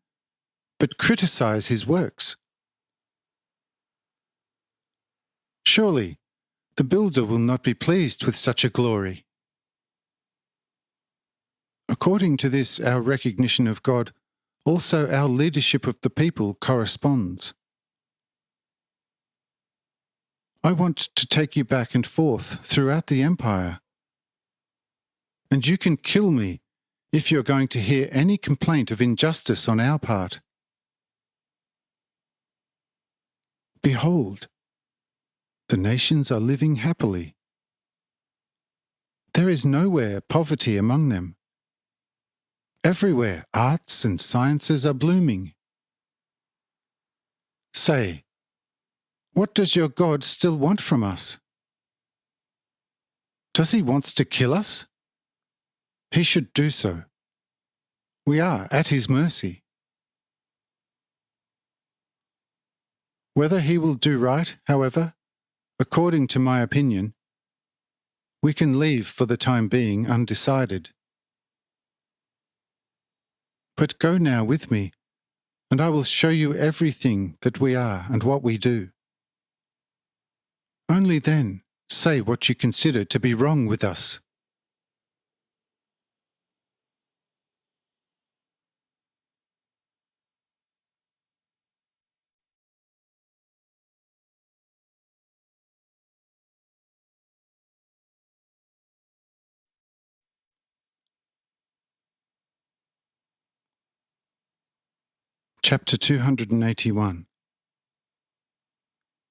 but criticize his works? Surely, the builder will not be pleased with such a glory. According to this, our recognition of God, also our leadership of the people corresponds. I want to take you back and forth throughout the empire, and you can kill me if you're going to hear any complaint of injustice on our part. Behold, the nations are living happily. There is nowhere poverty among them. Everywhere arts and sciences are blooming. Say, what does your God still want from us? Does he want to kill us? He should do so. We are at his mercy. Whether he will do right, however, according to my opinion, we can leave for the time being undecided. But go now with me, and I will show you everything that we are and what we do. Only then say what you consider to be wrong with us. Chapter 281.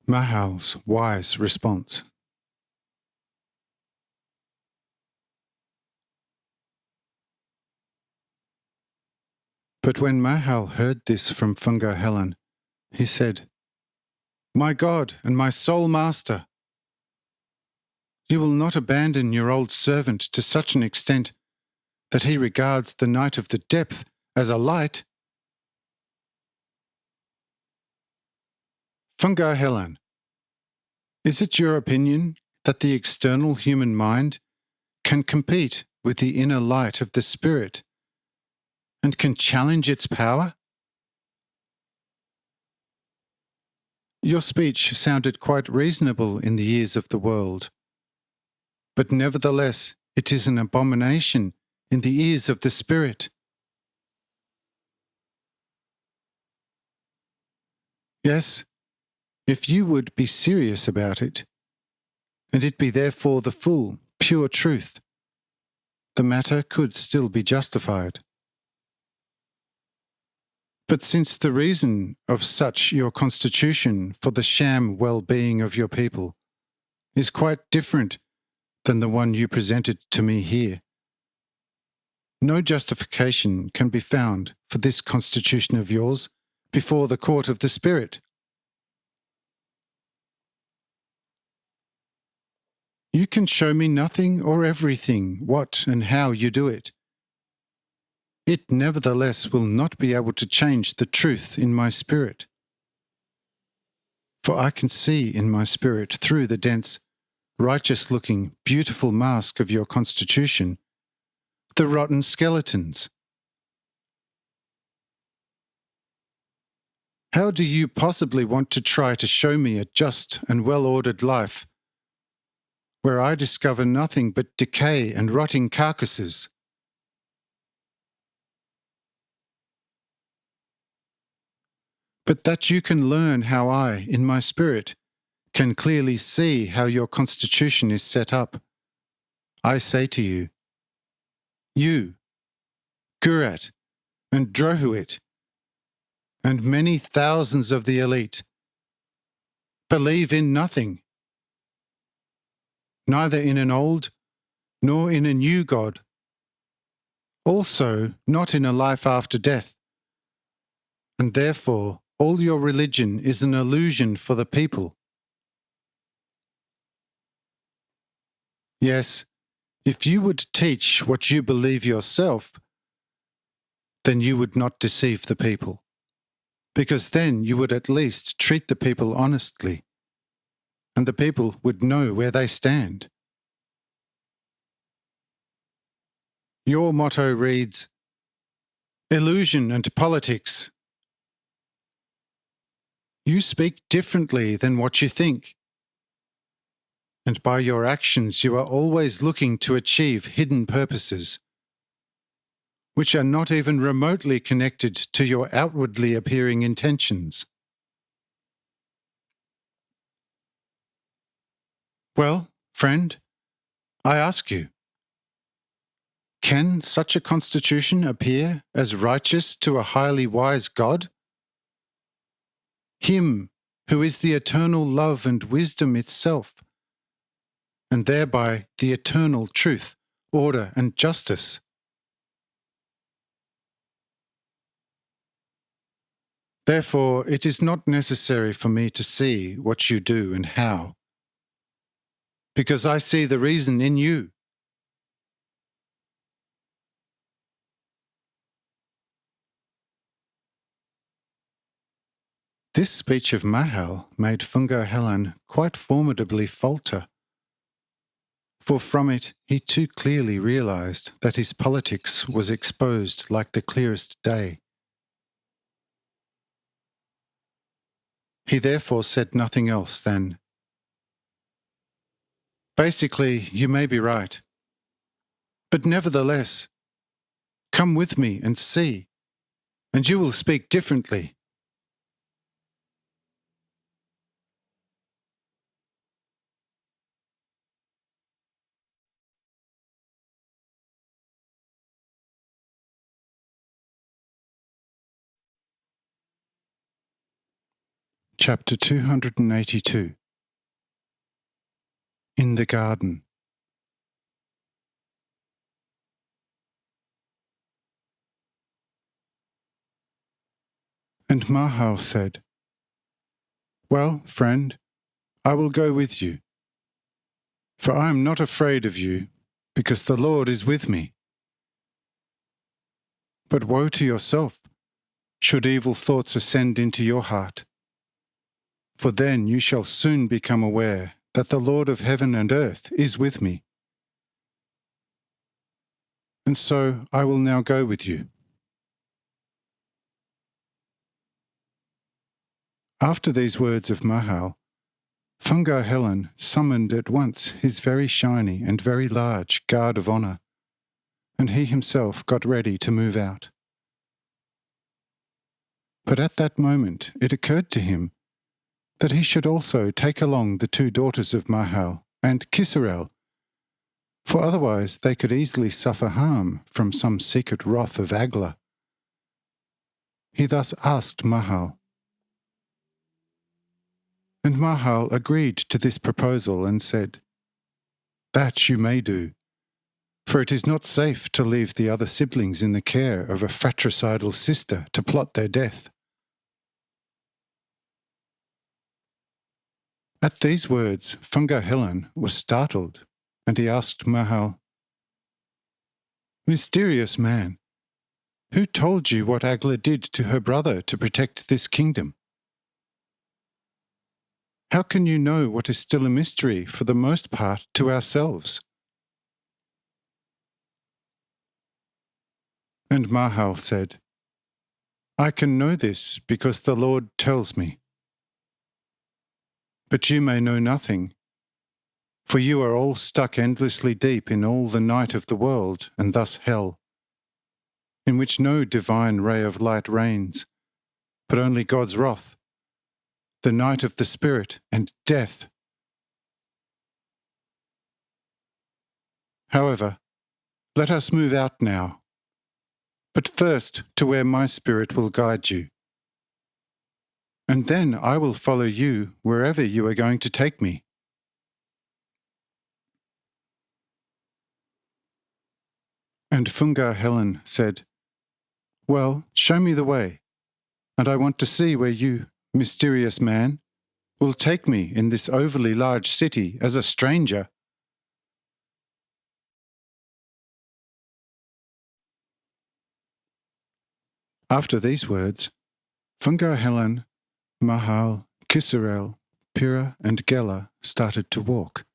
Mahal's wise response. But when Mahal heard this from Fungar Helen, he said, My God and my sole master, you will not abandon your old servant to such an extent that he regards the night of the depth as a light? Fungar Helen, is it your opinion that the external human mind can compete with the inner light of the spirit and can challenge its power? Your speech sounded quite reasonable in the ears of the world, but nevertheless it is an abomination in the ears of the spirit. Yes, if you would be serious about it, and it be therefore the full, pure truth, the matter could still be justified. But since the reason of such your constitution for the sham well-being of your people is quite different than the one you presented to me here, no justification can be found for this constitution of yours before the court of the Spirit. You can show me nothing or everything, what and how you do it. It nevertheless will not be able to change the truth in my spirit. For I can see in my spirit through the dense, righteous-looking, beautiful mask of your constitution, the rotten skeletons. How do you possibly want to try to show me a just and well-ordered life, where I discover nothing but decay and rotting carcasses? But that you can learn how I, in my spirit, can clearly see how your constitution is set up, I say to you, Gurat, and Drohuit, and many thousands of the elite, believe in nothing, neither in an old nor in a new God, also not in a life after death, and therefore all your religion is an illusion for the people. Yes, if you would teach what you believe yourself, then you would not deceive the people, because then you would at least treat the people honestly, and the people would know where they stand. Your motto reads, "Illusion and politics." You speak differently than what you think, and by your actions you are always looking to achieve hidden purposes, which are not even remotely connected to your outwardly appearing intentions. Well, friend, I ask you, can such a constitution appear as righteous to a highly wise God? Him who is the eternal love and wisdom itself, and thereby the eternal truth, order, and justice. Therefore, it is not necessary for me to see what you do and how, because I see the reason in you. This speech of Mahal made Fungo Hellan quite formidably falter, for from it he too clearly realized that his politics was exposed like the clearest day. He therefore said nothing else than, "Basically, you may be right. But nevertheless, come with me and see, and you will speak differently." Chapter 282. In the Garden. And Mahal said, "Well, friend, I will go with you. For I am not afraid of you, because the Lord is with me. But woe to yourself, should evil thoughts ascend into your heart. For then you shall soon become aware that the Lord of heaven and earth is with me. And so I will now go with you." After these words of Mahal, Fungo Hellan summoned at once his very shiny and very large guard of honour, and he himself got ready to move out. But at that moment it occurred to him that he should also take along the two daughters of Mahal and Kisarel, for otherwise they could easily suffer harm from some secret wrath of Agla. He thus asked Mahal, and Mahal agreed to this proposal and said, "That you may do, for it is not safe to leave the other siblings in the care of a fratricidal sister to plot their death." At these words, Fungo Hellan was startled, and he asked Mahal, "Mysterious man, who told you what Agla did to her brother to protect this kingdom?" How can you know what is still a mystery for the most part to ourselves? And Mahal said, I can know this because the Lord tells me. But you may know nothing, for you are all stuck endlessly deep in all the night of the world, and thus hell, in which no divine ray of light reigns, but only God's wrath, the night of the spirit and death. However, let us move out now, but first to where my spirit will guide you. And then I will follow you wherever you are going to take me. And Fungar Helen said, Well, show me the way, and I want to see where you, mysterious man, will take me in this overly large city as a stranger. After these words, Fungar Helen, Mahal, Kisarel, Pira, and Gela started to walk.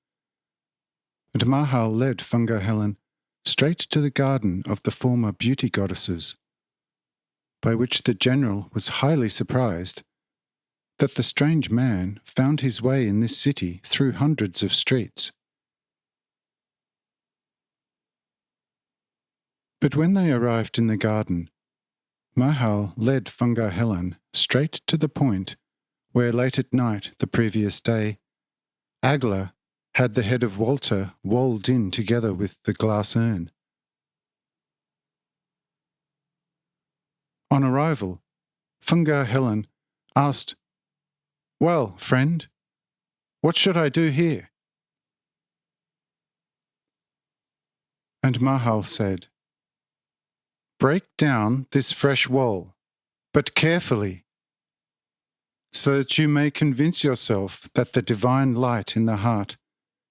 And Mahal led Fungar Helen straight to the garden of the former beauty goddesses, by which the general was highly surprised that the strange man found his way in this city through hundreds of streets. But when they arrived in the garden, Mahal led Fungar Helen straight to the point where late at night the previous day, Agla had the head of Walter walled in together with the glass urn. On arrival, Fungar Helen asked, Well, friend, what should I do here? And Mahal said, Break down this fresh wall, but carefully, so that you may convince yourself that the divine light in the heart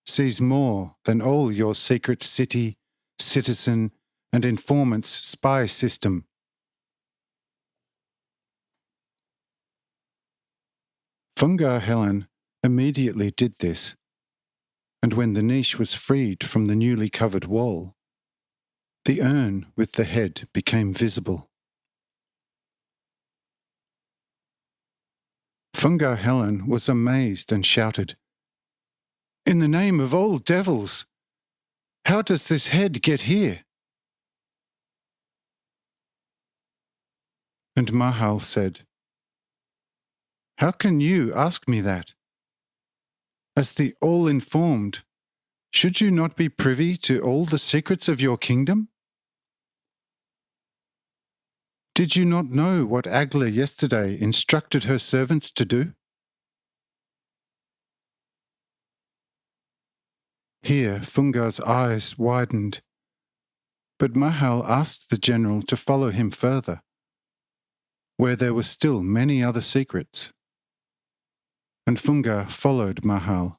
sees more than all your secret city, citizen, and informant's spy system. Fungar Helen immediately did this, and when the niche was freed from the newly covered wall, the urn with the head became visible. Fungar Helen was amazed and shouted, In the name of all devils, how does this head get here? And Mahal said, How can you ask me that? As the all-informed, should you not be privy to all the secrets of your kingdom? Did you not know what Agla yesterday instructed her servants to do? Here Fungar's eyes widened, but Mahal asked the general to follow him further, where there were still many other secrets. And Fungar followed Mahal.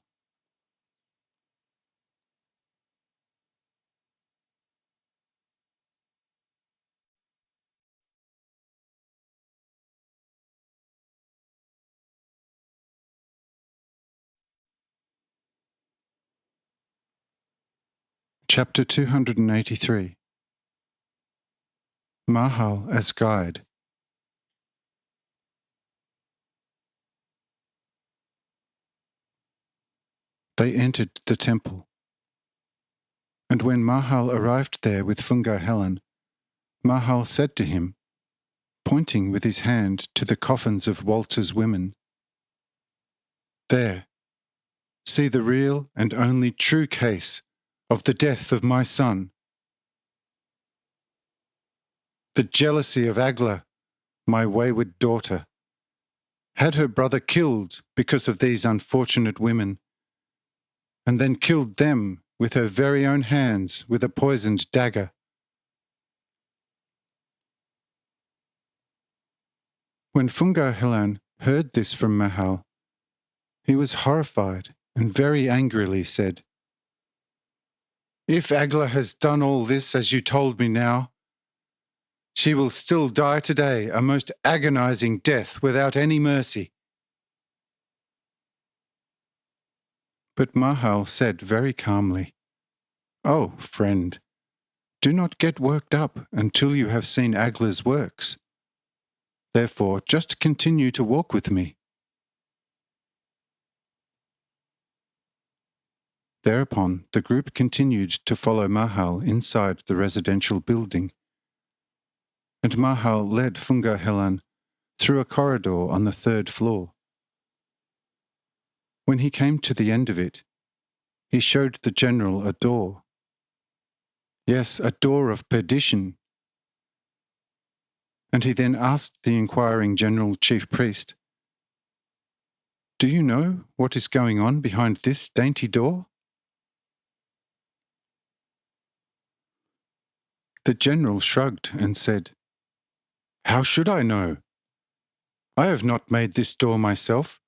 Chapter 283. Mahal as Guide. They entered the temple. And when Mahal arrived there with Fungar Helen, Mahal said to him, pointing with his hand to the coffins of Walter's women, There, see the real and only true case of the death of my son. The jealousy of Agla, my wayward daughter, had her brother killed because of these unfortunate women, and then killed them with her very own hands with a poisoned dagger. When Fungar Helen heard this from Mahal, he was horrified and very angrily said, If Agla has done all this as you told me now, she will still die today a most agonizing death without any mercy. But Mahal said very calmly, "Oh, friend, do not get worked up until you have seen Agla's works. Therefore, just continue to walk with me." Thereupon, the group continued to follow Mahal inside the residential building, and Mahal led Funga Helan through a corridor on the 3rd floor. When he came to the end of it, he showed the general a door. Yes, a door of perdition. And he then asked the inquiring general chief priest, "Do you know what is going on behind this dainty door?" The general shrugged and said, "How should I know? I have not made this door myself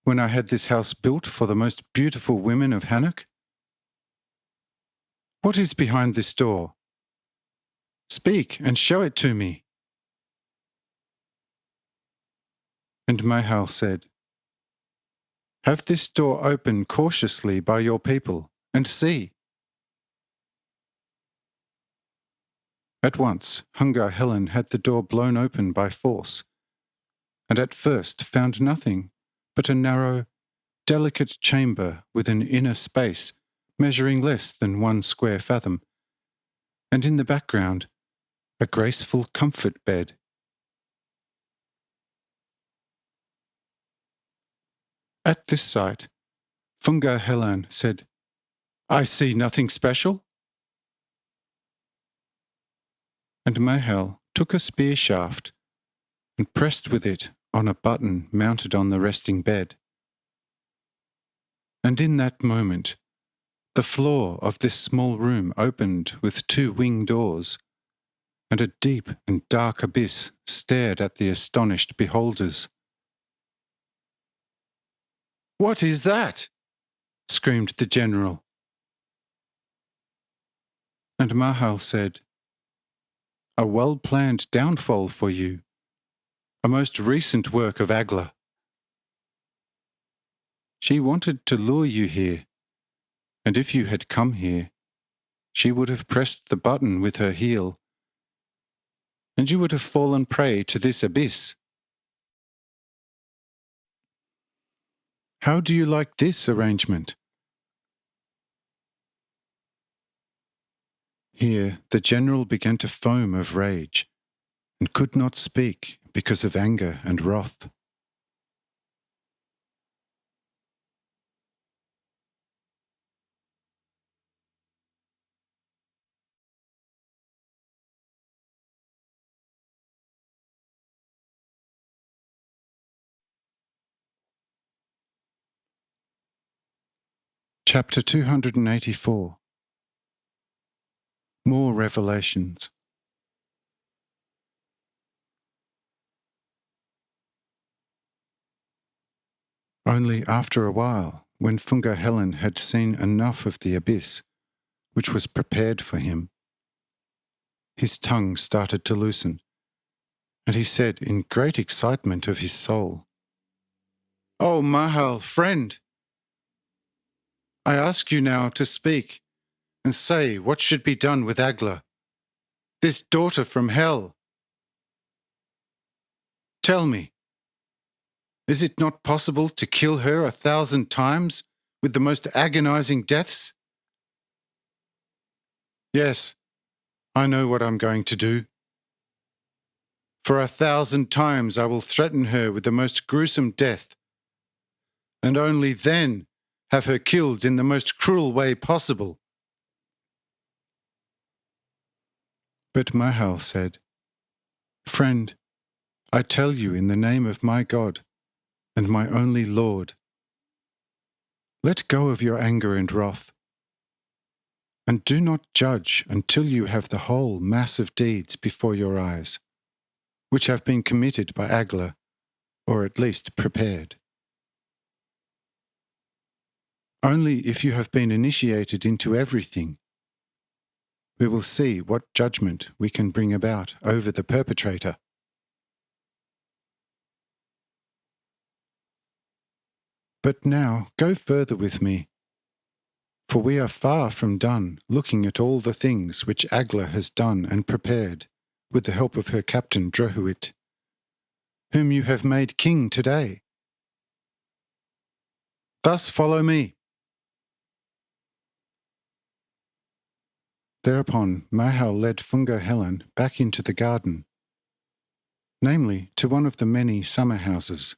when I had this house built for the most beautiful women of Hanoch. What is behind this door? Speak and show it to me." And Mahal said, "Have this door open cautiously by your people, and see." At once, Hungar Helen had the door blown open by force, and at first found nothing but a narrow, delicate chamber with an inner space measuring less than 1 square fathom, and in the background, a graceful comfort bed. At this sight, Funga Helan said, "I see nothing special." And Mahal took a spear shaft and pressed with it on a button mounted on the resting bed. And in that moment, the floor of this small room opened with 2 wing doors, and a deep and dark abyss stared at the astonished beholders. "What is that?" screamed the general. And Mahal said, "A well-planned downfall for you, a most recent work of Agla. She wanted to lure you here, and if you had come here, she would have pressed the button with her heel, and you would have fallen prey to this abyss. How do you like this arrangement?" Here the general began to foam of rage, and could not speak because of anger and wrath. Chapter 284. More Revelations. Only after a while, when Funga Helen had seen enough of the abyss, which was prepared for him, his tongue started to loosen, and he said in great excitement of his soul, "Oh, Mahal, friend, I ask you now to speak and say what should be done with Agla, this daughter from hell. Tell me, is it not possible to kill her 1,000 times with the most agonizing deaths? Yes, I know what I'm going to do. For 1,000 times I will threaten her with the most gruesome death, and only then have her killed in the most cruel way possible." But Mahal said, "Friend, I tell you in the name of my God and my only Lord, let go of your anger and wrath, and do not judge until you have the whole mass of deeds before your eyes, which have been committed by Agla, or at least prepared. Only if you have been initiated into everything, we will see what judgment we can bring about over the perpetrator." But now go further with me For we are far from done looking at all the things which Agla has done and prepared, with the help of her captain Drohuit, whom you have made king today. Thus follow me." Thereupon Mahal led Funga Helen back into the garden, namely to one of the many summer houses.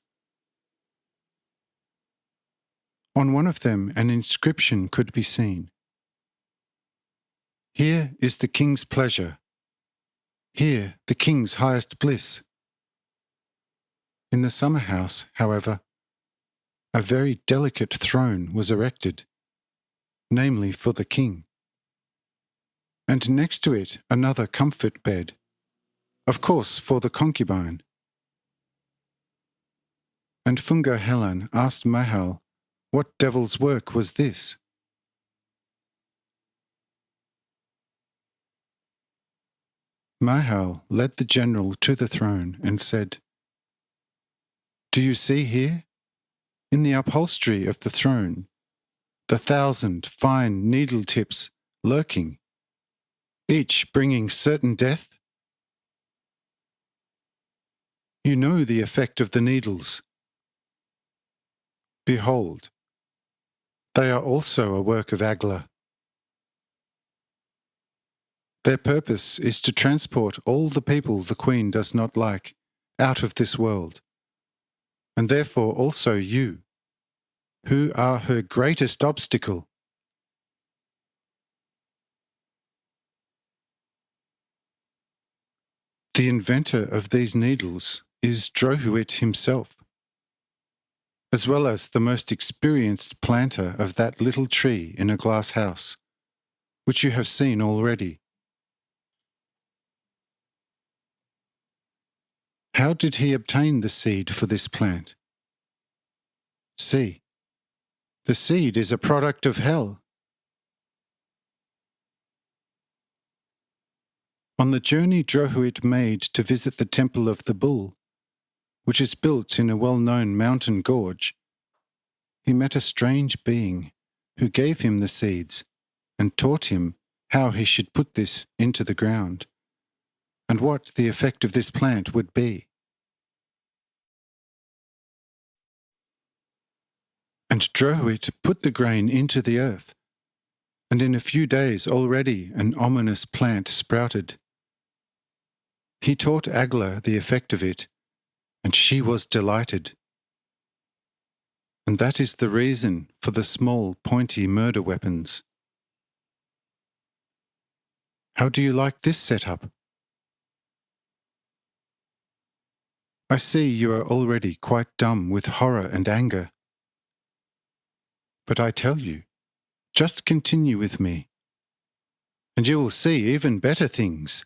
On one of them an inscription could be seen. "Here is the king's pleasure. Here the king's highest bliss." In the summer house, however, a very delicate throne was erected, namely for the king, and next to it another comfort bed, of course for the concubine. And Funga Helen asked Mahal what devil's work was this. Mahal led the general to the throne and said, "Do you see here, in the upholstery of the throne, the 1,000 fine needle tips lurking, each bringing certain death? You know the effect of the needles. Behold, they are also a work of Agla. Their purpose is to transport all the people the queen does not like out of this world, and therefore also you, who are her greatest obstacle." The inventor of these needles is Drohuit himself, as well as the most experienced planter of that little tree in a glass house, which you have seen already. How did he obtain the seed for this plant? See, the seed is a product of hell. On the journey Drohuit made to visit the Temple of the Bull, which is built in a well-known mountain gorge, he met a strange being who gave him the seeds and taught him how he should put this into the ground, and what the effect of this plant would be. And Drohuit put the grain into the earth, and in a few days already an ominous plant sprouted. He taught Agla the effect of it, and she was delighted. And that is the reason for the small, pointy murder weapons. How do you like this setup? I see you are already quite dumb with horror and anger. But I tell you, just continue with me, and you will see even better things.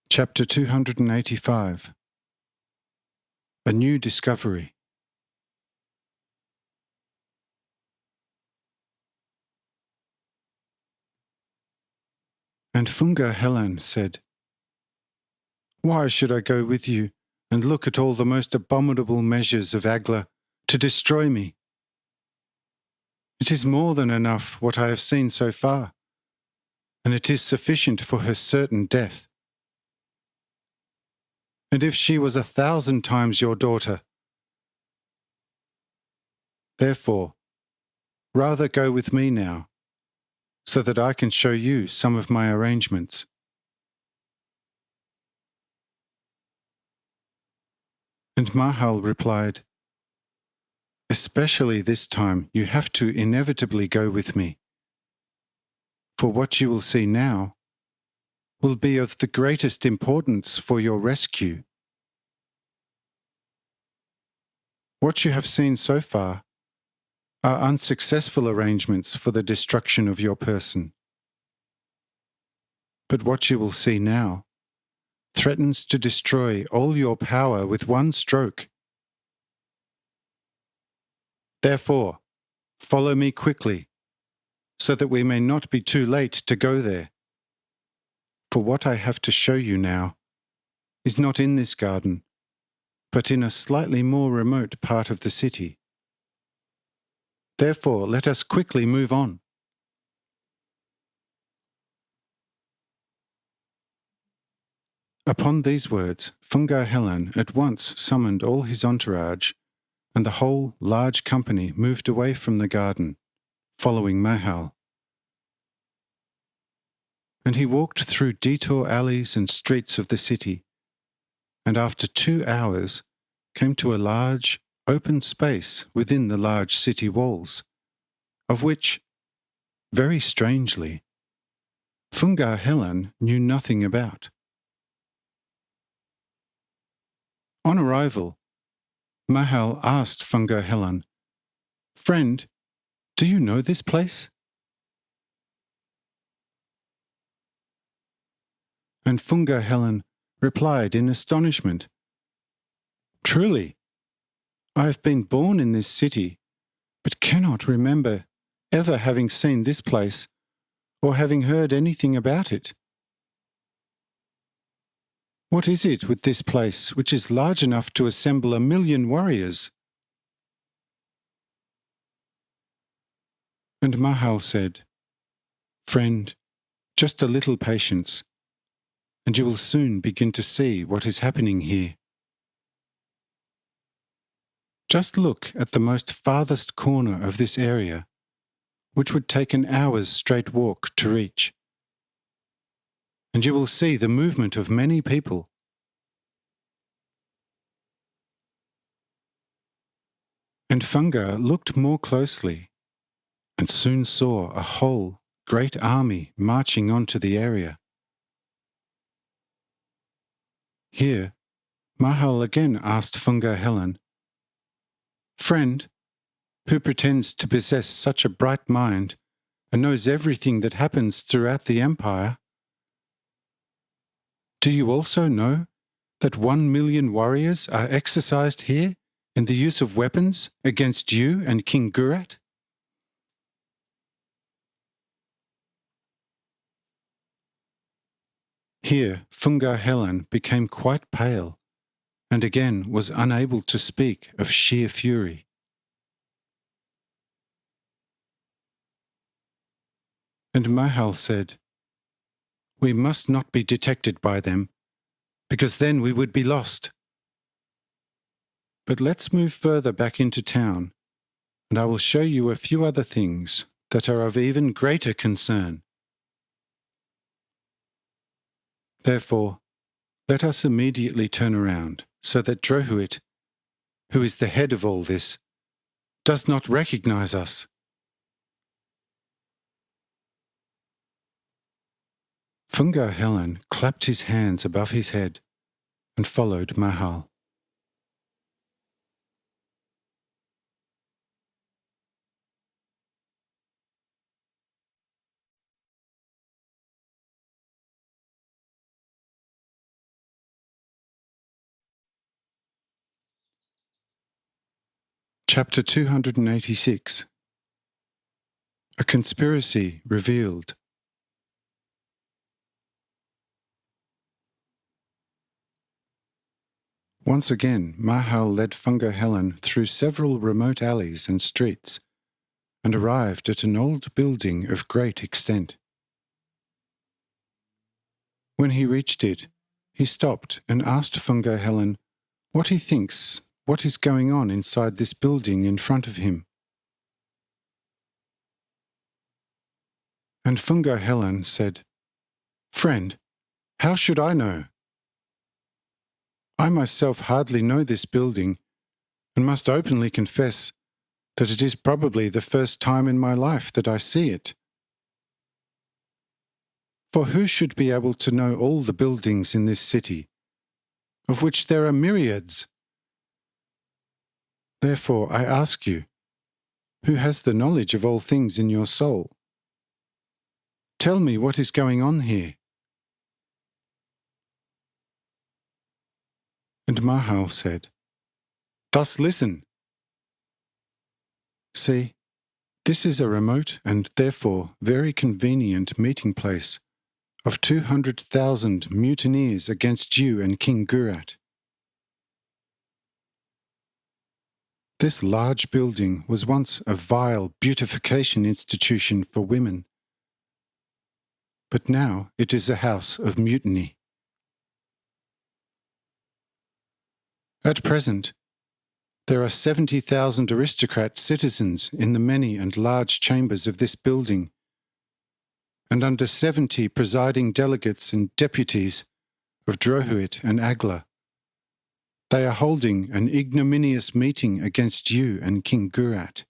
Chapter 285. A New Discovery. And Funga Helen said, "Why should I go with you and look at all the most abominable measures of Agla to destroy me? It is more than enough what I have seen so far, and it is sufficient for her certain death. And if she was 1,000 times your daughter. Therefore, rather go with me now, so that I can show you some of my arrangements." And Mahal replied, "Especially this time you have to inevitably go with me, for what you will see now will be of the greatest importance for your rescue. What you have seen so far are unsuccessful arrangements for the destruction of your person. But what you will see now threatens to destroy all your power with one stroke. Therefore, follow me quickly, so that we may not be too late to go there. For what I have to show you now is not in this garden, but in a slightly more remote part of the city. Therefore, let us quickly move on. Upon these words, Fungar Helen at once summoned all his entourage, and the whole large company moved away from the garden, following Mahal. And he walked through detour alleys and streets of the city, and after 2 hours came to a large, open space within the large city walls, of which, very strangely, Fungar Helen knew nothing about. On arrival, Mahal asked Fungar Helen, "Friend, do you know this place?" And Fungar Helen replied in astonishment, "Truly, I have been born in this city, but cannot remember ever having seen this place or having heard anything about it. What is it with this place which is large enough to assemble 1,000,000 warriors?" And Mahal said, "Friend, just a little patience, and you will soon begin to see what is happening here. Just look at the most farthest corner of this area, which would take an hour's straight walk to reach, and you will see the movement of many people. And Fungar looked more closely, and soon saw a whole great army marching onto the area. Here, Mahal again asked Fungar Helen, "Friend, who pretends to possess such a bright mind and knows everything that happens throughout the empire, do you also know that 1,000,000 warriors are exercised here in the use of weapons against you and King Gurat?" Here Fungar Helen became quite pale, and again was unable to speak of sheer fury. And Mahal said, "We must not be detected by them, because then we would be lost. But let's move further back into town, and I will show you a few other things that are of even greater concern. Therefore, let us immediately turn around, so that Drohuit, who is the head of all this, does not recognize us." Fungar Helen clapped his hands above his head and followed Mahal. Chapter 286. A Conspiracy Revealed. Once again, Mahal led Fungar Helen through several remote alleys and streets, and arrived at an old building of great extent. When he reached it, he stopped and asked Fungar Helen what he thinks what is going on inside this building in front of him. And Fungar Helen said, "Friend, how should I know? I myself hardly know this building, and must openly confess that it is probably the first time in my life that I see it. For who should be able to know all the buildings in this city, of which there are myriads? Therefore I ask you, who has the knowledge of all things in your soul? Tell me what is going on here." And Mahal said, "Thus listen. See, This is a remote and therefore very convenient meeting place of 200,000 mutineers against you and King Gurat. This large building was once a vile beautification institution for women, but now it is a house of mutiny. At present, there are 70,000 aristocrat citizens in the many and large chambers of this building, and under 70 presiding delegates and deputies of Drohuit and Agla. They are holding an ignominious meeting against you and King Gurat.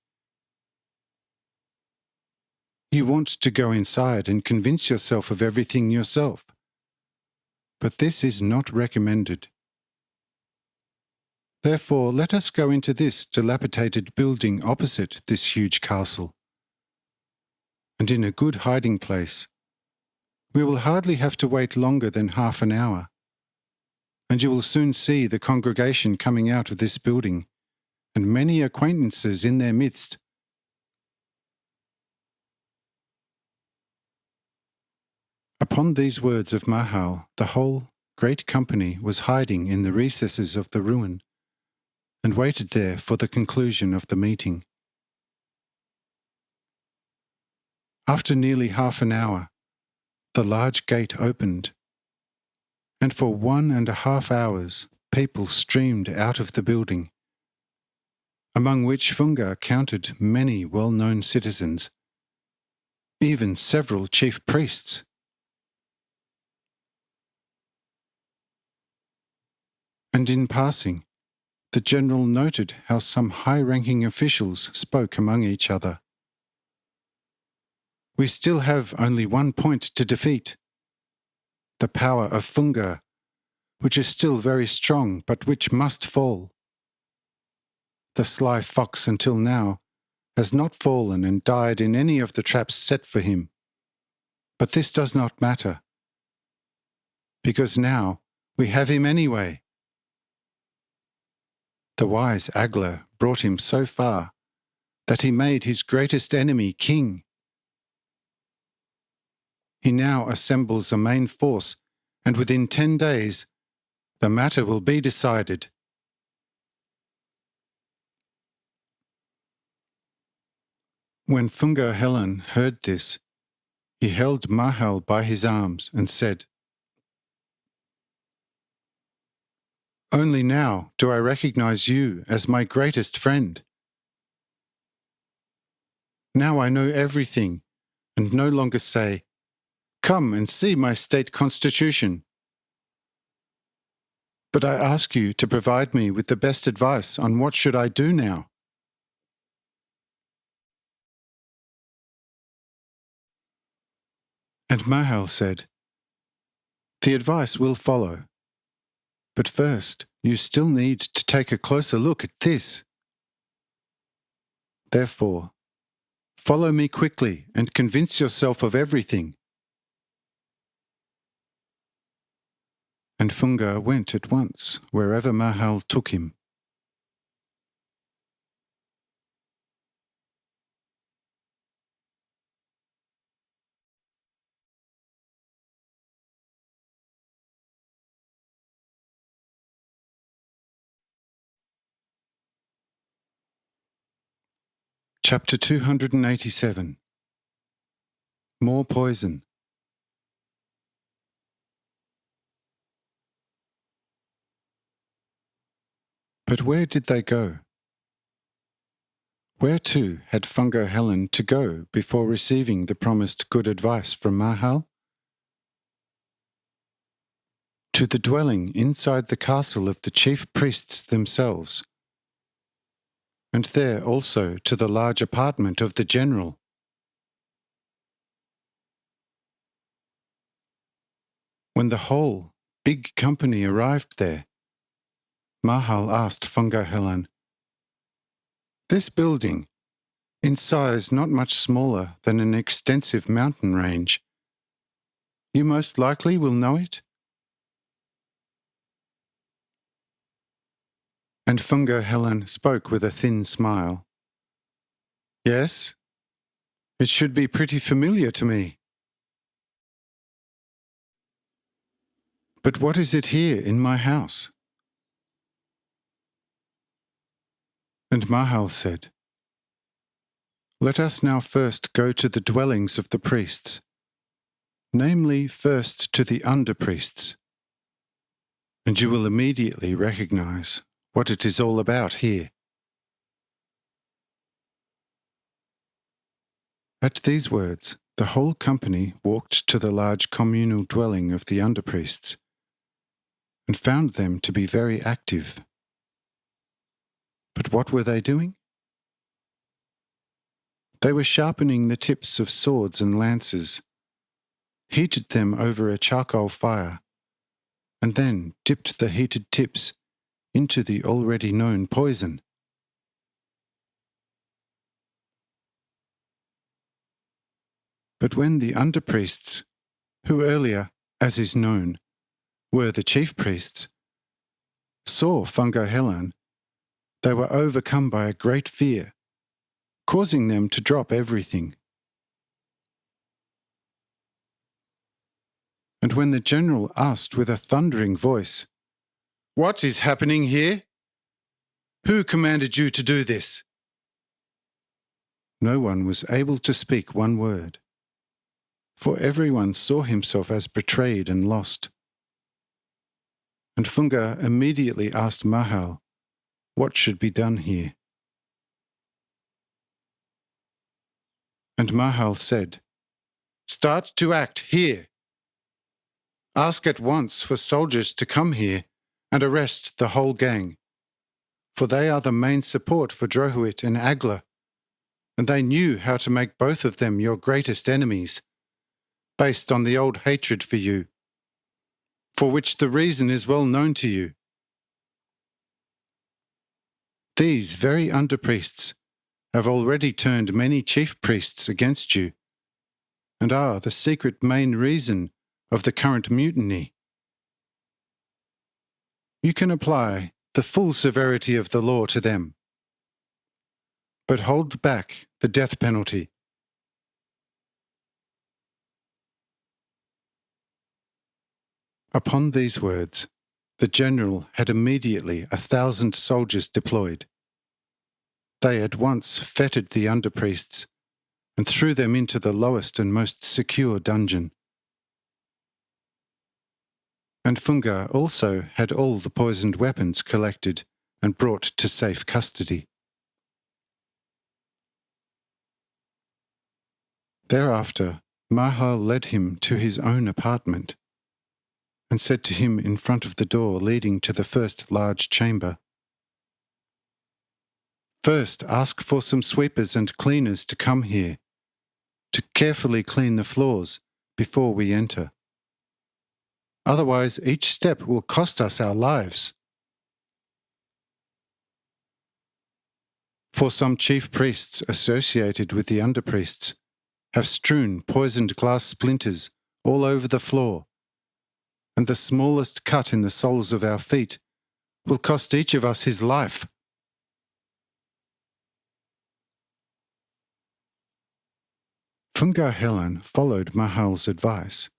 You want to go inside and convince yourself of everything yourself, but this is not recommended. Therefore, let us go into this dilapidated building opposite this huge castle, and in a good hiding place. We will hardly have to wait longer than half an hour, and you will soon see the congregation coming out of this building, and many acquaintances in their midst. Upon these words of Mahal, the whole great company was hiding in the recesses of the ruin, and waited there for the conclusion of the meeting. After nearly half an hour, the large gate opened, and for 1.5 hours people streamed out of the building, among which Funga counted many well-known citizens, even several chief priests. And in passing, the general noted how some high-ranking officials spoke among each other. We still have only one point to defeat: the power of Funga, which is still very strong but which must fall. The sly fox until now has not fallen and died in any of the traps set for him. But this does not matter, because now we have him anyway. The wise Agla brought him so far that he made his greatest enemy king. He now assembles a main force, and within 10 days, the matter will be decided. When Funga Helen heard this, he held Mahal by his arms and said, "Only now do I recognize you as my greatest friend. Now I know everything and no longer say, 'Come and see my state constitution.' But I ask you to provide me with the best advice on what should I do now." And Mahal said, "The advice will follow. But first, you still need to take a closer look at this. Therefore, follow me quickly and convince yourself of everything." And Funga went at once wherever Mahal took him. Chapter 287. More poison. But where did they go? Where to had Funga Helen to go before receiving the promised good advice from Mahal? To the dwelling inside the castle of the chief priests themselves, and there also to the large apartment of the general. When the whole big company arrived there, Mahal asked Funga Helen, "This building, in size not much smaller than an extensive mountain range, you most likely will know it?" And Funga Helen spoke with a thin smile. "Yes, It should be pretty familiar to me. But what is it here in my house? And Mahal said, Let us now first go to the dwellings of the priests, namely first to the under-priests, and you will immediately recognize what it is all about here. At these words, the whole company walked to the large communal dwelling of the under-priests, and found them to be very active. But what were they doing? They were sharpening the tips of swords and lances, heated them over a charcoal fire, and then dipped the heated tips into the already known poison. But when the under-priests, who earlier, as is known, were the chief priests, saw Fungo Helan, they were overcome by a great fear, causing them to drop everything. And when the general asked with a thundering voice, What is happening here? Who commanded you to do this? No one was able to speak one word, for everyone saw himself as betrayed and lost. And Funga immediately asked Mahal what should be done here. And Mahal said, Start to act here. Ask at once for soldiers to come here and arrest the whole gang, for they are the main support for Drohuit and Agla, and they knew how to make both of them your greatest enemies, based on the old hatred for you, for which the reason is well known to you. These very under-priests have already turned many chief priests against you, and are the secret main reason of the current mutiny. You can apply the full severity of the law to them, but hold back the death penalty. Upon these words, the general had immediately 1,000 soldiers deployed. They at once fettered the under-priests and threw them into the lowest and most secure dungeon. And Funga also had all the poisoned weapons collected and brought to safe custody. Thereafter, Mahal led him to his own apartment and said to him in front of the door leading to the first large chamber, First ask for some sweepers and cleaners to come here, to carefully clean the floors before we enter. Otherwise, each step will cost us our lives. For some chief priests associated with the under-priests have strewn poisoned glass splinters all over the floor, and the smallest cut in the soles of our feet will cost each of us his life. Funga Helan followed Mahal's advice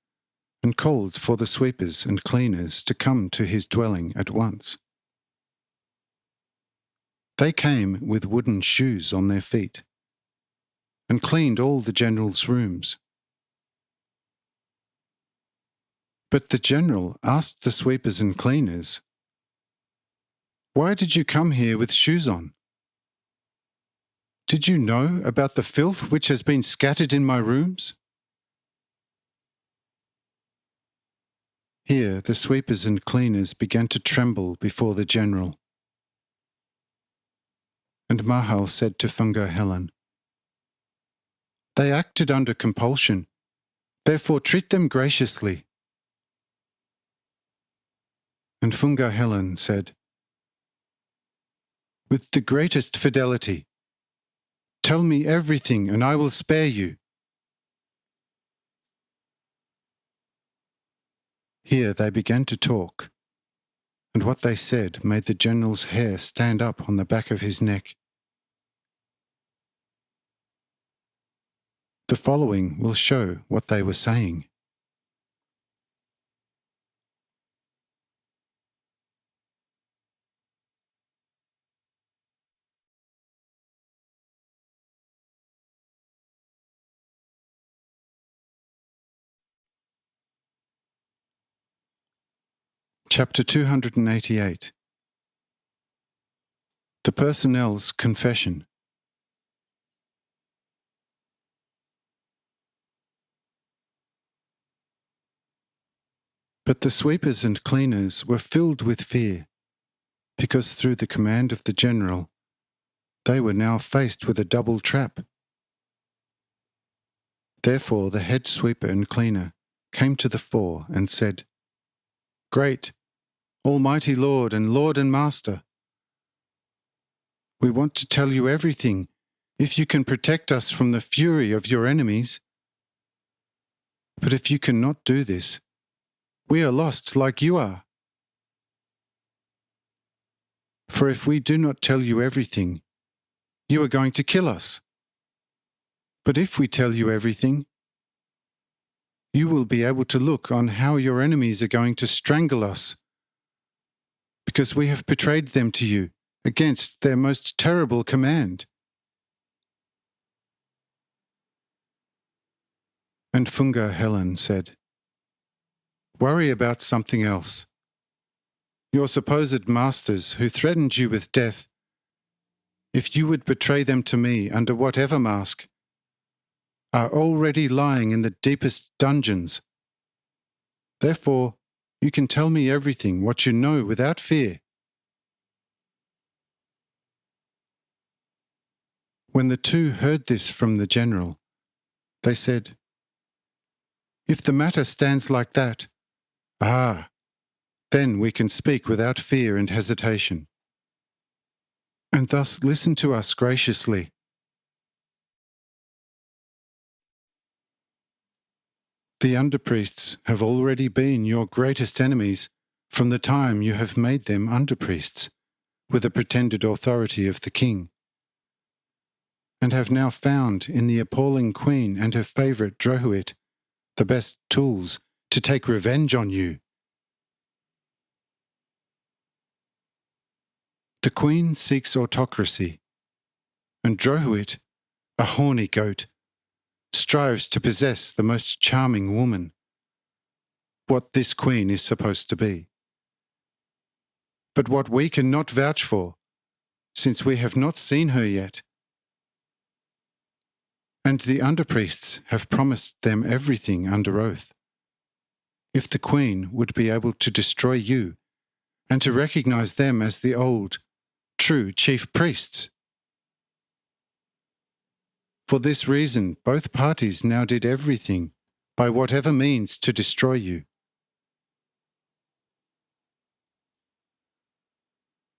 and called for the sweepers and cleaners to come to his dwelling at once. They came with wooden shoes on their feet and cleaned all the general's rooms. But the general asked the sweepers and cleaners, Why did you come here with shoes on? Did you know about the filth which has been scattered in my rooms? Here the sweepers and cleaners began to tremble before the general. And Mahal said to Funga Helan, They acted under compulsion, therefore treat them graciously. And Funga Helan said, With the greatest fidelity, tell me everything and I will spare you. Here they began to talk, and what they said made the general's hair stand up on the back of his neck. The following will show what they were saying. Chapter 288. The Personnel's Confession. But the sweepers and cleaners were filled with fear, because through the command of the general, they were now faced with a double trap. Therefore the head sweeper and cleaner came to the fore and said, "Great, Almighty Lord and Master, we want to tell you everything if you can protect us from the fury of your enemies. But if you cannot do this, we are lost like you are. For if we do not tell you everything, you are going to kill us. But if we tell you everything, you will be able to look on how your enemies are going to strangle us, because we have betrayed them to you against their most terrible command." And Funga Helen said, "Worry about something else. Your supposed masters who threatened you with death, if you would betray them to me under whatever mask, are already lying in the deepest dungeons. Therefore, you can tell me everything what you know without fear." When the two heard this from the general, they said, "If the matter stands like that, then we can speak without fear and hesitation. And thus listen to us graciously. The underpriests have already been your greatest enemies from the time you have made them underpriests, with the pretended authority of the king, and have now found in the appalling queen and her favourite Drohuit the best tools to take revenge on you. The queen seeks autocracy, and Drohuit, a horny goat, strives to possess the most charming woman, what this queen is supposed to be. But what we cannot vouch for, since we have not seen her yet. And the underpriests have promised them everything under oath. If the queen would be able to destroy you, and to recognize them as the old, true chief priests. For this reason, both parties now did everything, by whatever means, to destroy you.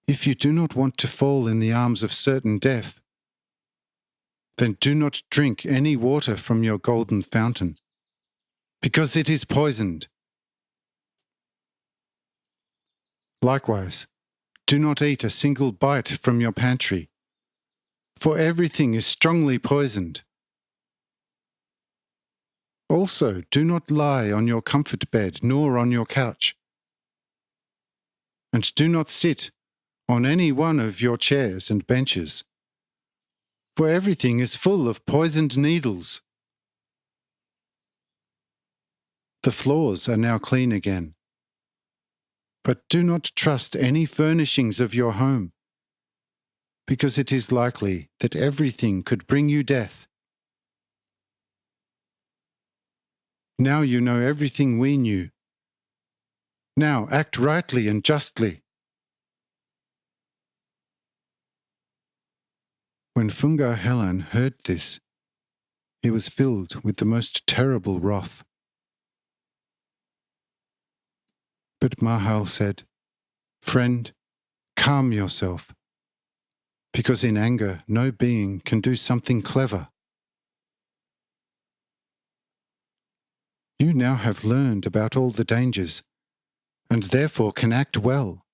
If you do not want to fall in the arms of certain death, then do not drink any water from your golden fountain, because it is poisoned. Likewise, do not eat a single bite from your pantry, for everything is strongly poisoned. Also, do not lie on your comfort bed nor on your couch, and do not sit on any one of your chairs and benches, for everything is full of poisoned needles. The floors are now clean again. But do not trust any furnishings of your home, because it is likely that everything could bring you death. Now you know everything we knew. Now act rightly and justly." When Funga Helen heard this, he was filled with the most terrible wrath. But Mahal said, "Friend, calm yourself, because in anger no being can do something clever. You now have learned about all the dangers, and therefore can act well.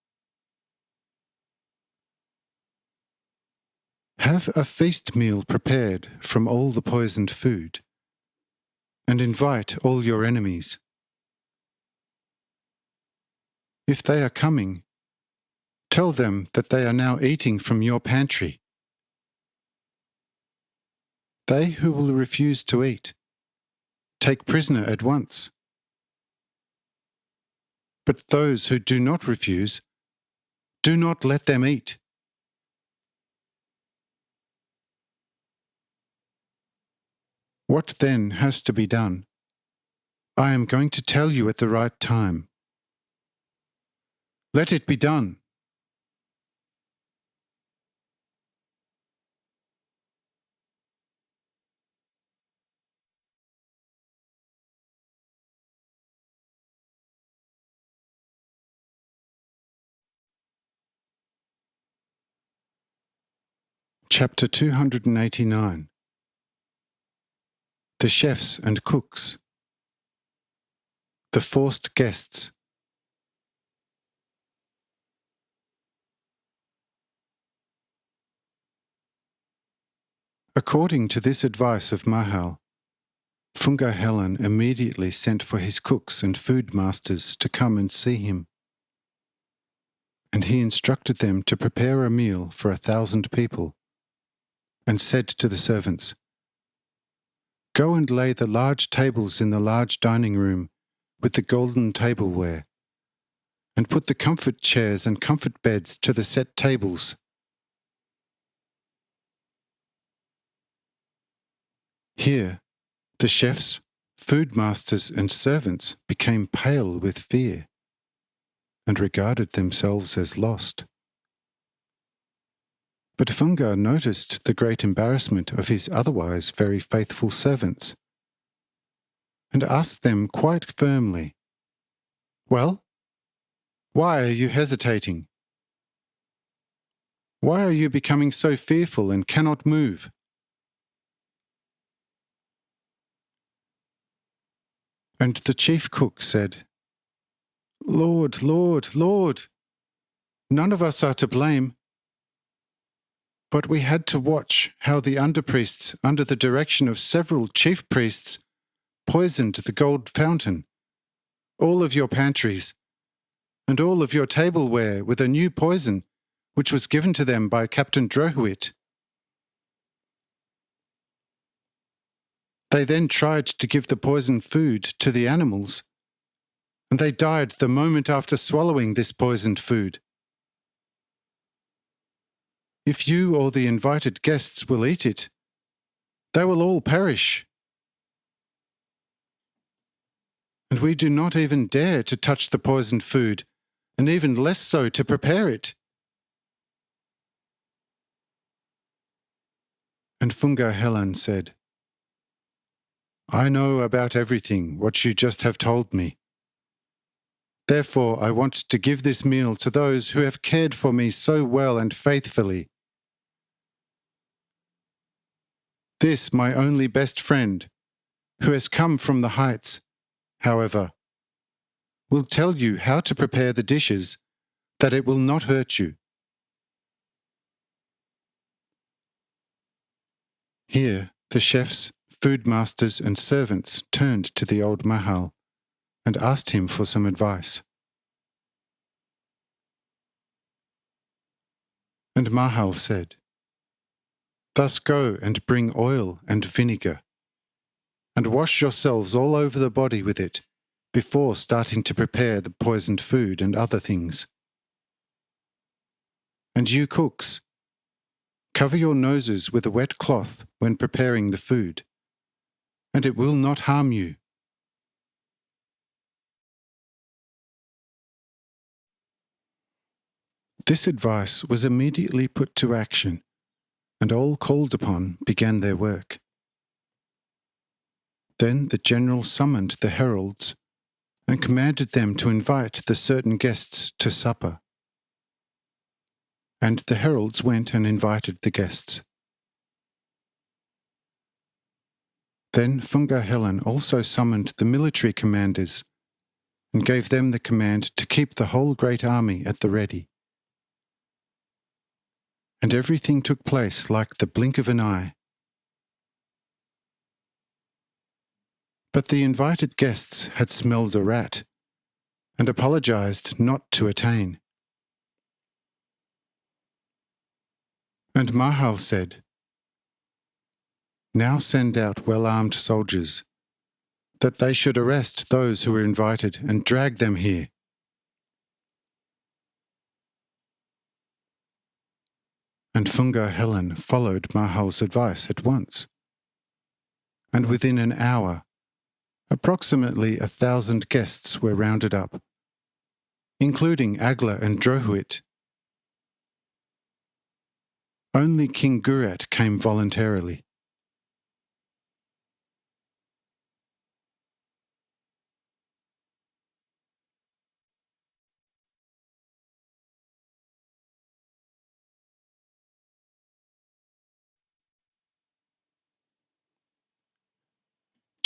Have a feast meal prepared from all the poisoned food, and invite all your enemies. If they are coming, tell them that they are now eating from your pantry. They who will refuse to eat, take prisoner at once. But those who do not refuse, do not let them eat. What then has to be done? I am going to tell you at the right time. Let it be done. Chapter 289. The chefs and cooks. The forced guests. According to this advice of Mahal, Fungar Helen immediately sent for his cooks and food masters to come and see him. And he instructed them to prepare a meal for 1,000 people, and said to the servants, "Go and lay the large tables in the large dining room with the golden tableware, and put the comfort chairs and comfort beds to the set tables." Here, the chefs, food masters, and servants became pale with fear, and regarded themselves as lost. But Fungar noticed the great embarrassment of his otherwise very faithful servants, and asked them quite firmly, "Well, why are you hesitating? Why are you becoming so fearful and cannot move?" And the chief cook said, "Lord, Lord, Lord, none of us are to blame. But we had to watch how the underpriests, under the direction of several chief priests, poisoned the gold fountain, all of your pantries, and all of your tableware with a new poison which was given to them by Captain Drohuit. They then tried to give the poisoned food to the animals, and they died the moment after swallowing this poisoned food. If you or the invited guests will eat it, they will all perish. And we do not even dare to touch the poisoned food, and even less so to prepare it." And Fungar Helen said, "I know about everything what you just have told me. Therefore I want to give this meal to those who have cared for me so well and faithfully. This my only best friend, who has come from the heights, however, will tell you how to prepare the dishes, that it will not hurt you." Here the chefs, food masters, and servants turned to the old Mahal and asked him for some advice. And Mahal said, "Thus go and bring oil and vinegar, and wash yourselves all over the body with it before starting to prepare the poisoned food and other things. And you cooks, cover your noses with a wet cloth when preparing the food, and it will not harm you." This advice was immediately put to action, and all called upon began their work. Then the general summoned the heralds and commanded them to invite the certain guests to supper. And the heralds went and invited the guests. Then Fungar Helen also summoned the military commanders and gave them the command to keep the whole great army at the ready. And everything took place like the blink of an eye. But the invited guests had smelled a rat, and apologized not to attain. And Mahal said, "Now send out well-armed soldiers, that they should arrest those who were invited and drag them here." And Funga Helen followed Mahal's advice at once. And within an hour, approximately 1,000 guests were rounded up, including Agla and Drohuit. Only King Gurat came voluntarily.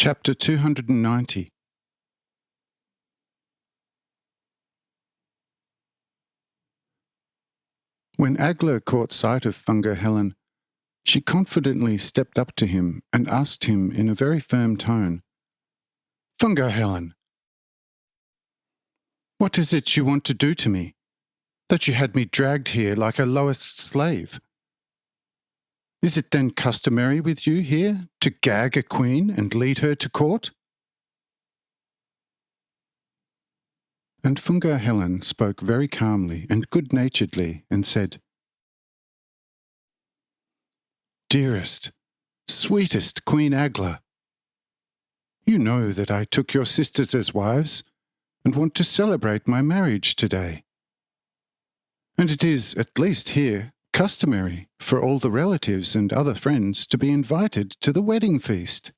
Chapter 290. When Agla caught sight of Funga Helen, she confidently stepped up to him and asked him in a very firm tone, "Funga Helen, what is it you want to do to me, that you had me dragged here like a lowest slave? Is it then customary with you here to gag a queen and lead her to court?" And Funga Helen spoke very calmly and good-naturedly and said, "Dearest, sweetest Queen Agla, you know that I took your sisters as wives and want to celebrate my marriage today. And it is, at least here, customary for all the relatives and other friends to be invited to the wedding feast.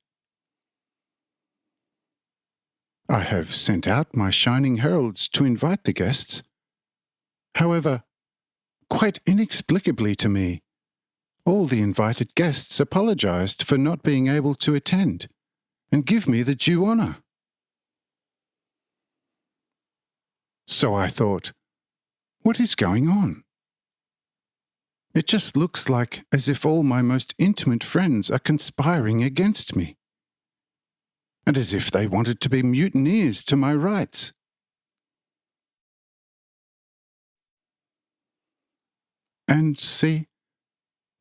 I have sent out my shining heralds to invite the guests. However, quite inexplicably to me, all the invited guests apologized for not being able to attend and give me the due honor. So I thought, what is going on? It just looks like as if all my most intimate friends are conspiring against me, and as if they wanted to be mutineers to my rights. And see,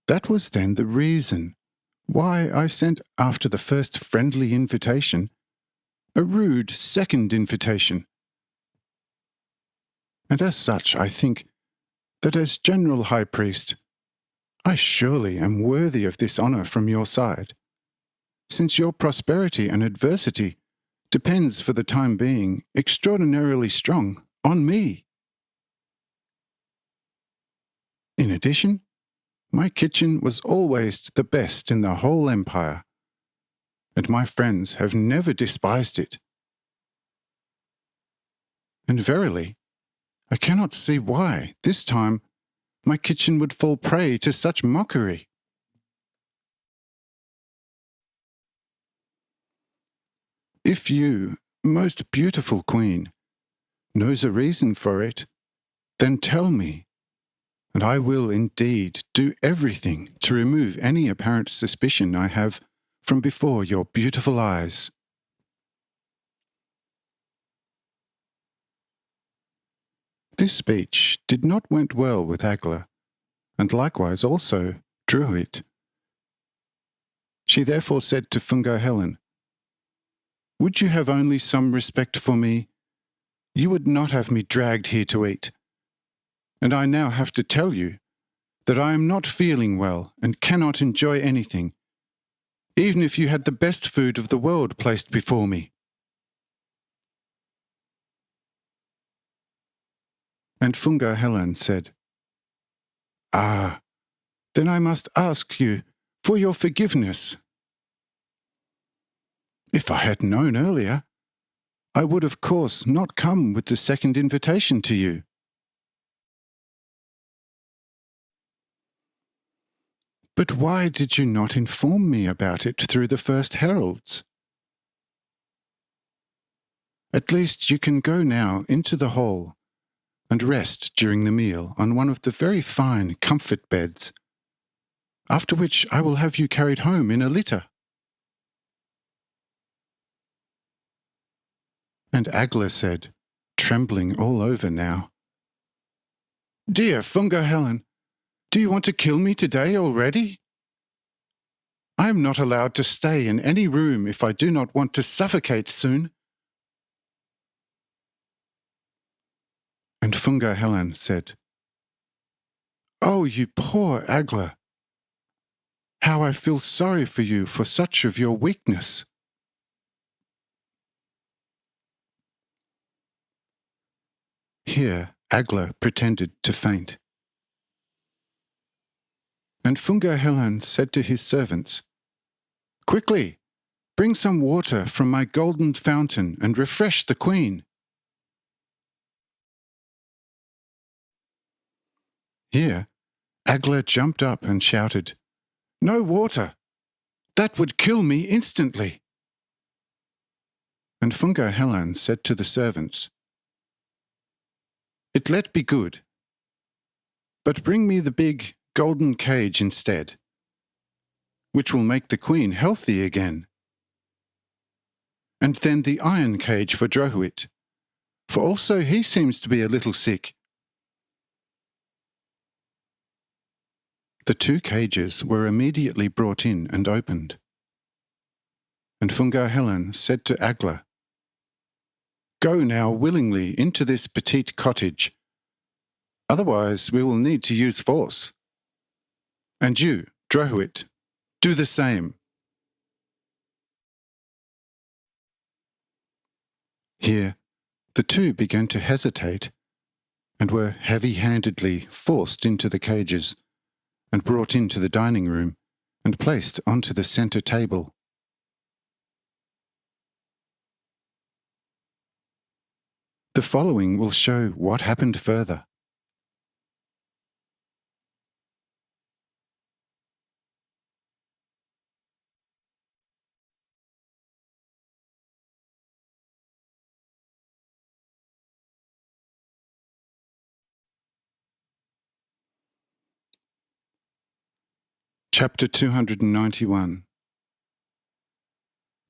that was then the reason why I sent after the first friendly invitation a rude second invitation. And as such, I think that as General High Priest, I surely am worthy of this honor from your side, since your prosperity and adversity depends for the time being extraordinarily strong on me. In addition, my kitchen was always the best in the whole empire, and my friends have never despised it. And verily, I cannot see why, this time, my kitchen would fall prey to such mockery. If you, most beautiful queen, knows a reason for it, then tell me, and I will indeed do everything to remove any apparent suspicion I have from before your beautiful eyes." This speech did not went well with Agla, and likewise also Drohuit. She therefore said to Funga Helen, "Would you have only some respect for me? You would not have me dragged here to eat. And I now have to tell you that I am not feeling well and cannot enjoy anything, even if you had the best food of the world placed before me." And Funga Helen said, "Ah, then I must ask you for your forgiveness. If I had known earlier, I would of course not come with the second invitation to you." "But why did you not inform me about it through the first heralds? At least you can go now into the hall and rest during the meal on one of the very fine comfort beds, after which I will have you carried home in a litter." And Agla said, trembling all over now, "Dear Funga Helen, do you want to kill me today already? I am not allowed to stay in any room if I do not want to suffocate soon." And Funga Helen said, "Oh, you poor Agla! How I feel sorry for you for such of your weakness." Here Agla pretended to faint. And Funga Helen said to his servants, "Quickly, bring some water from my golden fountain and refresh the queen." Here Agla jumped up and shouted, "No water! That would kill me instantly." And Funga Helen said to the servants, "It let be good, but bring me the big golden cage instead, which will make the queen healthy again. And then the iron cage for Drohuit, for also he seems to be a little sick." The 2 cages were immediately brought in and opened. And Funga Helen said to Agla, "Go now willingly into this petite cottage, otherwise we will need to use force. And you, Drohuit, do the same." Here the 2 began to hesitate and were heavy-handedly forced into the cages and brought into the dining room and placed onto the centre table. The following will show what happened further. Chapter 291.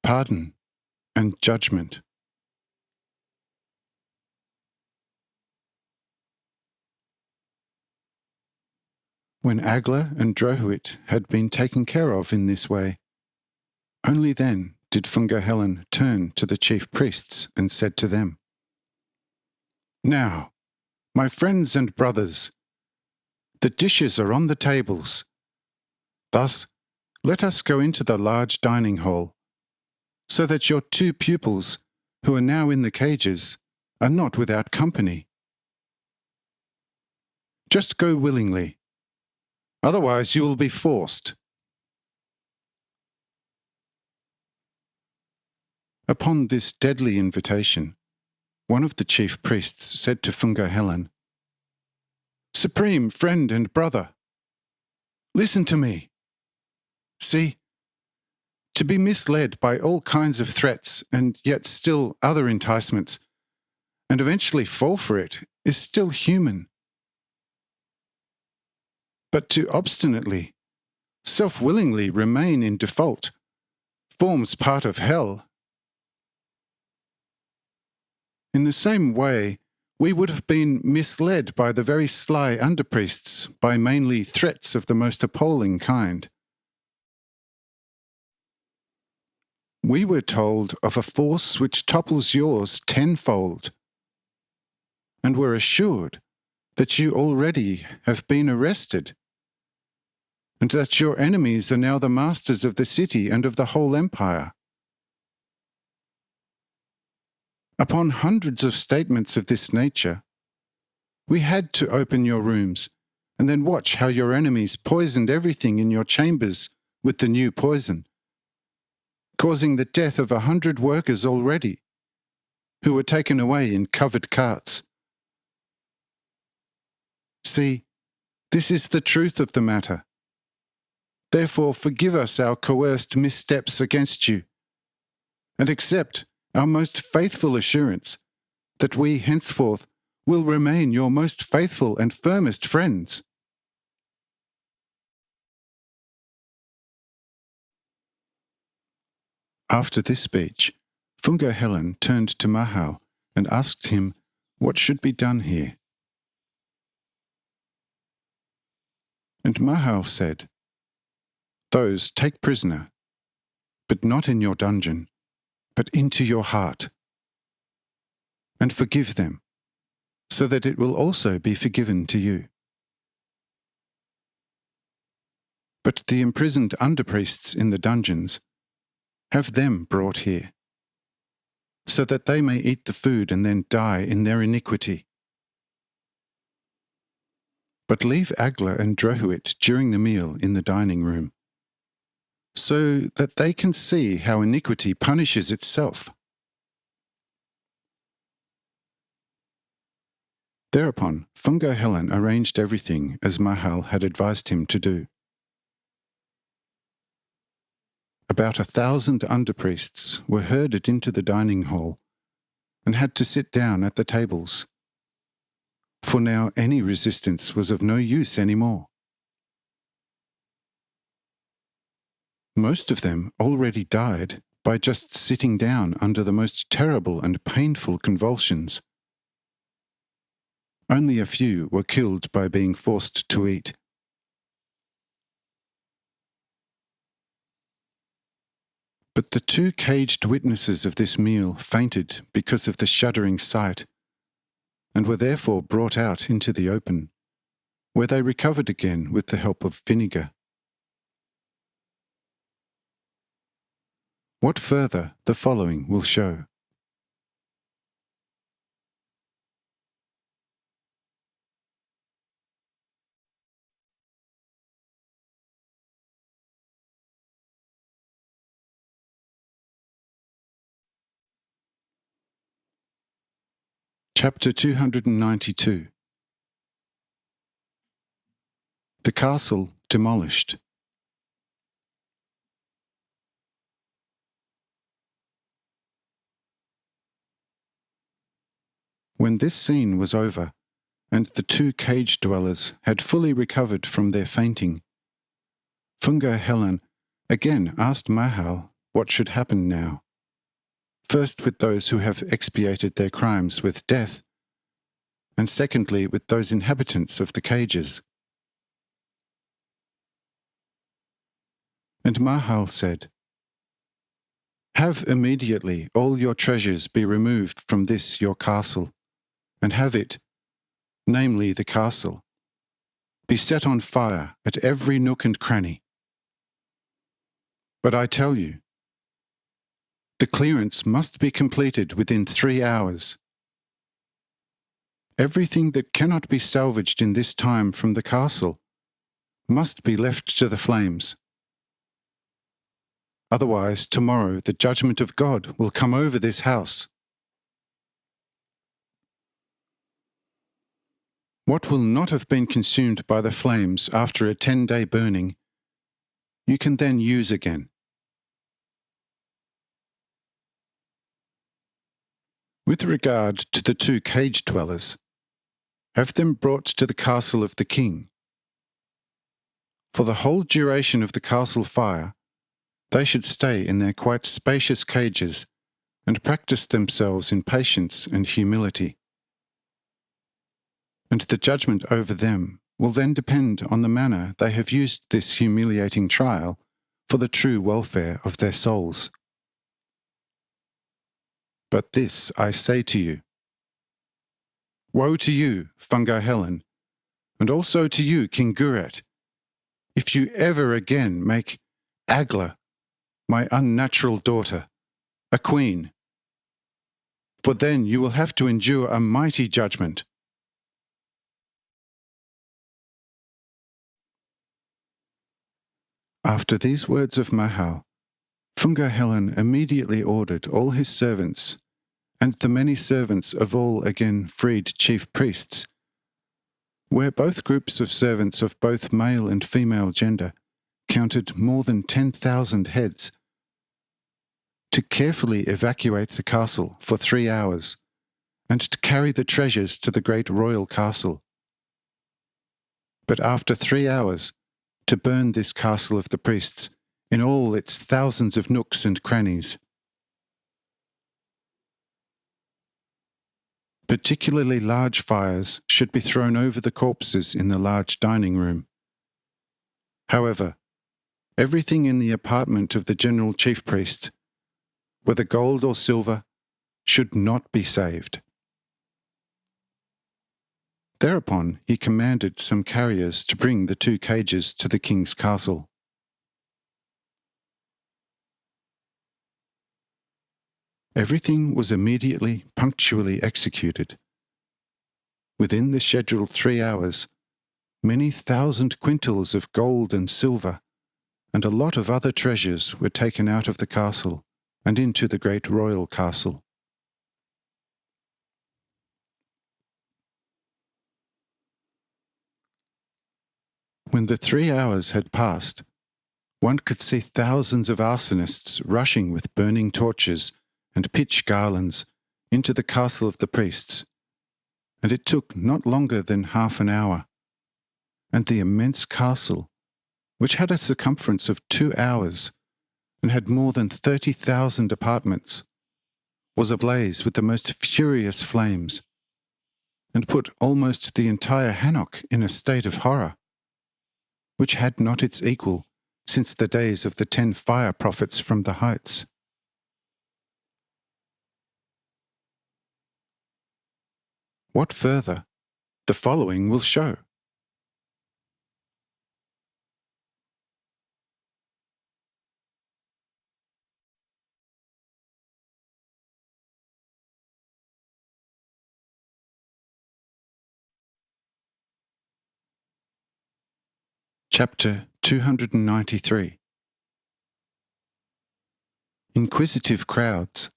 Pardon and Judgment. When Agla and Drohuit had been taken care of in this way, only then did Funga Helen turn to the chief priests and said to them, "Now, my friends and brothers, the dishes are on the tables. Thus, let us go into the large dining hall, so that your 2 pupils, who are now in the cages, are not without company. Just go willingly, otherwise you will be forced." Upon this deadly invitation, one of the chief priests said to Funga Helen, "Supreme friend and brother, listen to me. See, to be misled by all kinds of threats and yet still other enticements, and eventually fall for it, is still human. But to obstinately, self-willingly remain in default forms part of hell. In the same way, we would have been misled by the very sly underpriests by mainly threats of the most appalling kind. We were told of a force which topples yours tenfold, and were assured that you already have been arrested, and that your enemies are now the masters of the city and of the whole empire. Upon hundreds of statements of this nature, we had to open your rooms and then watch how your enemies poisoned everything in your chambers with the new poison, causing the death of 100 workers already, who were taken away in covered carts. See, this is the truth of the matter. Therefore forgive us our coerced missteps against you, and accept our most faithful assurance that we henceforth will remain your most faithful and firmest friends." After this speech, Fungo Helen turned to Mahau and asked him what should be done here. And Mahau said, "Those take prisoner, but not in your dungeon, but into your heart, and forgive them, so that it will also be forgiven to you. But the imprisoned underpriests in the dungeons, have them brought here, so that they may eat the food and then die in their iniquity. But leave Agla and Drohuit during the meal in the dining room, so that they can see how iniquity punishes itself." Thereupon, Fungo Helen arranged everything as Mahal had advised him to do. About 1,000 underpriests were herded into the dining hall and had to sit down at the tables, for now any resistance was of no use any more. Most of them already died by just sitting down under the most terrible and painful convulsions. Only a few were killed by being forced to eat. But the 2 caged witnesses of this meal fainted because of the shuddering sight, and were therefore brought out into the open, where they recovered again with the help of vinegar. What further the following will show. Chapter 292. The castle demolished. When this scene was over, and the 2 cage dwellers had fully recovered from their fainting, Fungo Helen again asked Mahal what should happen now. First with those who have expiated their crimes with death, and secondly with those inhabitants of the cages. And Mahal said, "Have immediately all your treasures be removed from this your castle, and have it, namely the castle, be set on fire at every nook and cranny. But I tell you, the clearance must be completed within 3 hours. Everything that cannot be salvaged in this time from the castle must be left to the flames. Otherwise, tomorrow the judgment of God will come over this house. What will not have been consumed by the flames after a 10-day burning, you can then use again. With regard to the 2 cage dwellers, have them brought to the castle of the king. For the whole duration of the castle fire, they should stay in their quite spacious cages and practice themselves in patience and humility. And the judgment over them will then depend on the manner they have used this humiliating trial for the true welfare of their souls. But this I say to you, woe to you, Fungo Helen, and also to you, King Guret, if you ever again make Agla, my unnatural daughter, a queen. For then you will have to endure a mighty judgment. After these words of Mahal, Fungo Helen immediately ordered all his servants and the many servants of all again freed chief priests, where both groups of servants of both male and female gender counted more than 10,000 heads, to carefully evacuate the castle for 3 hours, and to carry the treasures to the great royal castle. But after 3 hours, to burn this castle of the priests in all its thousands of nooks and crannies. particularly large fires should be thrown over the corpses in the large dining room. However, everything in the apartment of the general chief priest, whether gold or silver, should not be saved. Thereupon he commanded some carriers to bring the 2 cages to the king's castle. Everything was immediately, punctually executed. Within the scheduled 3 hours, many thousand quintals of gold and silver and a lot of other treasures were taken out of the castle and into the great royal castle. When the 3 hours had passed, one could see thousands of arsonists rushing with burning torches and pitch garlands into the castle of the priests, and it took not longer than half an hour, and the immense castle, which had a circumference of 2 hours and had more than 30,000 apartments, was ablaze with the most furious flames, and put almost the entire Hanoch in a state of horror, which had not its equal since the days of the 10 fire prophets from the heights. What further, the following will show. Chapter 293. Inquisitive crowds.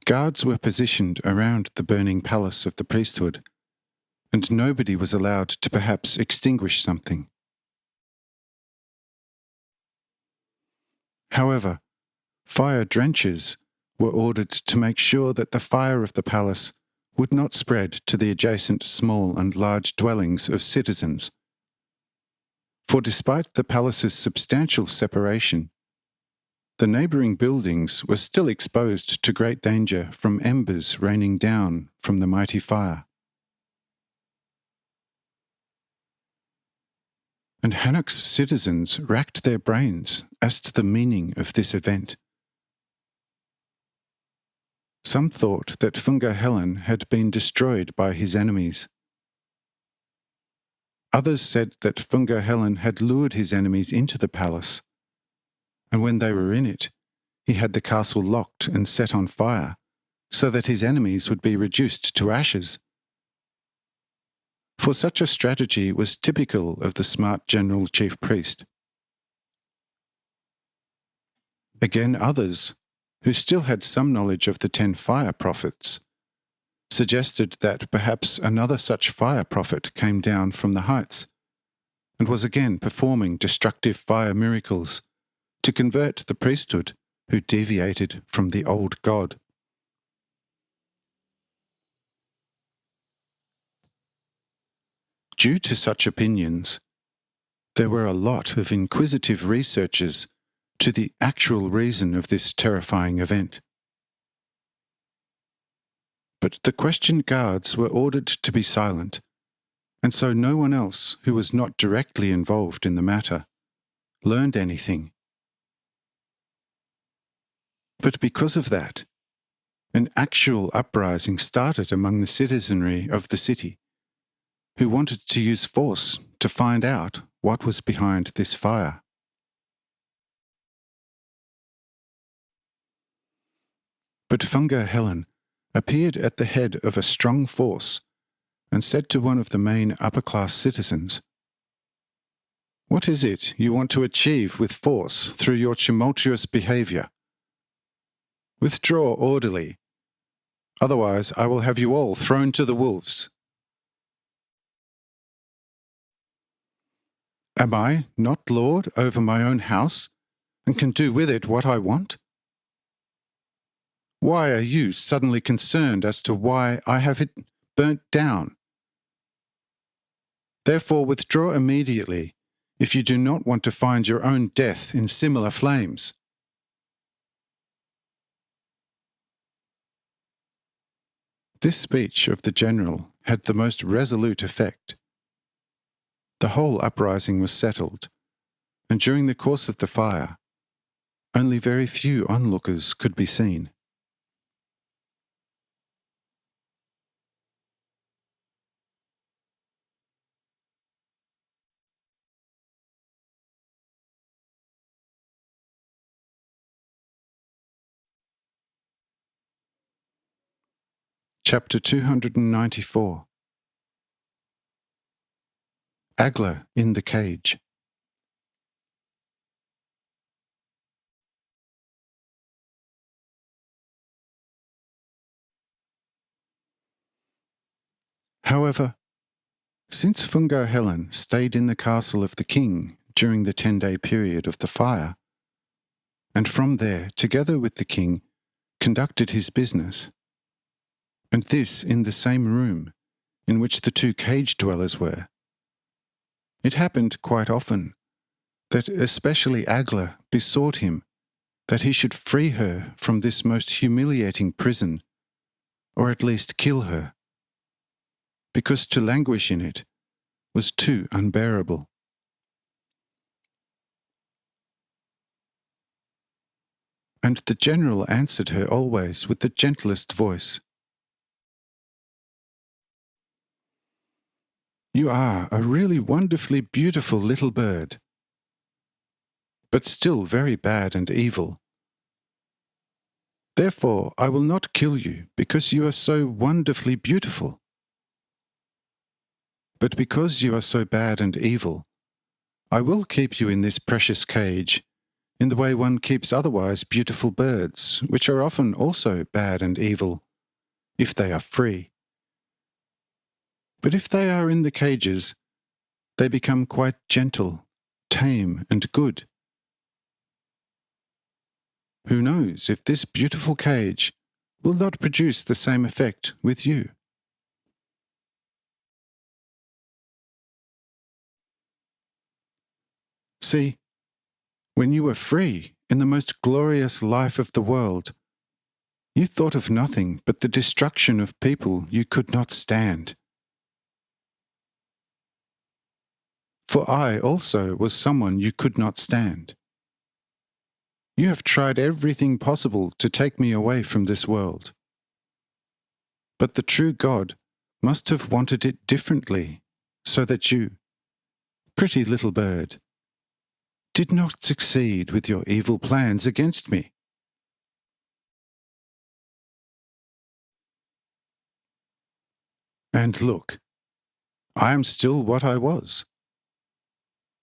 Guards were positioned around the burning palace of the priesthood, and nobody was allowed to perhaps extinguish something. However, fire drenchers were ordered to make sure that the fire of the palace would not spread to the adjacent small and large dwellings of citizens. For despite the palace's substantial separation, the neighbouring buildings were still exposed to great danger from embers raining down from the mighty fire. And Hanoch's citizens racked their brains as to the meaning of this event. Some thought that Funga Helen had been destroyed by his enemies. Others said that Funga Helen had lured his enemies into the palace, and when they were in it, he had the castle locked and set on fire, so that his enemies would be reduced to ashes. For such a strategy was typical of the smart general chief priest. Again, others, who still had some knowledge of the 10 fire prophets, suggested that perhaps another such fire prophet came down from the heights and was again performing destructive fire miracles to convert the priesthood who deviated from the old God. Due to such opinions, there were a lot of inquisitive researchers to the actual reason of this terrifying event. But the questioned guards were ordered to be silent, and so no one else who was not directly involved in the matter learned anything. But because of that, an actual uprising started among the citizenry of the city, who wanted to use force to find out what was behind this fire. But Funga Helen appeared at the head of a strong force and said to one of the main upper-class citizens, "What is it you want to achieve with force through your tumultuous behaviour? Withdraw orderly, otherwise I will have you all thrown to the wolves." "Am I not lord over my own house and can do with it what I want? Why are you suddenly concerned as to why I have it burnt down? Therefore withdraw immediately, if you do not want to find your own death in similar flames. This speech of the general had the most resolute effect. The whole uprising was settled, and during the course of the fire, only very few onlookers could be seen. Chapter 294. Agla in the cage. However, since Fungo Helen stayed in the castle of the king during the 10-day period of the fire, and from there, together with the king, conducted his business, and this in the same room in which the two cage dwellers were, it happened quite often that especially Agla besought him that he should free her from this most humiliating prison, or at least kill her, because to languish in it was too unbearable. And the general answered her always with the gentlest voice. You are a really wonderfully beautiful little bird, but still very bad and evil. Therefore I will not kill you because you are so wonderfully beautiful. But because you are so bad and evil, I will keep you in this precious cage, in the way one keeps otherwise beautiful birds, which are often also bad and evil, if they are free. But if they are in the cages, they become quite gentle, tame, and good. Who knows if this beautiful cage will not produce the same effect with you? See, when you were free in the most glorious life of the world, you thought of nothing but the destruction of people you could not stand. For I also was someone you could not stand. You have tried everything possible to take me away from this world. But the true God must have wanted it differently, so that you, pretty little bird, did not succeed with your evil plans against me. And look, I am still what I was.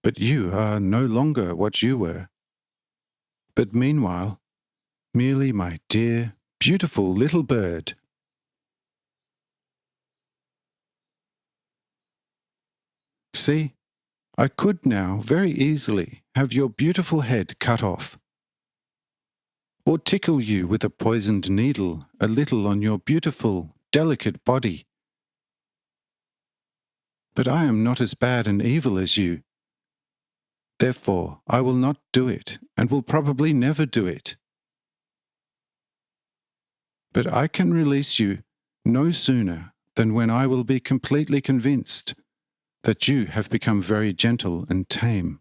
But you are no longer what you were. But meanwhile, merely my dear, beautiful little bird. See, I could now very easily have your beautiful head cut off, or tickle you with a poisoned needle a little on your beautiful, delicate body. But I am not as bad and evil as you. Therefore, I will not do it, and will probably never do it. But I can release you no sooner than when I will be completely convinced that you have become very gentle and tame.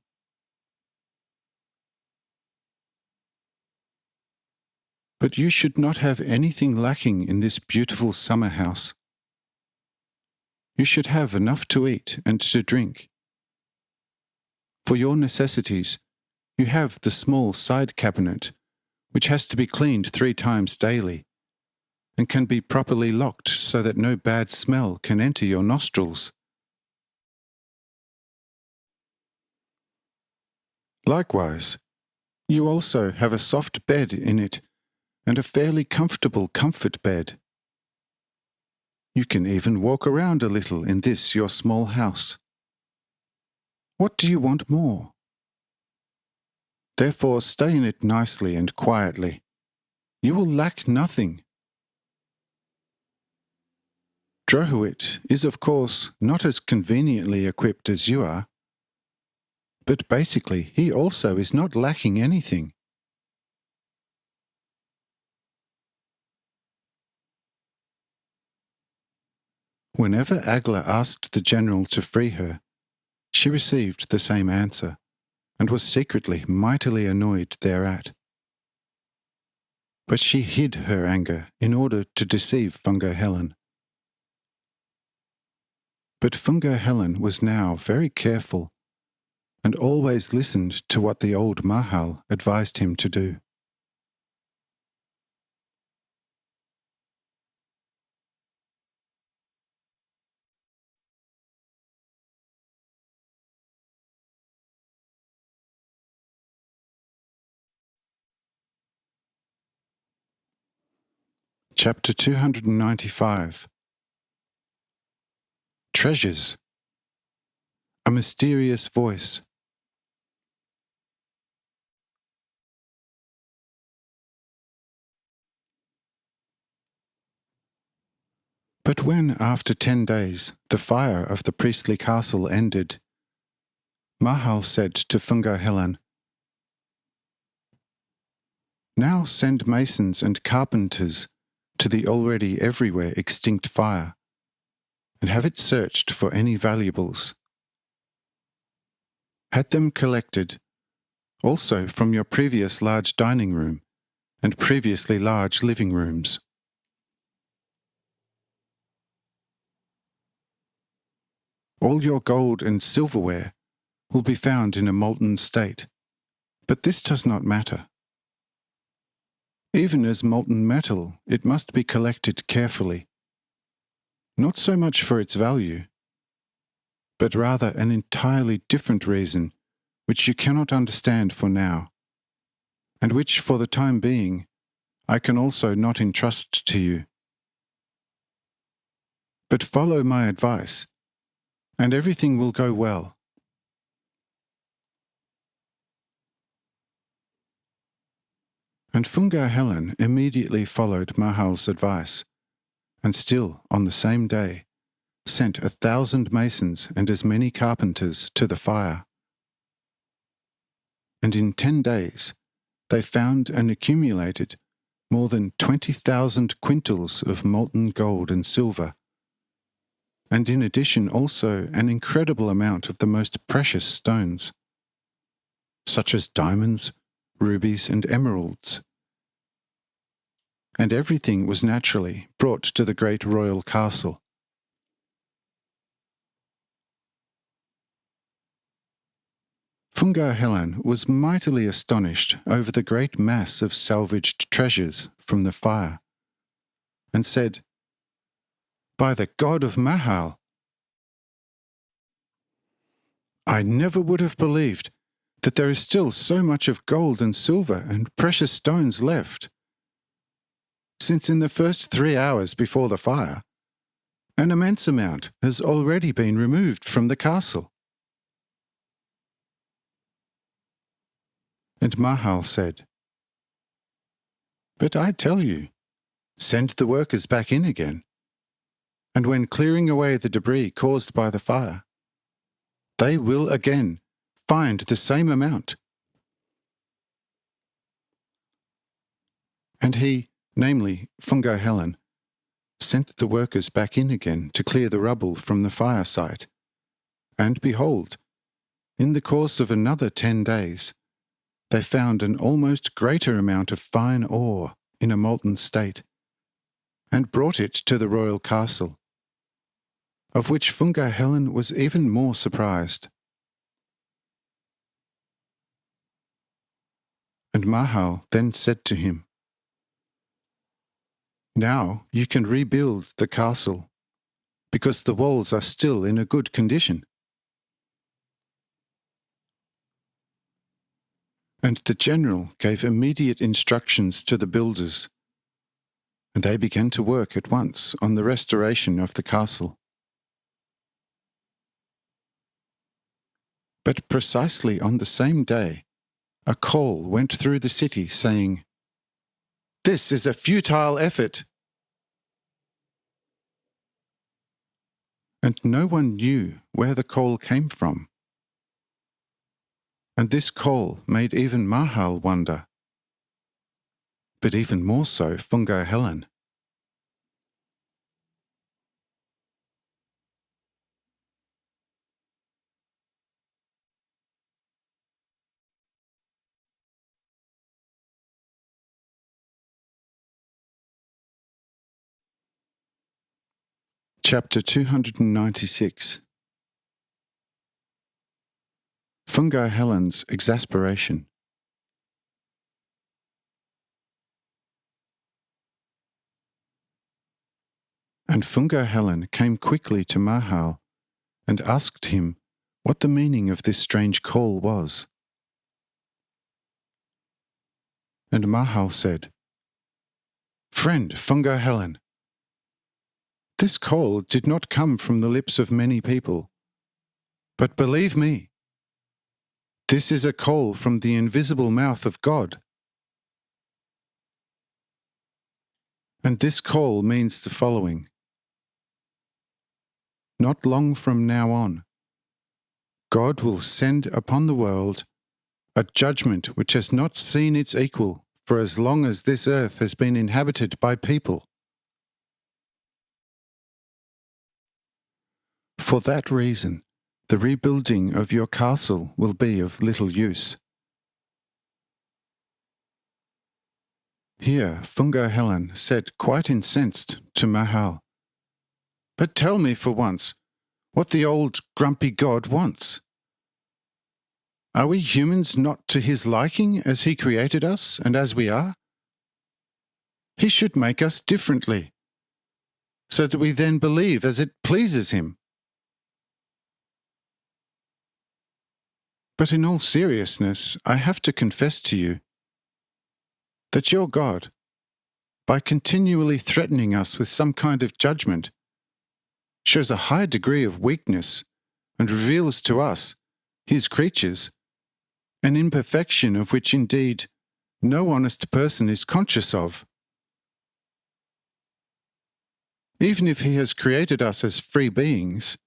But you should not have anything lacking in this beautiful summer house. You should have enough to eat and to drink. For your necessities, you have the small side cabinet, which has to be cleaned 3 times daily, and can be properly locked so that no bad smell can enter your nostrils. Likewise, you also have a soft bed in it, and a fairly comfortable comfort bed. You can even walk around a little in this your small house. What do you want more? Therefore stay in it nicely and quietly. You will lack nothing. Drohuit is of course not as conveniently equipped as you are, but basically he also is not lacking anything. Whenever Agla asked the general to free her, she received the same answer, and was secretly mightily annoyed thereat. But she hid her anger in order to deceive Fungo Helen. But Fungo Helen was now very careful, and always listened to what the old Mahal advised him to do. Chapter 295. Treasures. A mysterious voice. But when, after 10 days, the fire of the priestly castle ended, Mahal said to Fungo Helen, "Now send masons and carpenters to the already everywhere extinct fire, and have it searched for any valuables. Had them collected, also from your previous large dining room and previously large living rooms. All your gold and silverware will be found in a molten state, but this does not matter. Even as molten metal, it must be collected carefully, not so much for its value, but rather an entirely different reason which you cannot understand for now, and which for the time being I can also not entrust to you. But follow my advice, and everything will go well." And Fungo Helen immediately followed Mahal's advice, and still on the same day sent 1,000 masons and as many carpenters to the fire. And in 10 days they found and accumulated more than 20,000 quintals of molten gold and silver, and in addition also an incredible amount of the most precious stones, such as diamonds, rubies and emeralds. And everything was naturally brought to the great royal castle. Fungo Helen was mightily astonished over the great mass of salvaged treasures from the fire, and said, "By the God of Mahal, I never would have believed that there is still so much of gold and silver and precious stones left, since in the first 3 hours before the fire, an immense amount has already been removed from the castle." And Mahal said, "But I tell you, send the workers back in again, and when clearing away the debris caused by the fire, they will again find the same amount." And he, namely Fungo Helen, sent the workers back in again to clear the rubble from the fire site, and behold, in the course of another 10 days, they found an almost greater amount of fine ore in a molten state, and brought it to the royal castle, of which Fungo Helen was even more surprised. And Mahal then said to him, "Now you can rebuild the castle, because the walls are still in a good condition." And the general gave immediate instructions to the builders, and they began to work at once on the restoration of the castle. But precisely on the same day, a call went through the city saying, "This is a futile effort." And no one knew where the call came from. And this call made even Mahal wonder, but even more so Fungo Helen. Chapter 296. Fungo Helen's exasperation. And Fungo Helen came quickly to Mahal and asked him what the meaning of this strange call was. And Mahal said, "Friend Fungo Helen, this call did not come from the lips of many people, but believe me, this is a call from the invisible mouth of God. And this call means the following. Not long from now on, God will send upon the world a judgment which has not seen its equal for as long as this earth has been inhabited by people. For that reason, the rebuilding of your castle will be of little use." Here Fungo Helen said, quite incensed, to Mahal, "But tell me for once what the old grumpy God wants. Are we humans not to his liking as he created us and as we are? He should make us differently, so that we then believe as it pleases him. But in all seriousness, I have to confess to you that your God, by continually threatening us with some kind of judgment, shows a high degree of weakness and reveals to us, his creatures, an imperfection of which indeed no honest person is conscious of. Even if he has created us as free beings,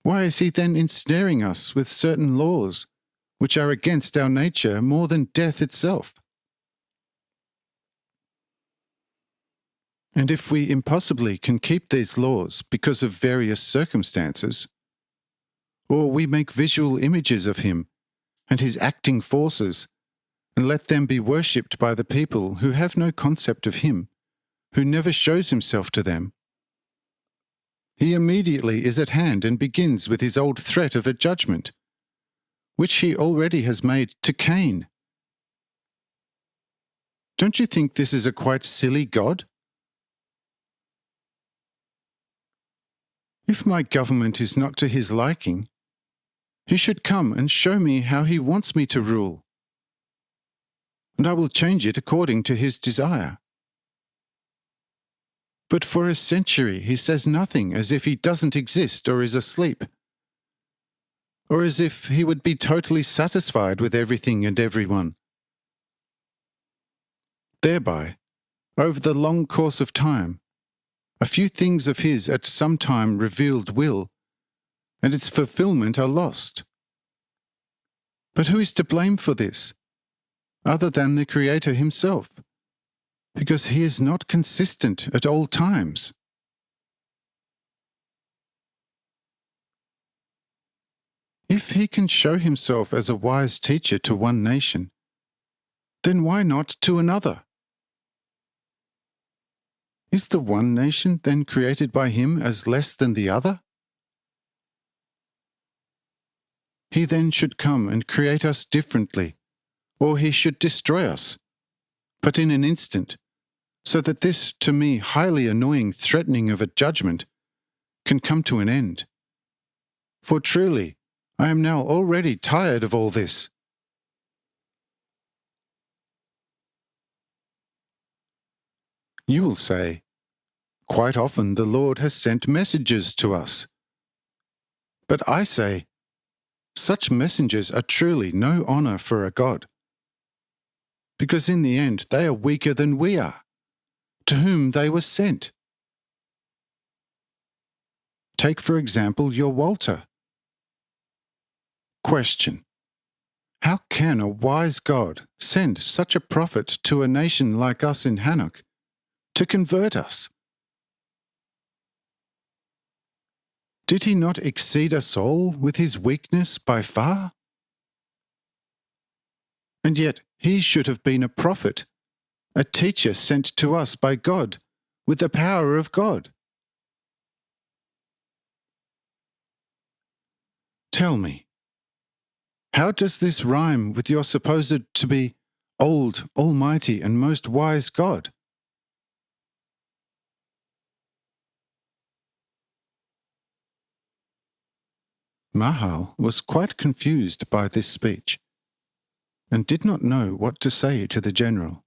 why is he then ensnaring us with certain laws which are against our nature more than death itself? And if we impossibly can keep these laws because of various circumstances, or we make visual images of him and his acting forces, and let them be worshipped by the people who have no concept of him, who never shows himself to them, he immediately is at hand and begins with his old threat of a judgment, which he already has made to Cain. Don't you think this is a quite silly God? If my government is not to his liking, he should come and show me how he wants me to rule, and I will change it according to his desire. But for a century he says nothing, as if he doesn't exist or is asleep, or as if he would be totally satisfied with everything and everyone. Thereby, over the long course of time, a few things of his at some time revealed will, and its fulfillment are lost. But who is to blame for this, other than the Creator himself? Because he is not consistent at all times. If he can show himself as a wise teacher to one nation, then why not to another? Is the one nation then created by him as less than the other? He then should come and create us differently, or he should destroy us, but in an instant, so that this, to me, highly annoying threatening of a judgment can come to an end. For truly, I am now already tired of all this. You will say, quite often the Lord has sent messengers to us. But I say, such messengers are truly no honour for a God, because in the end they are weaker than we are, to whom they were sent. Take for example your Walter. Question: How can a wise God send such a prophet to a nation like us in Hanoch to convert us? Did he not exceed us all with his weakness by far? And yet he should have been a prophet, a teacher sent to us by God with the power of God. Tell me, how does this rhyme with your supposed to be old, almighty, and most wise God? Mahal was quite confused by this speech, and did not know what to say to the general.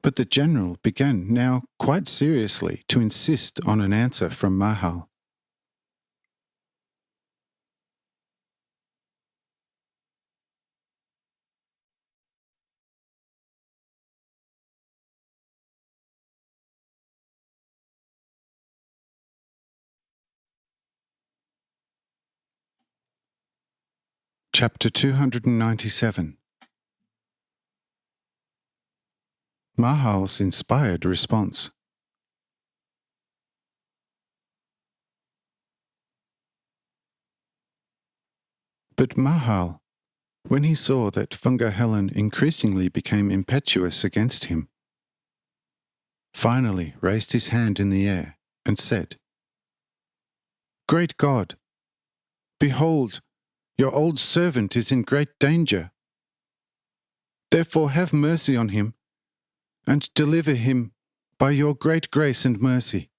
But the general began now quite seriously to insist on an answer from Mahal. Chapter 297. Mahal's inspired response. But Mahal, when he saw that Funga Helen increasingly became impetuous against him, finally raised his hand in the air and said, "Great God, behold, your old servant is in great danger. Therefore have mercy on him, and deliver him by your great grace and mercy.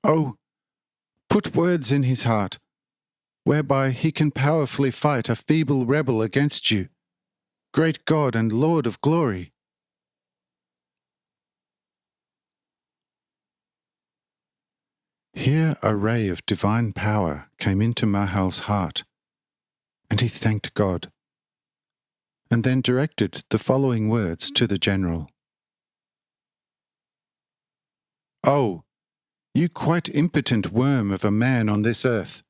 Oh, put words in his heart, whereby he can powerfully fight a feeble rebel against you, great God and Lord of glory." Here a ray of divine power came into Mahal's heart, and he thanked God, and then directed the following words to the general. "Oh, you quite impotent worm of a man on this earth!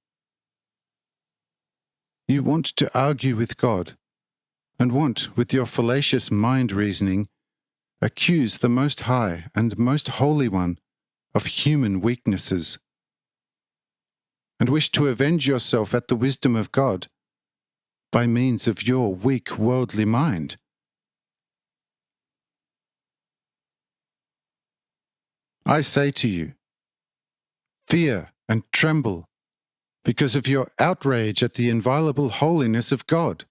You want to argue with God, and want, with your fallacious mind-reasoning, accuse the Most High and Most Holy One of human weaknesses, and wish to avenge yourself at the wisdom of God by means of your weak worldly mind. I say to you, fear and tremble because of your outrage at the inviolable holiness of God.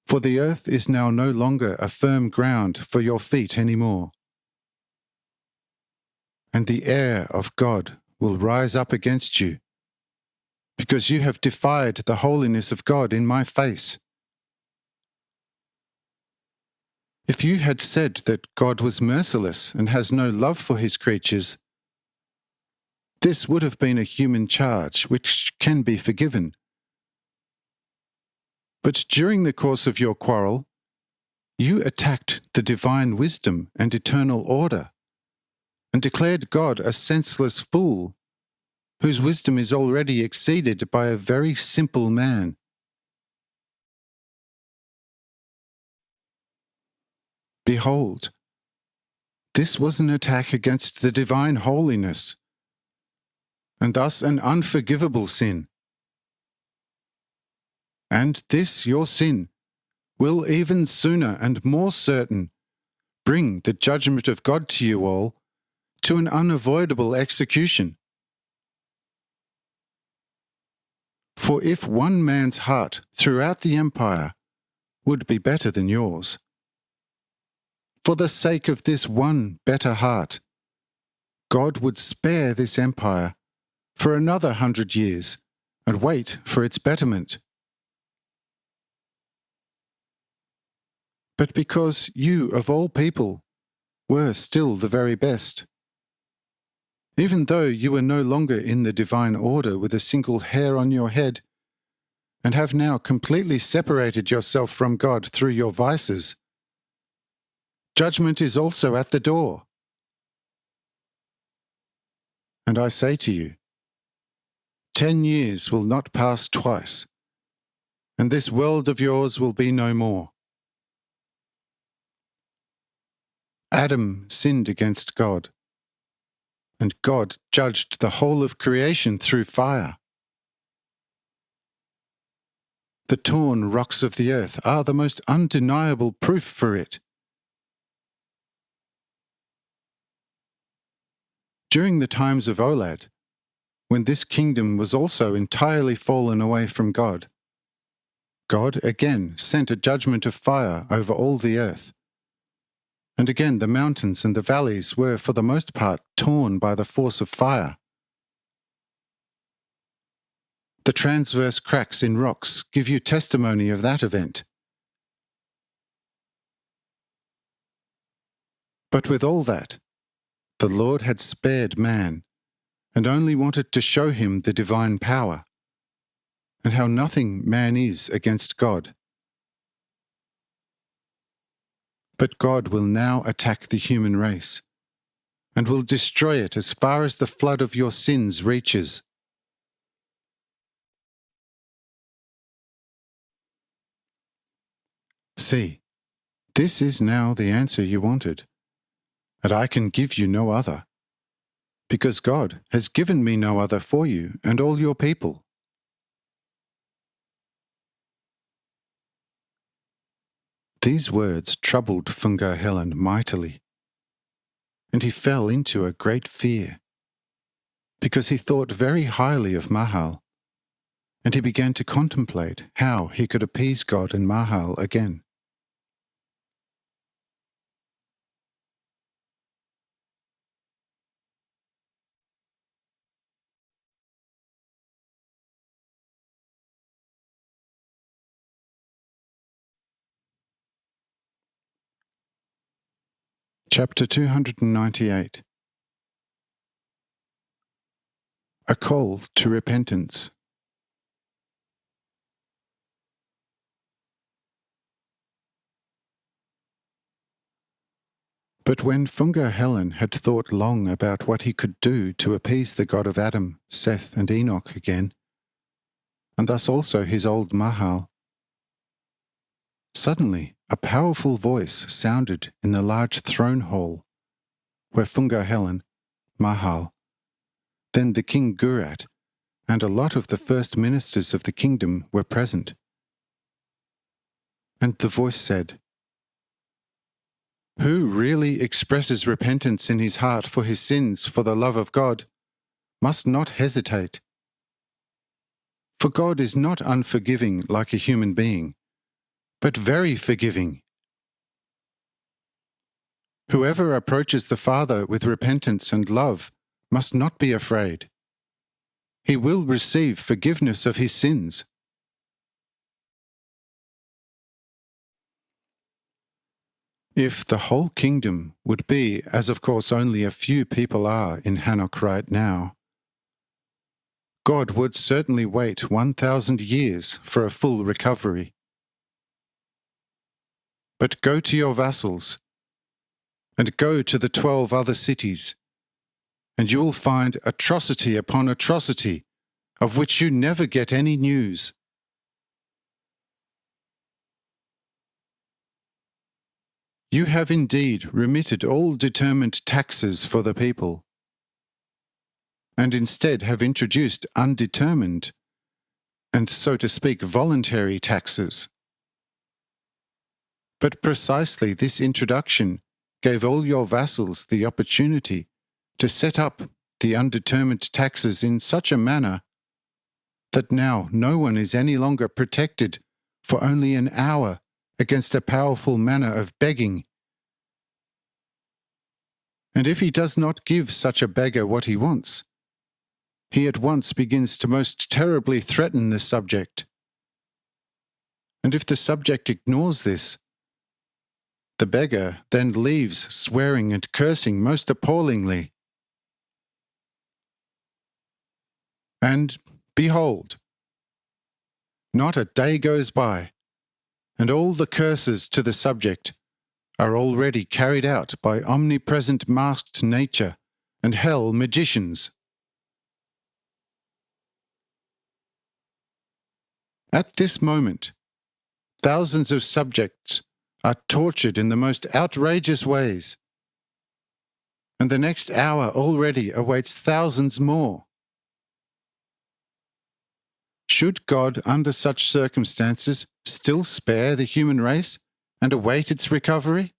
For the earth is now no longer a firm ground for your feet any more, and the air of God will rise up against you, because you have defied the holiness of God in my face. If you had said that God was merciless and has no love for his creatures, this would have been a human charge which can be forgiven. But during the course of your quarrel, you attacked the divine wisdom and eternal order, and declared God a senseless fool, whose wisdom is already exceeded by a very simple man. Behold, this was an attack against the divine holiness, and thus an unforgivable sin. And this your sin will even sooner and more certain bring the judgment of God to you all to an unavoidable execution. For if one man's heart throughout the empire would be better than yours, for the sake of this one better heart, God would spare this empire for another 100 years and wait for its betterment. But because you, of all people, were still the very best, even though you were no longer in the divine order with a single hair on your head, and have now completely separated yourself from God through your vices, judgment is also at the door. And I say to you, 10 years will not pass twice, and this world of yours will be no more. Adam sinned against God, and God judged the whole of creation through fire. The torn rocks of the earth are the most undeniable proof for it. During the times of Olad, when this kingdom was also entirely fallen away from God, God again sent a judgment of fire over all the earth. And again the mountains and the valleys were for the most part torn by the force of fire. The transverse cracks in rocks give you testimony of that event. But with all that, the Lord had spared man, and only wanted to show him the divine power, and how nothing man is against God. But God will now attack the human race, and will destroy it as far as the flood of your sins reaches. See, this is now the answer you wanted, and I can give you no other, because God has given me no other for you and all your people. These words troubled Fungar Helen mightily, and he fell into a great fear, because he thought very highly of Mahal, and he began to contemplate how he could appease God and Mahal again. Chapter 298. A Call to Repentance. But when Fungar Helen had thought long about what he could do to appease the God of Adam, Seth, and Enoch again, and thus also his old Mahal, suddenly a powerful voice sounded in the large throne hall, where Fungar Helen, Mahal, then the King Gurat, and a lot of the first ministers of the kingdom were present. And the voice said, "Who really expresses repentance in his heart for his sins for the love of God must not hesitate. For God is not unforgiving like a human being, but very forgiving. Whoever approaches the Father with repentance and love must not be afraid. He will receive forgiveness of his sins." If the whole kingdom would be, as of course only a few people are in Hanoch right now, God would certainly wait 1,000 years for a full recovery. But go to your vassals, and go to the 12 other cities, and you will find atrocity upon atrocity, of which you never get any news. You have indeed remitted all determined taxes for the people, and instead have introduced undetermined, and so to speak voluntary taxes. But precisely this introduction gave all your vassals the opportunity to set up the undetermined taxes in such a manner that now no one is any longer protected for only an hour against a powerful manner of begging. And if he does not give such a beggar what he wants, he at once begins to most terribly threaten the subject. And if the subject ignores this, the beggar then leaves swearing and cursing most appallingly. And behold, not a day goes by, and all the curses to the subject are already carried out by omnipresent masked nature and hell magicians. At this moment, thousands of subjects are tortured in the most outrageous ways, and the next hour already awaits thousands more. Should God, under such circumstances, still spare the human race and await its recovery?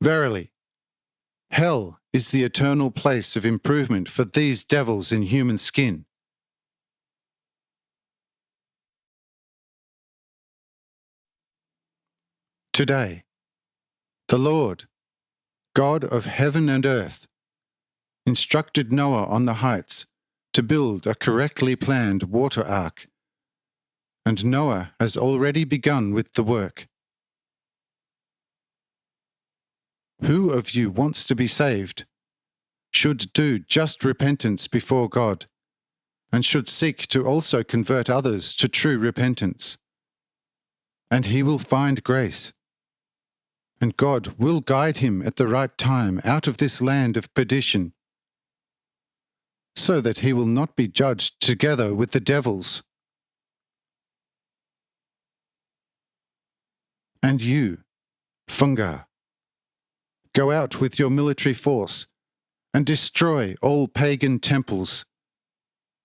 Verily, hell is the eternal place of improvement for these devils in human skin. Today, the Lord, God of heaven and earth, instructed Noah on the heights to build a correctly planned water ark, and Noah has already begun with the work. Who of you wants to be saved should do just repentance before God, and should seek to also convert others to true repentance. And he will find grace, and God will guide him at the right time out of this land of perdition, so that he will not be judged together with the devils. And you, Fungar, go out with your military force and destroy all pagan temples,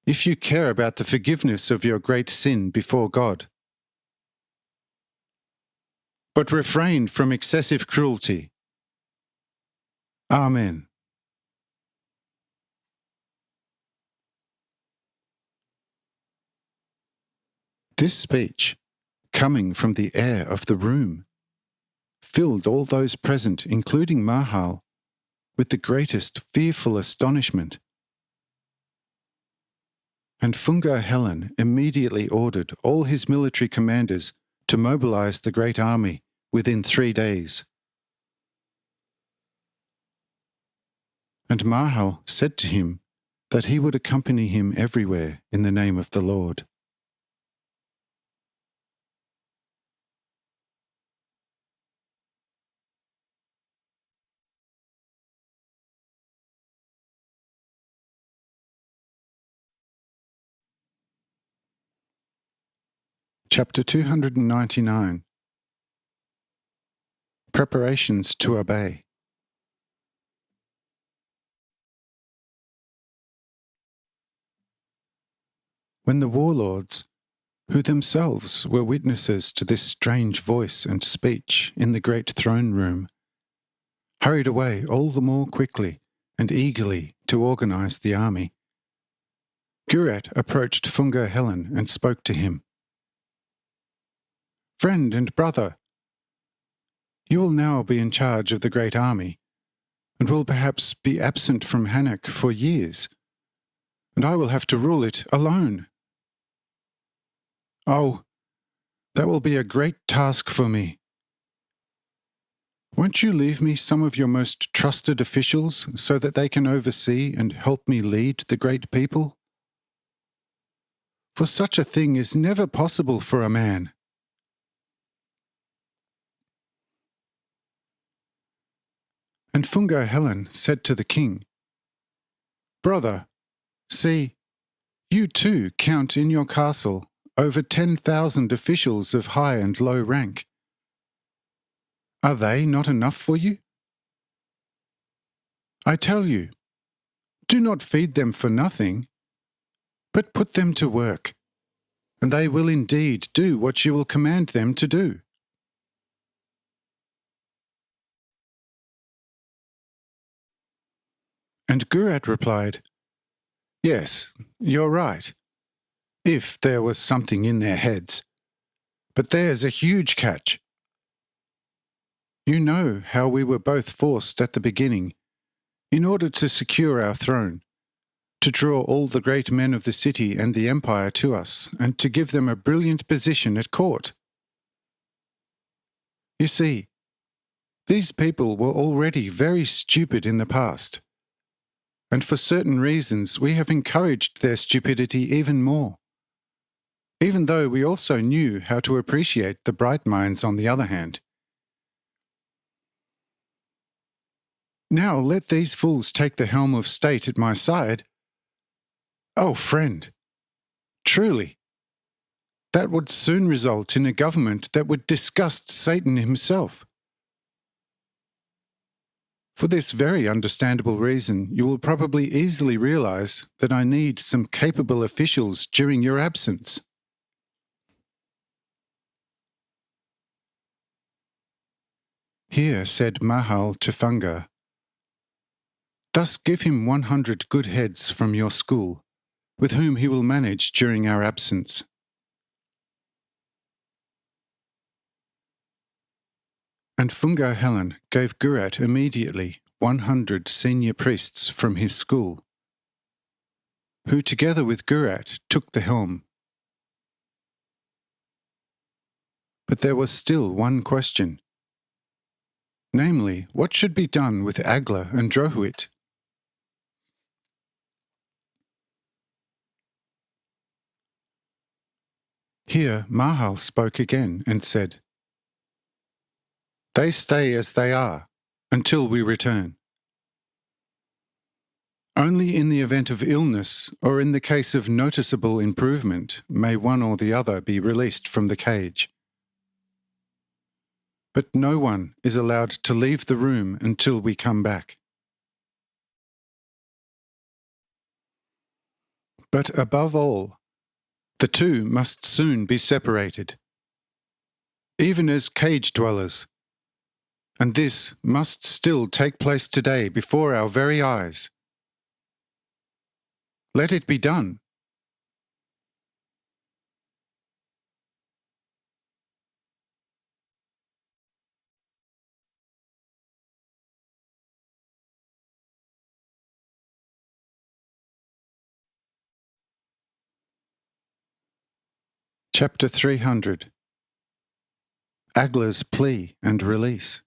if you care about the forgiveness of your great sin before God. But refrain from excessive cruelty. Amen. This speech, coming from the air of the room, filled all those present, including Mahal, with the greatest fearful astonishment. And Fungar Helen immediately ordered all his military commanders to mobilize the great army within 3 days. And Mahal said to him that he would accompany him everywhere in the name of the Lord. Chapter 299. Preparations to obey. When the warlords, who themselves were witnesses to this strange voice and speech in the great throne room, hurried away all the more quickly and eagerly to organize the army, Gurat approached Fungar Helen and spoke to him. Friend and brother, you will now be in charge of the great army, and will perhaps be absent from Hanoch for years, and I will have to rule it alone. Oh, that will be a great task for me. Won't you leave me some of your most trusted officials so that they can oversee and help me lead the great people? For such a thing is never possible for a man. And Fungar Helen said to the king, Brother, see, you too count in your castle over 10,000 officials of high and low rank. Are they not enough for you? I tell you, do not feed them for nothing, but put them to work, and they will indeed do what you will command them to do. And Gurat replied, Yes, you're right, if there was something in their heads. But there's a huge catch. You know how we were both forced at the beginning, in order to secure our throne, to draw all the great men of the city and the empire to us, and to give them a brilliant position at court. You see, these people were already very stupid in the past, and for certain reasons we have encouraged their stupidity even more, even though we also knew how to appreciate the bright minds on the other hand. Now let these fools take the helm of state at my side. Oh, friend, Truly, that would soon result in a government that would disgust Satan himself. For this very understandable reason, you will probably easily realize that I need some capable officials during your absence. Here said Mahal to Funga, thus give him 100 good heads from your school, with whom he will manage during our absence. And Funga Helen gave Gurat immediately 100 senior priests from his school, who together with Gurat took the helm. But there was still one question, namely, what should be done with Agla and Drohuit? Here Mahal spoke again and said, they stay as they are, until we return. Only in the event of illness or in the case of noticeable improvement may one or the other be released from the cage. But no one is allowed to leave the room until we come back. But above all, the two must soon be separated, even as cage dwellers. And this must still take place today before our very eyes. Let it be done. Chapter 300. Agla's Plea and Release.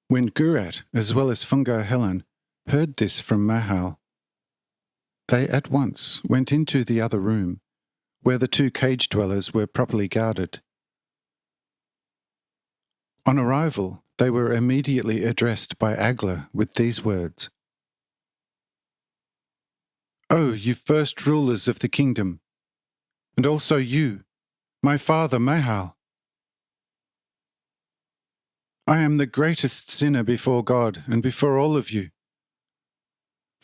When Gurat, as well as Funga Helen, heard this from Mahal, they at once went into the other room, where the two cage dwellers were properly guarded. On arrival, they were immediately addressed by Agla with these words, O you first rulers of the kingdom, and also you, my father Mahal, I am the greatest sinner before God and before all of you,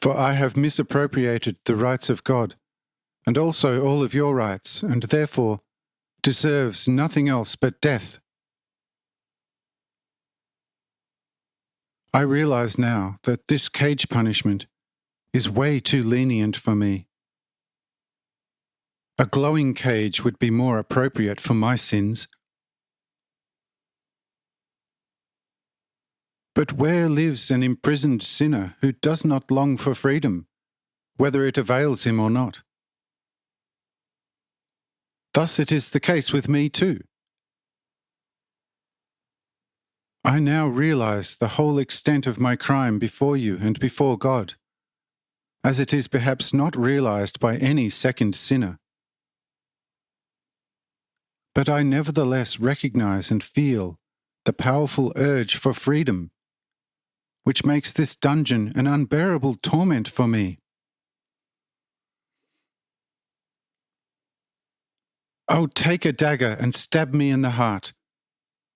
for I have misappropriated the rights of God, and also all of your rights, and therefore deserves nothing else but death. I realize now that this cage punishment is way too lenient for me. A glowing cage would be more appropriate for my sins. But where lives an imprisoned sinner who does not long for freedom, whether it avails him or not? Thus it is the case with me too. I now realize the whole extent of my crime before you and before God, as it is perhaps not realized by any second sinner. But I nevertheless recognize and feel the powerful urge for freedom, which makes this dungeon an unbearable torment for me. Oh, take a dagger and stab me in the heart,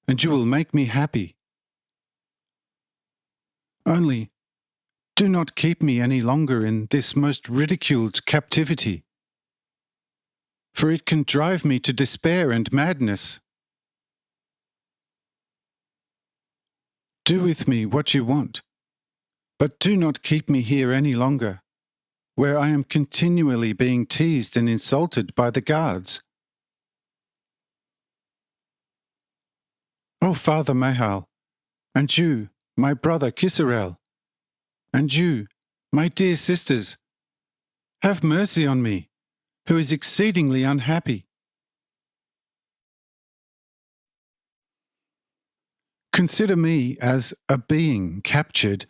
and you will make me happy. Only, do not keep me any longer in this most ridiculed captivity, for it can drive me to despair and madness. Do with me what you want, but do not keep me here any longer, where I am continually being teased and insulted by the guards. O Father Mahal, and you, my brother Kisarel, and you, my dear sisters, have mercy on me, who is exceedingly unhappy. Consider me as a being captured,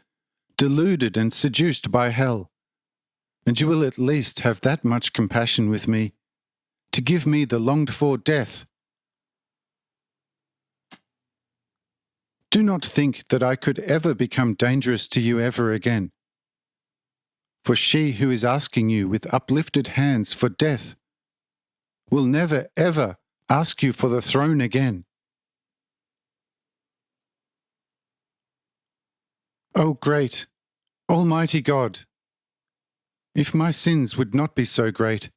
deluded and seduced by hell, and you will at least have that much compassion with me, to give me the longed-for death. Do not think that I could ever become dangerous to you ever again. For she who is asking you with uplifted hands for death will never ever ask you for the throne again. O great, almighty God, if my sins would not be so great,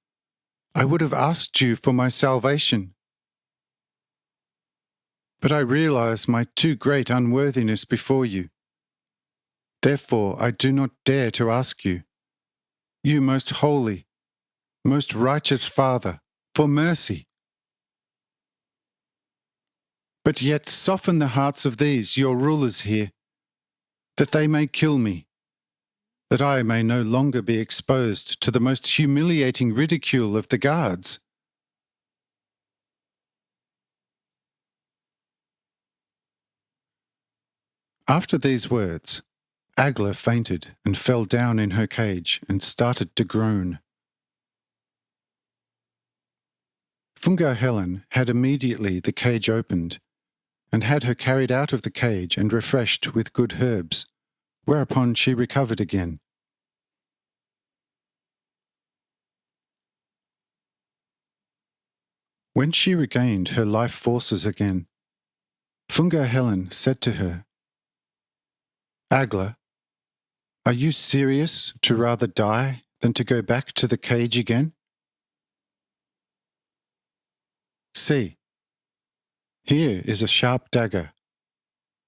I would have asked you for my salvation. But I realize my too great unworthiness before you. Therefore I do not dare to ask you, you most holy, most righteous Father, for mercy. But yet soften the hearts of these, your rulers here, that they may kill me, that I may no longer be exposed to the most humiliating ridicule of the guards. After these words, Agla fainted and fell down in her cage and started to groan. Funga Helen had immediately the cage opened, and had her carried out of the cage and refreshed with good herbs, whereupon she recovered again. When she regained her life forces again, Funga Helen said to her, Agla, are you serious to rather die than to go back to the cage again? See, here is a sharp dagger,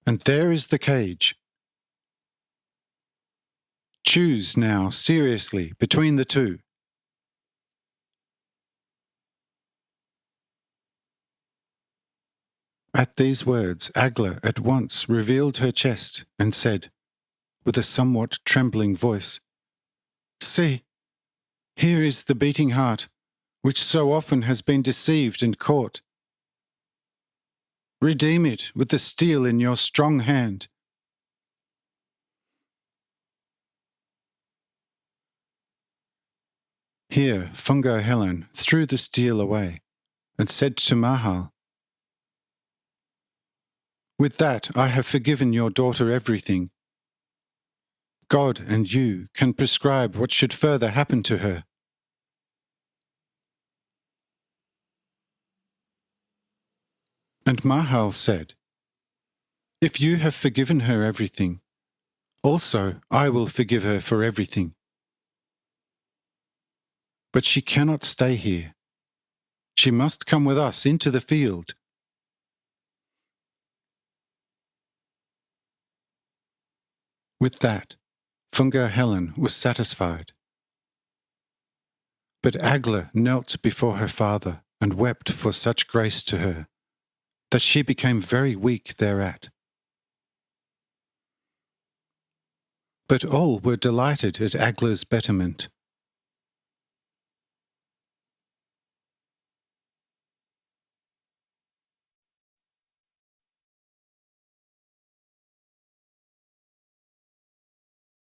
and there is the cage. Choose now seriously between the two. At these words, Agla at once revealed her chest and said, with a somewhat trembling voice, See, here is the beating heart, which so often has been deceived and caught. Redeem it with the steel in your strong hand. Here Funga Helen threw the steel away and said to Mahal, With that I have forgiven your daughter everything. God and you can prescribe what should further happen to her. And Mahal said, If you have forgiven her everything, also I will forgive her for everything. But she cannot stay here. She must come with us into the field. With that, Funga Helen was satisfied. But Agla knelt before her father and wept for such grace to her, that she became very weak thereat. But all were delighted at Agla's betterment.